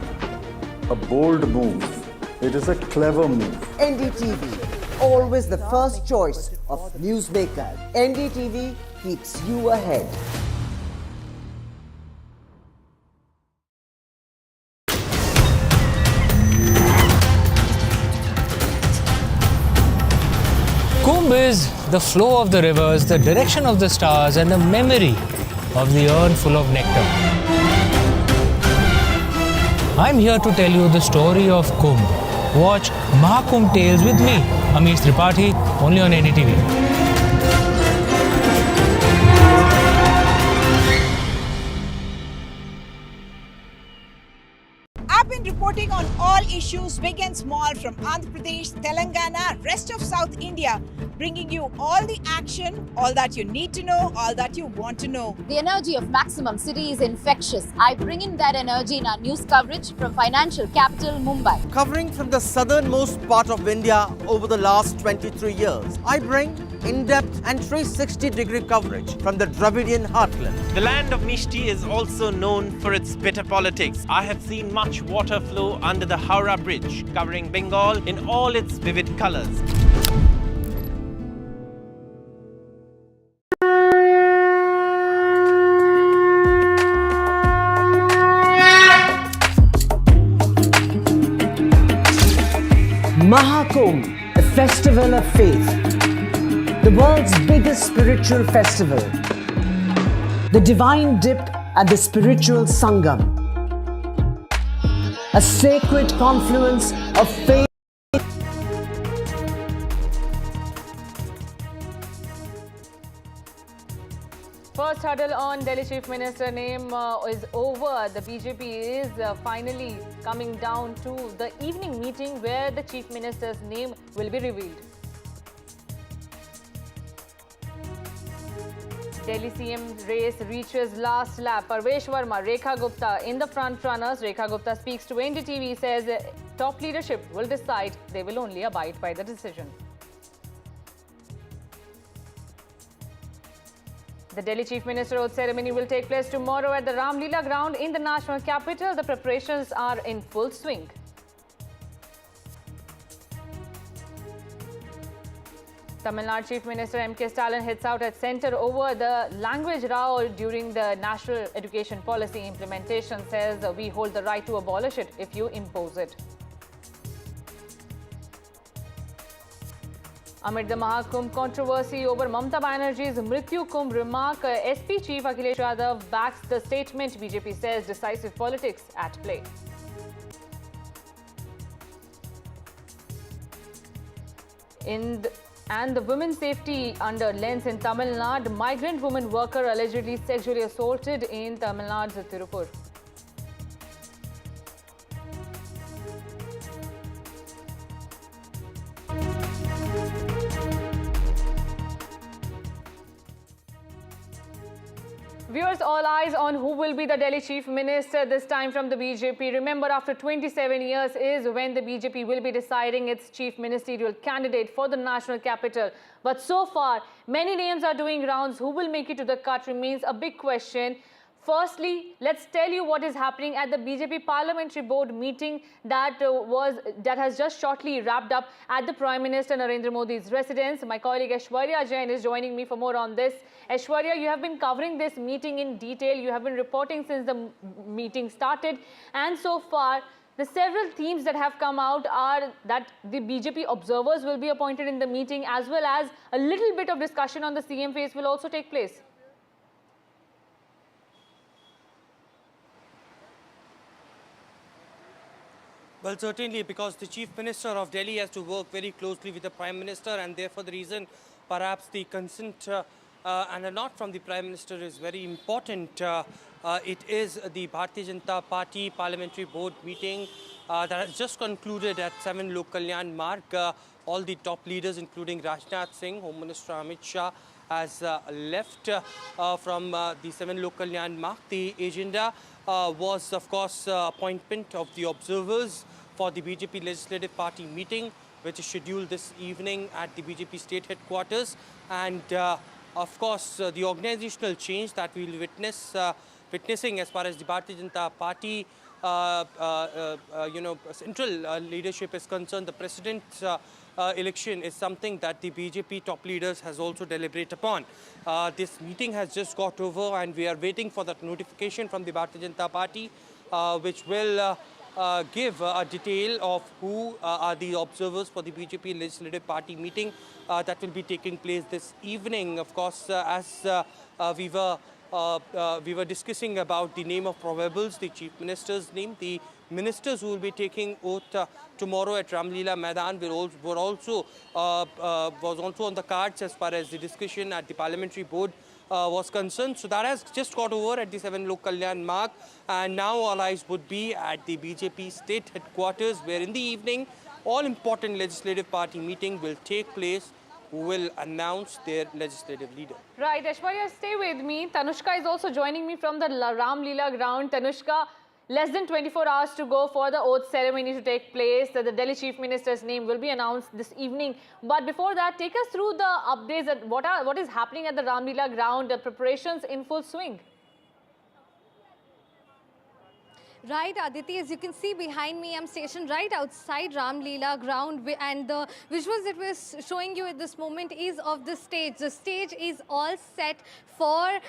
[SPEAKER 10] a bold move, it is a clever move.
[SPEAKER 14] NDTV, always the first choice of newsmakers. NDTV keeps you ahead.
[SPEAKER 13] the flow of the rivers, the direction of the stars, and the memory of the urn full of nectar. I'm here to tell you the story of Kumbh. Watch Maha Kumbh Tales with me, Amish Tripathi, only on NDTV.
[SPEAKER 15] I've been reporting on all issues big and small from Andhra Pradesh, Telangana, rest of South India, bringing you all the action, all that you need to know, all that you want to know.
[SPEAKER 16] The energy of Maximum City is infectious. I bring in that energy in our news coverage from financial capital Mumbai.
[SPEAKER 24] Covering from the southernmost part of India over the last 23 years, I bring in-depth and 360-degree coverage from the Dravidian heartland.
[SPEAKER 9] The land of Mishti is also known for its bitter politics. I have seen much water flow under the Howrah Bridge, covering Bengal in all its vivid colors.
[SPEAKER 14] Maha Kumbh, a festival of faith, the world's biggest spiritual festival, the divine dip at the spiritual Sangam, a sacred confluence of faith.
[SPEAKER 3] First hurdle on Delhi Chief Minister name is over. The BJP is finally coming down to the evening meeting where the Chief Minister's name will be revealed. Delhi CM race reaches last lap. Parvesh Verma, Rekha Gupta in the front runners. Rekha Gupta speaks to NDTV, says top leadership will decide. They will only abide by the decision. The Delhi Chief Minister oath ceremony will take place tomorrow at the Ram Leela ground in the national capital. The preparations are in full swing. Tamil Nadu Chief Minister M.K. Stalin hits out at centre over the language row during the national education policy implementation. Says we hold the right to abolish it if you impose it. Amid the Maha Kumbh controversy over Mamata Banerjee's Mrityu Kumbh remark, SP Chief Akhilesh Yadav backs the statement. BJP says decisive politics at play. And the women's safety under lens in Tamil Nadu. Migrant woman worker allegedly sexually assaulted in Tamil Nadu's Tirupur. Viewers, all eyes on who will be the Delhi Chief Minister, this time from the BJP. Remember, after 27 years is when the BJP will be deciding its chief ministerial candidate for the national capital. But so far, many names are doing rounds. Who will make it to the cut remains a big question. Firstly, let's tell you what is happening at the BJP Parliamentary Board meeting that has just shortly wrapped up at the Prime Minister Narendra Modi's residence. My colleague Aishwarya Jain is joining me for more on this. Aishwarya, you have been covering this meeting in detail. You have been reporting since the meeting started. And so far, the several themes that have come out are that the BJP observers will be appointed in the meeting, as well as a little bit of discussion on the CM phase will also take place.
[SPEAKER 25] Well, certainly, because the Chief Minister of Delhi has to work very closely with the Prime Minister, and therefore the reason perhaps the consent and a nod from the Prime Minister is very important. It is the Bharatiya Janata Party Parliamentary Board meeting that has just concluded at 7 Lok Kalyan Marg. All the top leaders, including Rajnath Singh, Home Minister Amit Shah, has left from the 7 Lok Kalyan Marg. The agenda was, of course, appointment of the observers for the BJP Legislative Party meeting, which is scheduled this evening at the BJP state headquarters. And, of course, the organizational change that we will witnessing as far as the Bharatiya Janata Party central leadership is concerned. The president's election is something that the BJP top leaders has also deliberated upon. This meeting has just got over, and we are waiting for that notification from the Bharatiya Janata Party, which will give a detail of who are the observers for the BJP Legislative Party meeting that will be taking place this evening. Of course, as we were discussing about the name of probables, the Chief Minister's name, the ministers who will be taking oath tomorrow at Ramlila Maidan was also on the cards as far as the discussion at the Parliamentary Board was concerned. So that has just got over at the 7 Lok Kalyan mark, and now all eyes would be at the BJP state headquarters, where in the evening all important legislative party meeting will take place, who will announce their legislative leader.
[SPEAKER 3] Right, Aishwarya, stay with me. Tanushka is also joining me from the Ram Leela ground. Tanushka, less than 24 hours to go for the oath ceremony to take place. The Delhi Chief Minister's name will be announced this evening. But before that, take us through the updates at what is happening at the Ram Leela ground, the preparations in full swing.
[SPEAKER 5] Right, Aditi, as you can see behind me, I'm stationed right outside Ram Leela ground, and the visuals that we're showing you at this moment is of the stage. The stage is all set for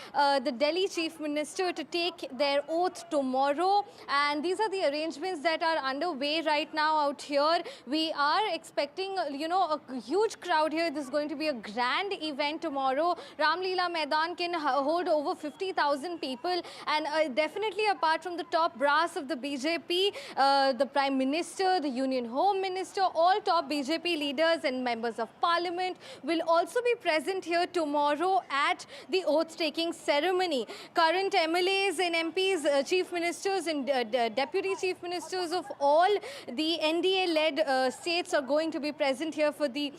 [SPEAKER 5] the Delhi Chief Minister to take their oath tomorrow, and these are the arrangements that are underway right now out here. We are expecting, you know, a huge crowd here. This is going to be a grand event tomorrow. Ram Leela Maidan can hold over 50,000 people, and definitely apart from the top brass of the BJP, the Prime Minister, the Union Home Minister, all top BJP leaders and members of Parliament will also be present here tomorrow at the oath-taking ceremony. Current MLAs and MPs, Chief Ministers and Deputy Chief Ministers of all the NDA-led states are going to be present here for the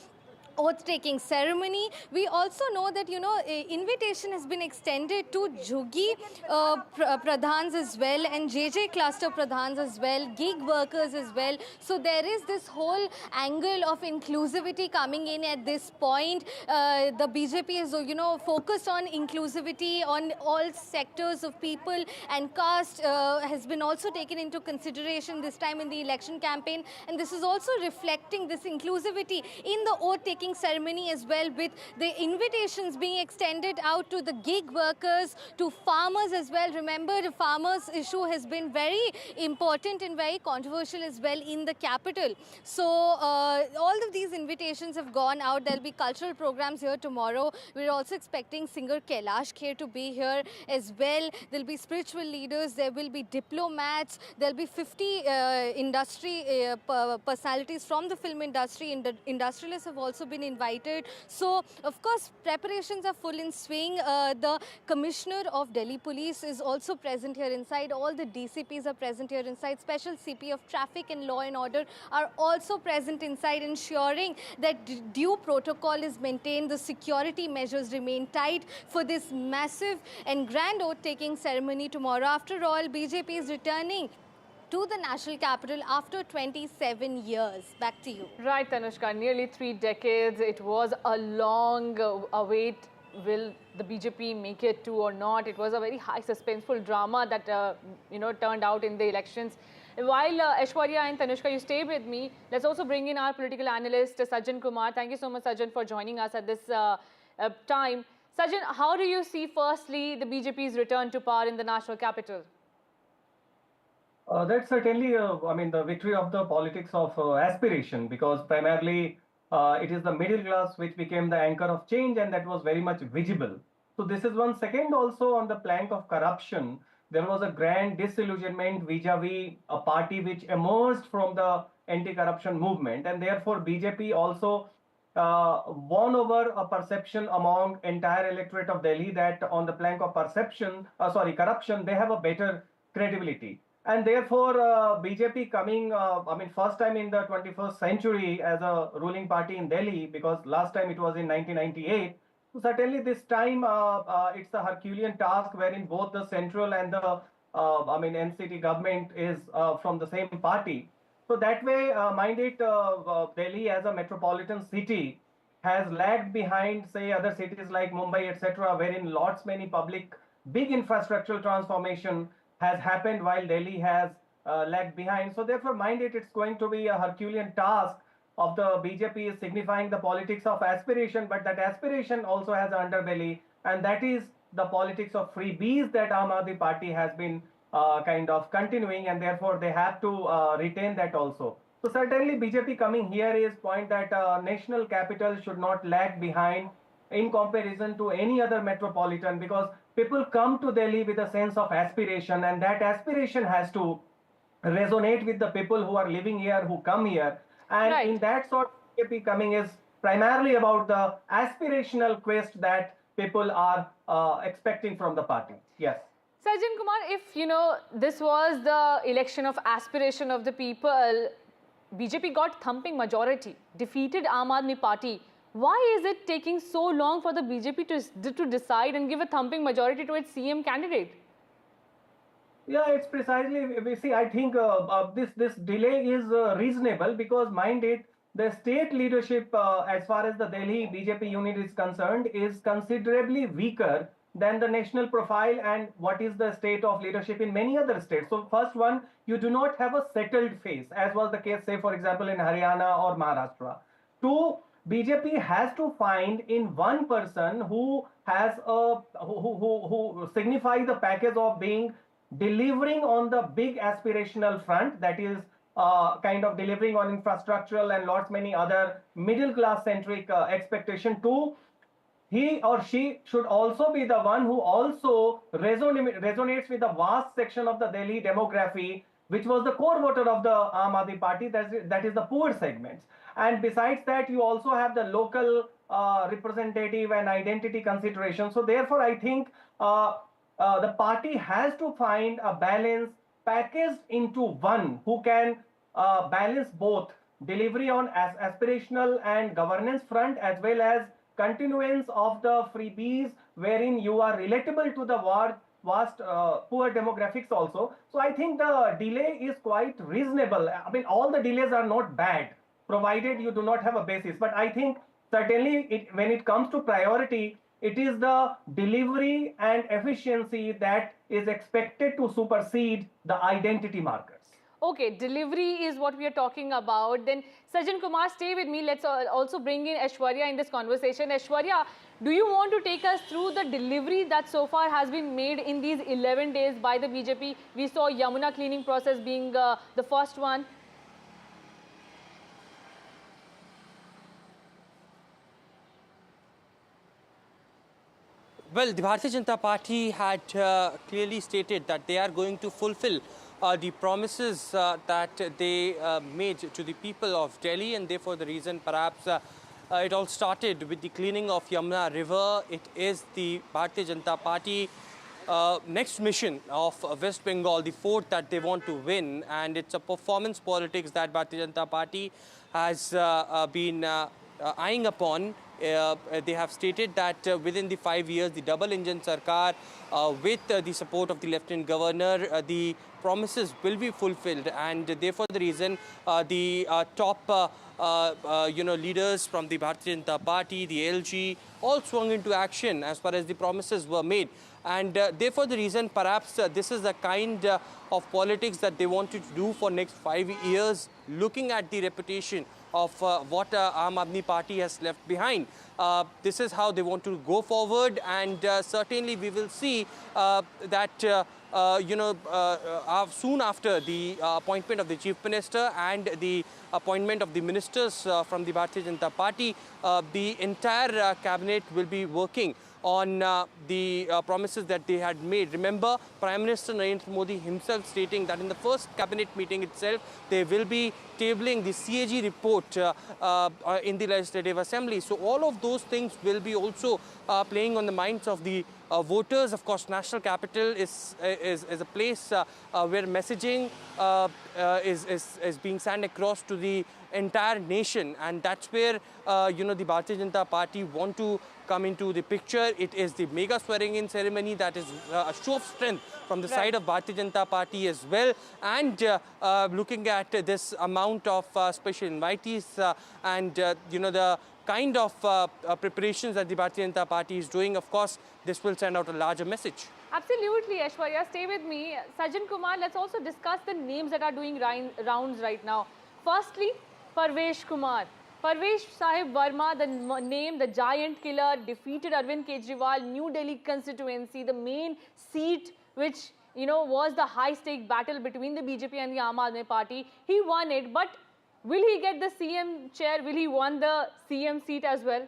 [SPEAKER 5] oath-taking ceremony. We also know that, you know, invitation has been extended to Jhugi Pradhans as well and JJ cluster Pradhans as well, gig workers as well. So there is this whole angle of inclusivity coming in at this point. The BJP is, you know, focused on inclusivity on all sectors of people, and caste has been also taken into consideration this time in the election campaign, and this is also reflecting this inclusivity in the oath-taking ceremony as well, with the invitations being extended out to the gig workers, to farmers as well. Remember, the farmers issue has been very important and very controversial as well in the capital. So all of these invitations have gone out. There'll be cultural programs here tomorrow. We're also expecting singer Kailash Kher to be here as well. There'll be spiritual leaders, there will be diplomats, there'll be 50 industry personalities from the film industry. Industrialists have also been invited. So, of course, preparations are full in swing. The Commissioner of Delhi Police is also present here inside. All the DCPs are present here inside. Special CP of Traffic and Law and Order are also present inside, ensuring that due protocol is maintained. The security measures remain tight for this massive and grand oath-taking ceremony tomorrow. After all, BJP is returning to the national capital after 27 years. Back to you.
[SPEAKER 3] Right, Tanushka, nearly 3 decades. It was a long await. Will the BJP make it to or not? It was a very high suspenseful drama that, you know, turned out in the elections. While Aishwarya and Tanushka, you stay with me, let's also bring in our political analyst, Sajjan Kumar. Thank you so much, Sajjan, for joining us at this time. Sajjan, how do you see, firstly, the BJP's return to power in the national capital?
[SPEAKER 6] That's certainly, I mean, the victory of the politics of aspiration, because primarily it is the middle class which became the anchor of change, and that was very much visible. So this is one. Second, also on the plank of corruption, there was a grand disillusionment vis-a-vis a party which emerged from the anti-corruption movement, and therefore BJP also won over a perception among entire electorate of Delhi that on the plank of corruption, they have a better credibility. And therefore, BJP coming, I mean, first time in the 21st century as a ruling party in Delhi, because last time it was in 1998. So certainly this time, it's a Herculean task wherein both the central and the, I mean, NCT government is from the same party. So that way, mind it, Delhi as a metropolitan city has lagged behind, say, other cities like Mumbai, etc., wherein many public, big infrastructural transformation has happened while Delhi has lagged behind. So therefore, mind it, it's going to be a Herculean task of the BJP, is signifying the politics of aspiration, but that aspiration also has an underbelly, and that is the politics of freebies that Aam Aadmi Party has been kind of continuing, and therefore they have to retain that also. So certainly BJP coming here is point that national capital should not lag behind in comparison to any other metropolitan, because people come to Delhi with a sense of aspiration, and that aspiration has to resonate with the people who are living here, who come here. And in that sort, BJP coming is primarily about the aspirational quest that people are expecting from the party. Yes.
[SPEAKER 3] Sajjan Kumar, if this was the election of aspiration of the people, BJP got thumping majority, defeated Aam Aadmi Party. Why is it taking so long for the BJP to decide and give a thumping majority to its CM candidate?
[SPEAKER 6] Yeah, it's precisely, we see, I think this delay is reasonable, because mind it, the state leadership as far as the Delhi BJP unit is concerned is considerably weaker than the national profile and what is the state of leadership in many other states. So first one, you do not have a settled face, as was the case, say, for example, in Haryana or Maharashtra. Two, BJP has to find in one person who has who signifies the package of being delivering on the big aspirational front, that is kind of delivering on infrastructural and lots many other middle class centric expectation. Two, he or she should also be the one who also resonates with the vast section of the Delhi demography, which was the core voter of the Aam Aadmi Party, that is the poor segments. And besides that, you also have the local representative and identity consideration. So therefore, I think the party has to find a balance packaged into one who can balance both delivery on aspirational and governance front, as well as continuance of the freebies wherein you are relatable to the vast poor demographics also. So I think the delay is quite reasonable. I mean, all the delays are not bad, provided you do not have a basis. But I think certainly when it comes to priority, it is the delivery and efficiency that is expected to supersede the identity markers.
[SPEAKER 3] Okay, delivery is what we are talking about. Then Sajjan Kumar, stay with me. Let's also bring in Aishwarya in this conversation. Aishwarya, do you want to take us through the delivery that so far has been made in these 11 days by the BJP? We saw Yamuna cleaning process being the first one.
[SPEAKER 25] Well, the Bharatiya Janata Party had clearly stated that they are going to fulfill the promises that they made to the people of Delhi, and therefore the reason perhaps it all started with the cleaning of Yamuna River. It is the Bharatiya Janata Party next mission of West Bengal, the fourth that they want to win, and it's a performance politics that Bharatiya Janata Party has been eyeing upon. They have stated that within the 5 years, the double engine sarkar with the support of the Lieutenant Governor, the promises will be fulfilled, and therefore the reason the top leaders from the Bharatiya Janata Party, the LG, all swung into action as far as the promises were made. And therefore the reason perhaps this is the kind of politics that they wanted to do for next 5 years, looking at the reputation of what Aam Aadmi Party has left behind. This is how they want to go forward, and certainly we will see that soon after the appointment of the Chief Minister and the appointment of the ministers from the Bharatiya Janata Party, the entire cabinet will be working on the promises that they had made. Remember, Prime Minister Narendra Modi himself stating that in the first cabinet meeting itself, they will be tabling the CAG report in the Legislative Assembly. So all of those things will be also playing on the minds of the voters. Of course, national capital is a place where messaging is being sent across to the entire nation, and that's where the Bharatiya Janata Party want to come into the picture. It is the mega swearing-in ceremony that is a show of strength from the side of Bharatiya Janata Party as well, and looking at this amount of special invitees and the kind of preparations that the Bharatiya Janata Party is doing, of course, this will send out a larger message.
[SPEAKER 3] Absolutely, Aishwarya, stay with me. Sajjan Kumar, let's also discuss the names that are doing rounds right now. Firstly, Parvesh Kumar. Parvesh Sahib Verma, the name, the giant killer, defeated Arvind Kejriwal, New Delhi constituency, the main seat which was the high-stake battle between the BJP and the Aam Aadmi Party. He won it, but will he get the CM chair? Will he won the CM seat as well?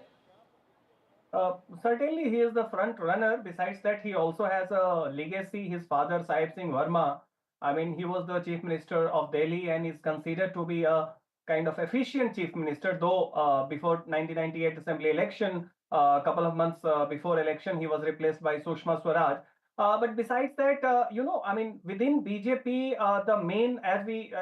[SPEAKER 6] Certainly, he is the front runner. Besides that, he also has a legacy. His father, Sahib Singh Verma, I mean, he was the chief minister of Delhi and is considered to be a kind of efficient chief minister. Though before 1998 assembly election, a couple of months before election, he was replaced by Sushma Swaraj. But besides that, I mean, within BJP, the main, as we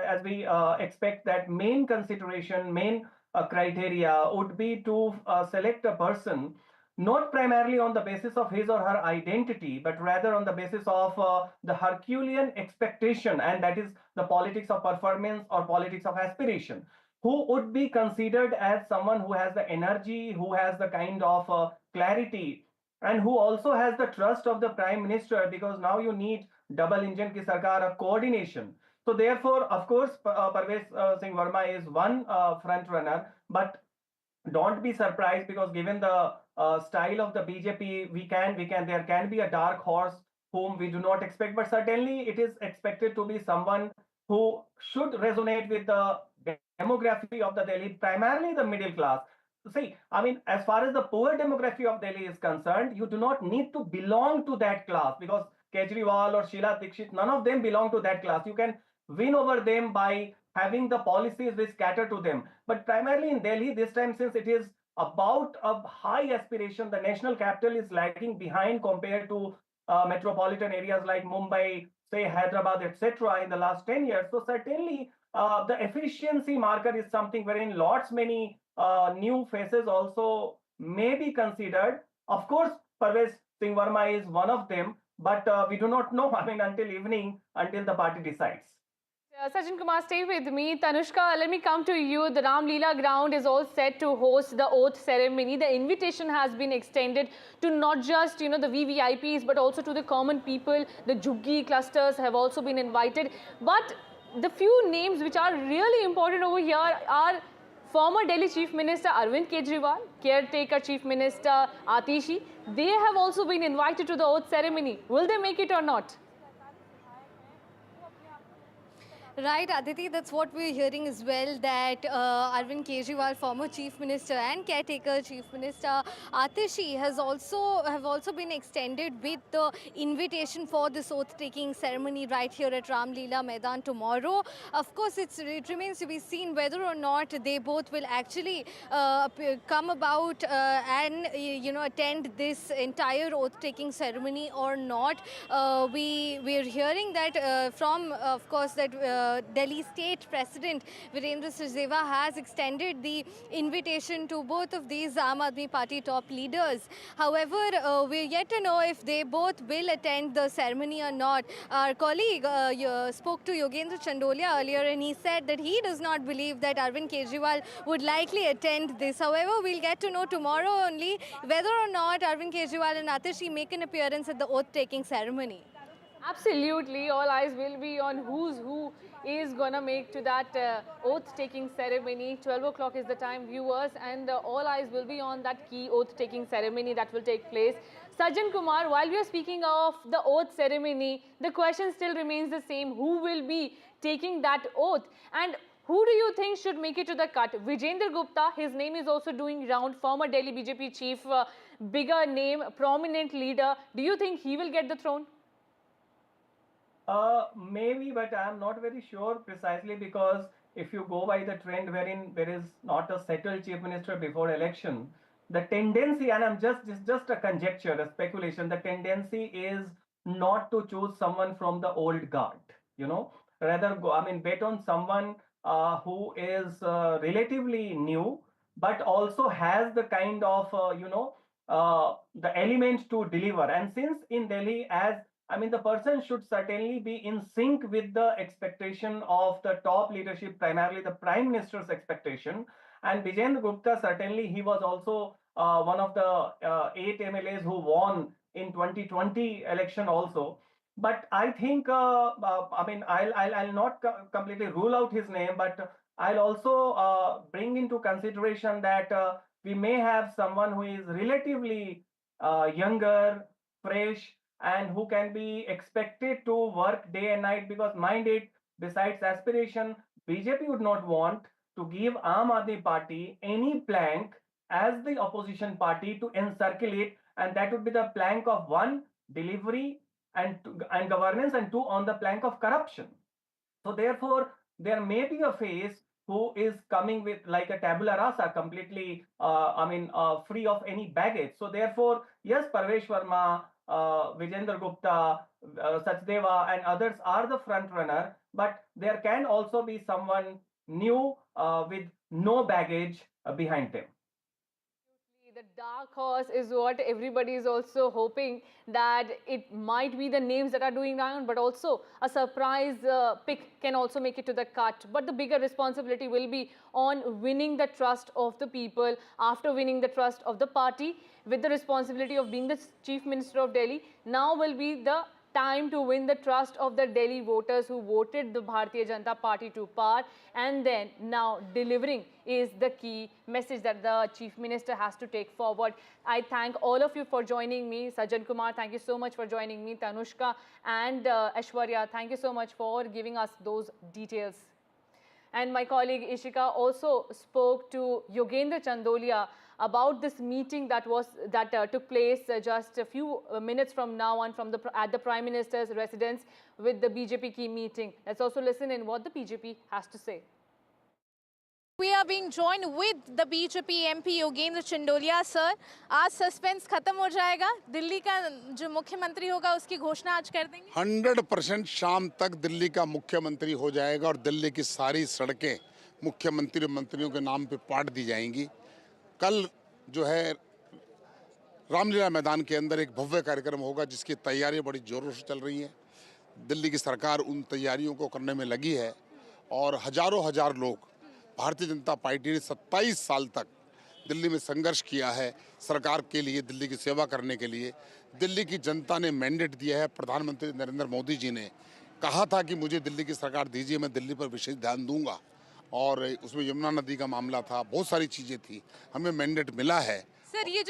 [SPEAKER 6] expect, that main consideration, main criteria would be to select a person not primarily on the basis of his or her identity, but rather on the basis of the Herculean expectation, and that is the politics of performance or politics of aspiration. Who would be considered as someone who has the energy, who has the kind of clarity, and who also has the trust of the Prime Minister, because now you need double engine ki sarkar, a coordination. So therefore, of course, Parvez Singh Verma is one front runner, but don't be surprised, because given the style of the BJP, there can be a dark horse whom we do not expect, but certainly it is expected to be someone who should resonate with the demography of the Delhi, primarily the middle class. See, I mean, as far as the poor demography of Delhi is concerned, you do not need to belong to that class, because Kejriwal or Sheila Dikshit, none of them belong to that class. You can win over them by having the policies which cater to them. But primarily in Delhi, this time, since it is about a high aspiration, the national capital is lagging behind compared to metropolitan areas like Mumbai, say Hyderabad, etc. in the last 10 years. So certainly the efficiency marker is something wherein many new faces also may be considered. Of course, Parvez Singh Verma is one of them, but we do not know, I mean, until evening, until the party decides.
[SPEAKER 3] Sajjan Kumar, stay with me. Tanushka, let me come to you. The Ram Leela ground is all set to host the oath ceremony. The invitation has been extended to not just, the VVIPs, but also to the common people. The Juggi clusters have also been invited. But the few names which are really important over here are former Delhi Chief Minister Arvind Kejriwal, caretaker Chief Minister Atishi. They have also been invited to the oath ceremony. Will they make it or not?
[SPEAKER 5] Right, Aditi, that's what we're hearing as well, that Arvind Kejriwal, former Chief Minister and caretaker Chief Minister Atishi have also been extended with the invitation for this oath-taking ceremony right here at Ram Leela Maidan tomorrow. Of course, it remains to be seen whether or not they both will actually come about and attend this entire oath-taking ceremony or not. We're hearing that from, of course, that Delhi State President Virendra Sachdeva has extended the invitation to both of these Aam Aadmi Party top leaders. However, we're yet to know if they both will attend the ceremony or not. Our colleague spoke to Yogendra Chandolia earlier, and he said that he does not believe that Arvind Kejriwal would likely attend this. However, we'll get to know tomorrow only whether or not Arvind Kejriwal and Atishi make an appearance at the oath-taking ceremony.
[SPEAKER 3] Absolutely. All eyes will be on who's who is going to make to that oath-taking ceremony. 12 o'clock is the time, viewers, and all eyes will be on that key oath-taking ceremony that will take place. Sajjan Kumar, while we are speaking of the oath ceremony, the question still remains the same. Who will be taking that oath? And who do you think should make it to the cut? Vijender Gupta, his name is also doing round, former Delhi BJP chief, bigger name, prominent leader. Do you think he will get the throne?
[SPEAKER 6] Maybe, but I am not very sure, precisely because if you go by the trend wherein there is not a settled chief minister before election, the tendency, and I'm just a conjecture, a speculation, the tendency is not to choose someone from the old guard, rather bet on someone who is relatively new, but also has the kind of, the element to deliver. And since in Delhi, the person should certainly be in sync with the expectation of the top leadership, primarily the Prime Minister's expectation. And Vijender Gupta, certainly, he was also one of the 8 MLAs who won in 2020 election also. But I think, I'll not completely rule out his name, but I'll also bring into consideration that we may have someone who is relatively younger, fresh, and who can be expected to work day and night, because mind it, besides aspiration, BJP would not want to give Aam Aadmi Party any plank as the opposition party to encirculate, and that would be the plank of one, delivery and governance, and two, on the plank of corruption. So therefore, there may be a face who is coming with like a tabula rasa, completely, free of any baggage. So therefore, yes, Parvesh Verma, Vijendra Gupta, Sachdeva, and others are the front runner, but there can also be someone new with no baggage behind them.
[SPEAKER 3] The dark horse is what everybody is also hoping, that it might be the names that are doing round, but also a surprise pick can also make it to the cut. But the bigger responsibility will be on winning the trust of the people. After winning the trust of the party, with the responsibility of being the Chief Minister of Delhi, now will be the time to win the trust of the Delhi voters who voted the Bharatiya Janata Party to power, and then now delivering is the key message that the Chief Minister has to take forward. I thank all of you for joining me. Sajjan Kumar, thank you so much for joining me. Tanushka and Aishwarya, thank you so much for giving us those details. And my colleague Ishika also spoke to Yogendra Chandolia about this meeting that took place just a few minutes from now on at the Prime Minister's residence with the BJP key meeting. Let's also listen in what the BJP has to say.
[SPEAKER 4] We are being joined with the BJP MP Yogendra Chandolia. Sir, आज suspense खत्म हो जाएगा, दिल्ली का जो मुख्यमंत्री होगा उसकी घोषणा आज कर देंगे?
[SPEAKER 7] 100% शाम तक दिल्ली का मुख्यमंत्री हो जाएगा और दिल्ली की सारी सड़कें मुख्यमंत्री मंत्रियों के नाम पे पाट दी जाएंगी। कल जो है रामलीला मैदान के अंदर एक भव्य कार्यक्रम होगा जिसकी तैयारियां बड़ी जोरों से चल रही हैं। दिल्ली की सरकार उन तैयारियों को करने में लगी है और हजारों हजार लोग, भारतीय जनता पार्टी ने 27 साल तक दिल्ली में संघर्ष किया है सरकार के लिए, दिल्ली की सेवा करने के लिए। दिल्ली की जनता ने मैंडेट दिया है, प्रधानमंत्री नरेंद्र मोदी जी ने कहा था कि मुझे दिल्ली की सरकार दीजिए, मैं दिल्ली पर विशेष ध्यान दूंगा, और उसमें यमुना नदी का मामला था, बहुत सारी चीज़ें थी, हमें मैंडेट मिला है।
[SPEAKER 4] सर, ये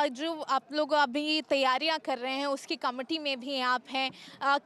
[SPEAKER 4] जो आप लोग अभी तैयारियां कर रहे हैं उसकी कमेटी में भी आप हैं,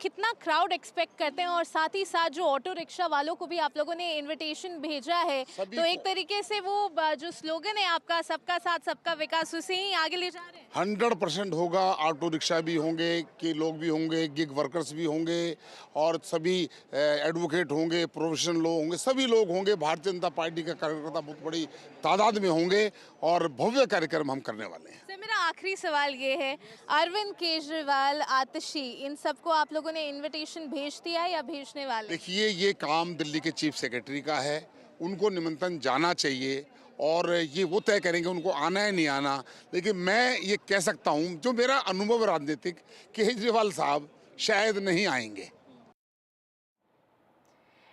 [SPEAKER 4] कितना क्राउड एक्सपेक्ट करते हैं, और साथ ही साथ जो ऑटो रिक्शा वालों को भी आप लोगों ने इनविटेशन भेजा है, तो एक तरीके से वो जो स्लोगन है आपका सबका साथ सबका विकास, उसे ही आगे ले जा रहे हैं?
[SPEAKER 7] 100% होगा। ऑटो रिक्शा भी होंगे, के लोग भी होंगे, गिग वर्कर्स भी होंगे, और सभी एडवोकेट होंगे, प्रोफेशनल लोग होंगे, सभी लोग होंगे। भारतीय जनता पार्टी का कार्यकर्ता बहुत बड़ी तादाद में होंगे और भव्य कार्यक्रम करने वाले हैं।
[SPEAKER 4] सर, मेरा आखिरी सवाल ये है, अरविंद, केजरीवाल, आतिशी, इन सबको आप लोगों ने इनविटेशन भेज दिया है या भेजने वाले?
[SPEAKER 7] देखिए, ये काम दिल्ली के चीफ सेक्रेटरी का है, उनको निमंत्रण जाना चाहिए और ये वो तय करेंगे उनको आना है नहीं आना। लेकिन मैं ये कह सकता हूँ, जो मेरा अनुभव राजनीतिक, केजरीवाल साहब शायद नहीं आएंगे।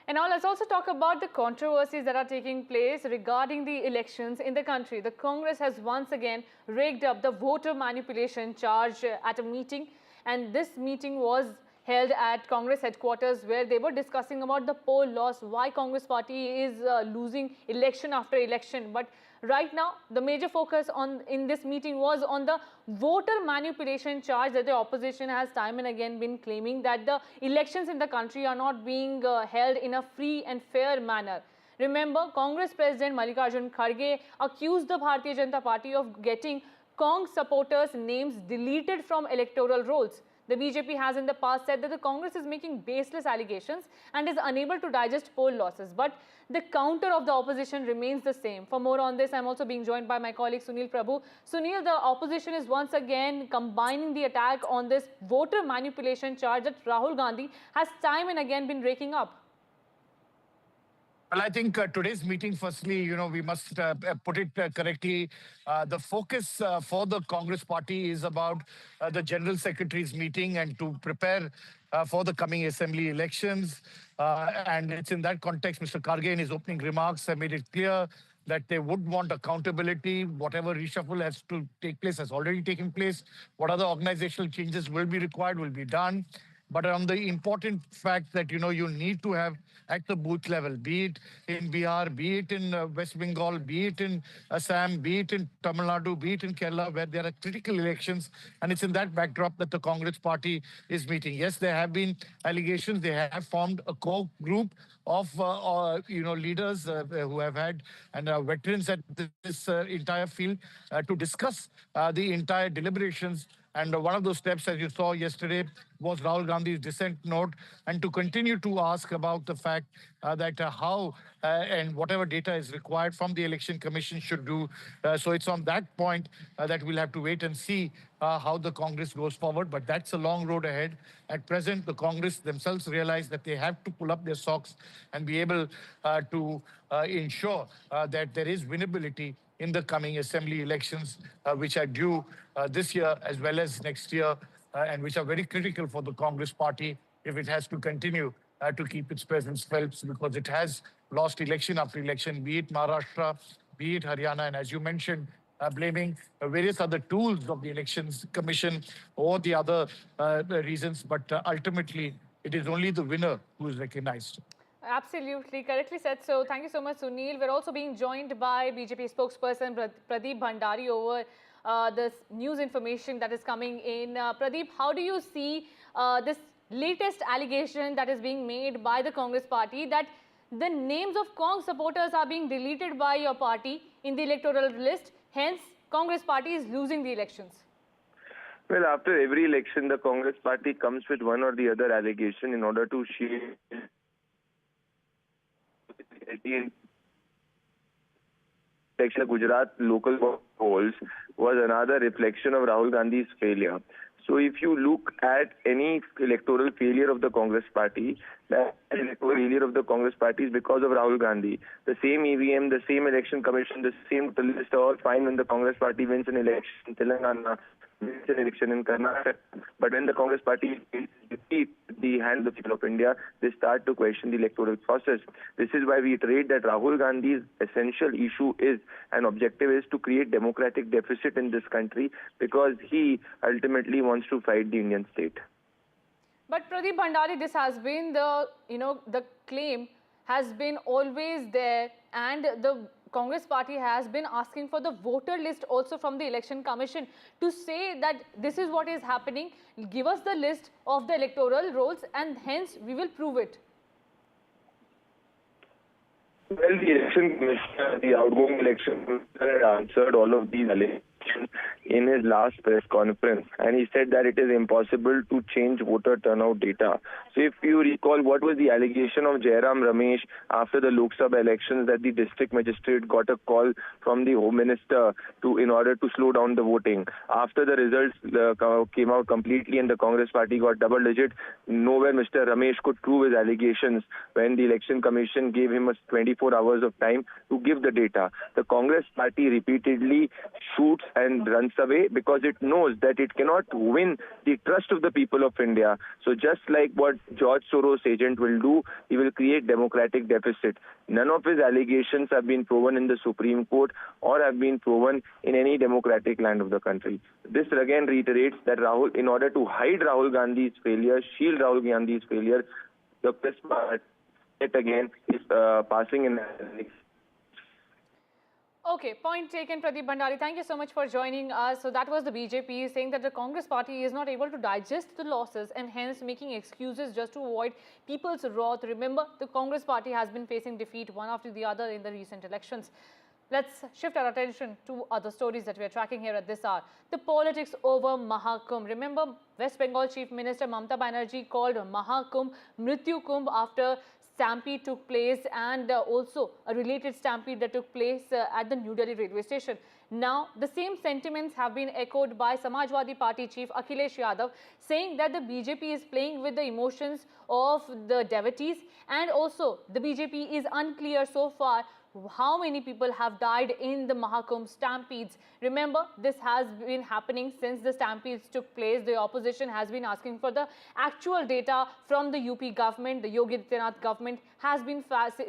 [SPEAKER 3] And now let's also talk about the controversies that are taking place regarding the elections in the country. The Congress has once again rigged up the voter manipulation charge at a meeting, and this meeting was held at Congress headquarters where they were discussing about the poll loss, why Congress party is losing election after election. But right now, the major focus in this meeting was on the voter manipulation charge that the opposition has time and again been claiming, that the elections in the country are not being held in a free and fair manner. Remember, Congress President Mallikarjun Kharge accused the Bharatiya Janata Party of getting Cong supporters' names deleted from electoral rolls. The BJP has in the past said that the Congress is making baseless allegations and is unable to digest poll losses. But the counter of the opposition remains the same. For more on this, I'm also being joined by my colleague Sunil Prabhu. Sunil, the opposition is once again combining the attack on this voter manipulation charge that Rahul Gandhi has time and again been raking up.
[SPEAKER 11] Well, I think today's meeting, firstly, we must put it correctly. The focus for the Congress party is about the General Secretary's meeting and to prepare for the coming assembly elections. And it's in that context, Mr. Kharge in his opening remarks made it clear that they would want accountability. Whatever reshuffle has to take place has already taken place. What other organizational changes will be required will be done. but on the important fact that, you need to have at the booth level, be it in Bihar, be it in West Bengal, be it in Assam, be it in Tamil Nadu, be it in Kerala, where there are critical elections. And it's in that backdrop that the Congress party is meeting. Yes, there have been allegations. They have formed a core group of, leaders who have had and veterans at this entire field to discuss the entire deliberations. And one of those steps, as you saw yesterday, was Rahul Gandhi's dissent note, and to continue to ask about the fact that how and whatever data is required from the Election Commission should do. So it's on that point that we'll have to wait and see how the Congress goes forward. But that's a long road ahead. At present, the Congress themselves realize that they have to pull up their socks and be able to ensure that there is winnability in the coming assembly elections, which are due this year as well as next year, and which are very critical for the Congress party if it has to continue to keep its presence felt, because it has lost election after election, be it Maharashtra, be it Haryana, and as you mentioned, blaming various other tools of the Elections Commission or the other reasons, but ultimately it is only the winner who is recognized.
[SPEAKER 3] Absolutely, correctly said. So thank you so much, Sunil. We're also being joined by BJP spokesperson Pradeep Bhandari over this news information that is coming in. Pradeep, how do you see this latest allegation that is being made by the Congress party that the names of Cong supporters are being deleted by your party in the electoral list, hence Congress party is losing the elections?
[SPEAKER 2] Well, after every election, the Congress party comes with one or the other allegation in order to shield the Gujarat local polls was another reflection of Rahul Gandhi's failure. So if you look at any electoral failure of the Congress party, that electoral failure of the Congress party is because of Rahul Gandhi. The same EVM, the same election commission, the same list are all fine when the Congress party wins an election in Telangana, wins an election in Karnataka. But when the Congress party defeats the hand of the people of India, they start to question the electoral process. This is why we iterate that Rahul Gandhi's essential issue is, and objective is, to create democratic deficit in this country, because he ultimately wants to fight the Indian state.
[SPEAKER 3] But Pradeep Bhandari, this has been the, the claim has been always there, and the Congress party has been asking for the voter list also from the Election Commission to say that this is what is happening, give us the list of the electoral rolls and hence we will prove it.
[SPEAKER 2] Well, the election commissioner, the outgoing election commissioner, had answered all of these allegations in his last press conference, and he said that it is impossible to change voter turnout data. So if you recall, what was the allegation of Jairam Ramesh after the Lok Sabha elections, that the district magistrate got a call from the Home Minister in order to slow down the voting. After the results came out completely and the Congress party got double digit, nowhere Mr. Ramesh could prove his allegations when the Election Commission gave him 24 hours of time to give the data. The Congress party repeatedly shoots and runs away because it knows that it cannot win the trust of the people of India. So just like what George Soros' agent will do, he will create democratic deficit. None of his allegations have been proven in the Supreme Court or have been proven in any democratic land of the country. This again reiterates that Rahul, in order to hide Rahul Gandhi's failure, shield Rahul Gandhi's failure, the press part yet again is passing in.
[SPEAKER 3] Okay, point taken, Pradeep Bhandari. Thank you so much for joining us. So that was the BJP saying that the Congress party is not able to digest the losses and hence making excuses just to avoid people's wrath. Remember, the Congress party has been facing defeat one after the other in the recent elections. Let's shift our attention to other stories that we are tracking here at this hour. The politics over Maha Kumbh. Remember, West Bengal Chief Minister Mamata Banerjee called Maha Kumbh Mrityu Kumbh after stampede took place, and also a related stampede that took place at the New Delhi railway station. Now, the same sentiments have been echoed by Samajwadi Party Chief Akhilesh Yadav, saying that the BJP is playing with the emotions of the devotees, and also the BJP is unclear so far how many people have died in the Maha Kumbh stampedes. Remember, this has been happening since the stampedes took place. The opposition has been asking for the actual data from the UP government. The Yogi Adityanath government has been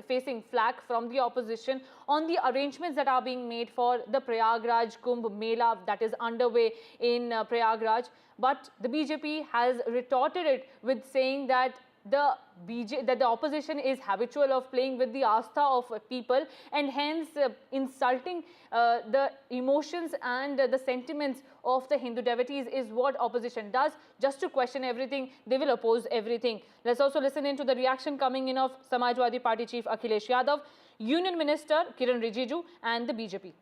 [SPEAKER 3] facing flack from the opposition on the arrangements that are being made for the Prayagraj Kumbh Mela that is underway in Prayagraj. But the BJP has retorted it with saying that the opposition is habitual of playing with the astha of people and hence insulting the emotions and the sentiments of the Hindu devotees is what opposition does. Just to question everything, they will oppose everything. Let's also listen in to the reaction coming in of Samajwadi Party Chief Akhilesh Yadav, Union Minister Kiran Rijiju and the BJP.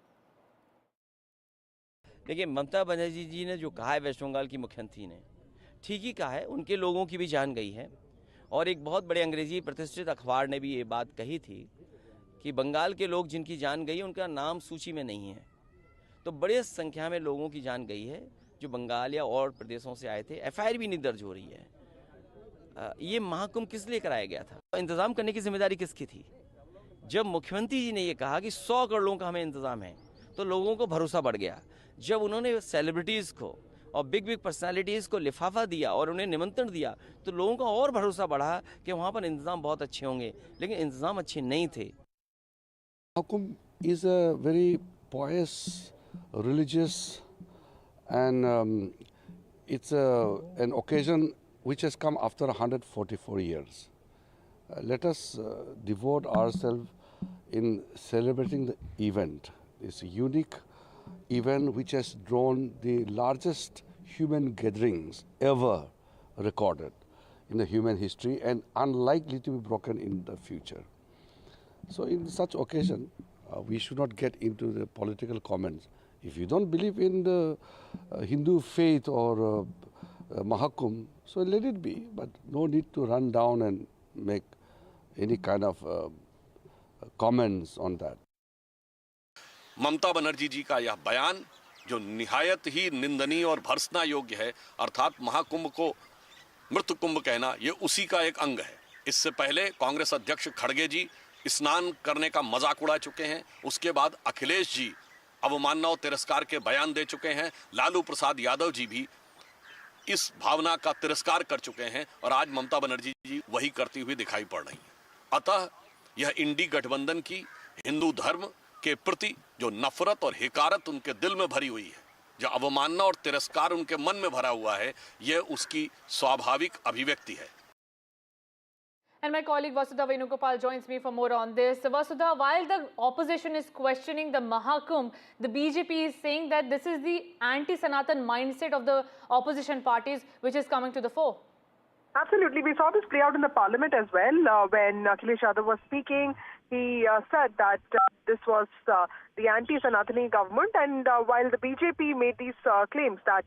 [SPEAKER 12] देखिए, ममता बनर्जी जी ने जो कहा है waste Bengal की मुख्यमंत्री ने, ठीक ही कहा है, उनके लोगों की भी जान गई है। और एक बहुत बड़े अंग्रेजी प्रतिष्ठित अखबार ने भी ये बात कही थी कि बंगाल के लोग जिनकी जान गई उनका नाम सूची में नहीं है। तो बड़े संख्या में लोगों की जान गई है जो बंगाल या और प्रदेशों से आए थे। एफआईआर भी नहीं दर्ज हो रही है। ये महाकुंभ किस लिए कराया गया था? इंतजाम करने की जिम्मेदारी किसकी थी? जब मुख्यमंत्री जी ने ये कहा कि 100 करोड़ लोगों का हमें इंतजाम है, तो लोगों को भरोसा बढ़ गया। जब उन्होंने सेलिब्रिटीज़ को और बिग पर्सनालिटीज़ को लिफाफा दिया और उन्हें निमंत्रण दिया, तो लोगों का और भरोसा बढ़ा कि वहाँ पर इंतजाम बहुत अच्छे होंगे, लेकिन इंतजाम अच्छे नहीं थे।
[SPEAKER 18] Kumbh is a very pious, religious, and it's an occasion which has come after 144 years. Let us devote ourselves in celebrating the event. It's a unique event which has drawn the largest human gatherings ever recorded in the human history and unlikely to be broken in the future. So in such occasion, we should not get into the political comments. If you don't believe in the Hindu faith or Maha Kumbh, so let it be, but no need to run down and make any kind of comments on that.
[SPEAKER 19] Mamata Banerjee जी का यह बयान जो निहायत ही निंदनीय और भर्त्सना योग्य है, अर्थात महाकुंभ को मृत्यु कुंभ कहना, ये उसी का एक अंग है। इससे पहले कांग्रेस अध्यक्ष खड़गे जी स्नान करने का मजाक उड़ा चुके हैं। उसके बाद अखिलेश जी अवमानना और तिरस्कार के बयान दे चुके हैं। लालू प्रसाद यादव जी भी इस भावना का तिरस्कार कर चुके हैं और आज ममता बनर्जी जी वही करती हुई दिखाई पड़ रही हैं। अतः यह इंडी गठबंधन की हिंदू धर्म के प्रति जो नफरत और हिकारत उनके दिल में भरी हुई है, जो अवमानना और तिरस्कार उनके मन में भरा हुआ है, यह उसकी स्वाभाविक अभिव्यक्ति है।
[SPEAKER 3] And my colleague Vasudha Venugopal joins me for more on this. Vasudha, while the opposition is questioning the Maha Kumbh, the BJP is saying that this is the anti-Sanatan mindset of the opposition parties which is coming to the fore.
[SPEAKER 20] Absolutely. We saw this play out in the parliament as well. When Akhilesh Yadav was speaking, he said that this was the anti-Sanatani government, and while the BJP made these claims that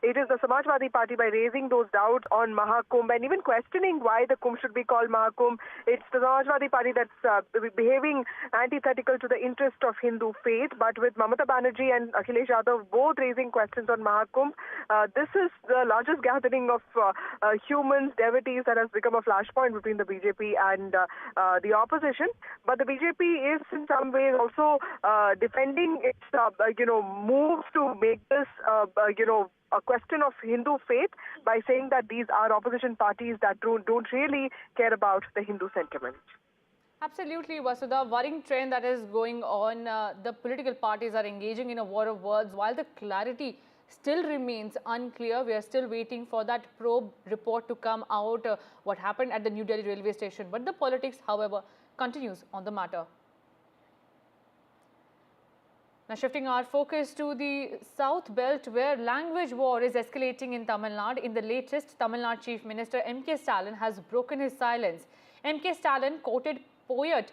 [SPEAKER 20] it is the Samajwadi Party, by raising those doubts on Maha Kumbh and even questioning why the Kumbh should be called Maha Kumbh, it's the Samajwadi Party that's behaving antithetical to the interest of Hindu faith. But with Mamata Banerjee and Akhilesh Yadav both raising questions on Maha Kumbh, this is the largest gathering of humans, devotees that has become a flashpoint between the BJP and the opposition. But the BJP is in some ways also defending its moves to make this a question of Hindu faith by saying that these are opposition parties that don't really care about the Hindu sentiment.
[SPEAKER 3] Absolutely, Vasudha. Worrying trend that is going on. The political parties are engaging in a war of words while the clarity still remains unclear. We are still waiting for that probe report to come out, what happened at the New Delhi railway station. But the politics, however, continues on the matter. Now shifting our focus to the South Belt, where language war is escalating in Tamil Nadu. In the latest, Tamil Nadu Chief Minister M.K. Stalin has broken his silence. M.K. Stalin quoted poet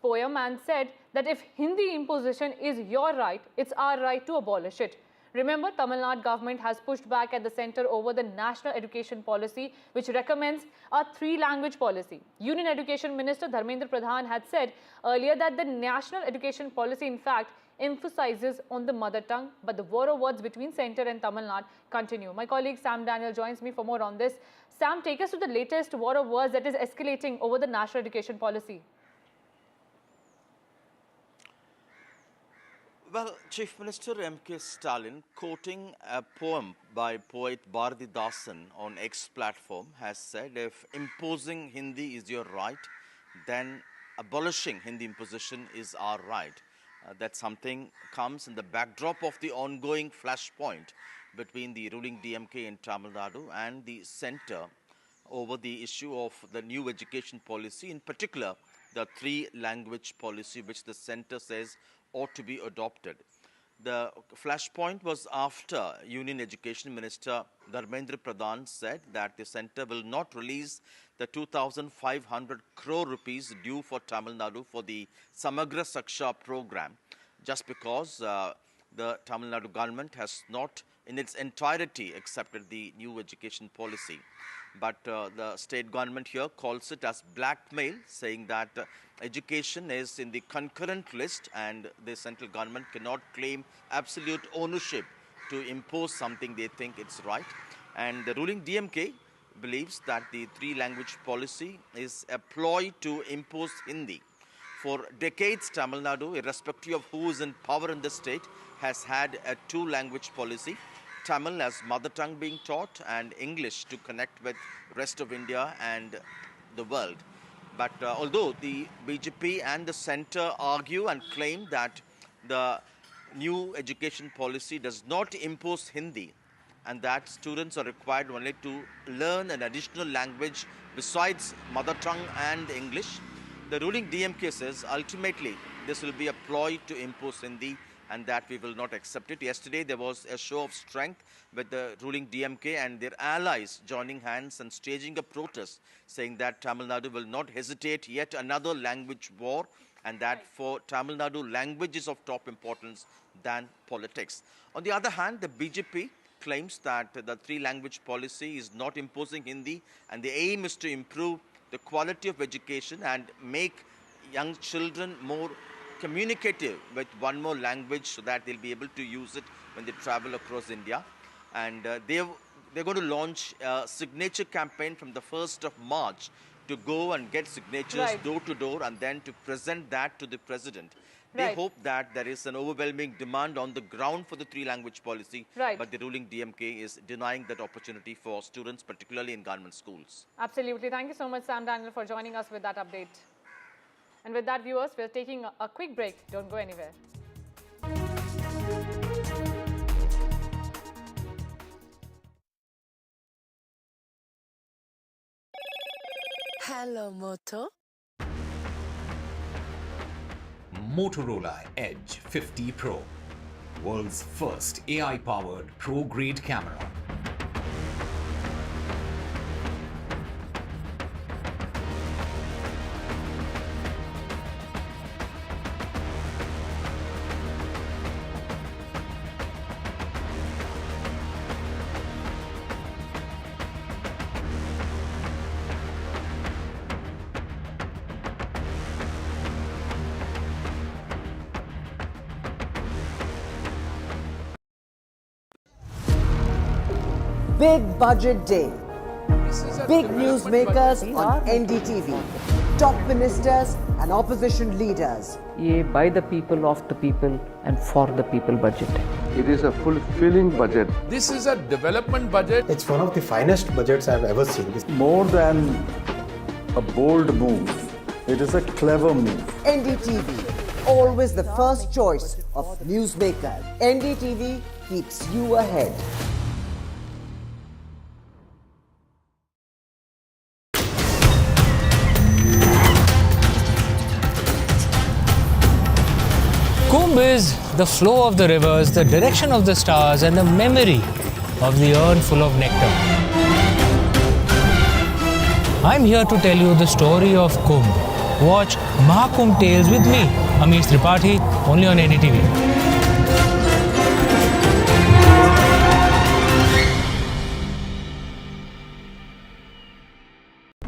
[SPEAKER 3] poem and said that if Hindi imposition is your right, it's our right to abolish it. Remember, Tamil Nadu government has pushed back at the centre over the national education policy, which recommends a 3-language policy. Union Education Minister Dharmendra Pradhan had said earlier that the national education policy, in fact, emphasizes on the mother tongue, but the war of words between centre and Tamil Nadu continue. My colleague Sam Daniel joins me for more on this. Sam, take us to the latest war of words that is escalating over the national education policy.
[SPEAKER 12] Well, Chief Minister M.K. Stalin, quoting a poem by poet Bharatidasan on X platform, has said if imposing Hindi is your right, then abolishing Hindi imposition is our right. That something comes in the backdrop of the ongoing flashpoint between the ruling DMK in Tamil Nadu and the centre over the issue of the new education policy, in particular the three-language policy which the centre says ought to be adopted. The flashpoint was after Union Education Minister Dharmendra Pradhan said that the centre will not release the 2,500 crore rupees due for Tamil Nadu for the Samagra Saksha program, just because the Tamil Nadu government has not in its entirety accepted the new education policy. But the state government here calls it as blackmail, saying that education is in the concurrent list and the central government cannot claim absolute ownership to impose something they think it's right. And the ruling DMK believes that the three-language policy is a ploy to impose Hindi. For decades, Tamil Nadu, irrespective of who is in power in the state, has had a two-language policy. Tamil as mother tongue being taught and English to connect with rest of India and the world. But although the BJP and the centre argue and claim that the new education policy does not impose Hindi and that students are required only to learn an additional language besides mother tongue and English, the ruling DMK says ultimately this will be a ploy to impose Hindi and that we will not accept it. Yesterday there was a show of strength with the ruling DMK and their allies joining hands and staging a protest saying that Tamil Nadu will not hesitate yet another language war and that for Tamil Nadu language is of top importance than politics. On the other hand, the BJP claims that the three-language policy is not imposing Hindi and the aim is to improve the quality of education and make young children more communicative with one more language so that they'll be able to use it when they travel across India. And they're going to launch a signature campaign from the 1st of March to go and get signatures door to door and then to present that to the president. They hope that there is an overwhelming demand on the ground for the three-language policy, but the ruling DMK is denying that opportunity for students, particularly in government schools.
[SPEAKER 3] Absolutely. Thank you so much, Sam Daniel, for joining us with that update. And with that, viewers, we're taking a quick break. Don't go anywhere.
[SPEAKER 1] Hello, Moto.
[SPEAKER 17] Motorola Edge 50 Pro, world's first AI-powered pro-grade camera.
[SPEAKER 14] Big budget day. Big newsmakers on NDTV. Top ministers and opposition leaders.
[SPEAKER 21] ये by the people, of the people and for the people budget.
[SPEAKER 10] It is a fulfilling budget.
[SPEAKER 22] This is a development budget.
[SPEAKER 8] It's one of the finest budgets I've ever seen.
[SPEAKER 10] More than a bold move, it is a clever move.
[SPEAKER 14] NDTV, always the first choice of newsmaker. NDTV keeps you ahead.
[SPEAKER 13] Kumbh is the flow of the rivers, the direction of the stars, and the memory of the urn full of nectar. I'm here to tell you the story of Kumbh. Watch Maha Kumbh Tales with me, Amish Tripathi, only on NDTV.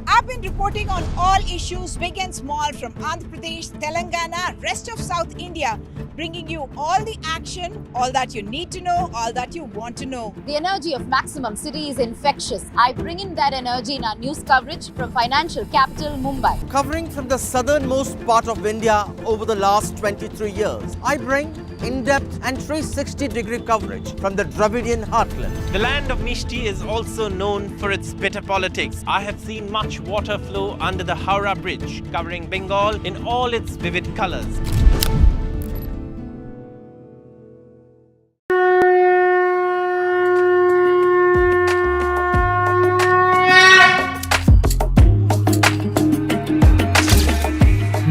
[SPEAKER 15] I've been reporting on all issues big and small from Andhra Pradesh, Telangana, rest of South India, bringing you all the action, all that you need to know, all that you want to know.
[SPEAKER 16] The energy of Maximum City is infectious. I bring in that energy in our news coverage from financial capital Mumbai.
[SPEAKER 24] Covering from the southernmost part of India over the last 23 years, I bring in-depth and 360-degree coverage from the Dravidian heartland.
[SPEAKER 1] The land of Mishti is also known for its bitter politics. I have seen much water flow under the Howrah Bridge, covering Bengal in all its vivid colors.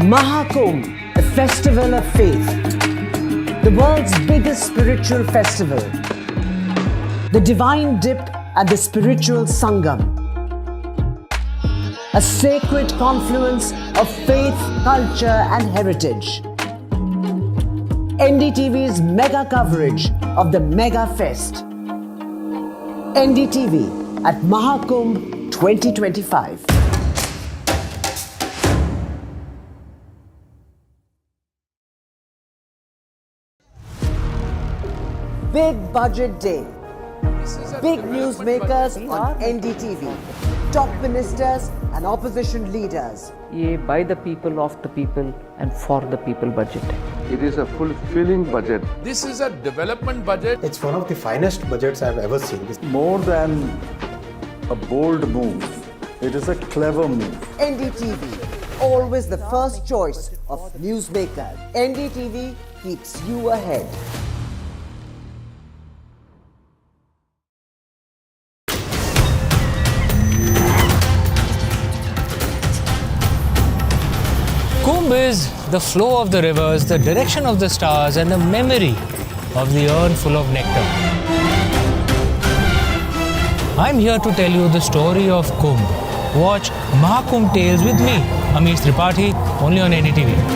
[SPEAKER 14] Maha Kumbh, the festival of faith, the world's biggest spiritual festival, the divine dip at the spiritual Sangam, a sacred confluence of faith, culture and heritage. NDTV's mega coverage of the Mega Fest. NDTV at Maha Kumbh 2025. Big budget day. Big newsmakers on NDTV. Top ministers and opposition leaders.
[SPEAKER 21] ये by the people, of the people and for the people budget.
[SPEAKER 18] It is a fulfilling budget.
[SPEAKER 22] This is a development budget.
[SPEAKER 8] It's one of the finest budgets I've ever seen.
[SPEAKER 10] More than a bold move, it is a clever move.
[SPEAKER 14] NDTV, always the first choice of newsmakers. NDTV keeps you ahead.
[SPEAKER 13] Kumbh is the flow of the rivers, the direction of the stars, and the memory of the urn full of nectar. I'm here to tell you the story of Kumbh. Watch Maha Kumbh Tales with me, Amish Tripathi, only on NDTV.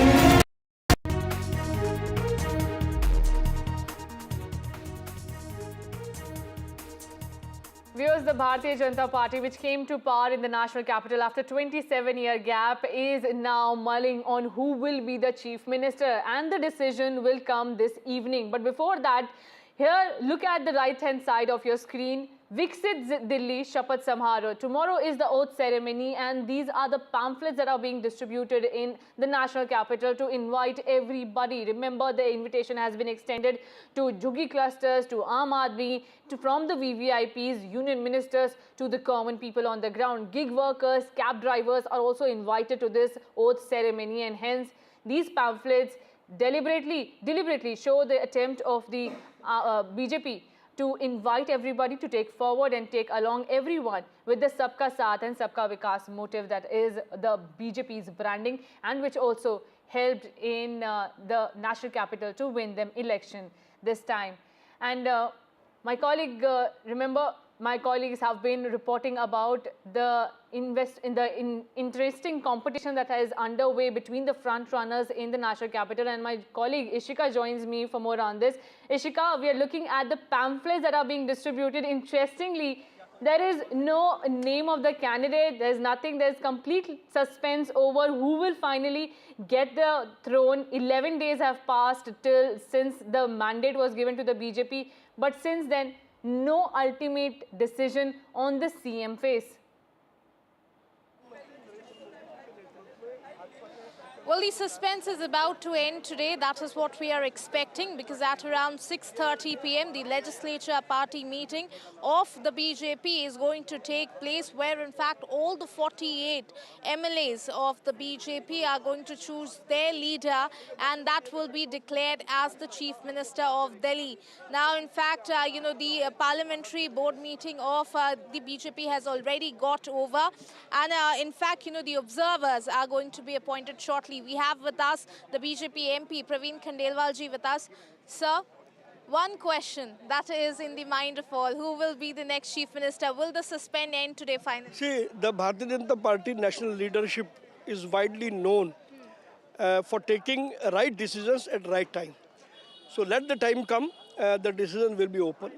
[SPEAKER 3] Viewers, the Bharatiya Janata Party, which came to power in the national capital after 27-year gap, is now mulling on who will be the chief minister, and the decision will come this evening. But before that, here, look at the right-hand side of your screen. Viksit Delhi Shapath Samharoh. Tomorrow is the oath ceremony, and these are the pamphlets that are being distributed in the national capital to invite everybody. Remember, the invitation has been extended to Jhuggi clusters, to Aam Aadmi, from the VVIPs, union ministers, to the common people on the ground. Gig workers, cab drivers are also invited to this oath ceremony, and hence these pamphlets deliberately show the attempt of the BJP to invite everybody to take forward and take along everyone with the Sabka Saath and Sabka Vikas motive that is the BJP's branding, and which also helped in the national capital to win them election this time. And my colleague, remember, my colleagues have been reporting about the interesting competition that is underway between the front runners in the national capital, and my colleague Ishika joins me for more on this. Ishika, we are looking at the pamphlets that are being distributed. Interestingly, there is no name of the candidate, there's nothing, there's complete suspense over who will finally get the throne. 11 days have passed since the mandate was given to the BJP, but since then, no ultimate decision on the CM face.
[SPEAKER 4] Well, the suspense is about to end today. That is what we are expecting, because at around 6:30 p.m. the legislature party meeting of the BJP is going to take place, where in fact all the 48 MLAs of the BJP are going to choose their leader, and that will be declared as the Chief Minister of Delhi. Now, in fact, the parliamentary board meeting of the BJP has already got over, and in fact, the observers are going to be appointed shortly. We have with us the BJP MP, Praveen Khandelwal ji with us. Sir, one question that is in the mind of all: who will be the next Chief Minister? Will the suspend end today finally?
[SPEAKER 5] See, the Bharatiya Janata Party national leadership is widely known for taking right decisions at right time. So let the time come, the decision will be open.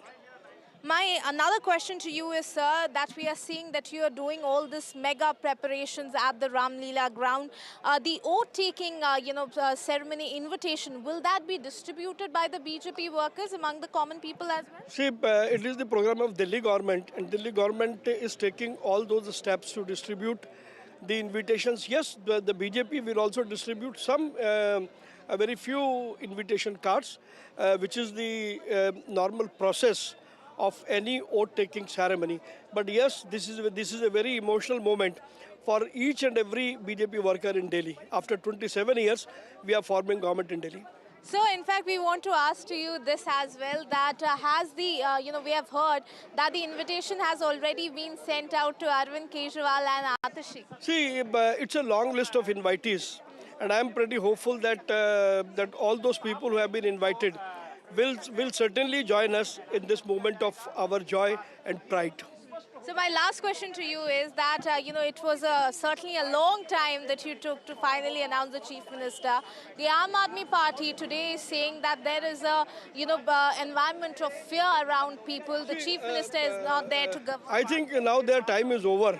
[SPEAKER 4] My another question to you is, sir, that we are seeing that you are doing all this mega preparations at the Ram Leela ground. The oath-taking, ceremony invitation, will that be distributed by the BJP workers among the common people as well?
[SPEAKER 5] See, it is the program of Delhi government, and Delhi government is taking all those steps to distribute the invitations. Yes, the BJP will also distribute some very few invitation cards, which is the normal process of any oath-taking ceremony. But yes, this is a very emotional moment for each and every BJP worker in Delhi. After 27 years, we are forming government in Delhi.
[SPEAKER 4] So, in fact, we want to ask to you this as well, that has the, we have heard that the invitation has already been sent out to Arvind, Kejriwal and Atashi.
[SPEAKER 5] See, it's a long list of invitees, and I'm pretty hopeful that that all those people who have been invited will certainly join us in this moment of our joy and pride.
[SPEAKER 4] So my last question to you is that, it was certainly a long time that you took to finally announce the Chief Minister. The Aam Aadmi Party today is saying that there is a, environment of fear around people. The Chief Minister is not there to govern.
[SPEAKER 5] I think now their time is over,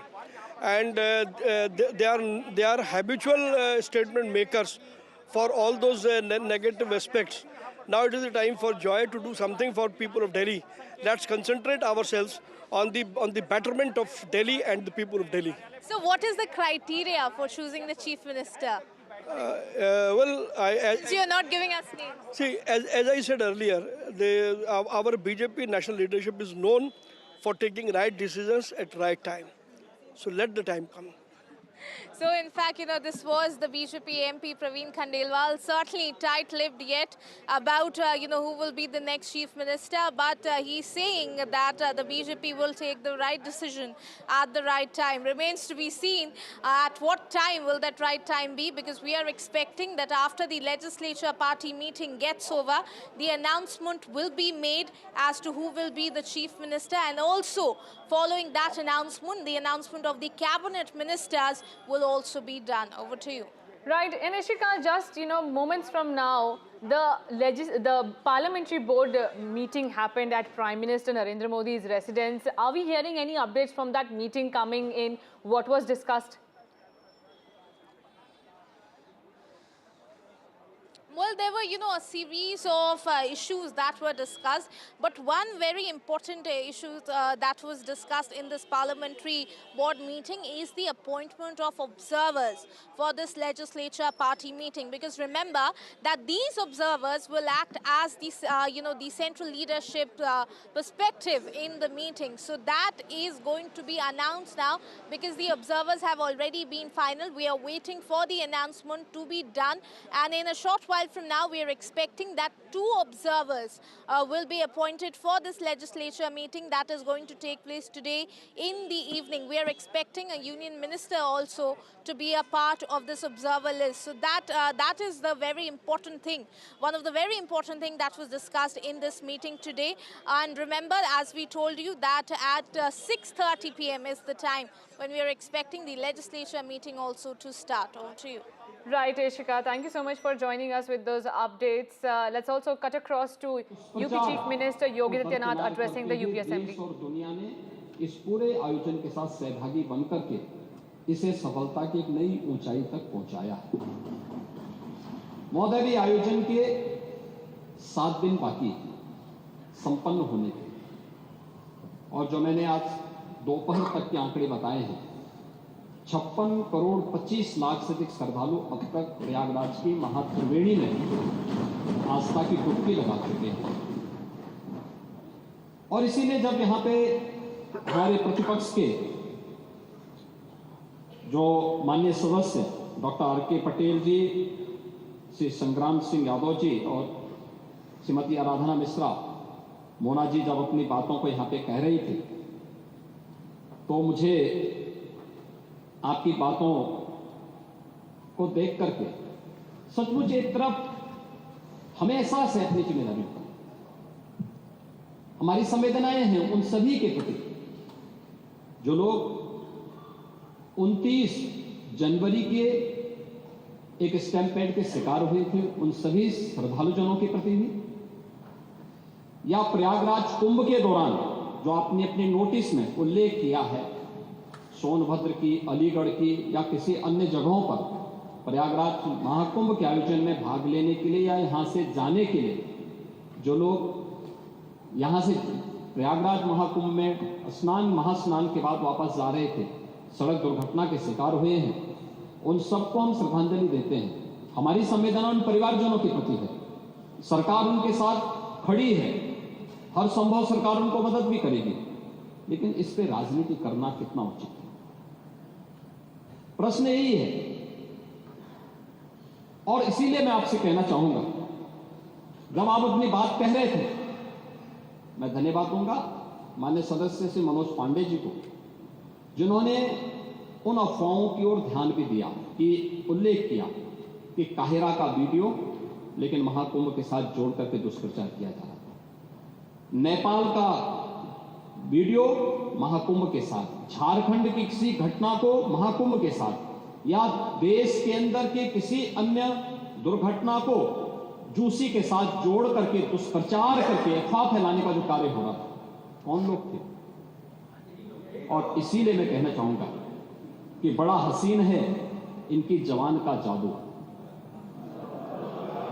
[SPEAKER 5] and they are habitual statement makers for all those negative aspects. Now it is the time for joy to do something for people of Delhi. Let's concentrate ourselves on the betterment of Delhi and the people of Delhi.
[SPEAKER 4] So what is the criteria for choosing the Chief Minister?
[SPEAKER 5] So
[SPEAKER 4] you're not giving us names.
[SPEAKER 5] See, as I said earlier, our BJP national leadership is known for taking right decisions at right time. So let the time come.
[SPEAKER 4] So, in fact, this was the BJP MP Praveen Khandelwal, certainly tight-lipped yet about, who will be the next Chief Minister. But he's saying that the BJP will take the right decision at the right time. Remains to be seen at what time will that right time be, because we are expecting that after the legislature party meeting gets over, the announcement will be made as to who will be the Chief Minister. And also, following that announcement, the announcement of the cabinet ministers will also be done. Over to you.
[SPEAKER 3] Right, and Ishika, just moments from now, the parliamentary board meeting happened at Prime Minister Narendra Modi's residence. Are we hearing any updates from that meeting coming in? What was discussed?
[SPEAKER 4] Well, there were, a series of issues that were discussed, but one very important issue that was discussed in this parliamentary board meeting is the appointment of observers for this legislature party meeting. Because remember that these observers will act as the, the central leadership perspective in the meeting. So that is going to be announced now, because the observers have already been final. We are waiting for the announcement to be done, and in a short while from now, we are expecting that 2 observers will be appointed for this legislature meeting that is going to take place today in the evening. We are expecting a union minister also to be a part of this observer list. So that is the very important thing. One of the very important things that was discussed in this meeting today. And remember, as we told you, that at 6:30 p.m. is the time when we are expecting the legislature meeting also to start. Over to you.
[SPEAKER 3] Right, Ishika, thank you so much for joining us with those updates. Let's also cut across to UP Chief Minister Yogi Adityanath addressing the UP Assembly.
[SPEAKER 6] दुनिया ने इस पूरे आयोजन के साथ सहभागी बनकर के इसे सफलता की एक नई ऊंचाई तक पहुंचाया है। महोदय, आयोजन के 7 दिन बाकी संपन्न होने के, और जो मैंने आज दोपहर तक के आंकड़े बताए हैं, 56 करोड़ 25 लाख से अधिक श्रद्धालु अब तक प्रयागराज की महात्रिवेणी में आस्था की डुबकी लगा चुके हैं। और इसीलिए जब यहाँ पे हमारे प्रतिपक्ष के जो माननीय सदस्य डॉक्टर आर.के. पटेल जी, श्री संग्राम सिंह यादव जी और श्रीमती आराधना मिश्रा, मोना जी जब अपनी बातों को यहाँ पे कह रही थी, तो मुझे आपकी बातों को देख करके सचमुच एक तरफ हमें एहसास है अपनी जिम्मेदारी का, हमारी संवेदनाएं हैं उन सभी के प्रति जो लोग 29 जनवरी के एक स्टैम्पेड के शिकार हुए थे, उन सभी श्रद्धालुजनों के प्रति भी, या प्रयागराज कुंभ के दौरान जो आपने अपने नोटिस में उल्लेख किया है, सोनभद्र की, अलीगढ़ की या किसी अन्य जगहों पर प्रयागराज महाकुंभ के आयोजन में भाग लेने के लिए या यहाँ से जाने के लिए जो लोग यहाँ से प्रयागराज महाकुंभ में महास्नान के बाद वापस जा रहे थे, सड़क दुर्घटना के शिकार हुए हैं, उन सबको हम श्रद्धांजलि देते हैं। हमारी संवेदना उन परिवारजनों के प्रति है। सरकार उनके साथ खड़ी है, हर संभव सरकार उनको मदद भी करेगी, लेकिन इस पे राजनीति करना कितना उचित है? प्रश्न यही है। और इसीलिए मैं आपसे कहना चाहूंगा, जब आप अपनी बात कह रहे थे, मैं धन्यवाद दूंगा माननीय सदस्य श्री मनोज पांडे जी को, जिन्होंने उन अफवाहों की ओर ध्यान भी दिया, कि उल्लेख किया कि काहिरा का वीडियो लेकिन महाकुंभ के साथ जोड़ करके दुष्प्रचार किया जा रहा था, नेपाल का वीडियो महाकुंभ के साथ, झारखंड की किसी घटना को महाकुंभ के साथ, या देश के अंदर के किसी अन्य दुर्घटना को जूसी के साथ जोड़ करके दुष्प्रचार करके अफवाह फैलाने का जो कार्य हो रहा था, कौन लोग थे? और इसीलिए मैं कहना चाहूंगा कि बड़ा हसीन है इनकी जवान का जादू,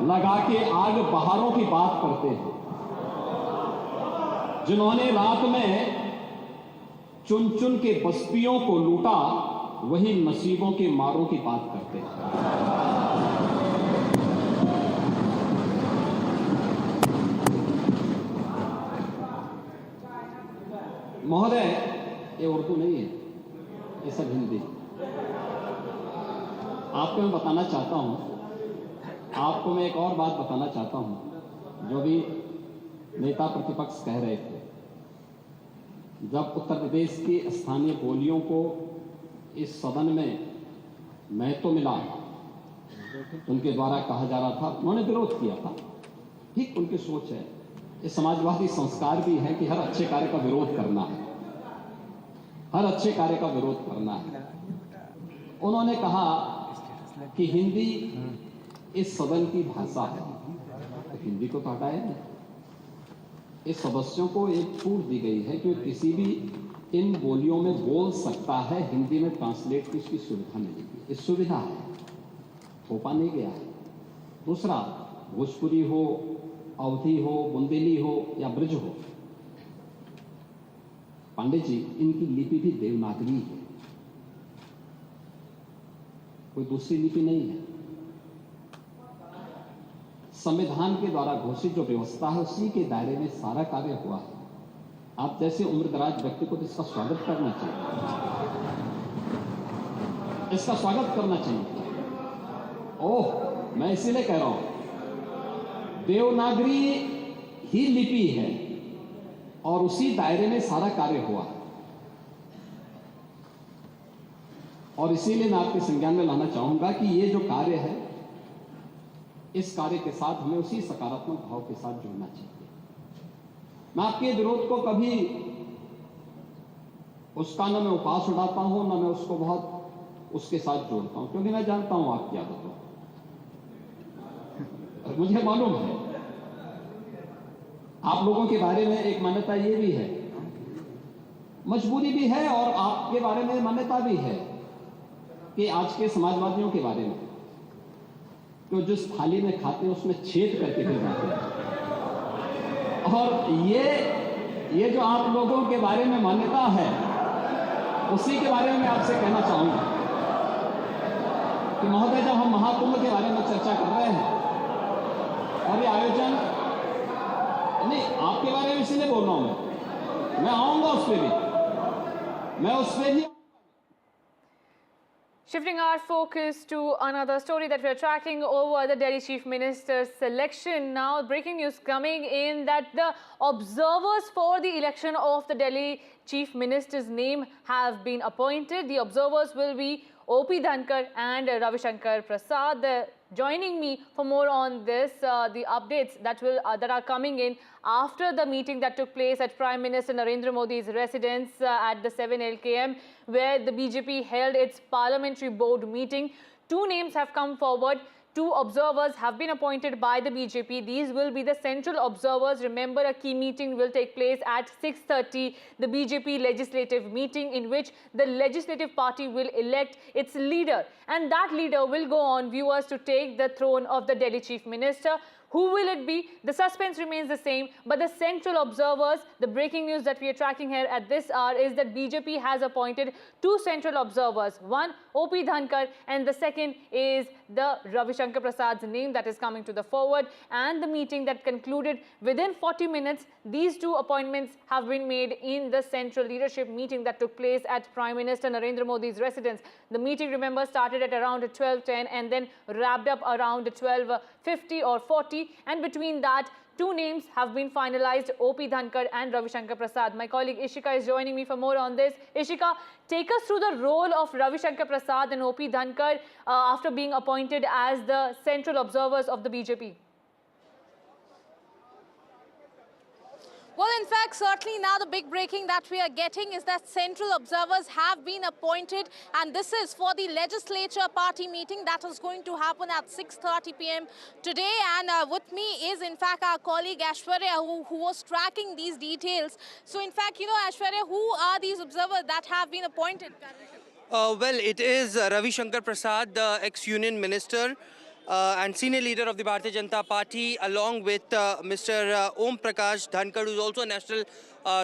[SPEAKER 6] लगा के आग बहारों की बात करते हैं। जिन्होंने रात में चुन चुन के बस्तियों को लूटा, वही नसीबों के मारों की बात करते हैं। महोदय, ये उर्दू नहीं है, ये सब हिंदी। आपको मैं बताना चाहता हूं, आपको मैं एक और बात बताना चाहता हूं, जो भी नेता प्रतिपक्ष कह रहे थे। जब उत्तर प्रदेश की स्थानीय बोलियों को इस सदन में महत्व मिला, उनके द्वारा कहा जा रहा था, उन्होंने विरोध किया था। ठीक उनकी सोच है, ये समाजवादी संस्कार भी है कि हर अच्छे कार्य का विरोध करना है, हर अच्छे कार्य का विरोध करना है। उन्होंने कहा कि हिंदी इस सदन की भाषा है, तो हिंदी को तो हटाया नहीं। इस सदस्यों को एक छूट दी गई है कि वो किसी भी इन बोलियों में बोल सकता है, हिंदी में ट्रांसलेट की उसकी सुविधा मिलेगी। इस सुविधा है, थोपा नहीं गया है। दूसरा, भोजपुरी हो, अवधी हो, बुंदेली हो या ब्रज हो, पांडे जी, इनकी लिपि भी देवनागरी है, कोई दूसरी लिपि नहीं है। संविधान के द्वारा घोषित जो व्यवस्था है, उसी के दायरे में सारा कार्य हुआ है। आप जैसे उम्रदराज व्यक्ति को तो इसका स्वागत करना चाहिए, इसका स्वागत करना चाहिए। ओह, मैं इसीलिए कह रहा हूं, देवनागरी ही लिपि है और उसी दायरे में सारा कार्य हुआ। और इसीलिए मैं आपके संज्ञान में लाना चाहूंगा कि ये जो कार्य है, इस कार्य के साथ हमें उसी सकारात्मक भाव के साथ जुड़ना चाहिए। मैं आपके विरोध को कभी उसका न मैं उपास उड़ाता हूं, न मैं उसको बहुत उसके साथ जोड़ता हूं, क्योंकि मैं जानता हूं आपकी आदतों, मुझे मालूम है। आप लोगों के बारे में एक मान्यता ये भी है, मजबूरी भी है, और आपके बारे में मान्यता भी है कि आज के समाजवादियों के बारे में, तो जिस थाली में खाते हैं उसमें छेद करके फिर जाते हैं। और ये जो आप लोगों के बारे में मान्यता है, उसी के बारे में मैं आपसे कहना चाहूंगा कि महोदय, जब हम महाकुंभ के बारे में चर्चा कर रहे हैं, और ये आयोजन नहीं, आपके बारे में इसीलिए बोल रहा हूं, मैं आऊंगा उस पर भी, मैं उस पर भी।
[SPEAKER 3] Shifting our focus to another story that we are tracking over the Delhi Chief Minister's selection. Now, breaking news coming in that the observers for the election of the Delhi Chief Minister's name have been appointed. The observers will be O.P. Dhankar and Ravi Shankar Prasad. Joining me for more on this, the updates that are coming in after the meeting that took place at Prime Minister Narendra Modi's residence at the 7 LKM, where the BJP held its parliamentary board meeting. Two names have come forward. Two observers have been appointed by the BJP. These will be the central observers. Remember, a key meeting will take place at 6:30, the BJP legislative meeting, in which the legislative party will elect its leader. And that leader will go on, viewers, to take the throne of the Delhi Chief Minister. Who will it be? The suspense remains the same, but the central observers, the breaking news that we are tracking here at this hour is that BJP has appointed two central observers. One, O.P. Dhankar, and the second is the Ravi Shankar Prasad's name that is coming to the forward, and the meeting that concluded within 40 minutes. These two appointments have been made in the central leadership meeting that took place at Prime Minister Narendra Modi's residence. The meeting, remember, started at around 12:10 and then wrapped up around 12:50 or 40, and between that, two names have been finalized, O.P. Dhankar and Ravi Shankar Prasad. My colleague Ishika is joining me for more on this. Ishika, take us through the role of Ravi Shankar Prasad and O.P. Dhankar after being appointed as the central observers of the BJP.
[SPEAKER 4] Well, in fact, certainly now the big breaking that we are getting is that central observers have been appointed, and this is for the legislature party meeting that is going to happen at 6:30 p.m. today. And with me is, in fact, our colleague Aishwarya, who was tracking these details. So, in fact, Aishwarya, who are these observers that have been appointed?
[SPEAKER 7] Well, it is Ravi Shankar Prasad, the ex-union minister and senior leader of the Bharatiya Janata Party, along with Mr. Om Prakash Dhankar, who is also National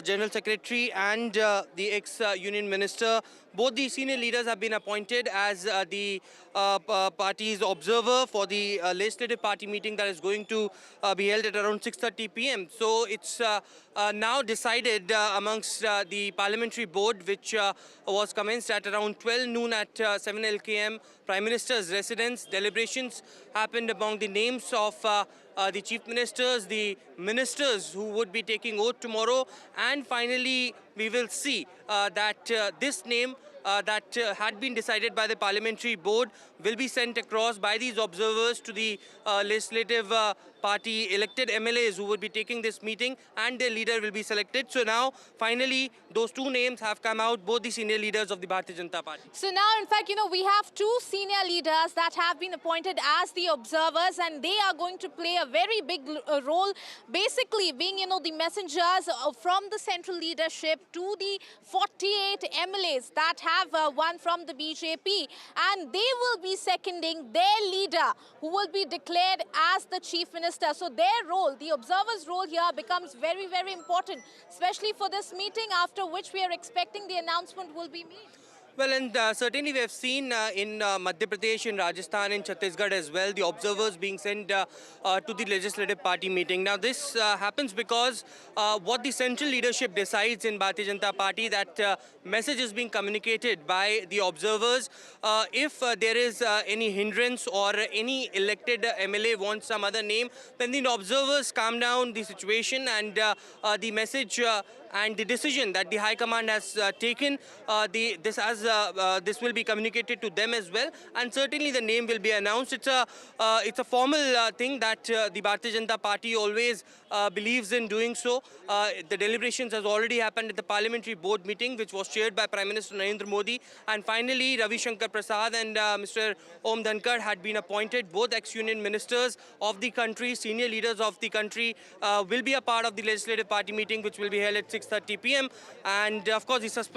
[SPEAKER 7] General Secretary and the ex-union minister. Both the senior leaders have been appointed as the party's observer for the legislative party meeting that is going to be held at around 6:30 p.m. So it's now decided amongst the parliamentary board, which was commenced at around 12 noon at 7 LKM, Prime Minister's residence. Deliberations happened among the names of the chief ministers, the ministers who would be taking oath tomorrow, and finally we will see that this name that had been decided by the parliamentary board will be sent across by these observers to the legislative party elected MLAs who would be taking this meeting, and their leader will be selected. So now finally those two names have come out, both the senior leaders of the Bharatiya Janata Party.
[SPEAKER 4] So now, in fact, we have two senior leaders that have been appointed as the observers, and they are going to play a very big role, basically being, the messengers from the central leadership to the 48 MLAs that have won from the BJP, and they will be seconding their leader who will be declared as the chief minister. So their role, the observer's role here, becomes very, very important, especially for this meeting, after which we are expecting the announcement will be made.
[SPEAKER 7] Well, and certainly we have seen in Madhya Pradesh, in Rajasthan, in Chhattisgarh as well, the observers being sent to the legislative party meeting. Now, this happens because what the central leadership decides in Bharatiya Janata Party, that message is being communicated by the observers. If there is any hindrance or any elected MLA wants some other name, then the observers calm down the situation, and the message and the decision that the High Command has taken, this will be communicated to them as well, and certainly the name will be announced. It's a formal thing that the Bharatiya Janata Party always believes in doing so. The deliberations has already happened at the parliamentary board meeting, which was chaired by Prime Minister Narendra Modi, and finally Ravi Shankar Prasad and Mr. Om Dhankar had been appointed. Both ex-union ministers of the country, senior leaders of the country, will be a part of the legislative party meeting, which will be held at 6:30 p.m. and of course the